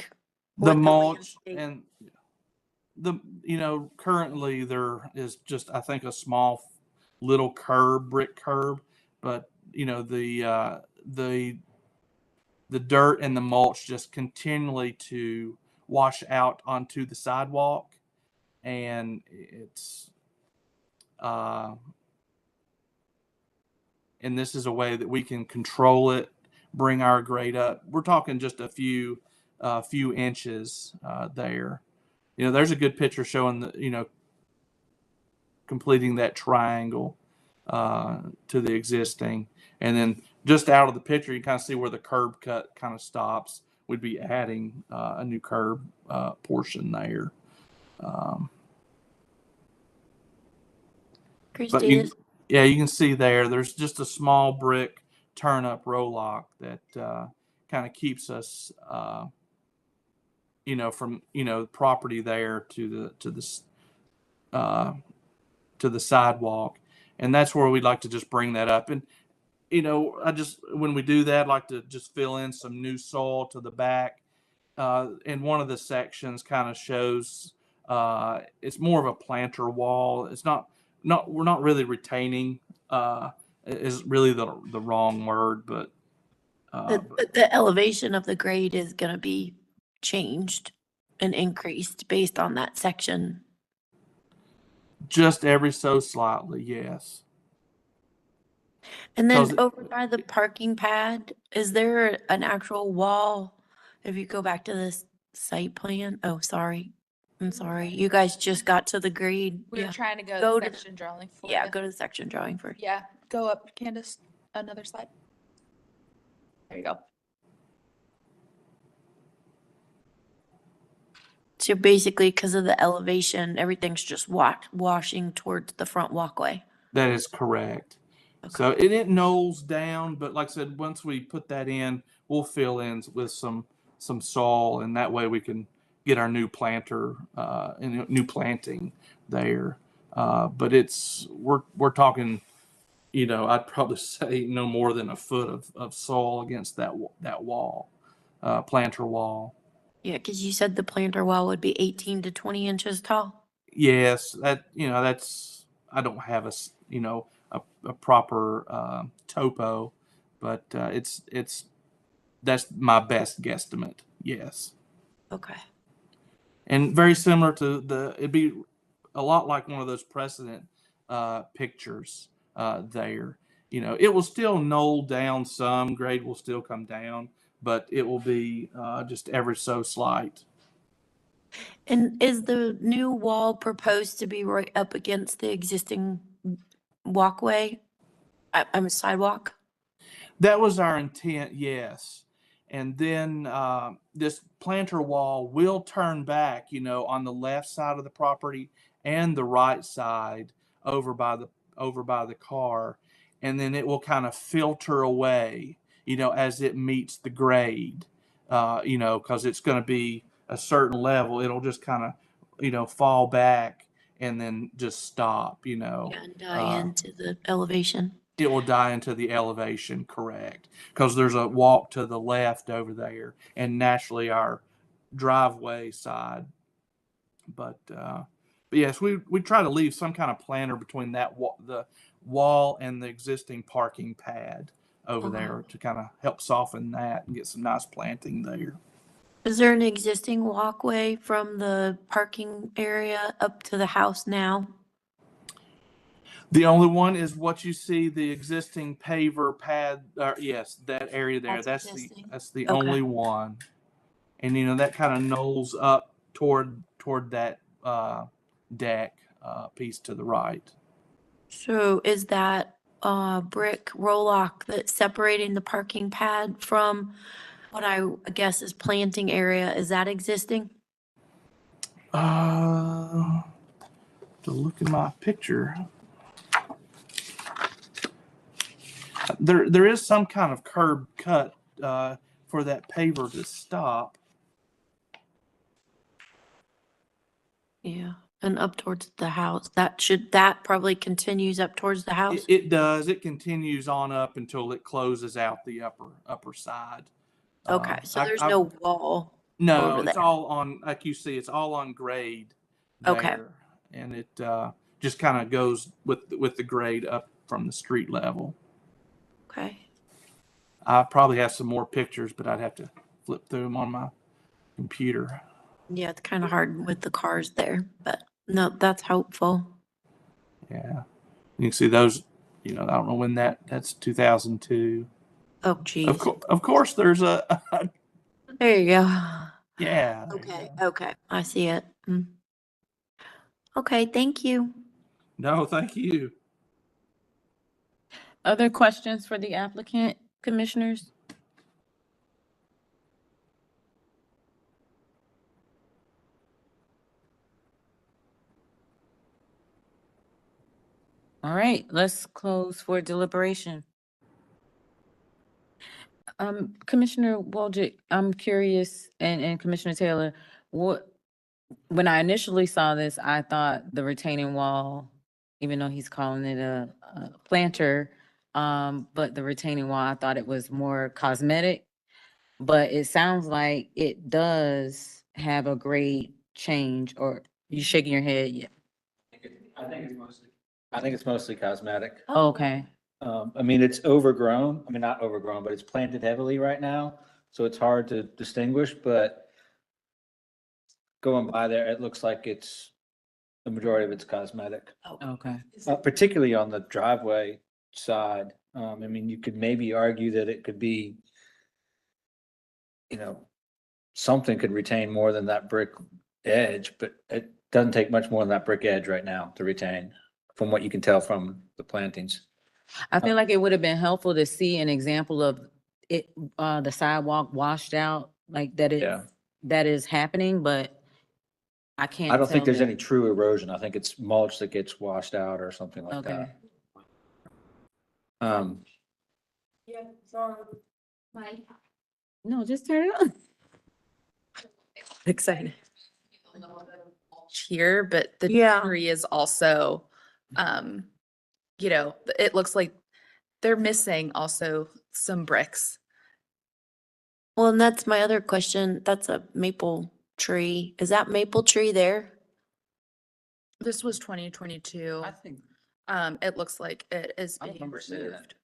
The with mulch landscape? and currently there is just, I think, a small little brick curb, but the dirt and the mulch just continually to wash out onto the sidewalk, and it's and this is a way that we can control it, bring our grade up. We're talking just a few inches there. There's a good picture showing the completing that triangle to the existing, and then just out of the picture you kind of see where the curb cut kind of stops. We'd be adding a new curb portion there. But you can see there's just a small brick turn up row lock that kind of keeps us from property there to the sidewalk, and that's where we'd like to just bring that up. And when we do that, I'd like to just fill in some new soil to the back. And one of the sections kind of shows it's more of a planter wall. It's we're not really retaining is really the wrong word, but the elevation of the grade is going to be changed and increased based on that section. Just every so slightly, yes. And then over by the parking pad, is there an actual wall? If you go back to this site plan, oh, sorry. I'm sorry. You guys just got to the grade. We were Yeah. trying to go Go to to the section drawing for Yeah, you. go to the section drawing first. Yeah, go up, Candace, another slide. There you go. So basically, because of the elevation, everything's just washing towards the front walkway. That is correct. So it knolls down, but like I said, once we put that in, we'll fill in with some soil, and that way we can get our new planter and new planting there. But we're talking, I'd probably say no more than a foot of soil against that wall, planter wall. Yeah, because you said the planter wall would be 18 to 20 inches tall. Yes, that's I don't have a proper topo, but that's my best guesstimate. Yes. Okay. And very similar to it'd be a lot like one of those precedent pictures there. It will still knoll down some, grade will still come down, but it will be just ever so slight. And is the new wall proposed to be right up against the existing walkway? I'm a sidewalk? That was our intent, yes. And then this planter wall will turn back, on the left side of the property and the right side over by the car. And then it will kind of filter away, as it meets the grade, because it's going to be a certain level. It'll just kind of, fall back and then just stop, Yeah, and die into the elevation. it will die into the elevation, correct? Because there's a walk to the left over there, and naturally our driveway side. But yes, we try to leave some kind of planter between the wall and the existing parking pad over there to kind of help soften that and get some nice planting there. Is there an existing walkway from the parking area up to the house now? The only one is what you see, the existing paver pad, yes, that area there. That's That's the Okay. only one. And that kind of knolls up toward that deck piece to the right. So is that brick roll-off that's separating the parking pad from what I guess is planting area, is that existing? To look at my picture. There is some kind of curb cut for that paver to stop. Yeah, and up towards the house. That probably continues up towards the house? It does. It continues on up until it closes out the upper side. Okay, so there's no wall No, over it's there. all on, like you see, it's all on grade Okay. there. And it just kind of goes with the grade up from the street level. Okay. I probably have some more pictures, but I'd have to flip through them on my computer. Yeah, it's kind of hard with the cars there, but no, that's helpful. Yeah. You can see those, I don't know when that's 2002. Oh, geez. Of course, there's a There you go. yeah. Okay, I see it. Okay, thank you. No, thank you. Other questions for the applicant, commissioners? All right, let's close for deliberation. Commissioner Wojcik, I'm curious, and Commissioner Taylor, when I initially saw this, I thought the retaining wall, even though he's calling it a planter, but the retaining wall, I thought it was more cosmetic. But it sounds like it does have a grade change, or you shaking your head? Yeah. I think it's mostly cosmetic. Okay. I mean, it's overgrown. I mean, not overgrown, but it's planted heavily right now. So it's hard to distinguish, but going by there, it looks like the majority of it's cosmetic. Okay. Particularly on the driveway side. I mean, you could maybe argue that it could be, something could retain more than that brick edge, but it doesn't take much more than that brick edge right now to retain, from what you can tell from the plantings. I feel like it would have been helpful to see an example of it, the sidewalk washed out, like that that is happening, but I can't. I don't think tell there's that- any true erosion. I think it's mulch that gets washed out or something like Okay. that. No, just turn it on. Excited. Here, but the tree is also, it looks like they're missing also some bricks. Well, and that's my other question. That's a maple tree. Is that maple tree there? This was 2022. I think. It looks like it is I being remember seeing that. removed.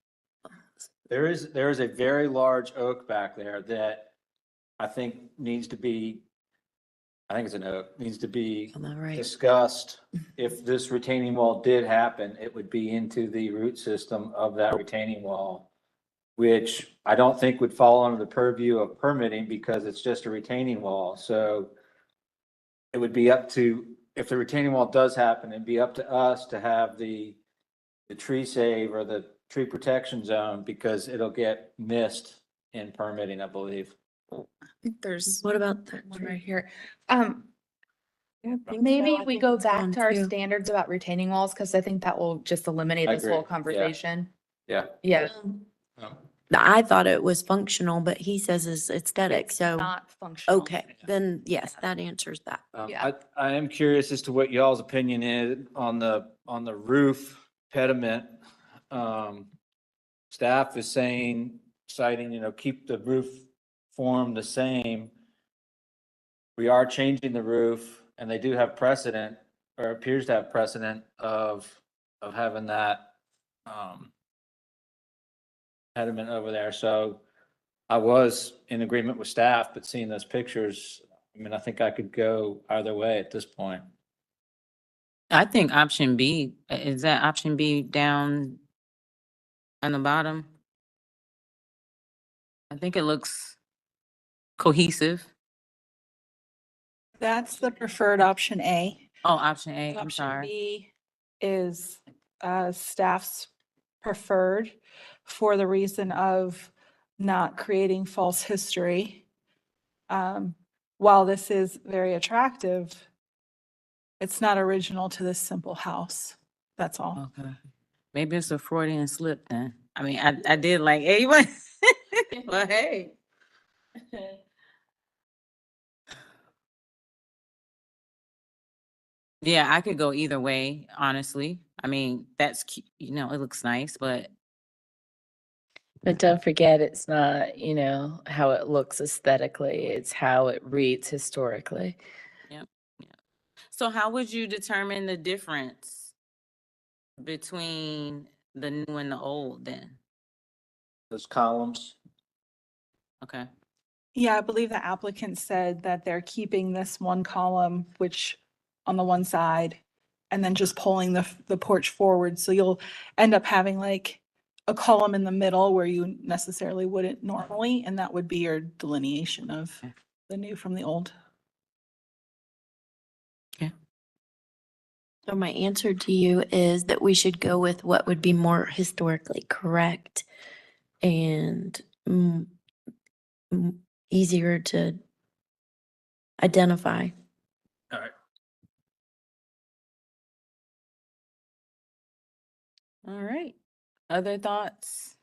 There is a very large oak back there that I think needs to be, I think it's an oak, needs to be Am I right? discussed. If this retaining wall did happen, it would be into the root system of that retaining wall, which I don't think would fall under the purview of permitting because it's just a retaining wall. So it would be up to, if the retaining wall does happen, it'd be up to us to have the tree save or the tree protection zone, because it'll get missed in permitting, I believe. I think there's What about that one tree? right here. think Maybe so. I we think go it's back gone to our too. standards about retaining walls, because I think that will just eliminate I this whole agree. Yeah. conversation. Yeah. Yeah. I thought it was functional, but he says it's aesthetic, It's so, not functional. okay, then yes, that answers that. Yeah. I am curious as to what y'all's opinion is on the roof pediment. Staff is citing, keep the roof form the same. We are changing the roof, and they do have precedent, or appears to have precedent of having that, pediment over there. So I was in agreement with staff, but seeing those pictures, I mean, I think I could go either way at this point. I think option B, is that option B down on the bottom? I think it looks cohesive. That's the preferred option A. Oh, option A, I'm Option sorry. B is staff's preferred for the reason of not creating false history. While this is very attractive, it's not original to this simple house. That's all. Okay. Maybe it's a Freudian slip then. I mean, I did like A1, but hey. Yeah, I could go either way, honestly. I mean, that's, it looks nice, but But don't forget, it's not, how it looks aesthetically, it's how it reads historically. yep. So how would you determine the difference between the new and the old then? Those columns. Okay. Yeah, I believe the applicant said that they're keeping this one column, which on the one side, and then just pulling the porch forward. So you'll end up having like a column in the middle where you necessarily wouldn't normally, and that would be your delineation of the new from the old. So my answer to you is that we should go with what would be more historically correct and easier to identify. All right. All right. Other thoughts?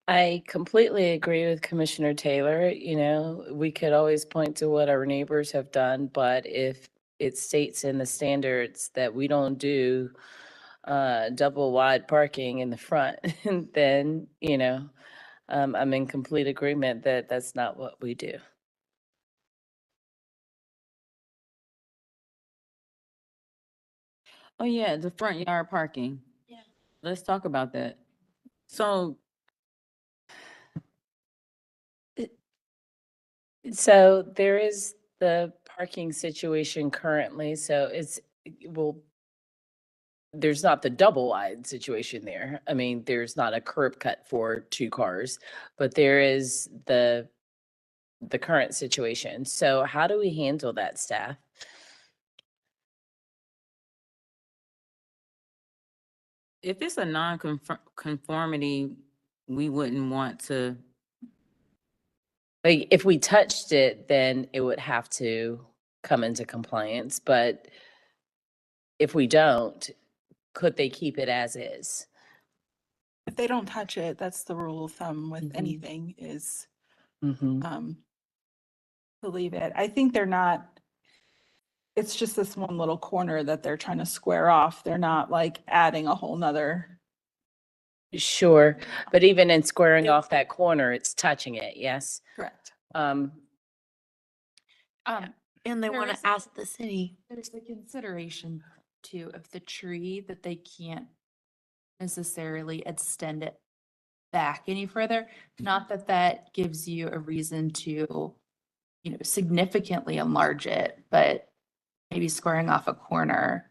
I completely agree with Commissioner Taylor. We could always point to what our neighbors have done, but if it states in the standards that we don't do double wide parking in the front, then, I'm in complete agreement that that's not what we do. Oh yeah, the front yard parking. Yeah. Let's talk about that. So So there is the parking situation currently, so there's not the double wide situation there. I mean, there's not a curb cut for 2 cars, but there is the current situation. So how do we handle that, staff? if it's a non-conformity, we wouldn't want to. Like, if we touched it, then it would have to come into compliance, but if we don't, could they keep it as is? If they don't touch it, that's the rule of thumb with anything is to leave it. I think they're not, it's just this one little corner that they're trying to square off. They're not like adding a whole nother. Sure, but even in squaring off that corner, it's touching it, yes? Correct. And they There want is- to ask the city. There's the consideration too of the tree that they can't necessarily extend it back any further. Not that that gives you a reason to, significantly enlarge it, but maybe squaring off a corner.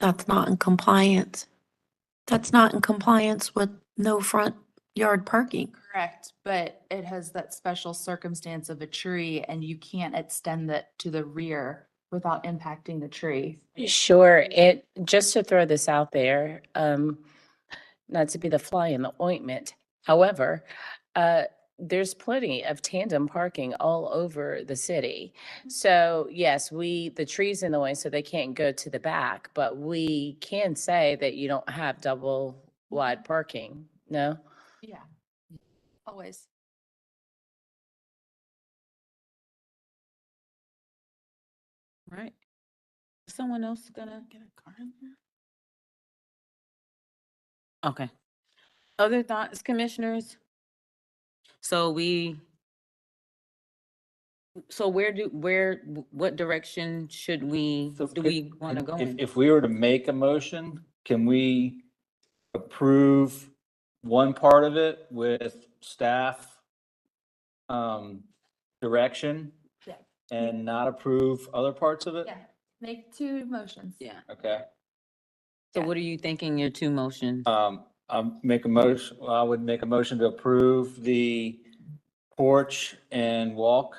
That's not in compliance. That's not in compliance with no front yard parking. Correct, but it has that special circumstance of a tree and you can't extend that to the rear without impacting the tree. Sure, just to throw this out there, not to be the fly in the ointment. However, there's plenty of tandem parking all over the city. So yes, the tree's in the way, so they can't go to the back, but we can say that you don't have double wide parking, no? Yeah, always. Right. Someone else gonna get a car in here? Okay. Other thoughts, commissioners? So what direction should we, do we want to go in? If we were to make a motion, can we approve one part of it with staff direction Yeah. and not approve other parts of it? Yeah, make two motions. Yeah. Okay. So what are you thinking your two motions? I would make a motion to approve the porch and walk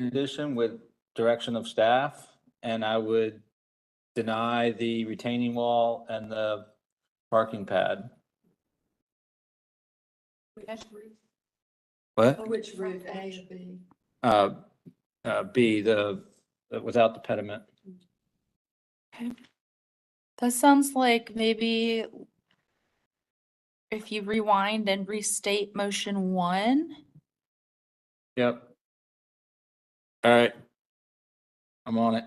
addition with direction of staff. And I would deny the retaining wall and the parking pad. What? Which roof, A or B? B, the without the pediment. Okay. That sounds like maybe if you rewind and restate motion 1. Yep. All right. I'm on it.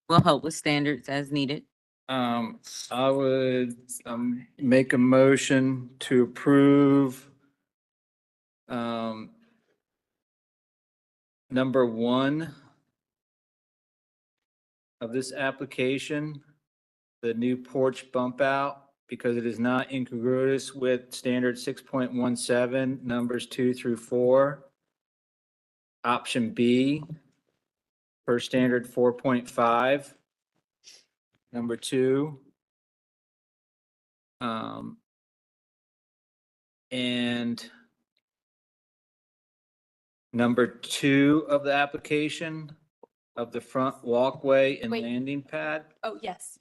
We'll help with standards as needed. I would, make a motion to approve, number 1 of this application, the new porch bump out, because it is not incongruous with standard 6.17, numbers 2 through 4. Option B, per standard 4.5. Number 2. And number 2 of the application of the front walkway and Wait. landing pad Oh, yes.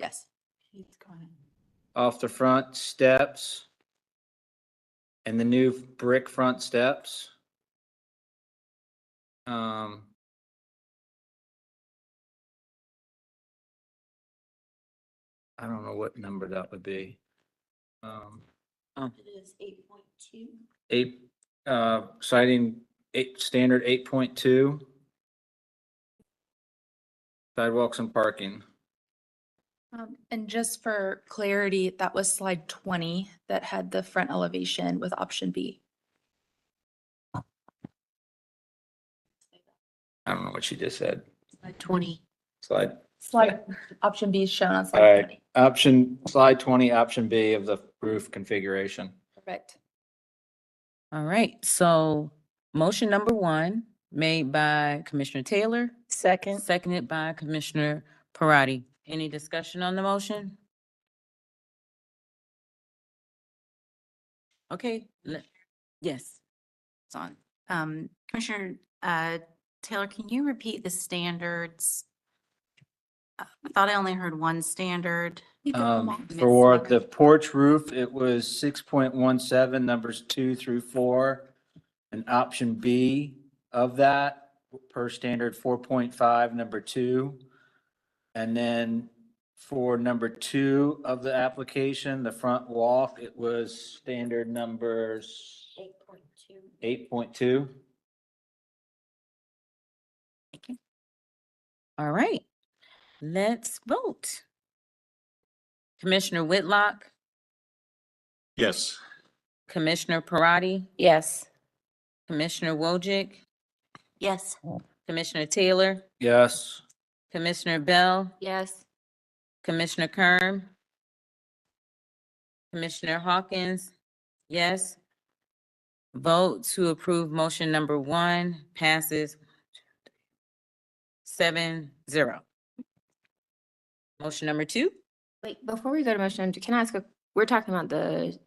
off the front steps and the new brick front steps. I don't know what number that would be. It is 8.2. 8, standard 8.2. Sidewalks and parking. And just for clarity, that was slide 20 that had the front elevation with option B. I don't know what she just said. Slide 20. Slide. Option B is shown on All slide 20. right, slide 20, option B of the roof configuration. Perfect. All right, so motion number 1 made by Commissioner Taylor. Second. Seconded by Commissioner Parati. Any discussion on the motion? Okay, yes. It's on. Commissioner Taylor, can you repeat the standards? I thought I only heard one standard. For the porch roof, it was 6.17, numbers 2 through 4. And option B of that, per standard 4.5, number 2. And then for number 2 of the application, the front walk, it was standard numbers 8.2. All right, let's vote. Commissioner Whitlock, Yes. Commissioner Parati, Yes. Commissioner Wojcik, Yes. Commissioner Taylor, Yes. Commissioner Bell, Yes. Commissioner Kern, Commissioner Hawkins, yes. Vote to approve motion number 1 passes 7-0. Motion number 2? Wait, before we go to motion, can I ask we're talking about the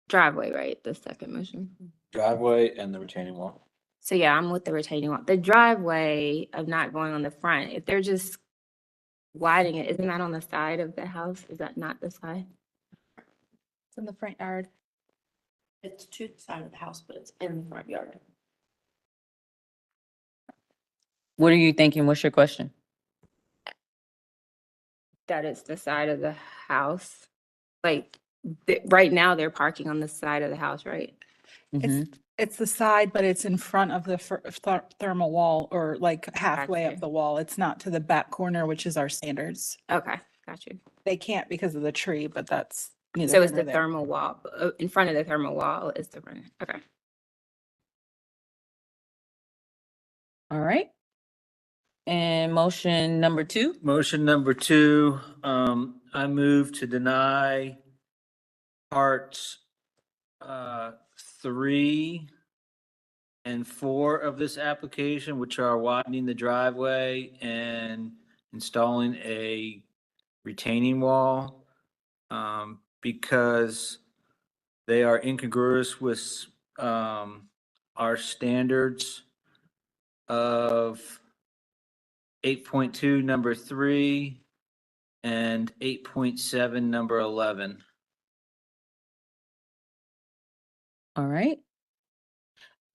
driveway, right? The second motion. Driveway and the retaining wall. So yeah, I'm with the retaining wall. The driveway of not going on the front, if they're just widening it, isn't that on the side of the house? Is that not the side? It's in the front yard. It's to the side of the house, but it's in the front yard. What are you thinking? What's your question? That it's the side of the house? Like, right now they're parking on the side of the house, right? It's the side, but it's in front of the thermal wall or like halfway up Gotcha. the wall. It's not to the back corner, which is our standards. Okay, got you. They can't because of the tree, but that's neither So here it's nor the there. thermal wall, in front of the thermal wall is the front, okay. All right. And motion number 2? Motion number 2, I move to deny parts 3 and 4 of this application, which are widening the driveway and installing a retaining wall, because they are incongruous with our standards of 8.2, number 3, and 8.7, number 11. All right.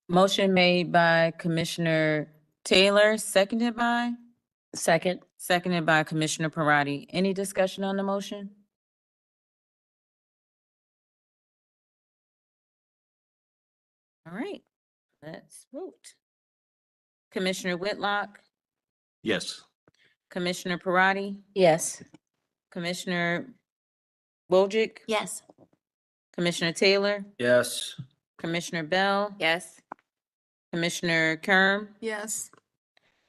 Motion made by Commissioner Taylor, seconded by? Seconded by Commissioner Parati. Any discussion on the motion? All right, let's vote. Commissioner Whitlock, Yes. Commissioner Parati, Yes. Commissioner Wojcik, Yes. Commissioner Taylor, Yes. Commissioner Bell, Yes. Commissioner Kerm, Yes.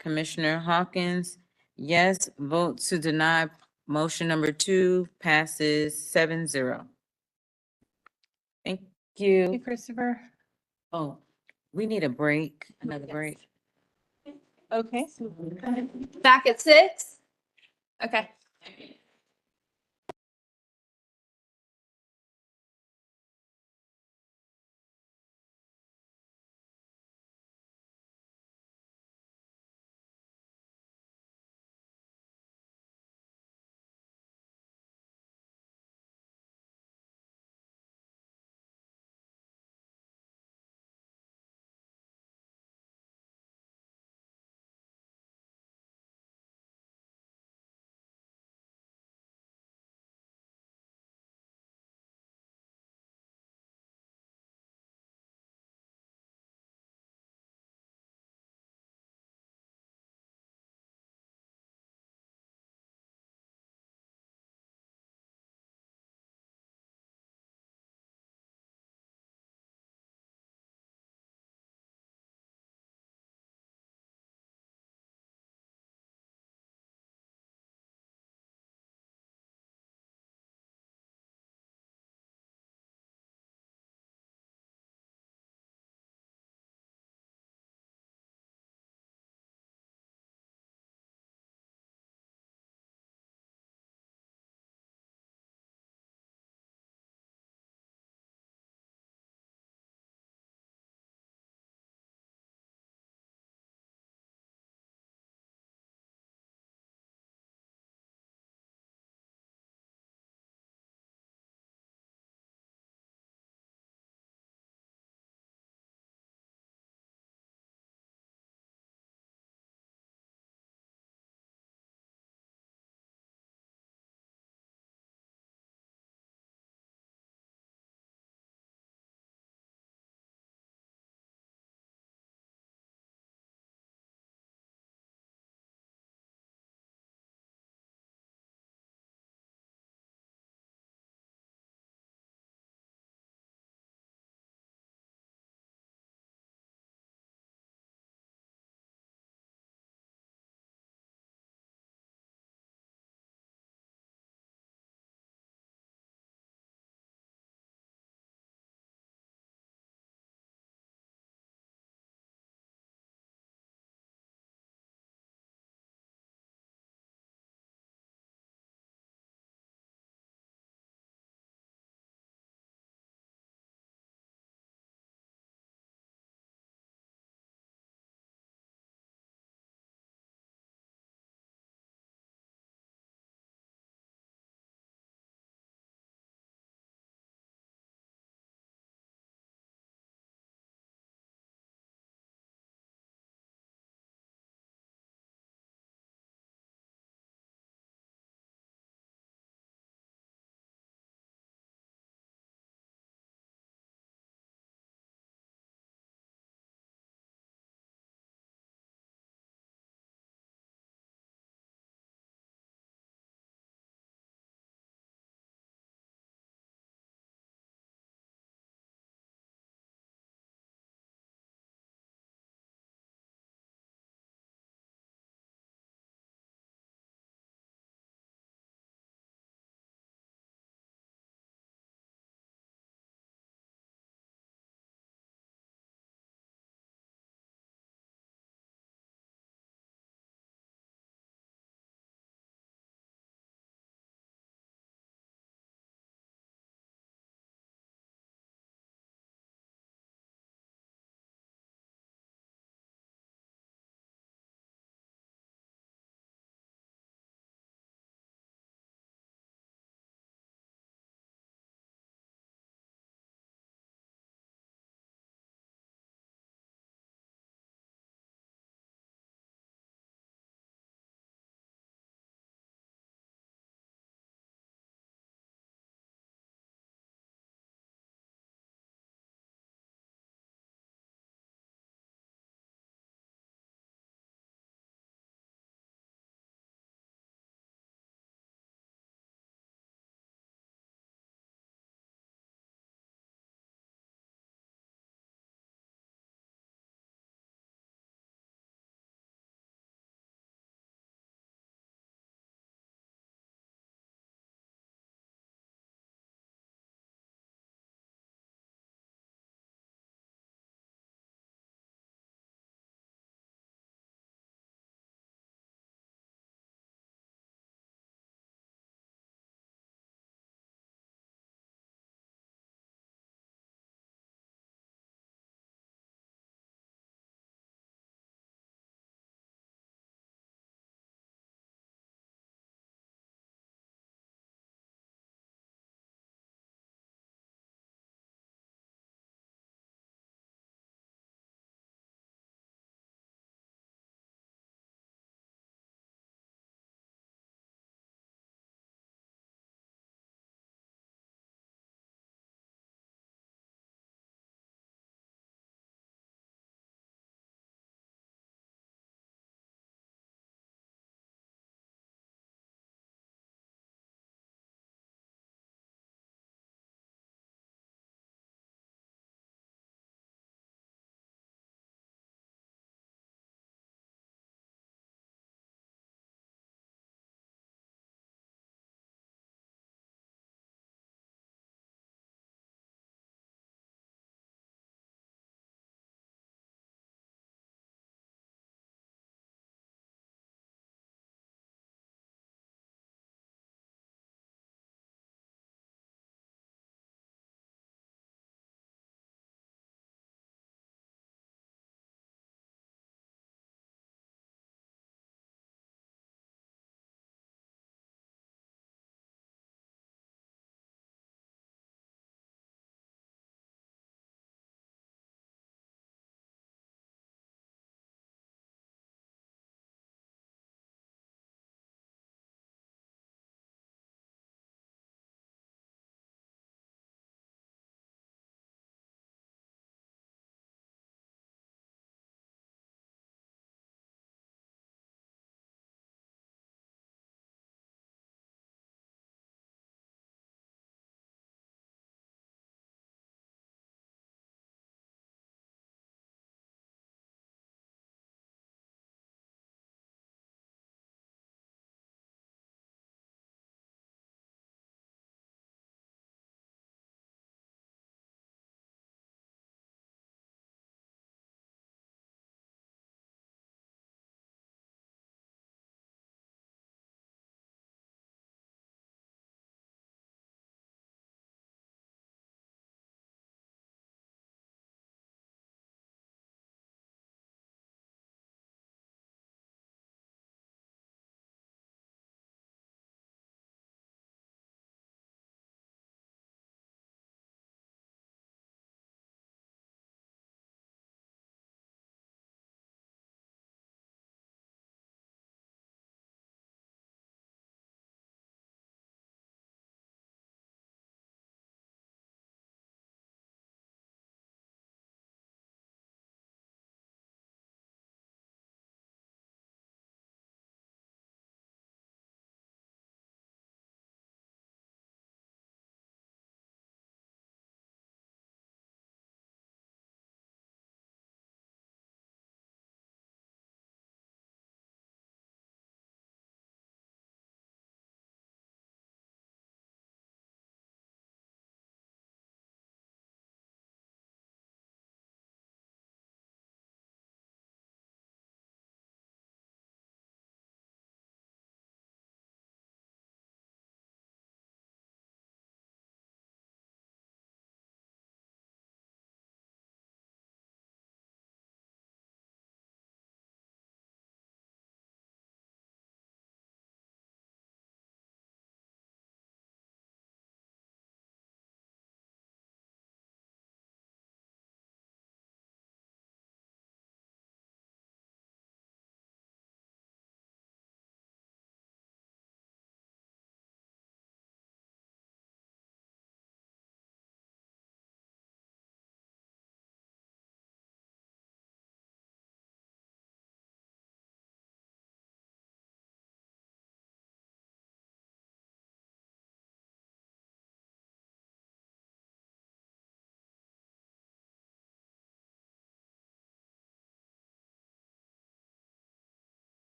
Commissioner Hawkins, yes. Vote to deny motion number 2 passes 7-0. Thank Hey, you. Christopher. Oh, we need a break, another break. Okay. Back at 6? Okay.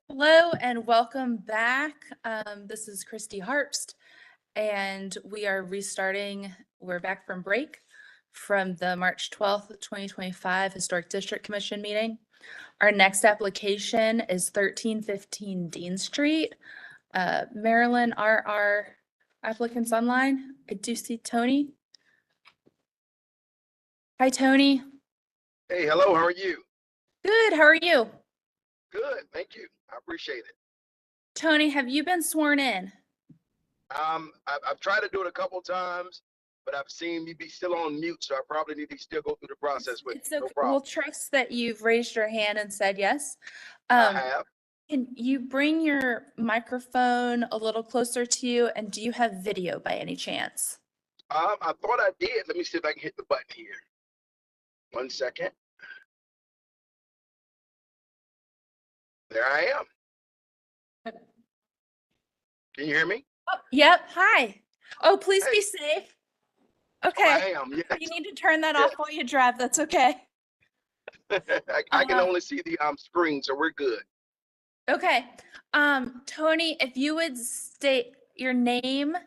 Hello and welcome back. This is Christy Harpst, and we are restarting. We're back from break from the March 12th, 2025 Historic District Commission meeting. Our next application is 1315 Dean Street. Marilyn, are our applicants online? I do see Tony. Hi, Tony. Hey, hello, how are you? Good, how are you? Good, thank you. I appreciate it. Tony, have you been sworn in? I've tried to do it a couple times, but I've seen you be still on mute, so I probably need to still go through the process with It's you. okay. No problem. We'll trust that you've raised your hand and said yes. I have. Can you bring your microphone a little closer to you, and do you have video by any chance? I thought I did. Let me see if I can hit the button here. 1 second. There I am. Can you hear me? Oh, yep. Hi. Oh, please be safe. Okay. I am, yes. You need to turn that off while you drive. That's okay. I can only see the screen, so we're good. Okay. Tony, if you would state your name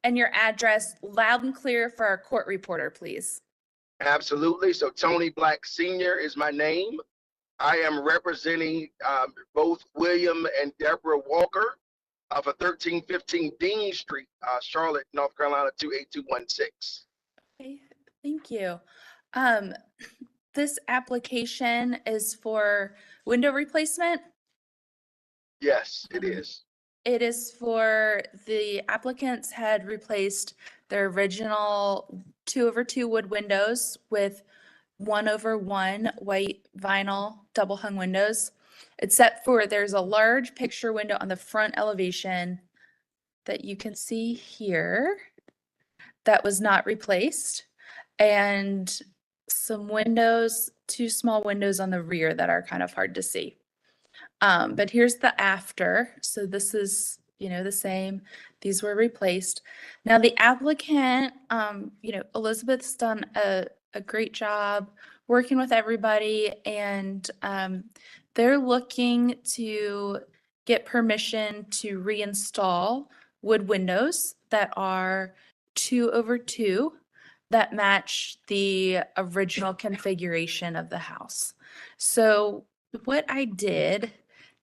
and your address loud and clear for our court reporter, please. Absolutely. So Tony Black Sr. is my name. I am representing both William and Deborah Walker for 1315 Dean Street, Charlotte, North Carolina 28216. Okay, thank you. This application is for window replacement. Yes, it is. It is for the applicants had replaced their original 2/2 wood windows with 1/1 white vinyl double hung windows. Except for there's a large picture window on the front elevation that you can see here that was not replaced, and some windows, 2 small windows on the rear that are kind of hard to see. But here's the after. So this is, the same. These were replaced. Now the applicant, Elizabeth's done a great job working with everybody, and they're looking to get permission to reinstall wood windows that are 2/2 that match the original configuration of the house. So what I did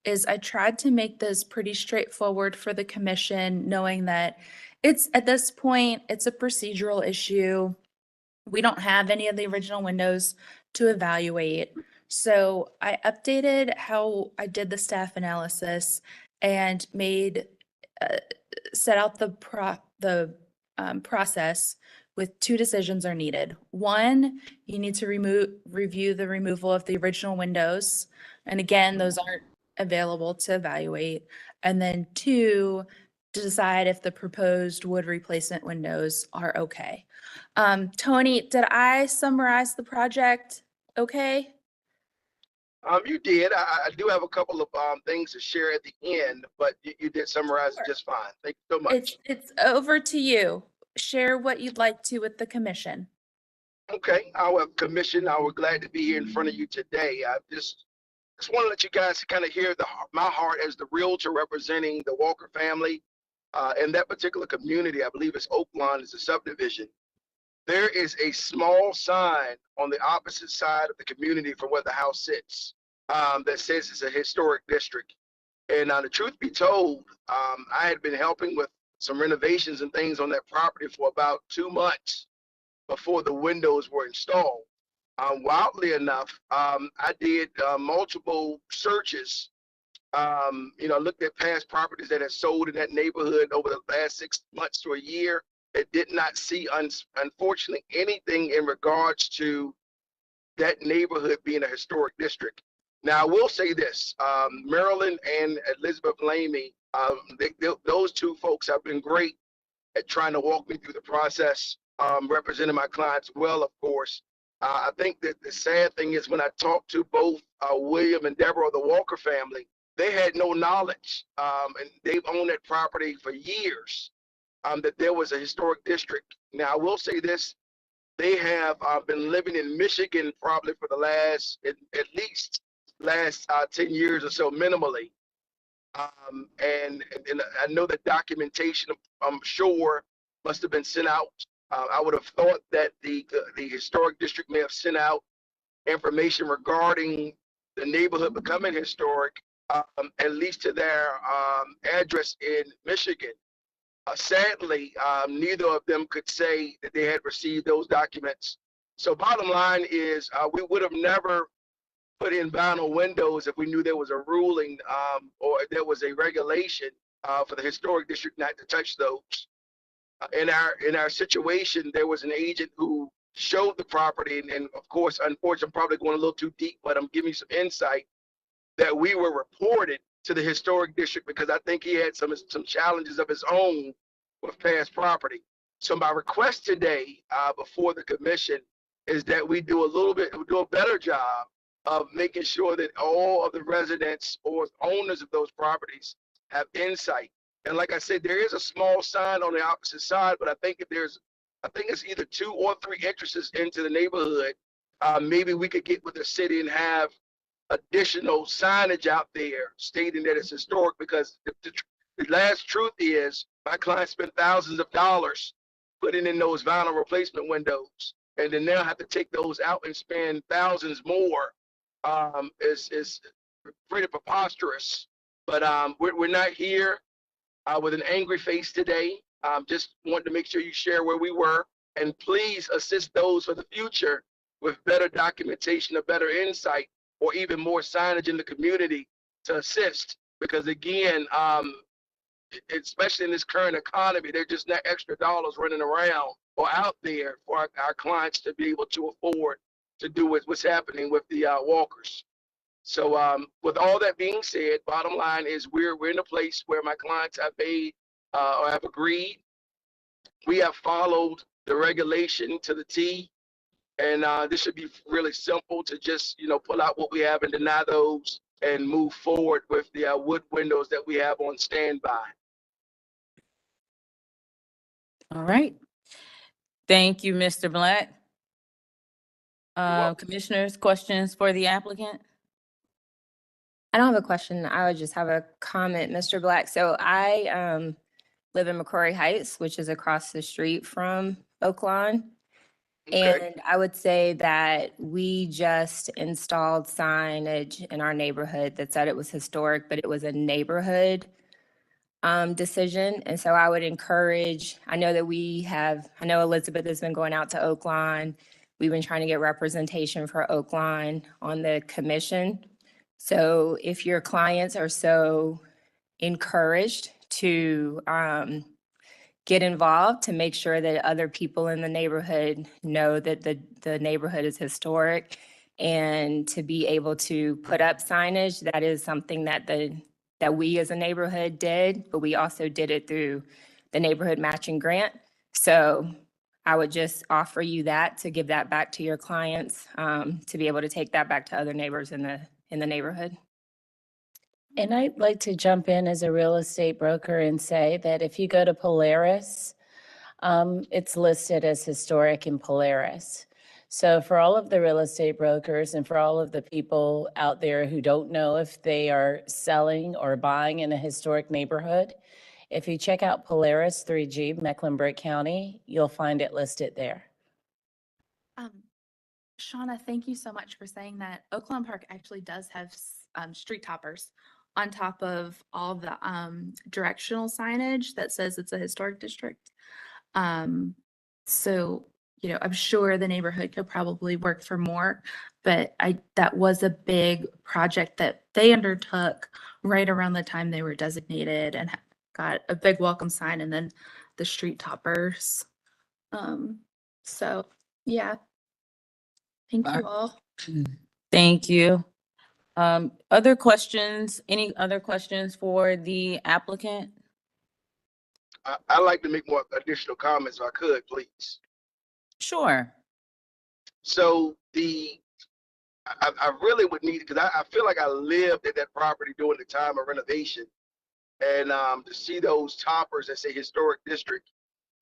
is I tried to make this pretty straightforward for the commission, knowing that it's at this point, it's a procedural issue. We don't have any of the original windows to evaluate. So I updated how I did the staff analysis and set out the process with 2 decisions are needed. 1, you need to review the removal of the original windows. And again, those aren't available to evaluate. And then 2, to decide if the proposed wood replacement windows are okay. Tony, did I summarize the project okay? You did. I do have a couple of things to share at the end, but you did summarize it just fine. Thank you so much. It's over to you. Share what you'd like to with the commission. Okay, our commission, I was glad to be here in front of you today. I just want to let you guys kind of hear my heart as the realtor representing the Walker family. In that particular community, I believe it's Oaklawn, is a subdivision. There is a small sign on the opposite side of the community from where the house sits that says it's a historic district. And the truth be told, I had been helping with some renovations and things on that property for about 2 months before the windows were installed. Wildly enough, I did multiple searches, looked at past properties that had sold in that neighborhood over the last 6 months to a year. It did not see, unfortunately, anything in regards to that neighborhood being a historic district. Now, I will say this, Marilyn and Elizabeth Lamy, those 2 folks have been great at trying to walk me through the process, representing my clients well, of course. I think that the sad thing is when I talked to both William and Deborah of the Walker family, they had no knowledge, and they've owned that property for years, that there was a historic district. Now, I will say this, they have been living in Michigan probably for the last 10 years or so minimally. And I know the documentation, I'm sure, must have been sent out. I would have thought that the historic district may have sent out information regarding the neighborhood becoming historic, at least to their address in Michigan. Sadly, neither of them could say that they had received those documents. So bottom line is, we would have never put in vinyl windows if we knew there was a ruling or there was a regulation for the historic district not to touch those. In our situation, there was an agent who showed the property, and of course, unfortunately, I'm probably going a little too deep, but I'm giving you some insight that we were reported to the historic district because I think he had some challenges of his own with past property. So my request today before the commission is that we do a better job of making sure that all of the residents or owners of those properties have insight. And like I said, there is a small sign on the opposite side, but I think it's either 2 or 3 entrances into the neighborhood. Maybe we could get with the city and have additional signage out there stating that it's historic, because the last truth is my client spent thousands of dollars putting in those vinyl replacement windows, and then they'll have to take those out and spend thousands more. Is pretty preposterous. But we're not here with an angry face today. Just wanted to make sure you share where we were, and please assist those for the future with better documentation, a better insight, or even more signage in the community to assist. Because again, especially in this current economy, there's just not extra dollars running around or out there for our clients to be able to afford to do with what's happening with the walkers. So with all that being said, bottom line is we're in a place where my clients have made or have agreed. We have followed the regulation to the T, and this should be really simple to just pull out what we have and deny those and move forward with the wood windows that we have on standby. All right. Thank you, Mr. Black. Commissioners, questions for the applicant? I don't have a question. I would just have a comment, Mr. Black. So I live in McCrory Heights, which is across the street from Oaklawn. Okay. And I would say that we just installed signage in our neighborhood that said it was historic, but it was a neighborhood decision. And so I would encourage, I know Elizabeth has been going out to Oaklawn. We've been trying to get representation for Oaklawn on the commission. So if your clients are so encouraged to get involved, to make sure that other people in the neighborhood know that the neighborhood is historic, and to be able to put up signage, that is something that we as a neighborhood did, but we also did it through the neighborhood matching grant. So I would just offer you that, to give that back to your clients, to be able to take that back to other neighbors in the neighborhood. And I'd like to jump in as a real estate broker and say that if you go to Polaris, it's listed as historic in Polaris. So for all of the real estate brokers and for all of the people out there who don't know if they are selling or buying in a historic neighborhood, if you check out Polaris 3G, Mecklenburg County, you'll find it listed there. Shauna, thank you so much for saying that. Oaklawn Park actually does have street toppers on top of all the directional signage that says it's a historic district. So, I'm sure the neighborhood could probably work for more, but that was a big project that they undertook right around the time they were designated, and got a big welcome sign and then the street toppers. So yeah. Thank you all. Thank you. Other questions? Any other questions for the applicant? I'd like to make more additional comments if I could, please. Sure. So I really would need, because I feel like I lived at that property during the time of renovation, and to see those toppers that say historic district,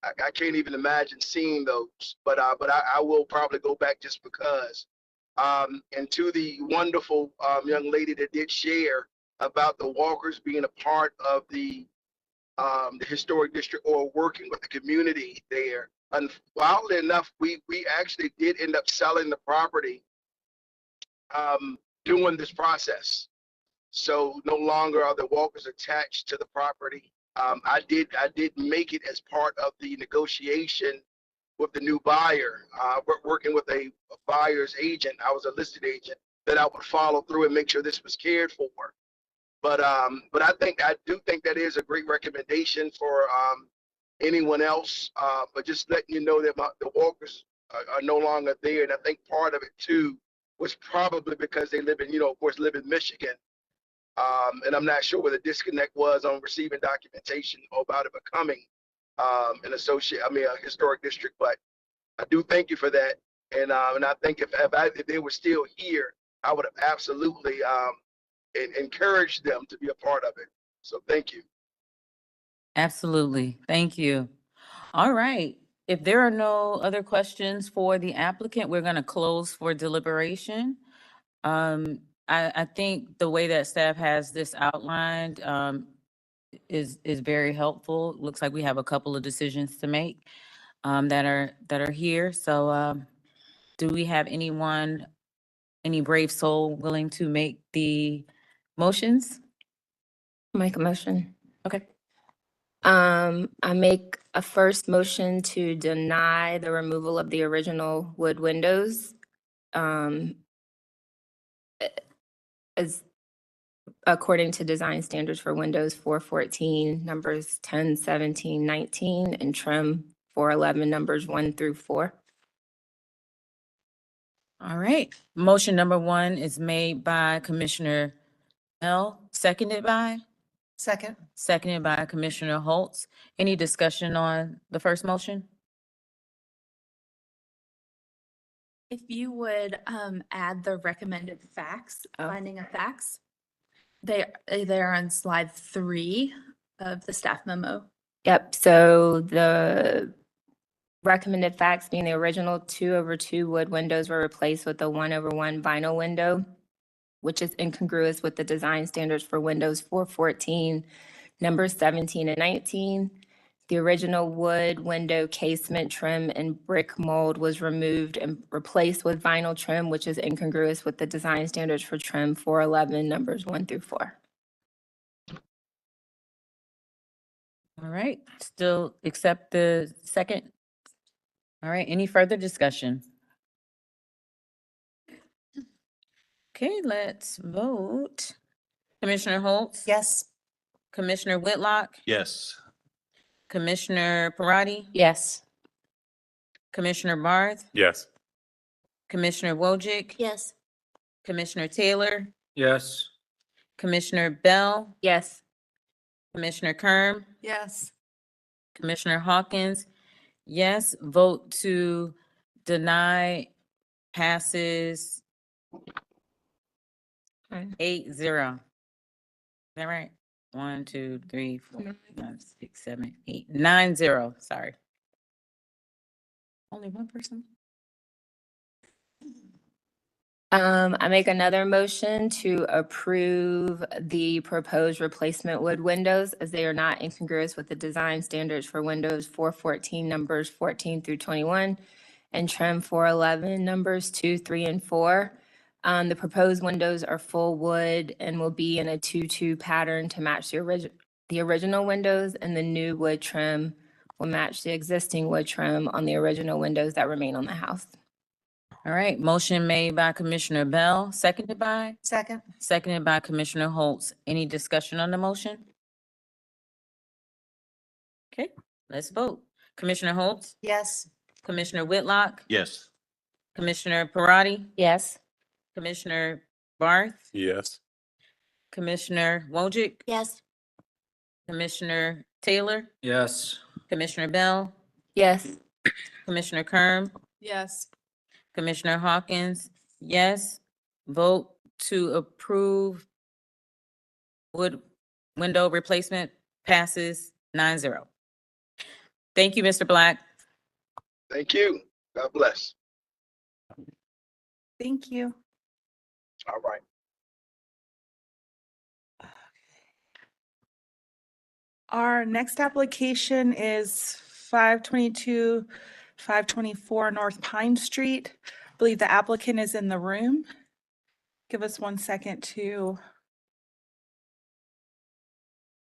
I can't even imagine seeing those. But I will probably go back just because. And to the wonderful young lady that did share, about the Walkers being a part of the historic district or working with the community there. And wildly enough, we actually did end up selling the property during this process. So no longer are the Walkers attached to the property. I did make it as part of the negotiation with the new buyer, working with a buyer's agent. I was a listed agent, that I would follow through and make sure this was cared for. But I do think that is a great recommendation for anyone else. But just letting you know that the Walkers are no longer there, and I think part of it too was probably because they live in, of course, live in Michigan. And I'm not sure where the disconnect was on receiving documentation about it becoming a historic district. But I do thank you for that. And I think if they were still here, I would have absolutely encouraged them to be a part of it. So thank you. Absolutely. Thank you. All right. If there are no other questions for the applicant, we're going to close for deliberation. I think the way that staff has this outlined is very helpful. Looks like we have a couple of decisions to make that are here. So do we have anyone, any brave soul willing to make the motions? Make a motion. Okay. I make a first motion to deny the removal of the original wood windows. As according to design standards for Windows 414, numbers 10, 17, 19, and trim 411, numbers 1 through 4. All right. Motion number 1 is made by Commissioner Bell, seconded by? Second. Seconded by Commissioner Holtz. Any discussion on the first motion? If you would add the recommended facts, finding of facts, they're on slide 3 of the staff memo. Yep, so the recommended facts being the original 2/2 wood windows were replaced with a 1/1 vinyl window, which is incongruous with the design standards for Windows 414, numbers 17 and 19. The original wood window casement trim and brick mold was removed and replaced with vinyl trim, which is incongruous with the design standards for trim 411, numbers 1 through 4. All right, still accept the second? All right, any further discussion? Okay, let's vote. Commissioner Holtz? Yes. Commissioner Whitlock? Yes. Commissioner Parati? Yes. Commissioner Barth? Yes. Commissioner Wojcik? Yes. Commissioner Taylor? Yes. Commissioner Bell? Yes. Commissioner Kerm? Yes. Commissioner Hawkins? Yes. Vote to deny passes 8-0. Is that right? 1, 2, 3, 4, 5, 6, 7, 8, 9-0. Sorry. Only one person? I make another motion to approve the proposed replacement wood windows as they are not incongruous with the design standards for Windows 414, numbers 14 through 21, and trim 411, numbers 2, 3, and 4. The proposed windows are full wood and will be in a 2-2 pattern to match the original windows, and the new wood trim will match the existing wood trim on the original windows that remain on the house. All right, motion made by Commissioner Bell, seconded by? Second. Seconded by Commissioner Holtz. Any discussion on the motion? Okay, let's vote. Commissioner Holtz? Yes. Commissioner Whitlock? Yes. Commissioner Parati? Yes. Commissioner Barth? Yes. Commissioner Wojcik? Yes. Commissioner Taylor? Yes. Commissioner Bell? Yes. Commissioner Kerm? Yes. Commissioner Hawkins? Yes. Vote to approve wood window replacement passes 9-0. Thank you, Mr. Black. Thank you. God bless. Thank you. All right. Our next application is 522, 524 North Pine Street. I believe the applicant is in the room. Give us 1 second to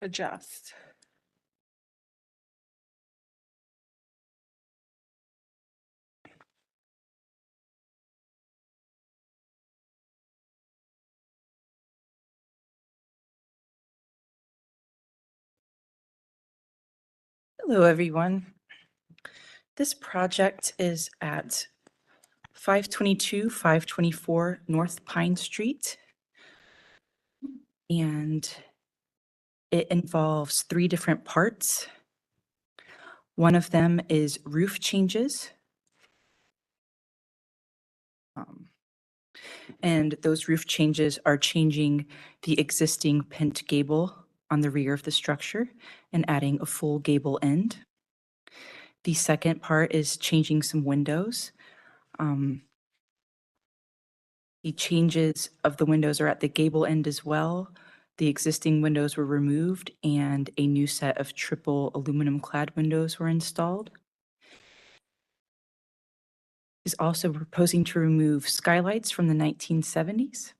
adjust. Hello, everyone. This project is at 522, 524 North Pine Street. And it involves 3 different parts. One of them is roof changes. And those roof changes are changing the existing pent gable on the rear of the structure and adding a full gable end. The second part is changing some windows. The changes of the windows are at the gable end as well. The existing windows were removed and a new set of triple aluminum clad windows were installed. Is also proposing to remove skylights from the 1970s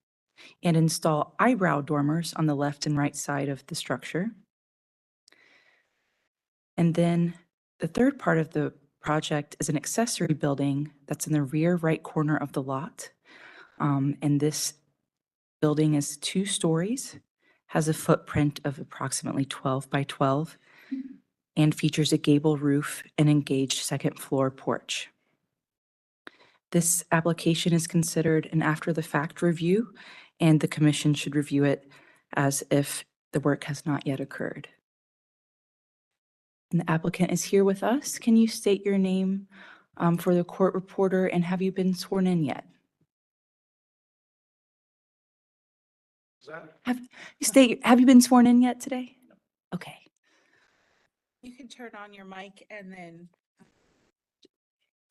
and install eyebrow dormers on the left and right side of the structure. And then the third part of the project is an accessory building that's in the rear right corner of the lot. And this building is 2 stories, has a footprint of approximately 12 by 12, and features a gable roof and engaged second floor porch. This application is considered an after-the-fact review, and the commission should review it as if the work has not yet occurred. And the applicant is here with us. Can you state your name for the court reporter, and have you been sworn in yet? Have you been sworn in yet today? Okay. You can turn on your mic and then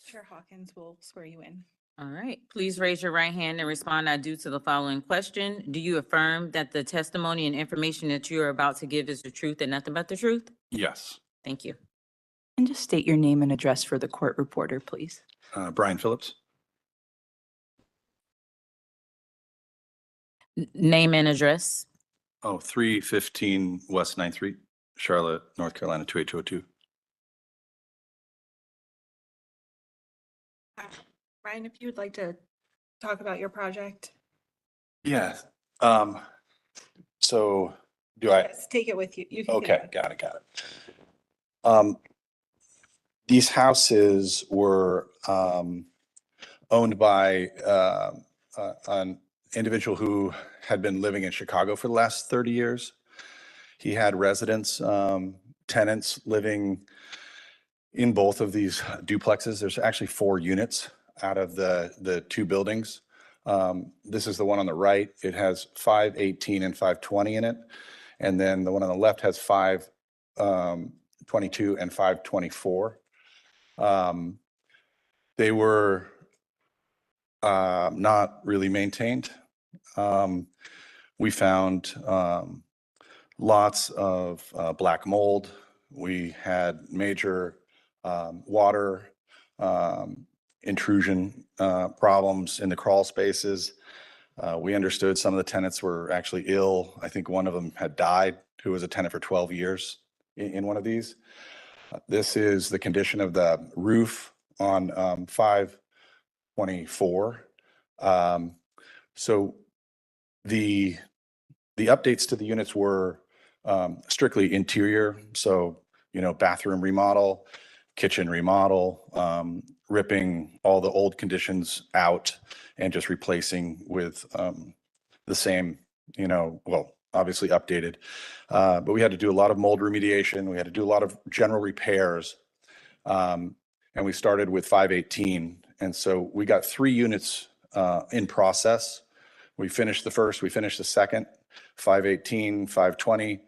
Chair Hawkins will swear you in. All right, please raise your right hand and respond I do to the following question. Do you affirm that the testimony and information that you are about to give is the truth and nothing but the truth? Yes. Thank you. And just state your name and address for the court reporter, please. Brian Phillips. Name and address. 315 West 9th Street, Charlotte, North Carolina, 28202. Ryan, if you would like to talk about your project. Yeah. So do I? Yes, take it with you. You can take Okay, it. got it. These houses were owned by an individual who had been living in Chicago for the last 30 years. He had residents, tenants living in both of these duplexes. There's actually 4 units out of the 2 buildings. This is the one on the right. It has 518 and 520 in it. And then the one on the left has 522 and 524. They were not really maintained. We found lots of black mold. We had major water intrusion problems in the crawl spaces. We understood some of the tenants were actually ill. I think one of them had died, who was a tenant for 12 years in one of these. This is the condition of the roof on 524. So the updates to the units were strictly interior. So, bathroom remodel, kitchen remodel, ripping all the old conditions out and just replacing with the same, obviously updated. But we had to do a lot of mold remediation. We had to do a lot of general repairs. And we started with 518. And so we got 3 units in process. We finished the first, we finished the second, 518, 520,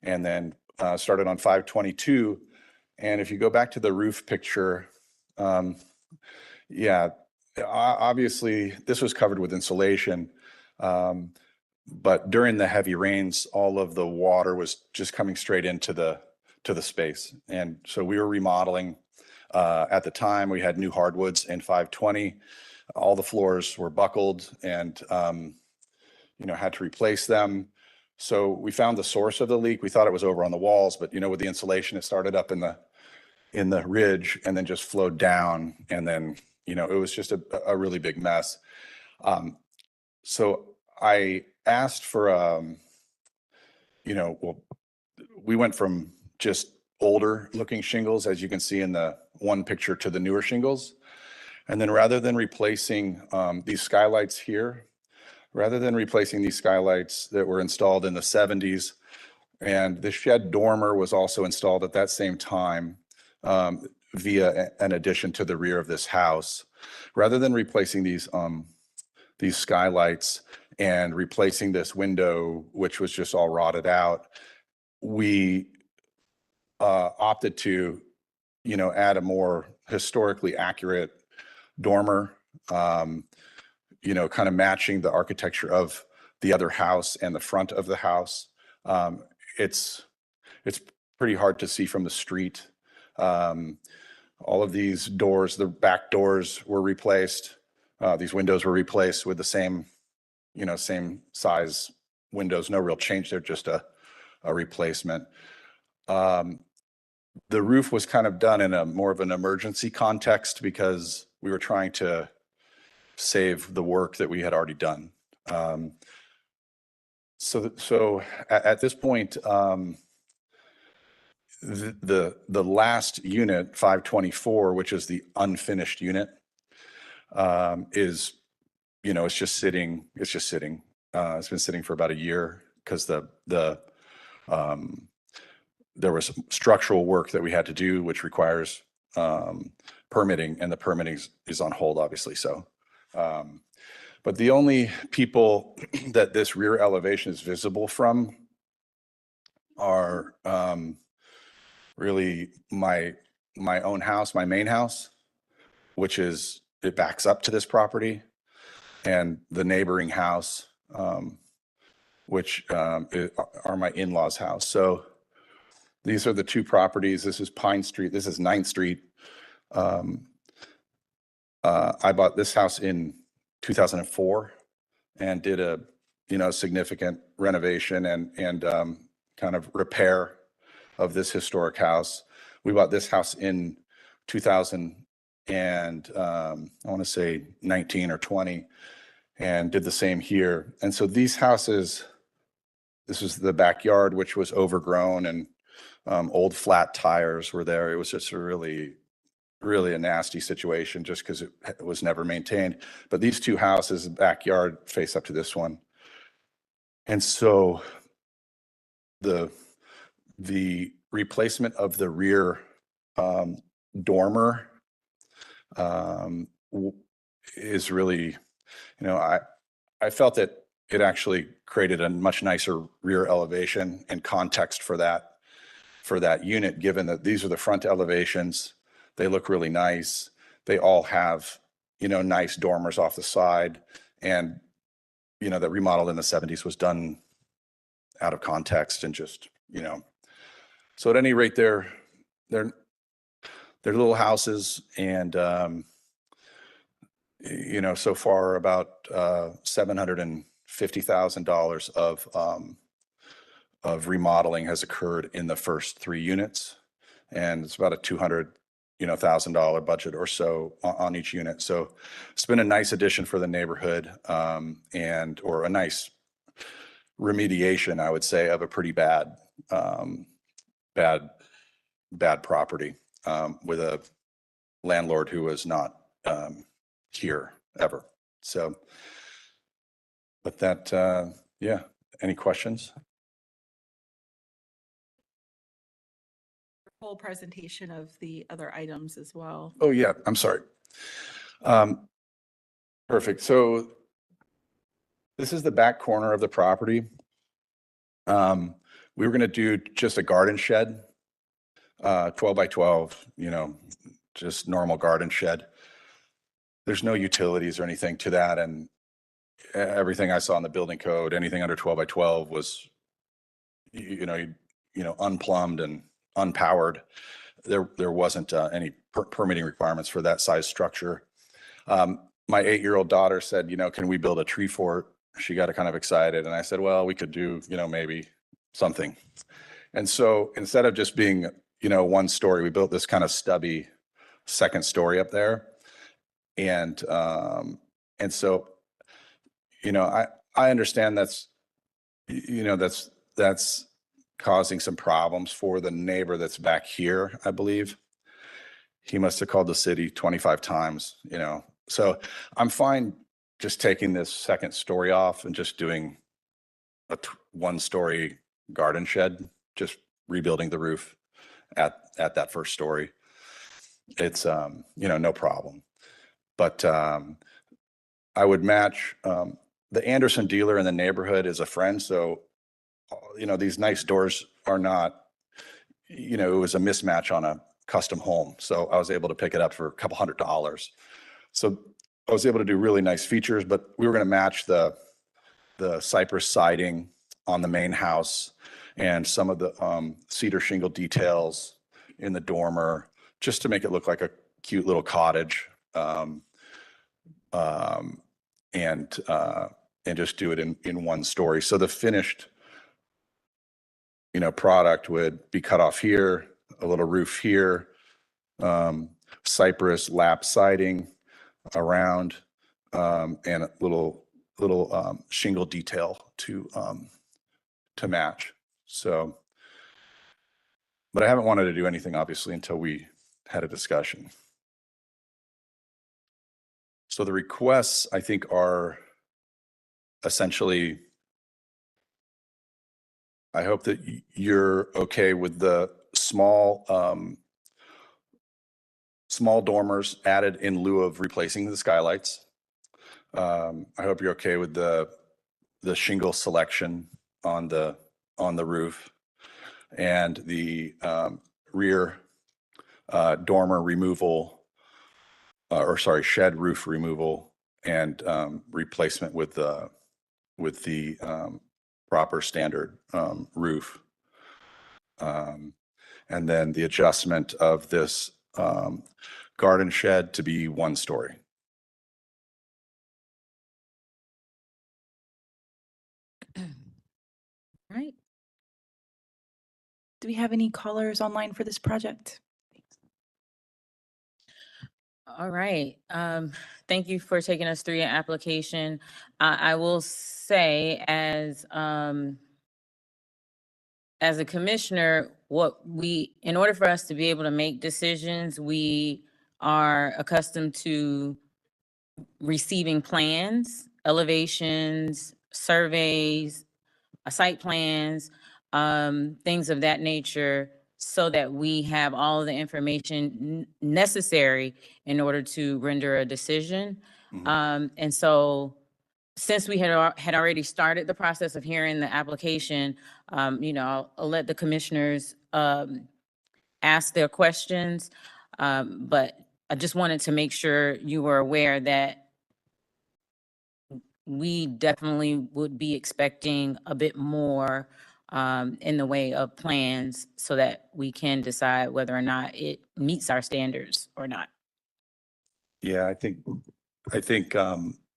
and then started on 522. And if you go back to the roof picture, obviously this was covered with insulation. But during the heavy rains, all of the water was just coming straight into the to the space. And so we were remodeling. At the time, we had new hardwoods in 520. All the floors were buckled and, had to replace them. So we found the source of the leak. We thought it was over on the walls, but with the insulation, it started up in the ridge and then just flowed down. And then, it was just a really big mess. So I asked for, we went from just older looking shingles, as you can see in the one picture, to the newer shingles. And then rather than replacing these skylights here, rather than replacing these skylights that were installed in the 70s, and the shed dormer was also installed at that same time via an addition to the rear of this house. Rather than replacing these skylights and replacing this window, which was just all rotted out, we opted to, add a more historically accurate dormer, kind of matching the architecture of the other house and the front of the house. It's pretty hard to see from the street. All of these doors, the back doors were replaced. These windows were replaced with the same size windows, no real change. They're just a replacement. The roof was kind of done in a more of an emergency context because we were trying to save the work that we had already done. So at this point, the last unit, 524, which is the unfinished unit, is, it's just sitting. It's been sitting for about a year because there was structural work that we had to do, which requires permitting, and the permitting is on hold, obviously. So, but the only people that this rear elevation is visible from are really my own house, my main house, which is, it backs up to this property, and the neighboring house, which are my in-laws' house. So these are the two properties. This is Pine Street. This is 9th Street. I bought this house in 2004 and did a significant renovation and kind of repair of this historic house. We bought this house in 2000 and I want to say 19 or 20, and did the same here. And so these houses, this was the backyard, which was overgrown, and old flat tires were there. It was just a really a nasty situation just because it was never maintained. But these two houses, backyard, face up to this one. And so the replacement of the rear dormer is really, I felt that it actually created a much nicer rear elevation and context for that unit, given that these are the front elevations. They look really nice. They all have, nice dormers off the side. And, the remodel in the 70s was done out of context and just, So at any rate, they're little houses, and, so far about $750,000 of remodeling has occurred in the first 3 units. And it's about a $200,000 budget or so on each unit. So it's been a nice addition for the neighborhood, or a nice remediation, I would say, of a pretty bad property, with a landlord who was not here ever. So, but that, yeah. Any questions? Whole presentation of the other items as well. Oh, yeah, I'm sorry. Perfect. So this is the back corner of the property. We were going to do just a garden shed, 12 by 12, just normal garden shed. There's no utilities or anything to that. And everything I saw in the building code, anything under 12 by 12 was, unplumbed and unpowered. There wasn't any permitting requirements for that size structure. My 8-year-old daughter said, can we build a tree fort? She got kind of excited. And I said, well, we could do, maybe something. And so instead of just being, 1 story, we built this kind of stubby 2nd story up there. And so, I understand that's causing some problems for the neighbor that's back here, I believe. He must have called the city 25 times, So I'm fine just taking this 2nd story off and just doing a 1-story garden shed, just rebuilding the roof at that 1st story. It's, no problem. But I would match, the Anderson dealer in the neighborhood is a friend. So, these nice doors are not, it was a mismatch on a custom home. So I was able to pick it up for a couple $100. So I was able to do really nice features, but we were going to match the cypress siding on the main house and some of the cedar shingle details in the dormer, just to make it look like a cute little cottage. And just do it in 1 story. So the finished, product would be cut off here, a little roof here, cypress lap siding around, and a little shingle detail to match. So, but I haven't wanted to do anything obviously until we had a discussion. So the requests, I think, are essentially, I hope that you're okay with the small dormers added in lieu of replacing the skylights. I hope you're okay with the shingle selection on the roof and the rear dormer removal, shed roof removal and replacement with the proper standard roof. And then the adjustment of this garden shed to be 1 story. Right. Do we have any callers online for this project? All right. Thank you for taking us through your application. I will say as a commissioner, in order for us to be able to make decisions, we are accustomed to receiving plans, elevations, surveys, site plans, things of that nature, so that we have all the information necessary in order to render a decision. And so since we had already started the process of hearing the application, I'll let the commissioners ask their questions. But I just wanted to make sure you were aware that we definitely would be expecting a bit more in the way of plans so that we can decide whether or not it meets our standards or not. Yeah, I think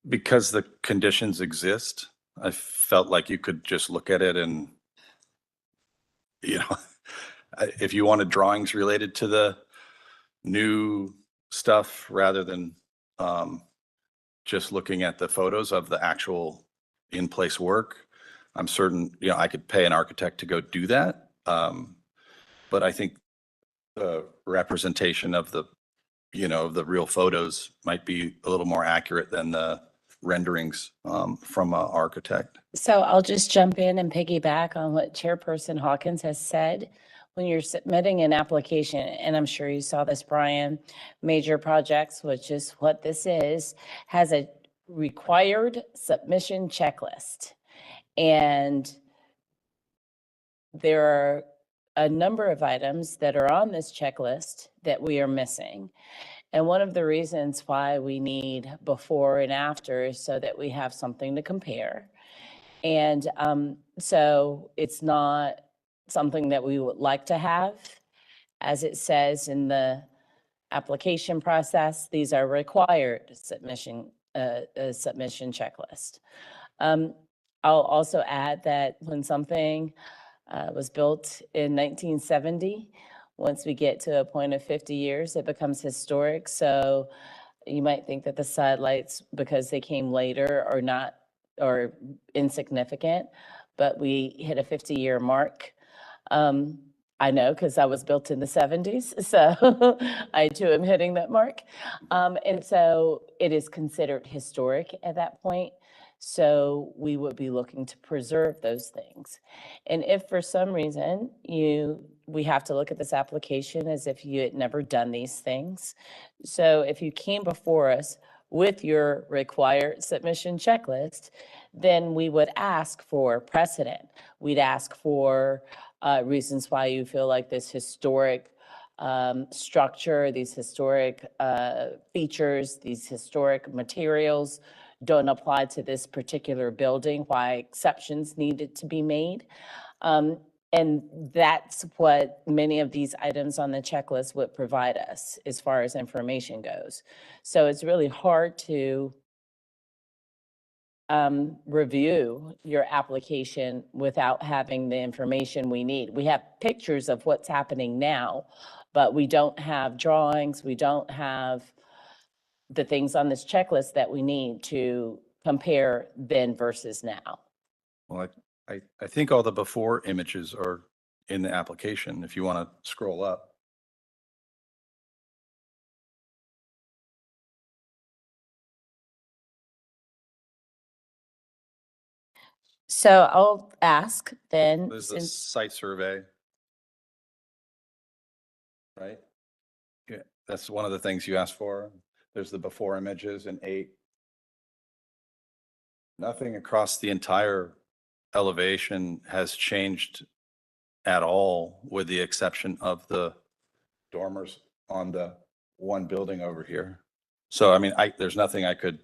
because the conditions exist, I felt like you could just look at it and, if you wanted drawings related to the new stuff rather than just looking at the photos of the actual in-place work, I'm certain, I could pay an architect to go do that. But I think the representation of the real photos might be a little more accurate than the renderings from an architect. So I'll just jump in and piggyback on what Chairperson Hawkins has said. When you're submitting an application, and I'm sure you saw this, Brian, Major Projects, which is what this is, has a required submission checklist. And there are a number of items that are on this checklist that we are missing. And one of the reasons why we need before and after is so that we have something to compare. And so it's not something that we would like to have As it says in the application process, these are required submission checklist. I'll also add that when something was built in 1970, once we get to a point of 50 years, it becomes historic. So you might think that the sidelights, because they came later, are not, or insignificant, but we hit a 50-year mark. I know, because I was built in the 70s, so I too am hitting that mark. And so it is considered historic at that point. So we would be looking to preserve those things. And if for some reason we have to look at this application as if you had never done these things. So if you came before us with your required submission checklist, then we would ask for precedent. We'd ask for reasons why you feel like this historic structure, these historic features, these historic materials don't apply to this particular building, why exceptions needed to be made. And that's what many of these items on the checklist would provide us as far as information goes. So it's really hard to review your application without having the information we need. We have pictures of what's happening now, but we don't have drawings, we don't have the things on this checklist that we need to compare then versus now. Well, I think all the before images are in the application, if you want to scroll up. So I'll ask then, There's the since site survey. Right? Yeah, that's one of the things you asked for. There's the before images in 8. Nothing across the entire elevation has changed at all, with the exception of the dormers on the one building over here. So, I mean, there's nothing I could.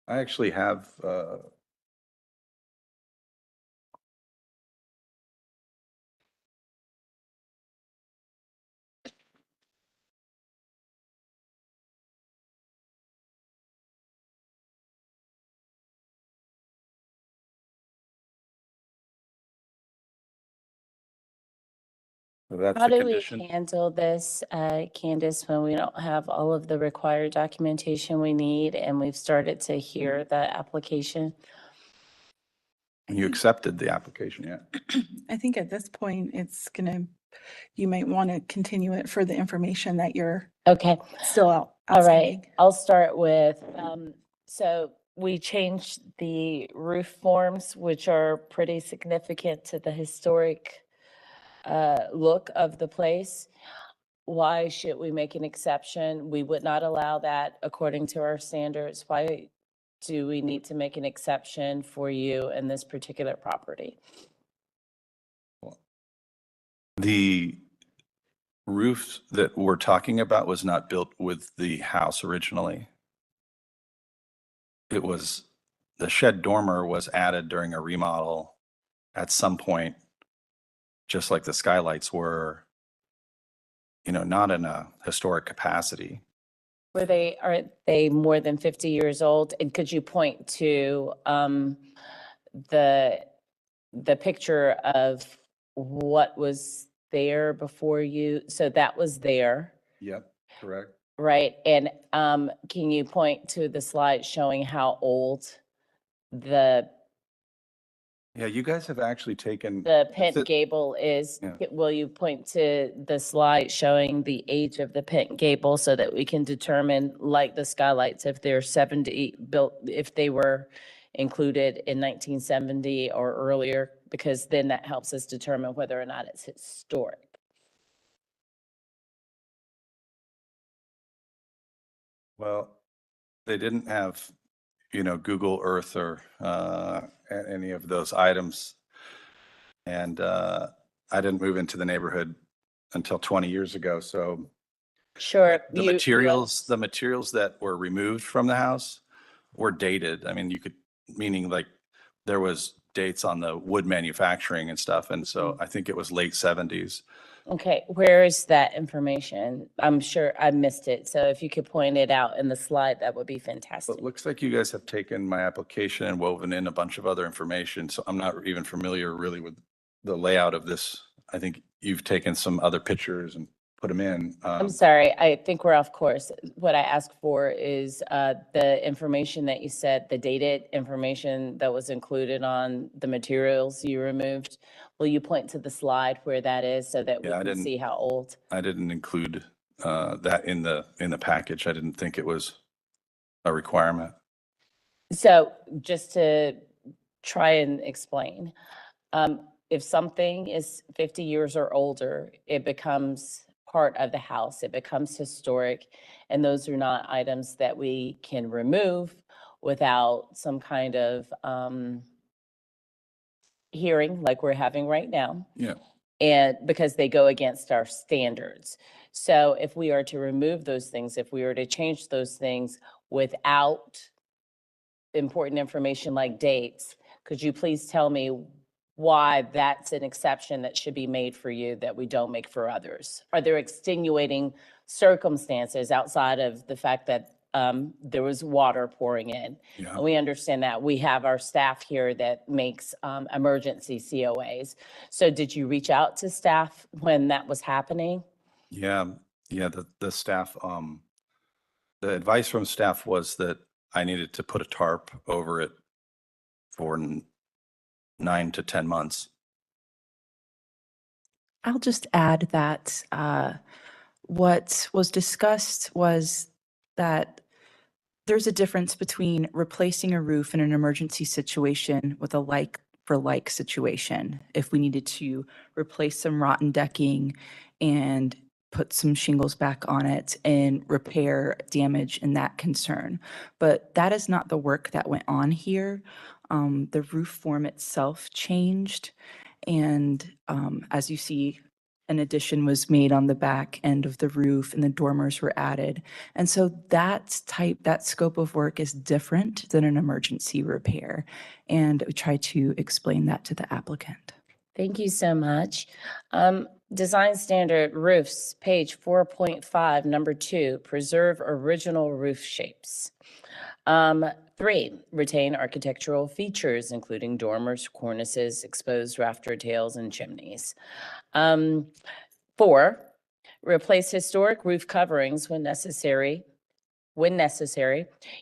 I actually have, that's how the do we condition. handle this, Candace, when we don't have all of the required documentation we need and we've started to hear the application? You accepted the application, yeah. I think at this point, you might want to continue it for the information that you're Okay. still All outstanding. right, I'll start with, so we changed the roof forms, which are pretty significant to the historic look of the place. Why should we make an exception? We would not allow that according to our standards. Why do we need to make an exception for you in this particular property? The roof that we're talking about was not built with the house originally. It was, the shed dormer was added during a remodel at some point, just like the skylights were, not in a historic capacity. Are they more than 50 years old? And could you point to the picture of what was there before you? So that was there, Yep, correct. right? And can you point to the slide showing how old the Yeah, you guys have actually taken. pent gable is? Yeah. Will you point to the slide showing the age of the pent gable so that we can determine, like the skylights, if they're 70 built, if they were included in 1970 or earlier, because then that helps us determine whether or not it's historic. Well, they didn't have, Google Earth or any of those items. And I didn't move into the neighborhood until 20 years ago. So Sure. the materials that were removed from the house were dated. I mean, you could, meaning like there was dates on the wood manufacturing and stuff. And so I think it was late 70s. Okay, where is that information? I'm sure I missed it. So if you could point it out in the slide, that would be fantastic. But it looks like you guys have taken my application and woven in a bunch of other information. So I'm not even familiar really with the layout of this. I think you've taken some other pictures and put them in. I'm sorry, I think we're off course. What I asked for is the information that you said, the dated information that was included on the materials you removed. Will you point to the slide where that is so that we Yeah, I can didn't- see how old? I didn't include that in the package. I didn't think it was a requirement. So just to try and explain, if something is 50 years or older, it becomes part of the house, it becomes historic, and those are not items that we can remove without some kind of hearing like we're having right now. Yeah. And because they go against our standards. So if we are to remove those things, if we were to change those things without important information like dates, could you please tell me why that's an exception that should be made for you that we don't make for others? Are there extenuating circumstances outside of the fact that there was water pouring in? Yeah. And we understand that. We have our staff here that makes emergency COAs. So did you reach out to staff when that was happening? Yeah. The staff, the advice from staff was that I needed to put a tarp over it for 9 to 10 months. I'll just add that what was discussed was that there's a difference between replacing a roof in an emergency situation with a like for like situation. If we needed to replace some rotten decking and put some shingles back on it and repair damage in that concern. But that is not the work that went on here. The roof form itself changed. And as you see, an addition was made on the back end of the roof and the dormers were added. And so that scope of work is different than an emergency repair. And we try to explain that to the applicant. Thank you so much. Design standard roofs, page 4.5, number 2, preserve original roof shapes. 3, retain architectural features, including dormers, cornices, exposed rafter tails, and chimneys. 4, replace historic roof coverings when necessary,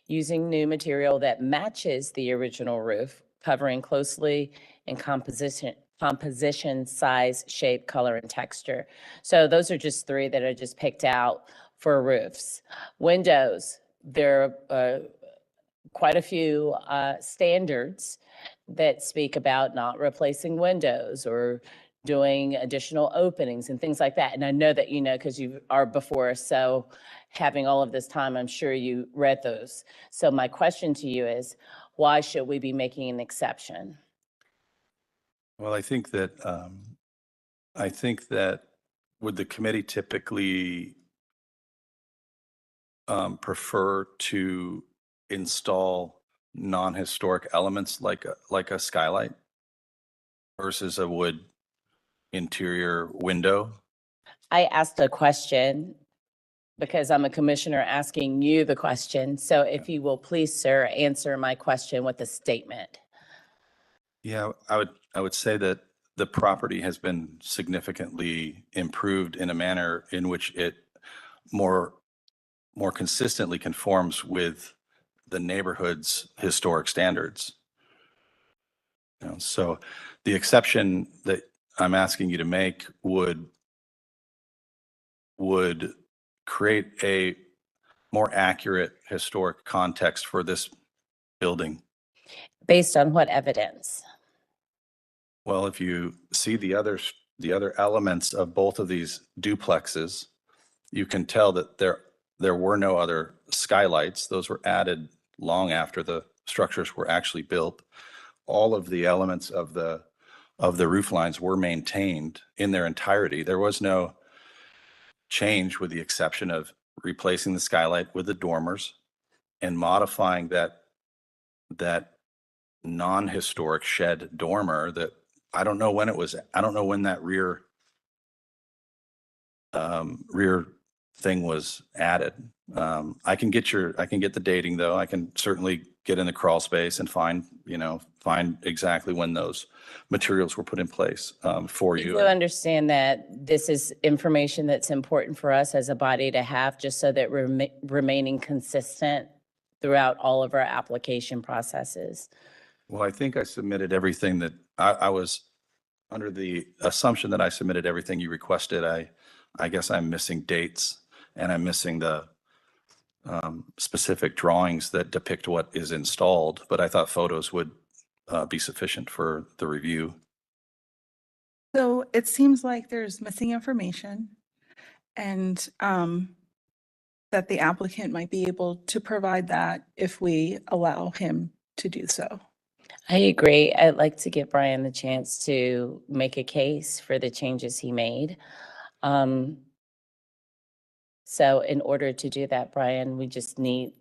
using new material that matches the original roof, covering closely in composition, size, shape, color, and texture. So those are just 3 that I just picked out for roofs. Windows, there are quite a few standards that speak about not replacing windows or doing additional openings and things like that. And I know that you know because you are before us, so having all of this time, I'm sure you read those. So my question to you is, why should we be making an exception? Well, I think that would the committee typically prefer to install non-historic elements like a skylight versus a wood interior window? I asked a question because I'm a commissioner asking you the question. So if you will please, sir, answer my question with a statement. Yeah, I would say that the property has been significantly improved in a manner in which it more consistently conforms with the neighborhood's historic standards. So the exception that I'm asking you to make would create a more accurate historic context for this building. Based on what evidence? Well, if you see the other elements of both of these duplexes, you can tell that there were no other skylights. Those were added long after the structures were actually built. All of the elements of the roof lines were maintained in their entirety. There was no change with the exception of replacing the skylight with the dormers and modifying that that non-historic shed dormer that I don't know when it was, I don't know when that rear thing was added. I can get the dating though. I can certainly get in the crawl space and find exactly when those materials were put in place for You you. do understand that this is information that's important for us as a body to have, just so that we're remaining consistent throughout all of our application processes. Well, I think I submitted everything that I was under the assumption that I submitted everything you requested. I guess I'm missing dates and I'm missing the specific drawings that depict what is installed, but I thought photos would be sufficient for the review. So it seems like there's missing information and that the applicant might be able to provide that if we allow him to do so. I agree. I'd like to give Brian the chance to make a case for the changes he made. So in order to do that, Brian, we just need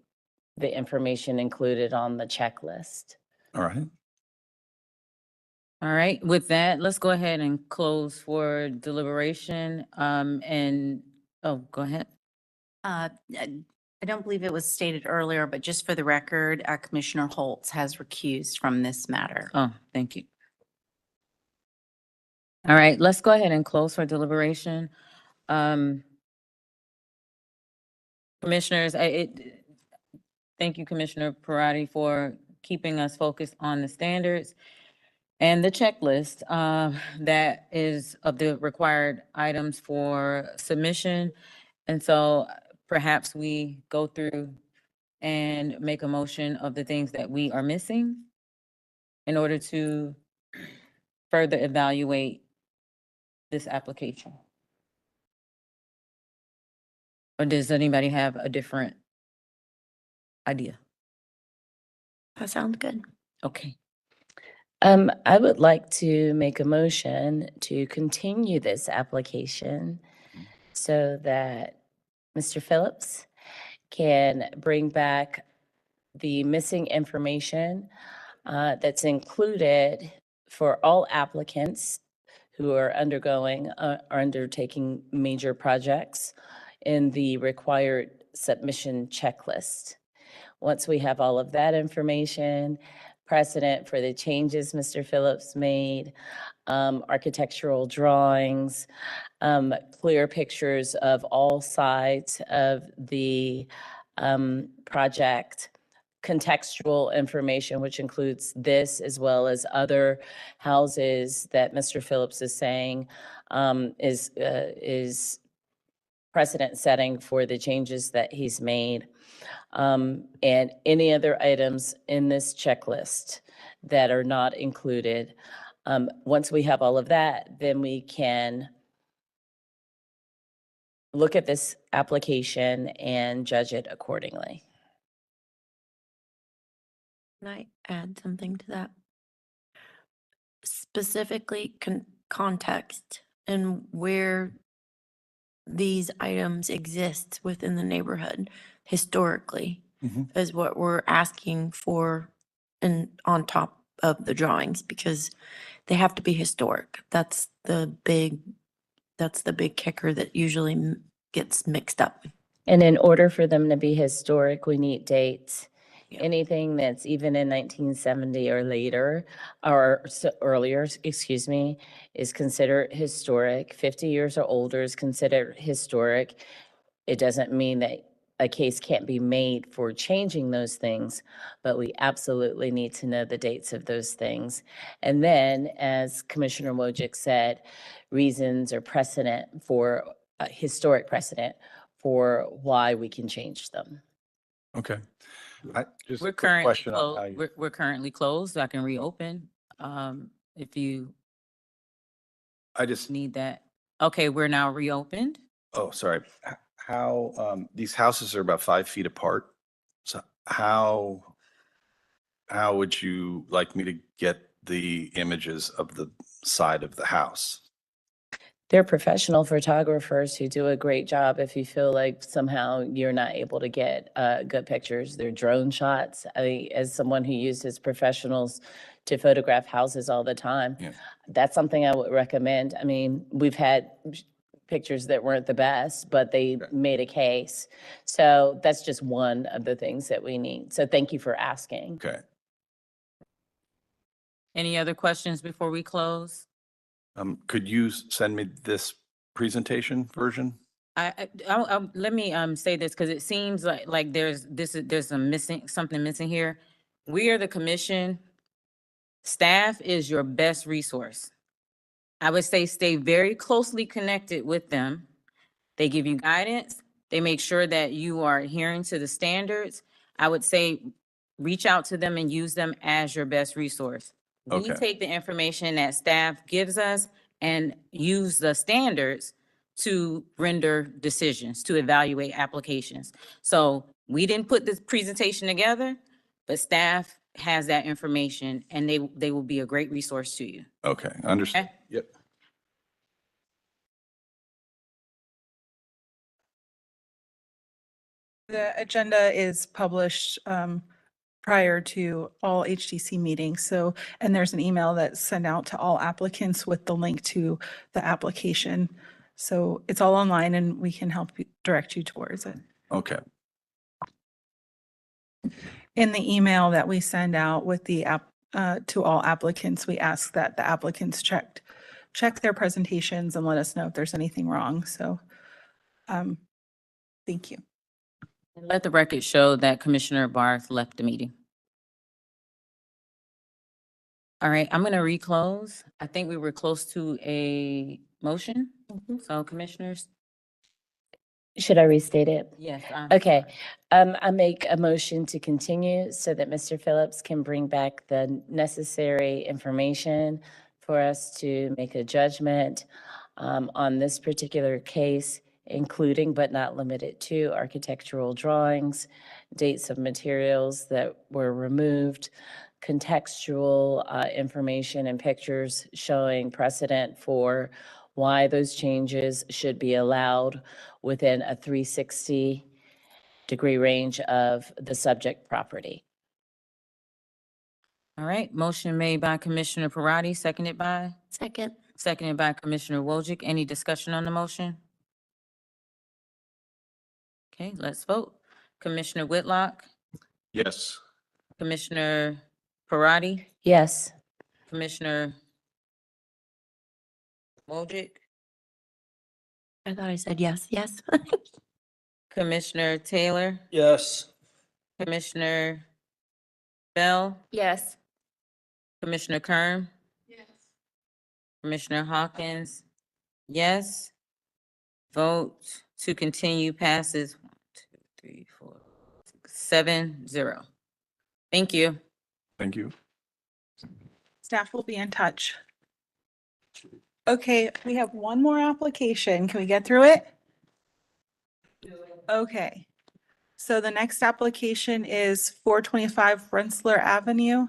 the information included on the checklist. All right. All right, with that, let's go ahead and close for deliberation. Go ahead. I don't believe it was stated earlier, but just for the record, Commissioner Holtz has recused from this matter. Oh, thank you. All right, let's go ahead and close for deliberation. Commissioners, thank you, Commissioner Parati, for keeping us focused on the standards and the checklist that is of the required items for submission. And so perhaps we go through and make a motion of the things that we are missing in order to further evaluate this application. Or does anybody have a different idea? That sounds good. Okay. I would like to make a motion to continue this application so that Mr. Phillips can bring back the missing information that's included for all applicants who are undertaking major projects in the required submission checklist. Once we have all of that information, precedent for the changes Mr. Phillips made, architectural drawings, clear pictures of all sides of the project, contextual information, which includes this as well as other houses that Mr. Phillips is saying is precedent setting for the changes that he's made. And any other items in this checklist that are not included. Once we have all of that, then we can look at this application and judge it accordingly. Can I add something to that? Specifically, context and where these items exist within the neighborhood historically is what we're asking for and on top of the drawings, because they have to be historic. That's the big kicker that usually gets mixed up. And in order for them to be historic, we need dates. Anything that's even in 1970 or later, or earlier, excuse me, is considered historic. 50 years or older is considered historic. It doesn't mean that a case can't be made for changing those things, but we absolutely need to know the dates of those things. And then, as Commissioner Wojcik said, reasons or precedent for, historic precedent for why we can change them. Okay. Just We're a quick question on how currently, you- we're currently closed. I can reopen if you I just, need that. Okay, we're now reopened. oh, sorry. How, these houses are about 5 feet apart. So how would you like me to get the images of the side of the house? They're professional photographers who do a great job if you feel like somehow you're not able to get good pictures. They're drone shots. I mean, as someone who uses professionals to photograph houses all the time, that's something I would recommend. I mean, we've had pictures that weren't the best, but they made a case. So that's just one of the things that we need. So thank you for asking. Okay. Any other questions before we close? Could you send me this presentation version? Let me say this because it seems like there's something missing here. We are the commission. Staff is your best resource. I would say stay very closely connected with them. They give you guidance. They make sure that you are adhering to the standards. I would say reach out to them and use them as your best resource. We Okay. take the information that staff gives us and use the standards to render decisions, to evaluate applications. So we didn't put this presentation together, but staff has that information and they will be a great resource to you. Okay, understood. Okay? Yep. The agenda is published prior to all HDC meetings. So, and there's an email that's sent out to all applicants with the link to the application. So it's all online and we can help you direct you towards it. Okay. In the email that we send out with the to all applicants, we ask that the applicants check their presentations and let us know if there's anything wrong. So, thank you. And let the record show that Commissioner Barth left the meeting. All right, I'm gonna reclose. I think we were close to a motion. So commissioners? Should I restate it? Yes. Okay, I make a motion to continue so that Mr. Phillips can bring back the necessary information for us to make a judgment on this particular case, including but not limited to architectural drawings, dates of materials that were removed, contextual information and pictures showing precedent for why those changes should be allowed within a 360-degree range of the subject property. All right, motion made by Commissioner Parati, seconded by? Second. Seconded by Commissioner Wojcik. Any discussion on the motion? Okay, let's vote. Commissioner Whitlock, Yes. Commissioner Parati, Yes. Commissioner Wojcik, I thought I said yes, yes. Commissioner Taylor, Yes. Commissioner Bell, Yes. Commissioner Kern. Yes. Commissioner Hawkins, yes. Vote to continue passes 1, 2, 3, 4, 6, 7-0. Thank you. Thank you. Staff will be in touch. Okay, we have one more application. Can we get through it? Okay. So the next application is 425 Rensselaer Avenue.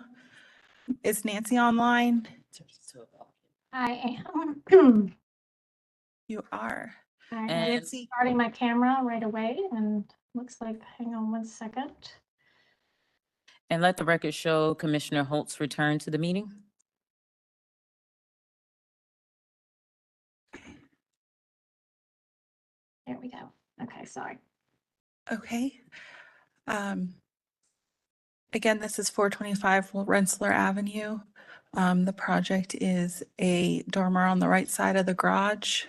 Is Nancy online? I am. You are. I am Nancy. starting my camera right away and looks like, hang on one second. And let the record show Commissioner Holtz return to the meeting. There we go. Okay, sorry. Okay. Again, this is 425 Rensselaer Avenue. The project is a dormer on the right side of the garage.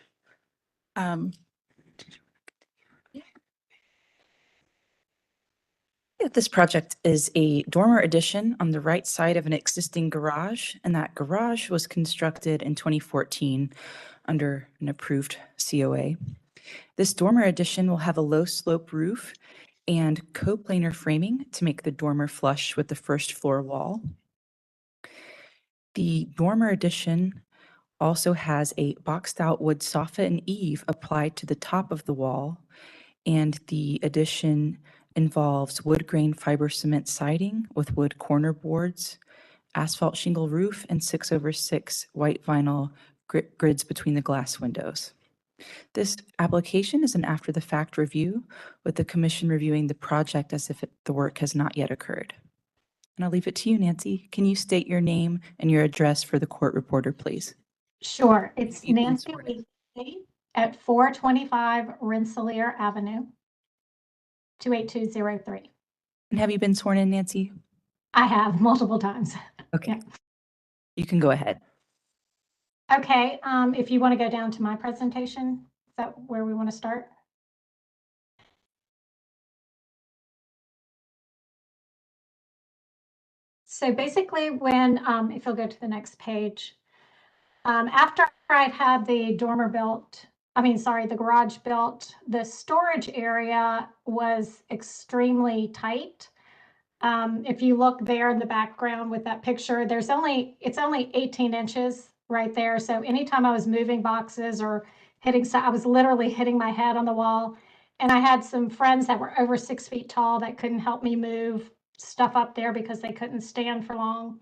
This project is a dormer addition on the right side of an existing garage, and that garage was constructed in 2014 under an approved COA. This dormer addition will have a low slope roof and coplanar framing to make the dormer flush with the first floor wall. The dormer addition also has a boxed out wood soffit and eave applied to the top of the wall, and the addition involves wood grain fiber cement siding with wood corner boards, asphalt shingle roof, and 6/6 white vinyl grids between the glass windows. This application is an after-the-fact review, with the commission reviewing the project as if the work has not yet occurred. And I'll leave it to you, Nancy. Can you state your name and your address for the court reporter, please? Sure. It's You've been Nancy sworn in. Weekly at 425 Rensselaer Avenue, 28203. And have you been sworn in, Nancy? I have multiple times. Okay. Yeah. You can go ahead. Okay, if you want to go down to my presentation, is that where we want to start? So basically when, if you'll go to the next page, after I'd had the dormer built, the garage built, the storage area was extremely tight. If you look there in the background with that picture, it's only 18 inches right there. So anytime I was moving boxes or hitting stuff, I was literally hitting my head on the wall. And I had some friends that were over 6 feet tall that couldn't help me move stuff up there because they couldn't stand for long.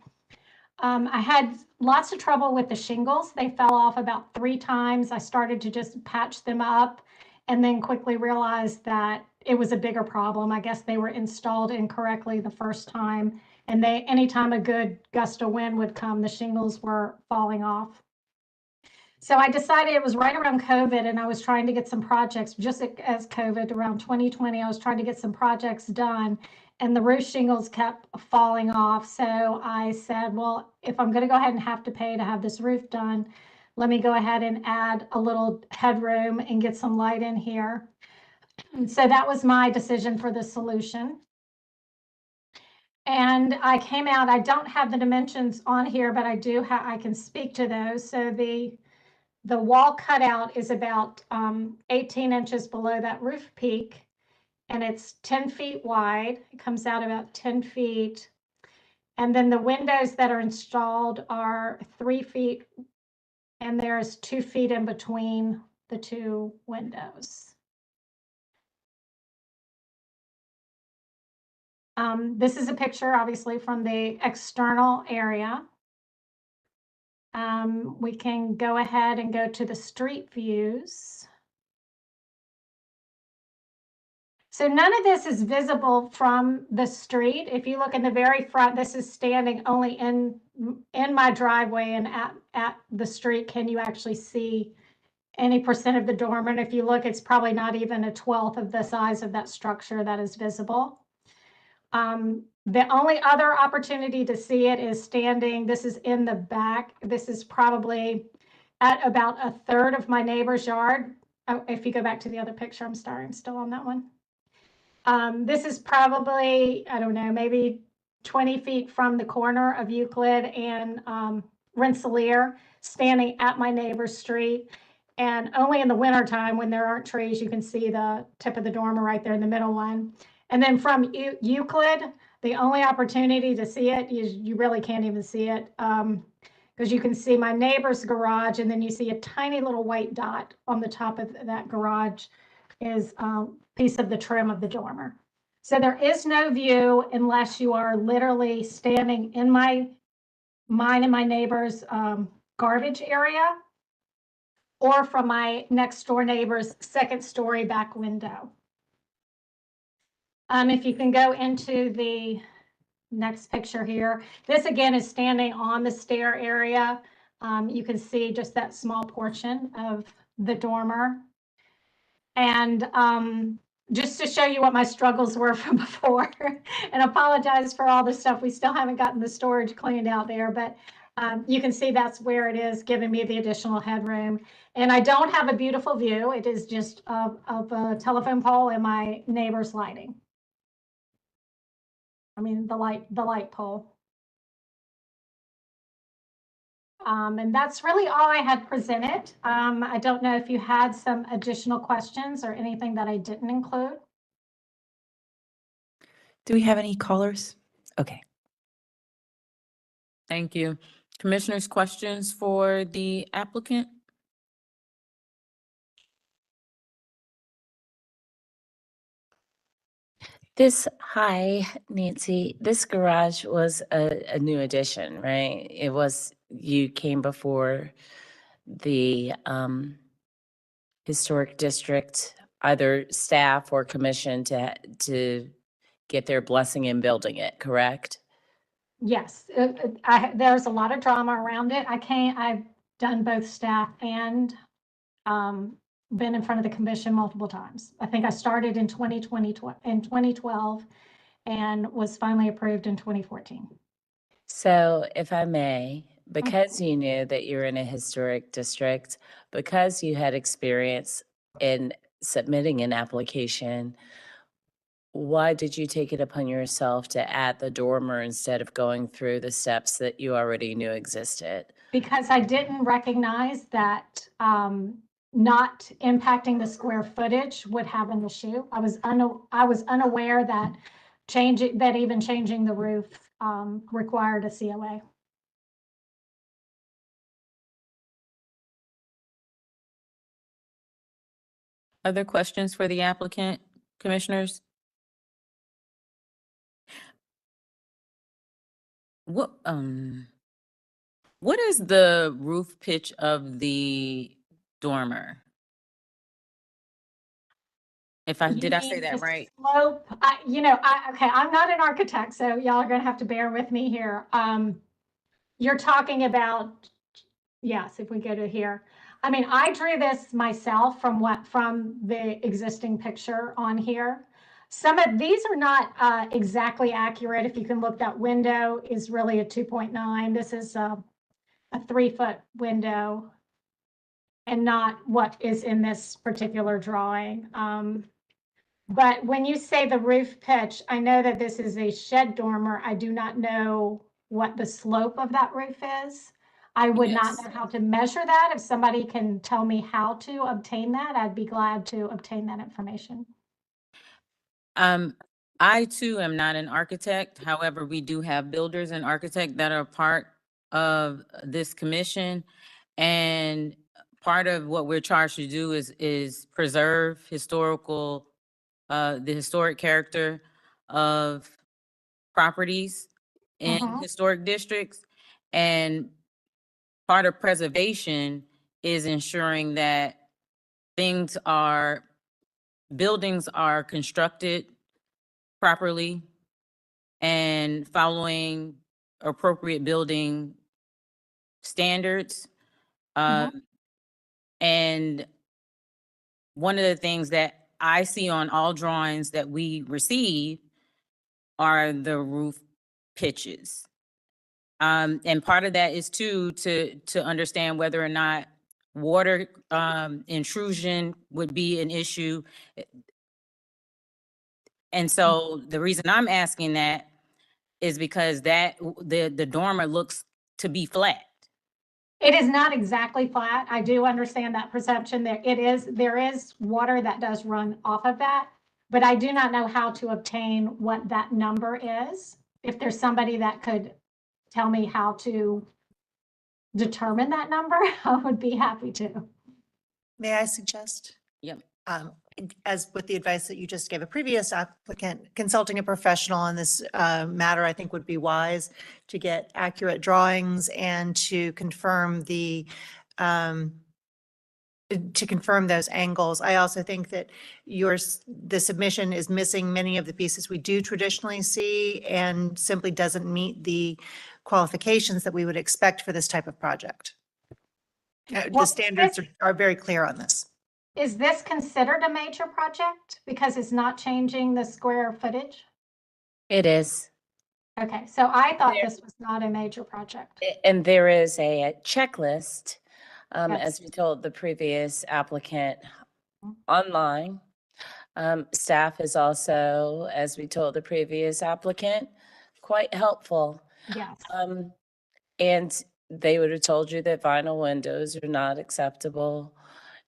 I had lots of trouble with the shingles. They fell off about 3 times. I started to just patch them up and then quickly realized that it was a bigger problem. I guess they were installed incorrectly the first time. And anytime a good gust of wind would come, the shingles were falling off. So I decided it was right around COVID and I was trying to get some projects, just as COVID around 2020, I was trying to get some projects done and the roof shingles kept falling off. So I said, well, if I'm going to go ahead and have to pay to have this roof done, let me go ahead and add a little headroom and get some light in here. And so that was my decision for the solution. And I came out, I don't have the dimensions on here, but I can speak to those. So the wall cutout is about 18 inches below that roof peak, and it's 10 feet wide. It comes out about 10 feet. And then the windows that are installed are 3 feet, and there's 2 feet in between the 2 windows. This is a picture, obviously, from the external area. We can go ahead and go to the street views. So none of this is visible from the street. If you look in the very front, this is standing only in my driveway, and at the street can you actually see any percent of the dormer. And if you look, it's probably not even a 1/12 of the size of that structure that is visible. The only other opportunity to see it is standing, this is in the back. This is probably at about 1/3 of my neighbor's yard. Oh, if you go back to the other picture, I'm sorry, I'm still on that one. This is probably, I don't know, maybe 20 feet from the corner of Euclid and Rensselaer, standing at my neighbor's street. And only in the wintertime when there aren't trees, you can see the tip of the dormer right there in the middle one. And then from Euclid, the only opportunity to see it is you really can't even see it because you can see my neighbor's garage, and then you see a tiny little white dot on the top of that garage is a piece of the trim of the dormer. So there is no view unless you are literally standing in mine and my neighbor's garbage area, or from my next door neighbor's 2nd story back window. If you can go into the next picture here, this again is standing on the stair area. You can see just that small portion of the dormer. And just to show you what my struggles were from before, and apologize for all the stuff. We still haven't gotten the storage cleaned out there, but you can see that's where it is, giving me the additional headroom. And I don't have a beautiful view. It is just of a telephone pole and my neighbor's lighting. I mean, the light pole. And that's really all I had presented. I don't know if you had some additional questions or anything that I didn't include. Do we have any callers? Okay. Thank you. Commissioners, questions for the applicant? Hi, Nancy. This garage was a new addition, right? You came before the historic district, either staff or commission to get their blessing in building it, correct? Yes, there's a lot of drama around it. I've done both staff and been in front of the commission multiple times. I think I started in 2012 and was finally approved in 2014. So if I may, because you knew that you're in a historic district, because you had experience in submitting an application, why did you take it upon yourself to add the dormer instead of going through the steps that you already knew existed? Because I didn't recognize that not impacting the square footage would have an issue. I was unaware that even changing the roof required a COA. Other questions for the applicant, commissioners? What is the roof pitch of the dormer? Did I say that right? Slope, okay, I'm not an architect, so y'all are gonna have to bear with me here. You're talking about, yes, if we go to here. I mean, I drew this myself from the existing picture on here. Some of these are not exactly accurate. If you can look, that window is really a 2.9. This is a 3-foot window and not what is in this particular drawing. But when you say the roof pitch, I know that this is a shed dormer. I do not know what the slope of that roof is. I would not know how to measure that. If somebody can tell me how to obtain that, I'd be glad to obtain that information. I too am not an architect. However, we do have builders and architects that are part of this commission. And part of what we're charged to do is preserve the historic character of properties in historic districts. And part of preservation is ensuring that buildings are constructed properly and following appropriate building standards. And one of the things that I see on all drawings that we receive are the roof pitches. And part of that is to understand whether or not water intrusion would be an issue. And so the reason I'm asking that is because the dormer looks to be flat. It is not exactly flat. I do understand that perception. There is water that does run off of that, but I do not know how to obtain what that number is. If there's somebody that could tell me how to determine that number, I would be happy to. May I suggest? Yep. As with the advice that you just gave a previous applicant, consulting a professional on this matter, I think would be wise to get accurate drawings and to confirm those angles. I also think that the submission is missing many of the pieces we do traditionally see and simply doesn't meet the qualifications that we would expect for this type of project. The standards are very clear on this. Is this considered a major project because it's not changing the square footage? It is. Okay, so I thought this was not a major project. And there is a checklist, as we told the previous applicant, online. Staff is also, as we told the previous applicant, quite helpful. Yes. And they would have told you that vinyl windows are not acceptable.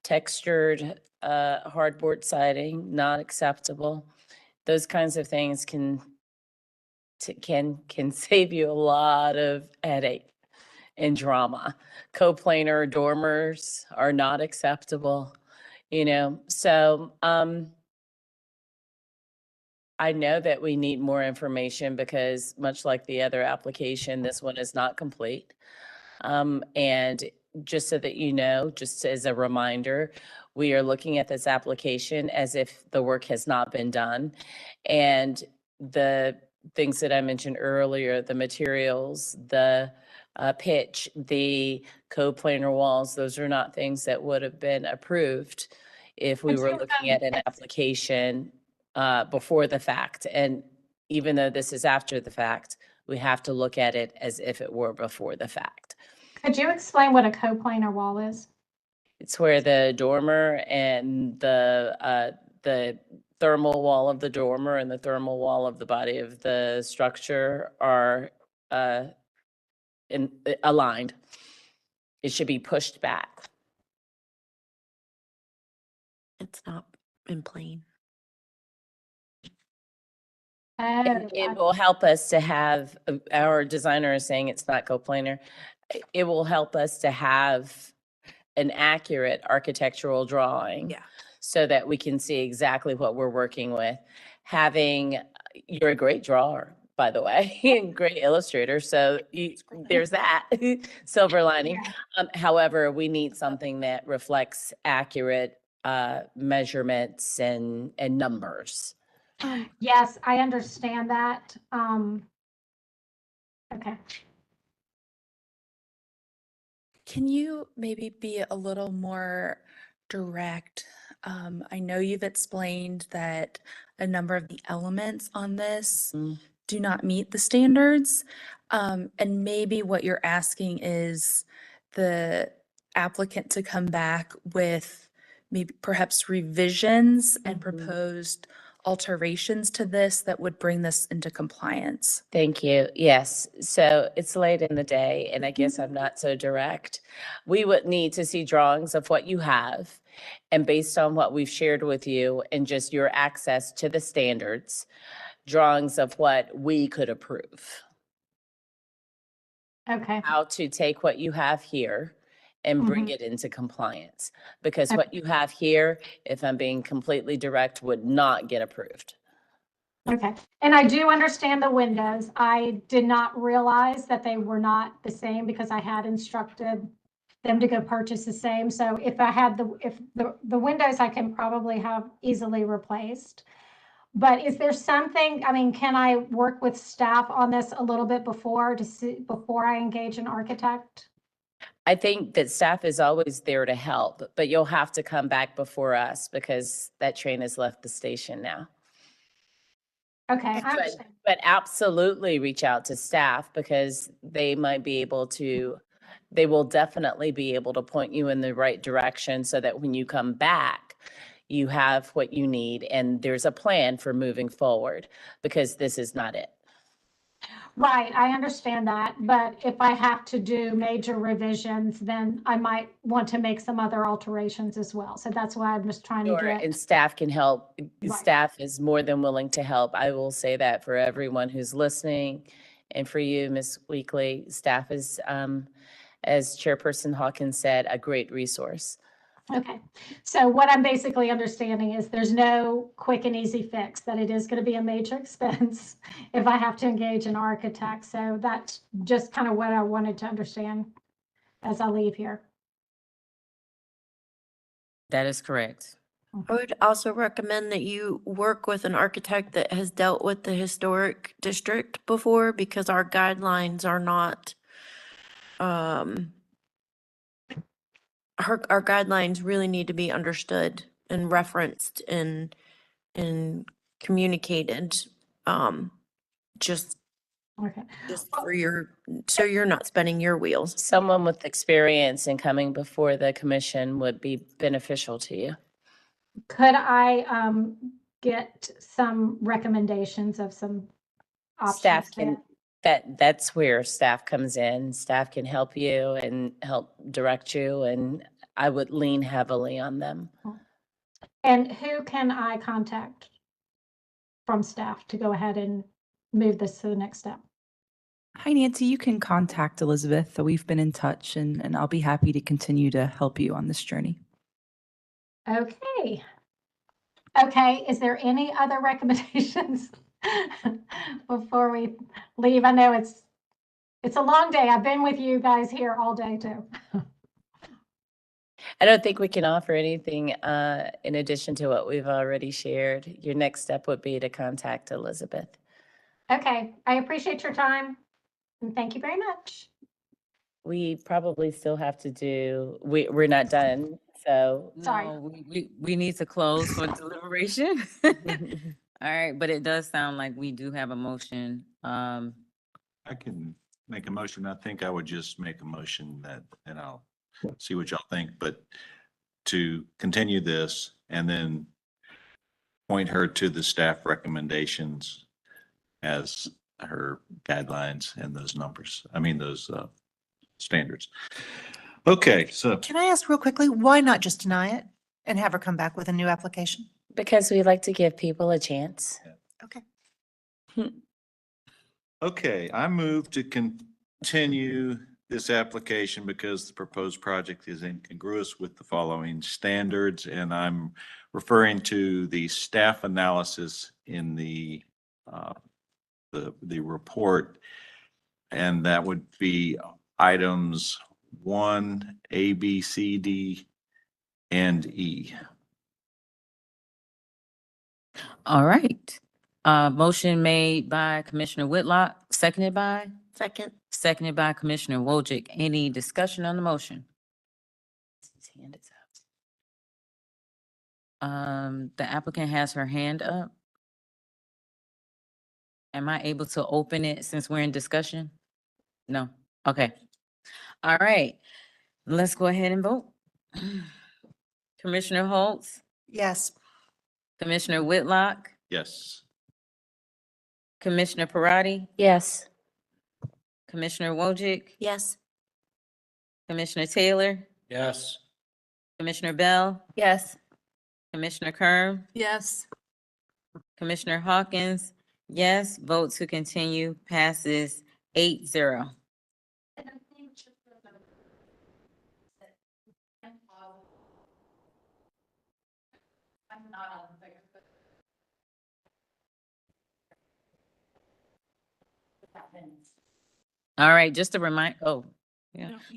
Textured hardboard siding, not acceptable. Those kinds of things can save you a lot of headache and drama. Coplanar dormers are not acceptable, So I know that we need more information because much like the other application, this one is not complete. And just so that you know, just as a reminder, we are looking at this application as if the work has not been done. And the things that I mentioned earlier, the materials, the pitch, the co-planar walls, those are not things that would have been approved if we were looking at an application before the fact. And even though this is after the fact, we have to look at it as if it were before the fact. Could you explain what a coplanar wall is? It's where the dormer and the thermal wall of the dormer and the thermal wall of the body of the structure are aligned. It should be pushed back. It's not in plain. And it will help us to have, our designer is saying it's not coplanar. It will help us to have an accurate architectural drawing. So that we can see exactly what we're working with. You're a great drawer, by the way, and great illustrator. So there's that silver lining. However, we need something that reflects accurate measurements and numbers. Yes, I understand that. Okay. Can you maybe be a little more direct? I know you've explained that a number of the elements on this do not meet the standards. And maybe what you're asking is the applicant to come back with maybe perhaps revisions and proposed alterations to this that would bring this into compliance. Thank you. Yes. So it's late in the day, and I guess I'm not so direct. We would need to see drawings of what you have. And based on what we've shared with you and just your access to the standards, drawings of what we could approve. Okay. How to take what you have here and bring it into compliance. Because what you have here, if I'm being completely direct, would not get approved. Okay. And I do understand the windows. I did not realize that they were not the same because I had instructed them to go purchase the same. So if I had the windows, I can probably have easily replaced. But is there something, I mean, can I work with staff on this a little bit before I engage an architect? I think that staff is always there to help, but you'll have to come back before us because that train has left the station now. Okay, I understand. But absolutely reach out to staff because they will definitely be able to point you in the right direction so that when you come back, you have what you need and there's a plan for moving forward because this is not it. Right, I understand that, but if I have to do major revisions, then I might want to make some other alterations as well. So that's why I'm just trying to Sure, get. and staff can help. Right. Staff is more than willing to help. I will say that for everyone who's listening and for you, Ms. Weekly, staff is, as Chairperson Hawkins said, a great resource. Okay, so what I'm basically understanding is there's no quick and easy fix, that it is going to be a major expense if I have to engage an architect. So that's just kind of what I wanted to understand as I leave here. That is correct. I would also recommend that you work with an architect that has dealt with the historic district before, because our guidelines are not, our guidelines really need to be understood and referenced and communicated, just for so you're not spinning your wheels. Someone with experience in coming before the commission would be beneficial to you. Could I get some recommendations of some options? Staff can, that's where staff comes in. Staff can help you and help direct you, and I would lean heavily on them. And who can I contact from staff to go ahead and move this to the next step? Hi, Nancy. You can contact Elizabeth. We've been in touch, and I'll be happy to continue to help you on this journey. Okay. Okay, is there any other recommendations before we leave? I know it's a long day. I've been with you guys here all day too. I don't think we can offer anything in addition to what we've already shared. Your next step would be to contact Elizabeth. Okay, I appreciate your time and thank you very much. We probably still have to do, we're not done, so. Sorry. No, we need to close for deliberation. All right, but it does sound like we do have a motion. I can make a motion. I think I would just make a motion that, and I'll see what y'all think, but to continue this and then point her to the staff recommendations as her guidelines and those numbers. I mean, those standards. Okay, so Can I ask real quickly, why not just deny it and have her come back with a new application? Because we like to give people a chance. Okay. okay, I move to continue this application because the proposed project is incongruous with the following standards, and I'm referring to the staff analysis in the report, and that would be items 1, A, B, C, D, and E. All right. Motion made by Commissioner Whitlock, seconded by? Seconded by Commissioner Wojcik. Any discussion on the motion? His hand is up. The applicant has her hand up. Am I able to open it since we're in discussion? No? Okay. All right. Let's go ahead and vote. Commissioner Holtz, Yes. Commissioner Whitlock, Yes. Commissioner Parati, Yes. Commissioner Wojcik, Yes. Commissioner Taylor, Yes. Commissioner Bell, Yes. Commissioner Kerm, Yes. Commissioner Hawkins, yes. Vote to continue passes 8-0. All right, just a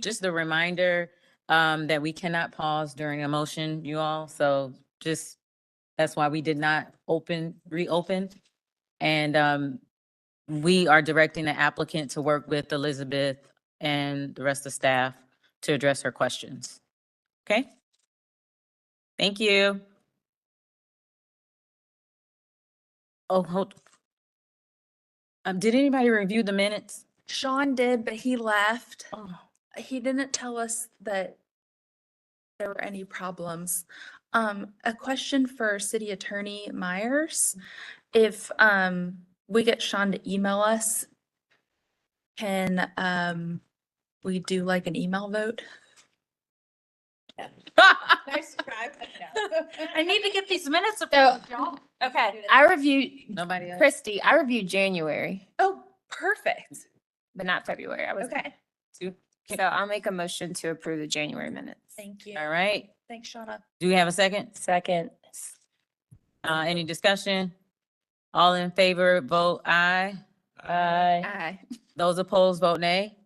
just a reminder that we cannot pause during a motion, you all. So just, that's why we did not reopen. And we are directing the applicant to work with Elizabeth and the rest of staff to address her questions. Okay? Thank you. Oh, hold. Did anybody review the minutes? Sean did, but he left. Oh. He didn't tell us that there were any problems. A question for City Attorney Myers. If we get Sean to email us, can we do like an email vote? Nice try, but no. I need to get these minutes So, approved, y'all. okay, I reviewed, Nobody else? Christy, I reviewed January, Oh, perfect. but not February. I was. Okay. So I'll make a motion to approve the January minutes. Thank you. All right. Thanks, Shauna. Do we have a second? Second. Any discussion? All in favor, vote aye. Aye. Aye. Those opposed, vote nay.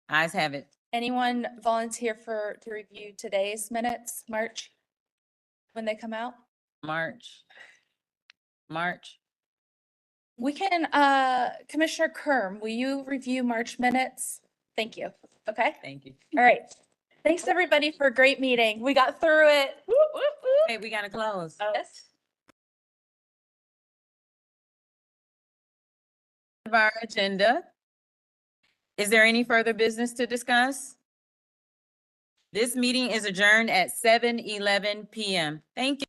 Ayes have it. Anyone volunteer to review today's minutes, March? When they come out? March. We can, Commissioner Kerm, will you review March minutes? Thank you. Okay? Thank you. All right. Thanks, everybody, for a great meeting. We got through it. Whoop, whoop, whoop. Hey, we gotta close. Yes. Of our agenda. Is there any further business to discuss? This meeting is adjourned at 7:11 PM. Thank you.